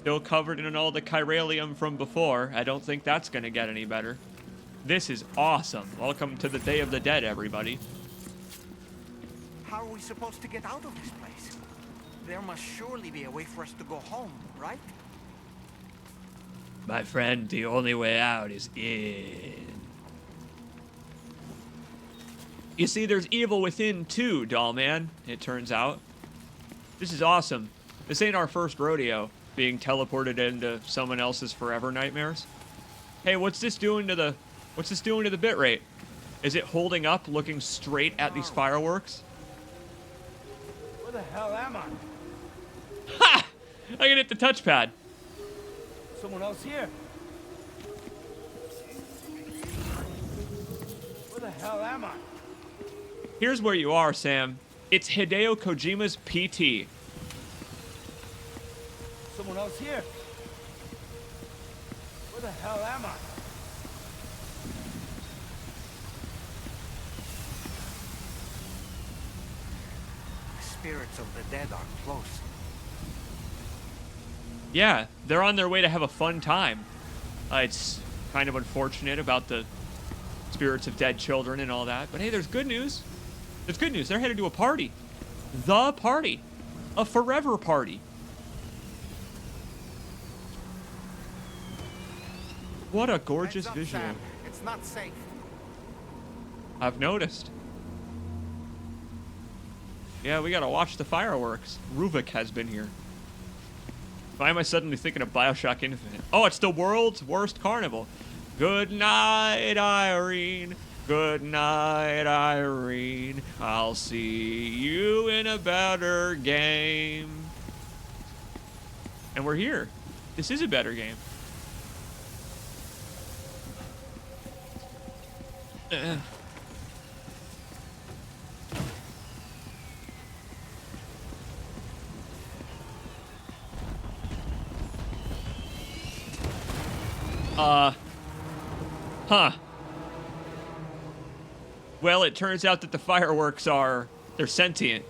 Still covered in all the chiralium from before. I don't think that's gonna get any better. This is awesome. Welcome to the Day of the Dead, everybody. How are we supposed to get out of this place? There must surely be a way for us to go home, right? My friend, the only way out is in. You see, there's evil within too, Dollman, it turns out. This is awesome. This ain't our first rodeo, being teleported into someone else's forever nightmares. Hey, what's this doing to the bitrate? Is it holding up, looking straight at these fireworks? Where the hell am I? Ha! I can hit the touchpad. Someone else here? Where the hell am I? Here's where you are, Sam. It's Hideo Kojima's PT. Someone else here? Where the hell am I? The spirits of the dead are close. Yeah, they're on their way to have a fun time. It's kind of unfortunate about the spirits of dead children and all that, but hey, there's good news. There's good news. They're headed to a party. The party. A forever party. What a gorgeous Heads up, visual. Sam. It's not safe. I've noticed. Yeah, we gotta watch the fireworks. Ruvik has been here. Why am I suddenly thinking of Bioshock Infinite? Oh, it's the world's worst carnival. Good night, Irene. Good night, Irene. I'll see you in a better game. And we're here. This is a better game. Huh. Well, it turns out that the fireworks they're sentient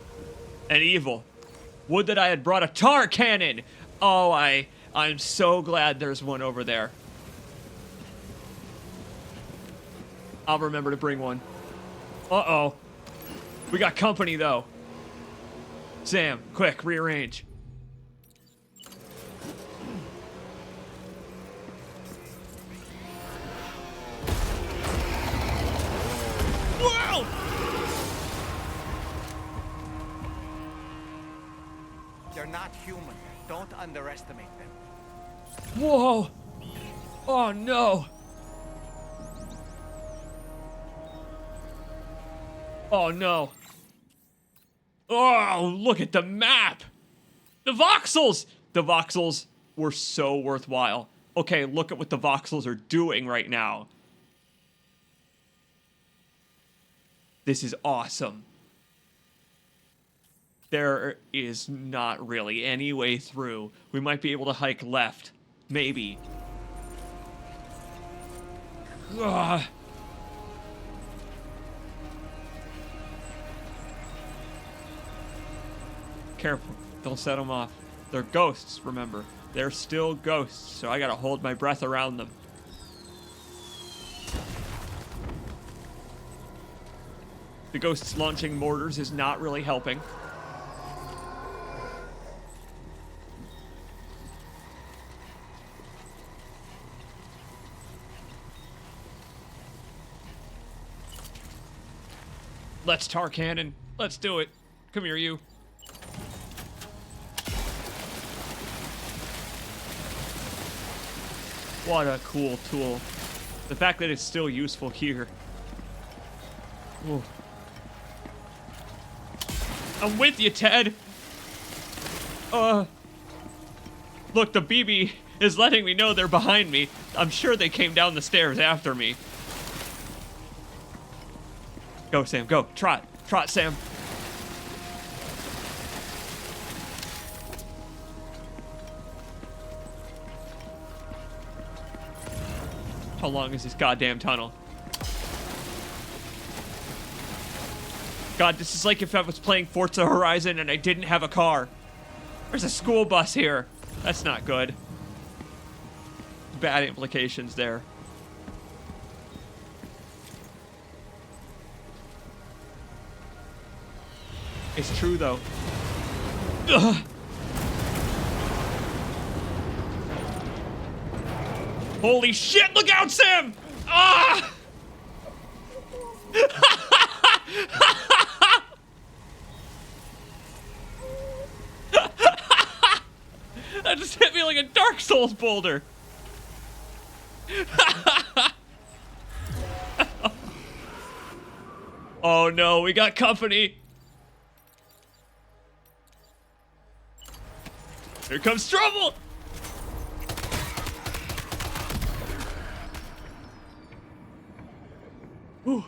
and evil. Would that I had brought a tar cannon! Oh, I'm so glad there's one over there. I'll remember to bring one. Uh-oh. We got company, though. Sam, quick, rearrange. Whoa! They're not human. Don't underestimate them. Whoa! Oh, no! Oh, no. Oh, look at the map! The voxels! The voxels were so worthwhile. Okay, look at what the voxels are doing right now. This is awesome. There is not really any way through. We might be able to hike left. Maybe. Ugh. Careful. Don't set them off. They're ghosts, remember. They're still ghosts, so I gotta hold my breath around them. The ghosts launching mortars is not really helping. Let's tar cannon. Let's do it. Come here, you. What a cool tool. The fact that it's still useful here. Ooh. I'm with you, Ted. Look, the BB is letting me know they're behind me. I'm sure they came down the stairs after me. Go, Sam, go. Trot. Trot, Sam. How long is this goddamn tunnel? God, this is like if I was playing Forza Horizon and I didn't have a car. There's a school bus here. That's not good. Bad implications there. It's true, though. Ugh. Holy shit, look out, Sam! Ah! That just hit me like a Dark Souls boulder. Oh no, we got company. Here comes trouble. Whew.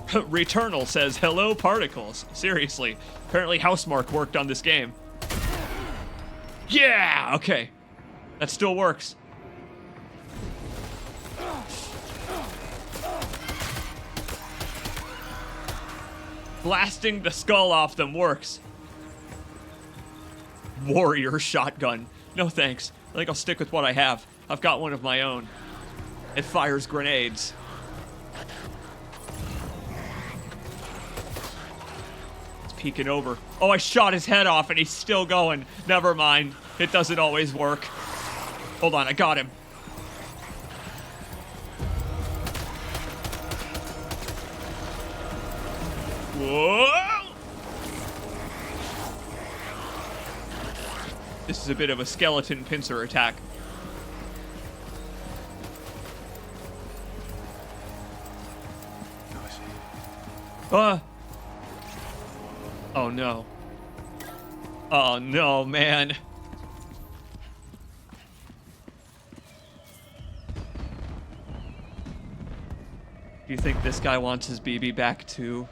Returnal says, hello, particles. Seriously. Apparently Housemarque worked on this game. Yeah! Okay. That still works. Blasting the skull off them works. Warrior shotgun. No thanks. I think I'll stick with what I have. I've got one of my own. It fires grenades. It's peeking over. Oh, I shot his head off and he's still going. Never mind. It doesn't always work. Hold on, I got him. Whoa! This is a bit of a skeleton pincer attack. Oh no. Oh no, man. Do you think this guy wants his BB back too?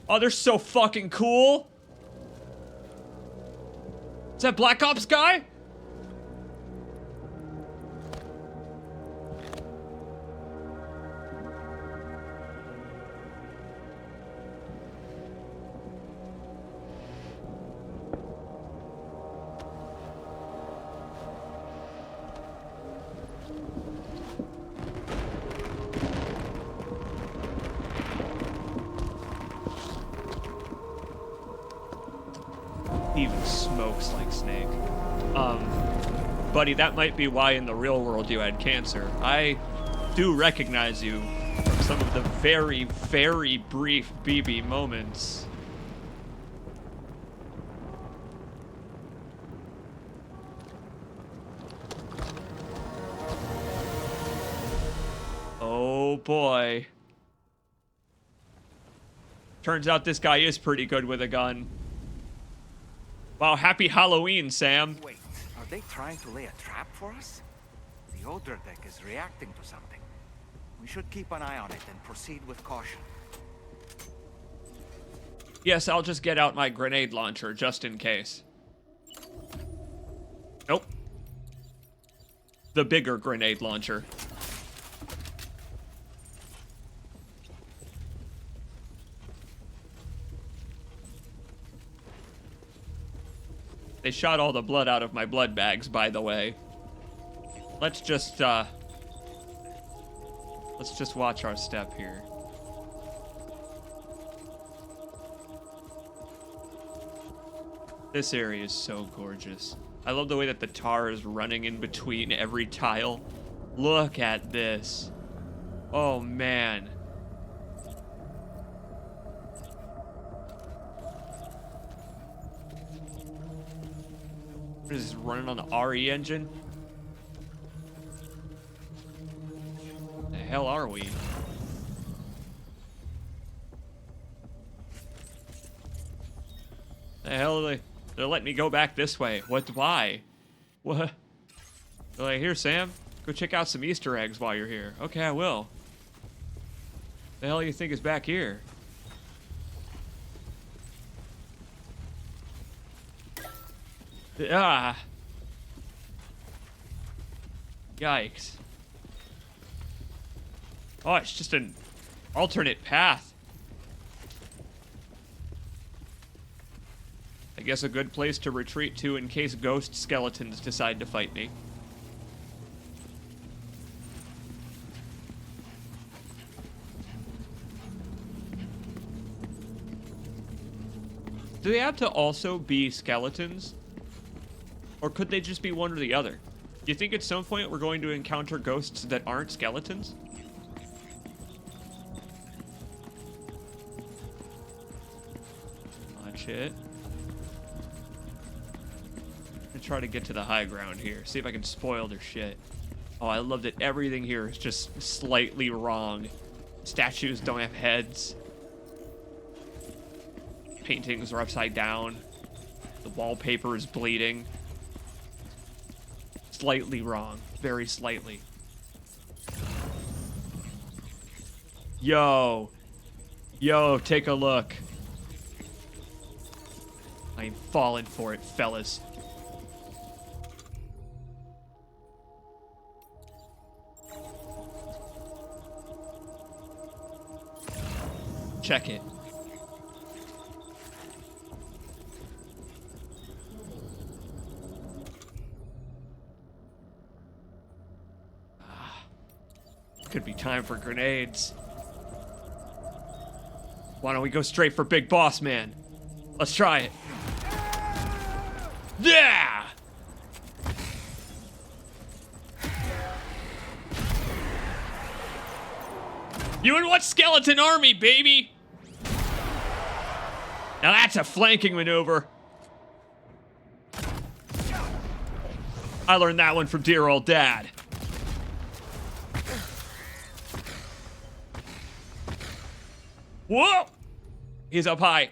Oh, they're so fucking cool. Is that Black Ops guy? Even smokes like Snake. Buddy, that might be why in the real world you had cancer. I do recognize you from some of the very, very brief BB moments. Oh boy. Turns out this guy is pretty good with a gun. Wow, happy Halloween, Sam. Wait, are they trying to lay a trap for us? The Odra deck is reacting to something. We should keep an eye on it and proceed with caution. Yes, I'll just get out my grenade launcher just in case. Nope. The bigger grenade launcher. They shot all the blood out of my blood bags, by the way. Let's just watch our step here. This area is so gorgeous. I love the way that the tar is running in between every tile. Look at this. Oh, man. What is this, running on the RE engine? hell are we? The hell are they're letting me go back this way. Why? What? They're like, here, Sam, go check out some Easter eggs while you're here. Okay, I will. The hell you think is back here? Ah. Yikes. Oh, it's just an alternate path. I guess a good place to retreat to in case ghost skeletons decide to fight me. Do they have to also be skeletons? Or could they just be one or the other? Do you think at some point we're going to encounter ghosts that aren't skeletons? Watch it. I'm gonna try to get to the high ground here. See if I can spoil their shit. Oh, I love that everything here is just slightly wrong. Statues don't have heads. Paintings are upside down. The wallpaper is bleeding. Slightly wrong. Very slightly. Yo. Yo, take a look. I ain't falling for it, fellas. Check it. Could be time for grenades. Why don't we go straight for Big Boss Man? Let's try it. Yeah! You in what skeleton army, baby? Now that's a flanking maneuver. I learned that one from dear old dad. Whoa! He's up high.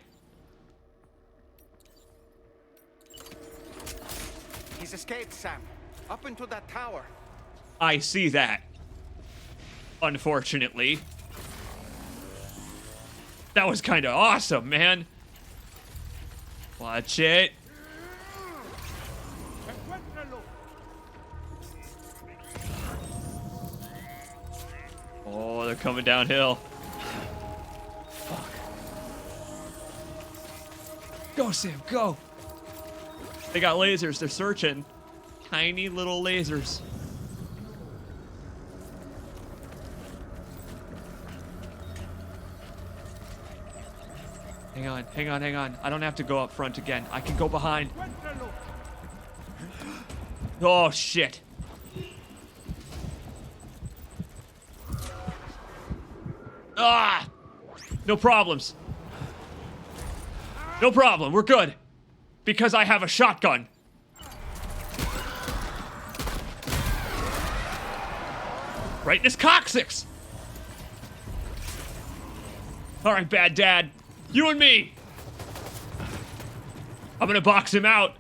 He's escaped, Sam. Up into that tower. I see that. Unfortunately. That was kind of awesome, man. Watch it. Oh, they're coming downhill. Fuck. Go, Sam, go. They got lasers. They're searching. Tiny little lasers. Hang on, hang on, hang on. I don't have to go up front again. I can go behind. Oh, shit. Ah! No problems. No problem. We're good. Because I have a shotgun. Right in his coccyx. All right, bad dad. You and me. I'm gonna box him out.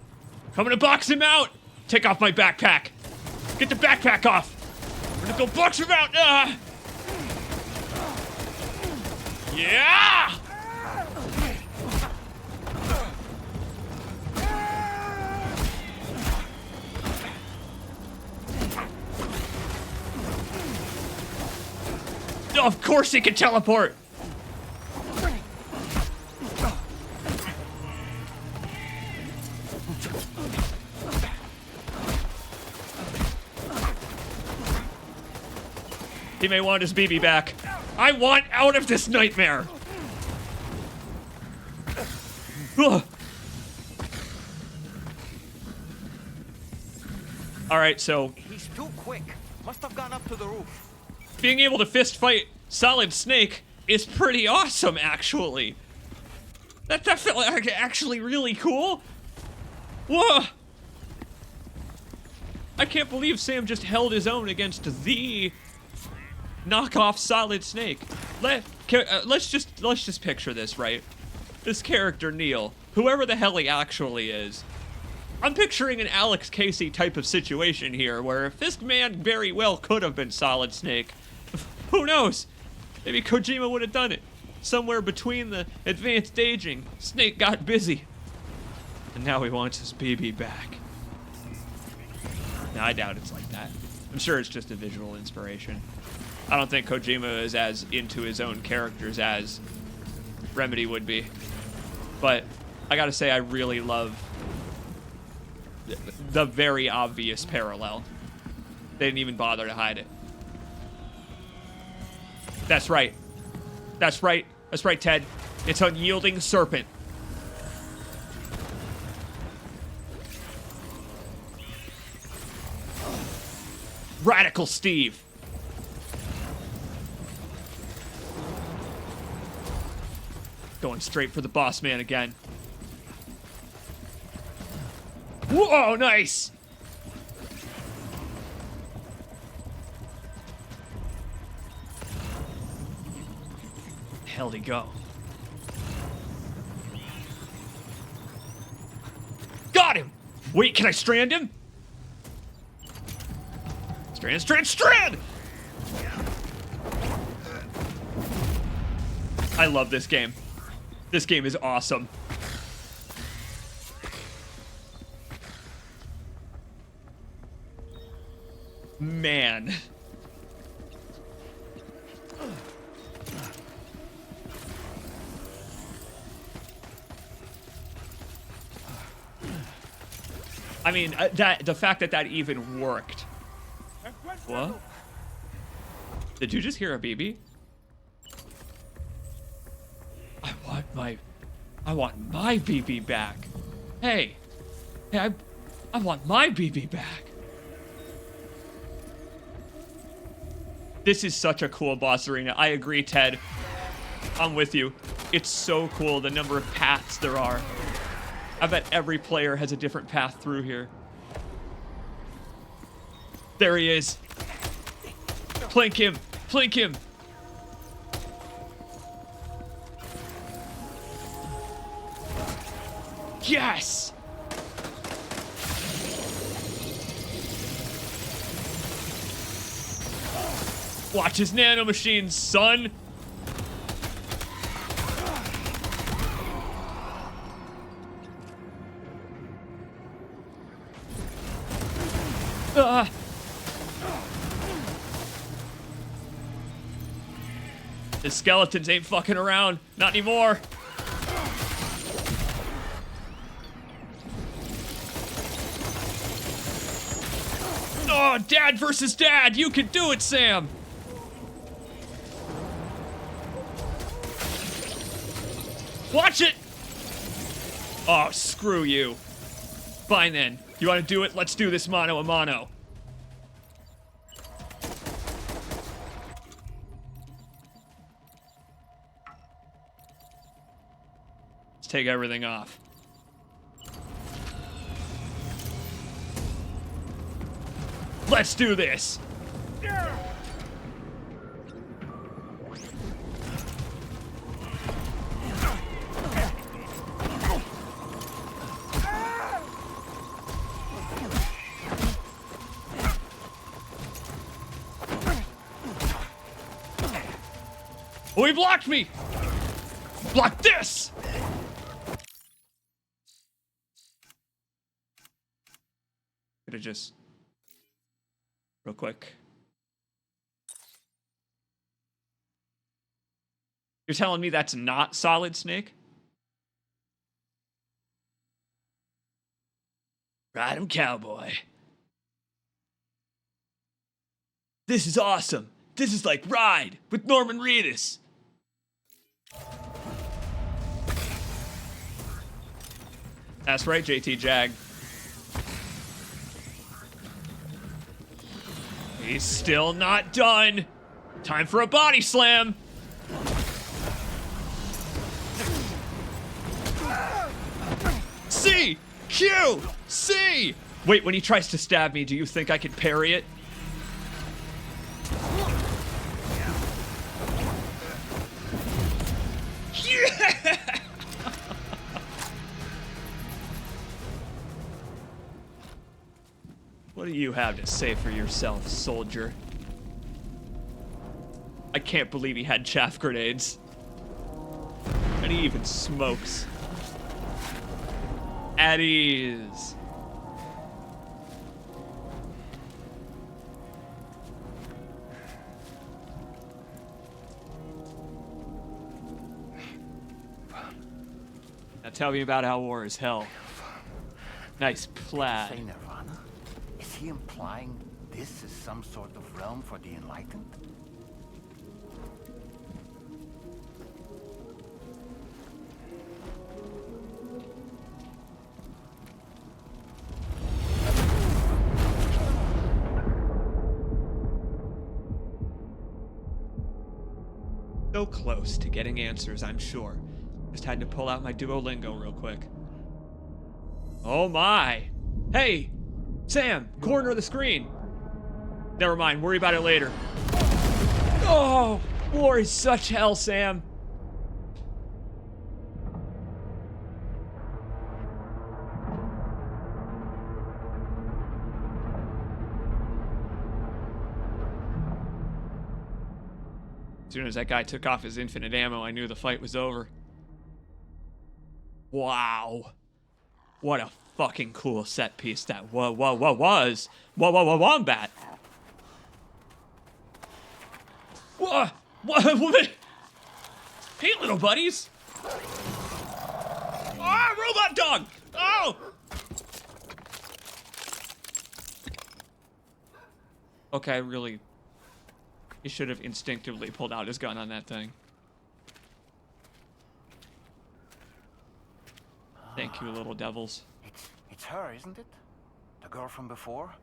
I'm gonna box him out. Take off my backpack. Get the backpack off. I'm gonna go box him out. Yeah! Of course he can teleport. He may want his BB back. I want out of this nightmare. Ugh. All right, so He's too quick. Must have gone up to the roof. being able to fist fight Solid Snake is pretty awesome, actually. That felt like actually really cool. Whoa! I can't believe Sam just held his own against the knockoff Solid Snake. Let's just picture this, right? This character, Neil, whoever the hell he actually is. I'm picturing an Alex Casey type of situation here, where Fistman very well could have been Solid Snake. Who knows? Maybe Kojima would have done it. Somewhere between the advanced aging, Snake got busy. And now he wants his BB back. No, I doubt it's like that. I'm sure it's just a visual inspiration. I don't think Kojima is as into his own characters as Remedy would be. But I gotta say, I really love the very obvious parallel. They didn't even bother to hide it. That's right. That's right. That's right, Ted. It's Unyielding Serpent. Radical Steve. Going straight for the boss man again. Whoa, nice! Hell'd he go? Got him! Wait, can I strand him? Strand! I love this game. This game is awesome. Man. I mean, the fact that even worked. What? Did you just hear a BB? I want my BB back. Hey, I want my BB back. This is such a cool boss arena. I agree, Ted. I'm with you. It's so cool the number of paths there are. I bet every player has a different path through here. There he is. Plink him. Plink him. Yes! Watch his nanomachines, son! The skeletons ain't fucking around. Not anymore. Oh, dad versus dad. You can do it, Sam. Watch it. Oh, screw you. Fine then. You want to do it? Let's do this mano a mano. Let's take everything off. Let's do this. Oh, he blocked me! Block this! Could have just... real quick. You're telling me that's not Solid Snake? Ride 'em, cowboy. This is awesome. This is like Ride with Norman Reedus. That's right, JT Jag. He's still not done. Time for a body slam. C, Q, C. Wait, when he tries to stab me, do you think I can parry it? do you have to say for yourself, soldier? I can't believe he had chaff grenades. And he even smokes. At ease. Now tell me about how war is hell. Nice plaid. Say Nirvana? Is he implying this is some sort of realm for the enlightened? So close to getting answers, I'm sure. Just had to pull out my Duolingo real quick. Oh my! Hey! Sam! Corner of the screen! Never mind, worry about it later. Oh! War is such hell, Sam! As soon as that guy took off his infinite ammo, I knew the fight was over. Wow. What a fucking cool set piece that was. Wombat. What? Hey, little buddies. Ah, robot dog. Oh. Okay, really. He should have instinctively pulled out his gun on that thing. Thank you, little devils. It's her, isn't it? The girl from before?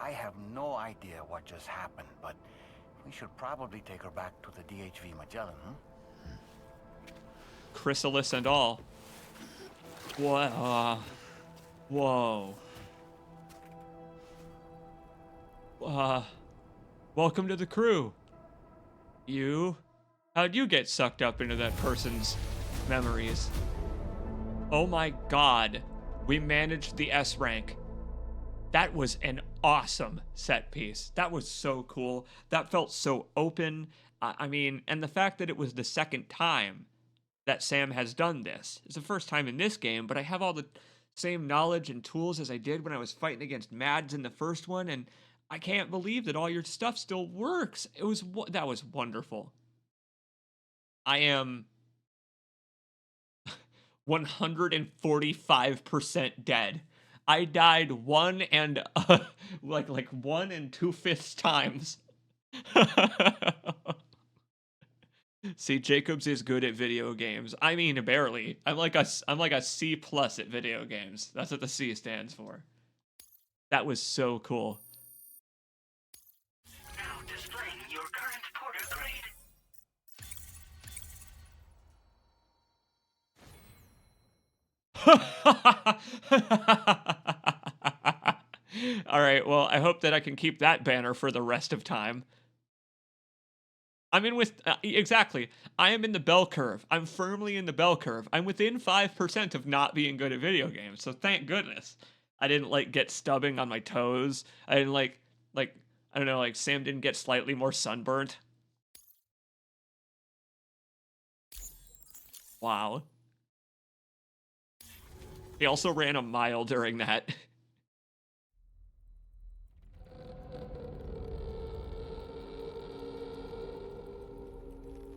I have no idea what just happened, but we should probably take her back to the DHV Magellan, Chrysalis and all. What? Whoa. Welcome to the crew. How'd you get sucked up into that person's memories? Oh my god. We managed the S rank. That was an awesome set piece. That was so cool. That felt so open. I mean, and the fact that it was the second time that Sam has done this. It's the first time in this game, but I have all the same knowledge and tools as I did when I was fighting against Mads in the first one, and I can't believe that all your stuff still works. That was wonderful. I am 145% dead. I died 1 and 2/5 times. See, Jacobs is good at video games. I mean, barely. I'm like a C+ at video games. That's what the C stands for. That was so cool. Now displaying your current porter grade. All right, well, I hope that I can keep that banner for the rest of time. I'm in with, exactly. I am in the bell curve. I'm firmly in the bell curve. I'm within 5% of not being good at video games, so thank goodness. I didn't, get stubbing on my toes. I didn't, I don't know, Sam didn't get slightly more sunburnt. Wow. He also ran a mile during that.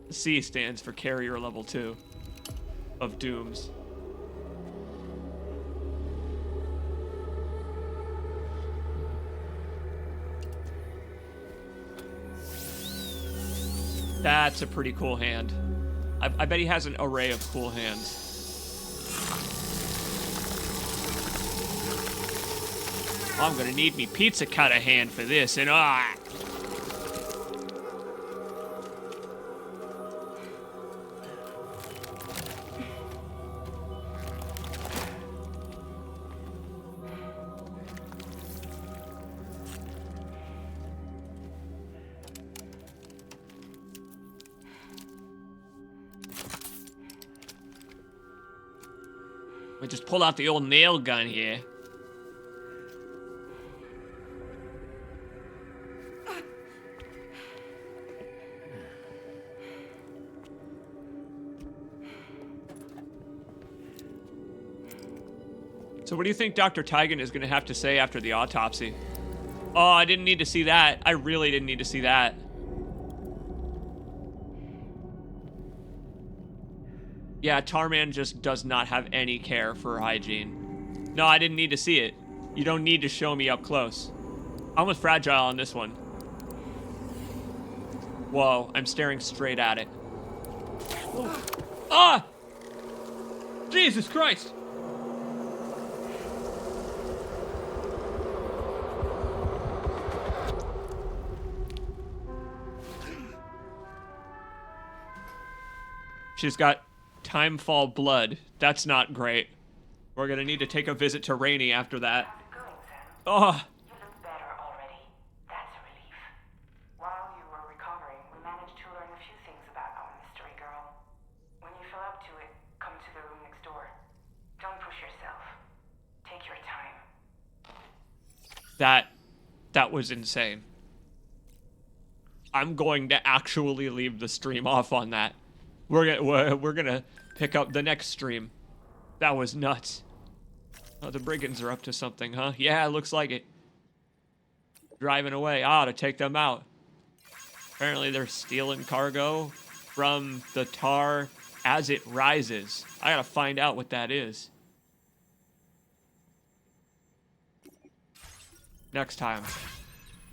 C stands for Carrier Level 2 of Dooms. That's a pretty cool hand. I bet he has an array of cool hands. I'm gonna need me pizza cutter hand for this, and we just pull out the old nail gun here. So what do you think Dr. Tigan is going to have to say after the autopsy? Oh, I didn't need to see that. I really didn't need to see that. Yeah, Tarman just does not have any care for hygiene. No, I didn't need to see it. You don't need to show me up close. I'm with Fragile on this one. Whoa, I'm staring straight at it. Ah! Jesus Christ! She's got Timefall blood. That's not great. We're gonna need to take a visit to Rainey after that. Oh! You look better already. That's a relief. While you were recovering, we managed to learn a few things about our mystery girl. When you feel up to it, come to the room next door. Don't push yourself. Take your time. That was insane. I'm going to actually leave the stream off on that. We're gonna pick up the next stream. That was nuts. Oh, the brigands are up to something, huh? Yeah, it looks like it. Driving away. To take them out. Apparently they're stealing cargo from the tar as it rises. I gotta find out what that is. Next time.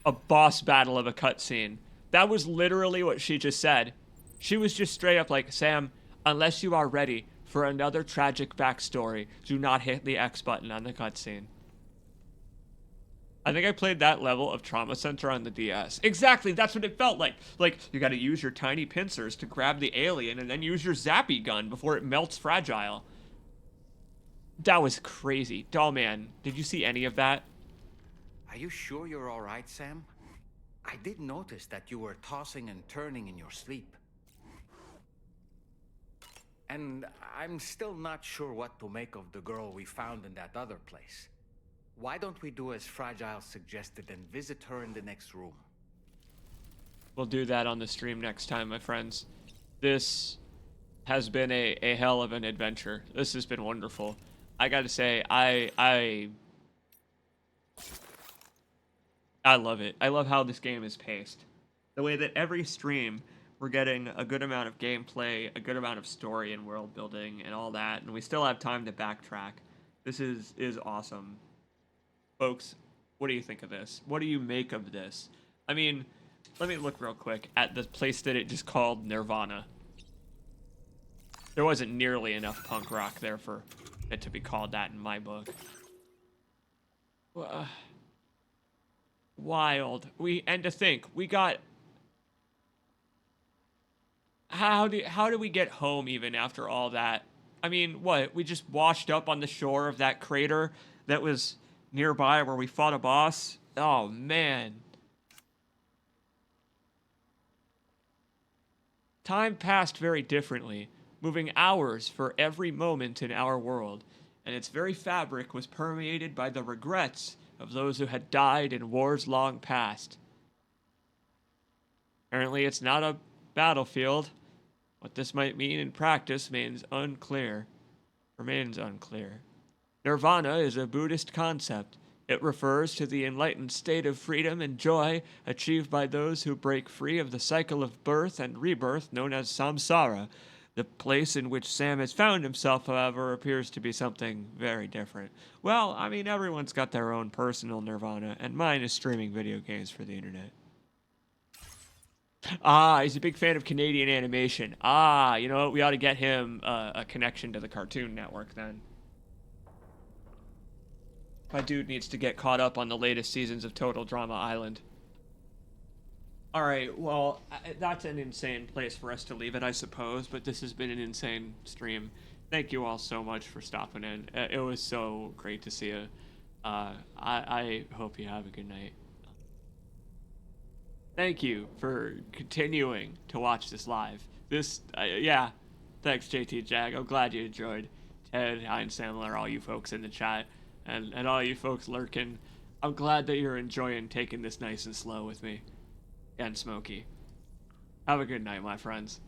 A boss battle of a cutscene. That was literally what she just said. She was just straight up like, Sam, unless you are ready for another tragic backstory, do not hit the X button on the cutscene. I think I played that level of Trauma Center on the DS. Exactly, that's what it felt like. Like, you gotta use your tiny pincers to grab the alien and then use your zappy gun before it melts Fragile. That was crazy. Dollman, did you see any of that? Are you sure you're all right, Sam? I did notice that you were tossing and turning in your sleep. And I'm still not sure what to make of the girl we found in that other place. Why don't we do as Fragile suggested and visit her in the next room? We'll do that on the stream next time, my friends. This has been a hell of an adventure. This has been wonderful. I gotta say, I love it. I love how this game is paced. The way that every stream, we're getting a good amount of gameplay, a good amount of story and world building and all that, and we still have time to backtrack. This is awesome. Folks, what do you think of this? What do you make of this? I mean, let me look real quick at the place that it just called Nirvana. There wasn't nearly enough punk rock there for it to be called that in my book. Wild. And to think, we got... How do we get home even after all that? I mean, what? We just washed up on the shore of that crater that was nearby where we fought a boss? Oh, man. Time passed very differently, moving hours for every moment in our world, and its very fabric was permeated by the regrets of those who had died in wars long past. Apparently, it's not a battlefield. What this might mean in practice remains unclear. Nirvana is a Buddhist concept. It refers to the enlightened state of freedom and joy achieved by those who break free of the cycle of birth and rebirth known as samsara. The place in which Sam has found himself, however, appears to be something very different. Well, I mean, everyone's got their own personal nirvana, and mine is streaming video games for the internet. He's a big fan of Canadian animation. You know what? We ought to get him a connection to the Cartoon Network then. My dude needs to get caught up on the latest seasons of Total Drama Island. Alright, well, that's an insane place for us to leave it, I suppose, but this has been an insane stream. Thank you all so much for stopping in. It was so great to see you. I hope you have a good night. Thank you for continuing to watch this live. Yeah, thanks JT Jag. I'm glad you enjoyed. Ted, Heinz Samler, all you folks in the chat, and all you folks lurking. I'm glad that you're enjoying taking this nice and slow with me. And Smokey. Have a good night, my friends.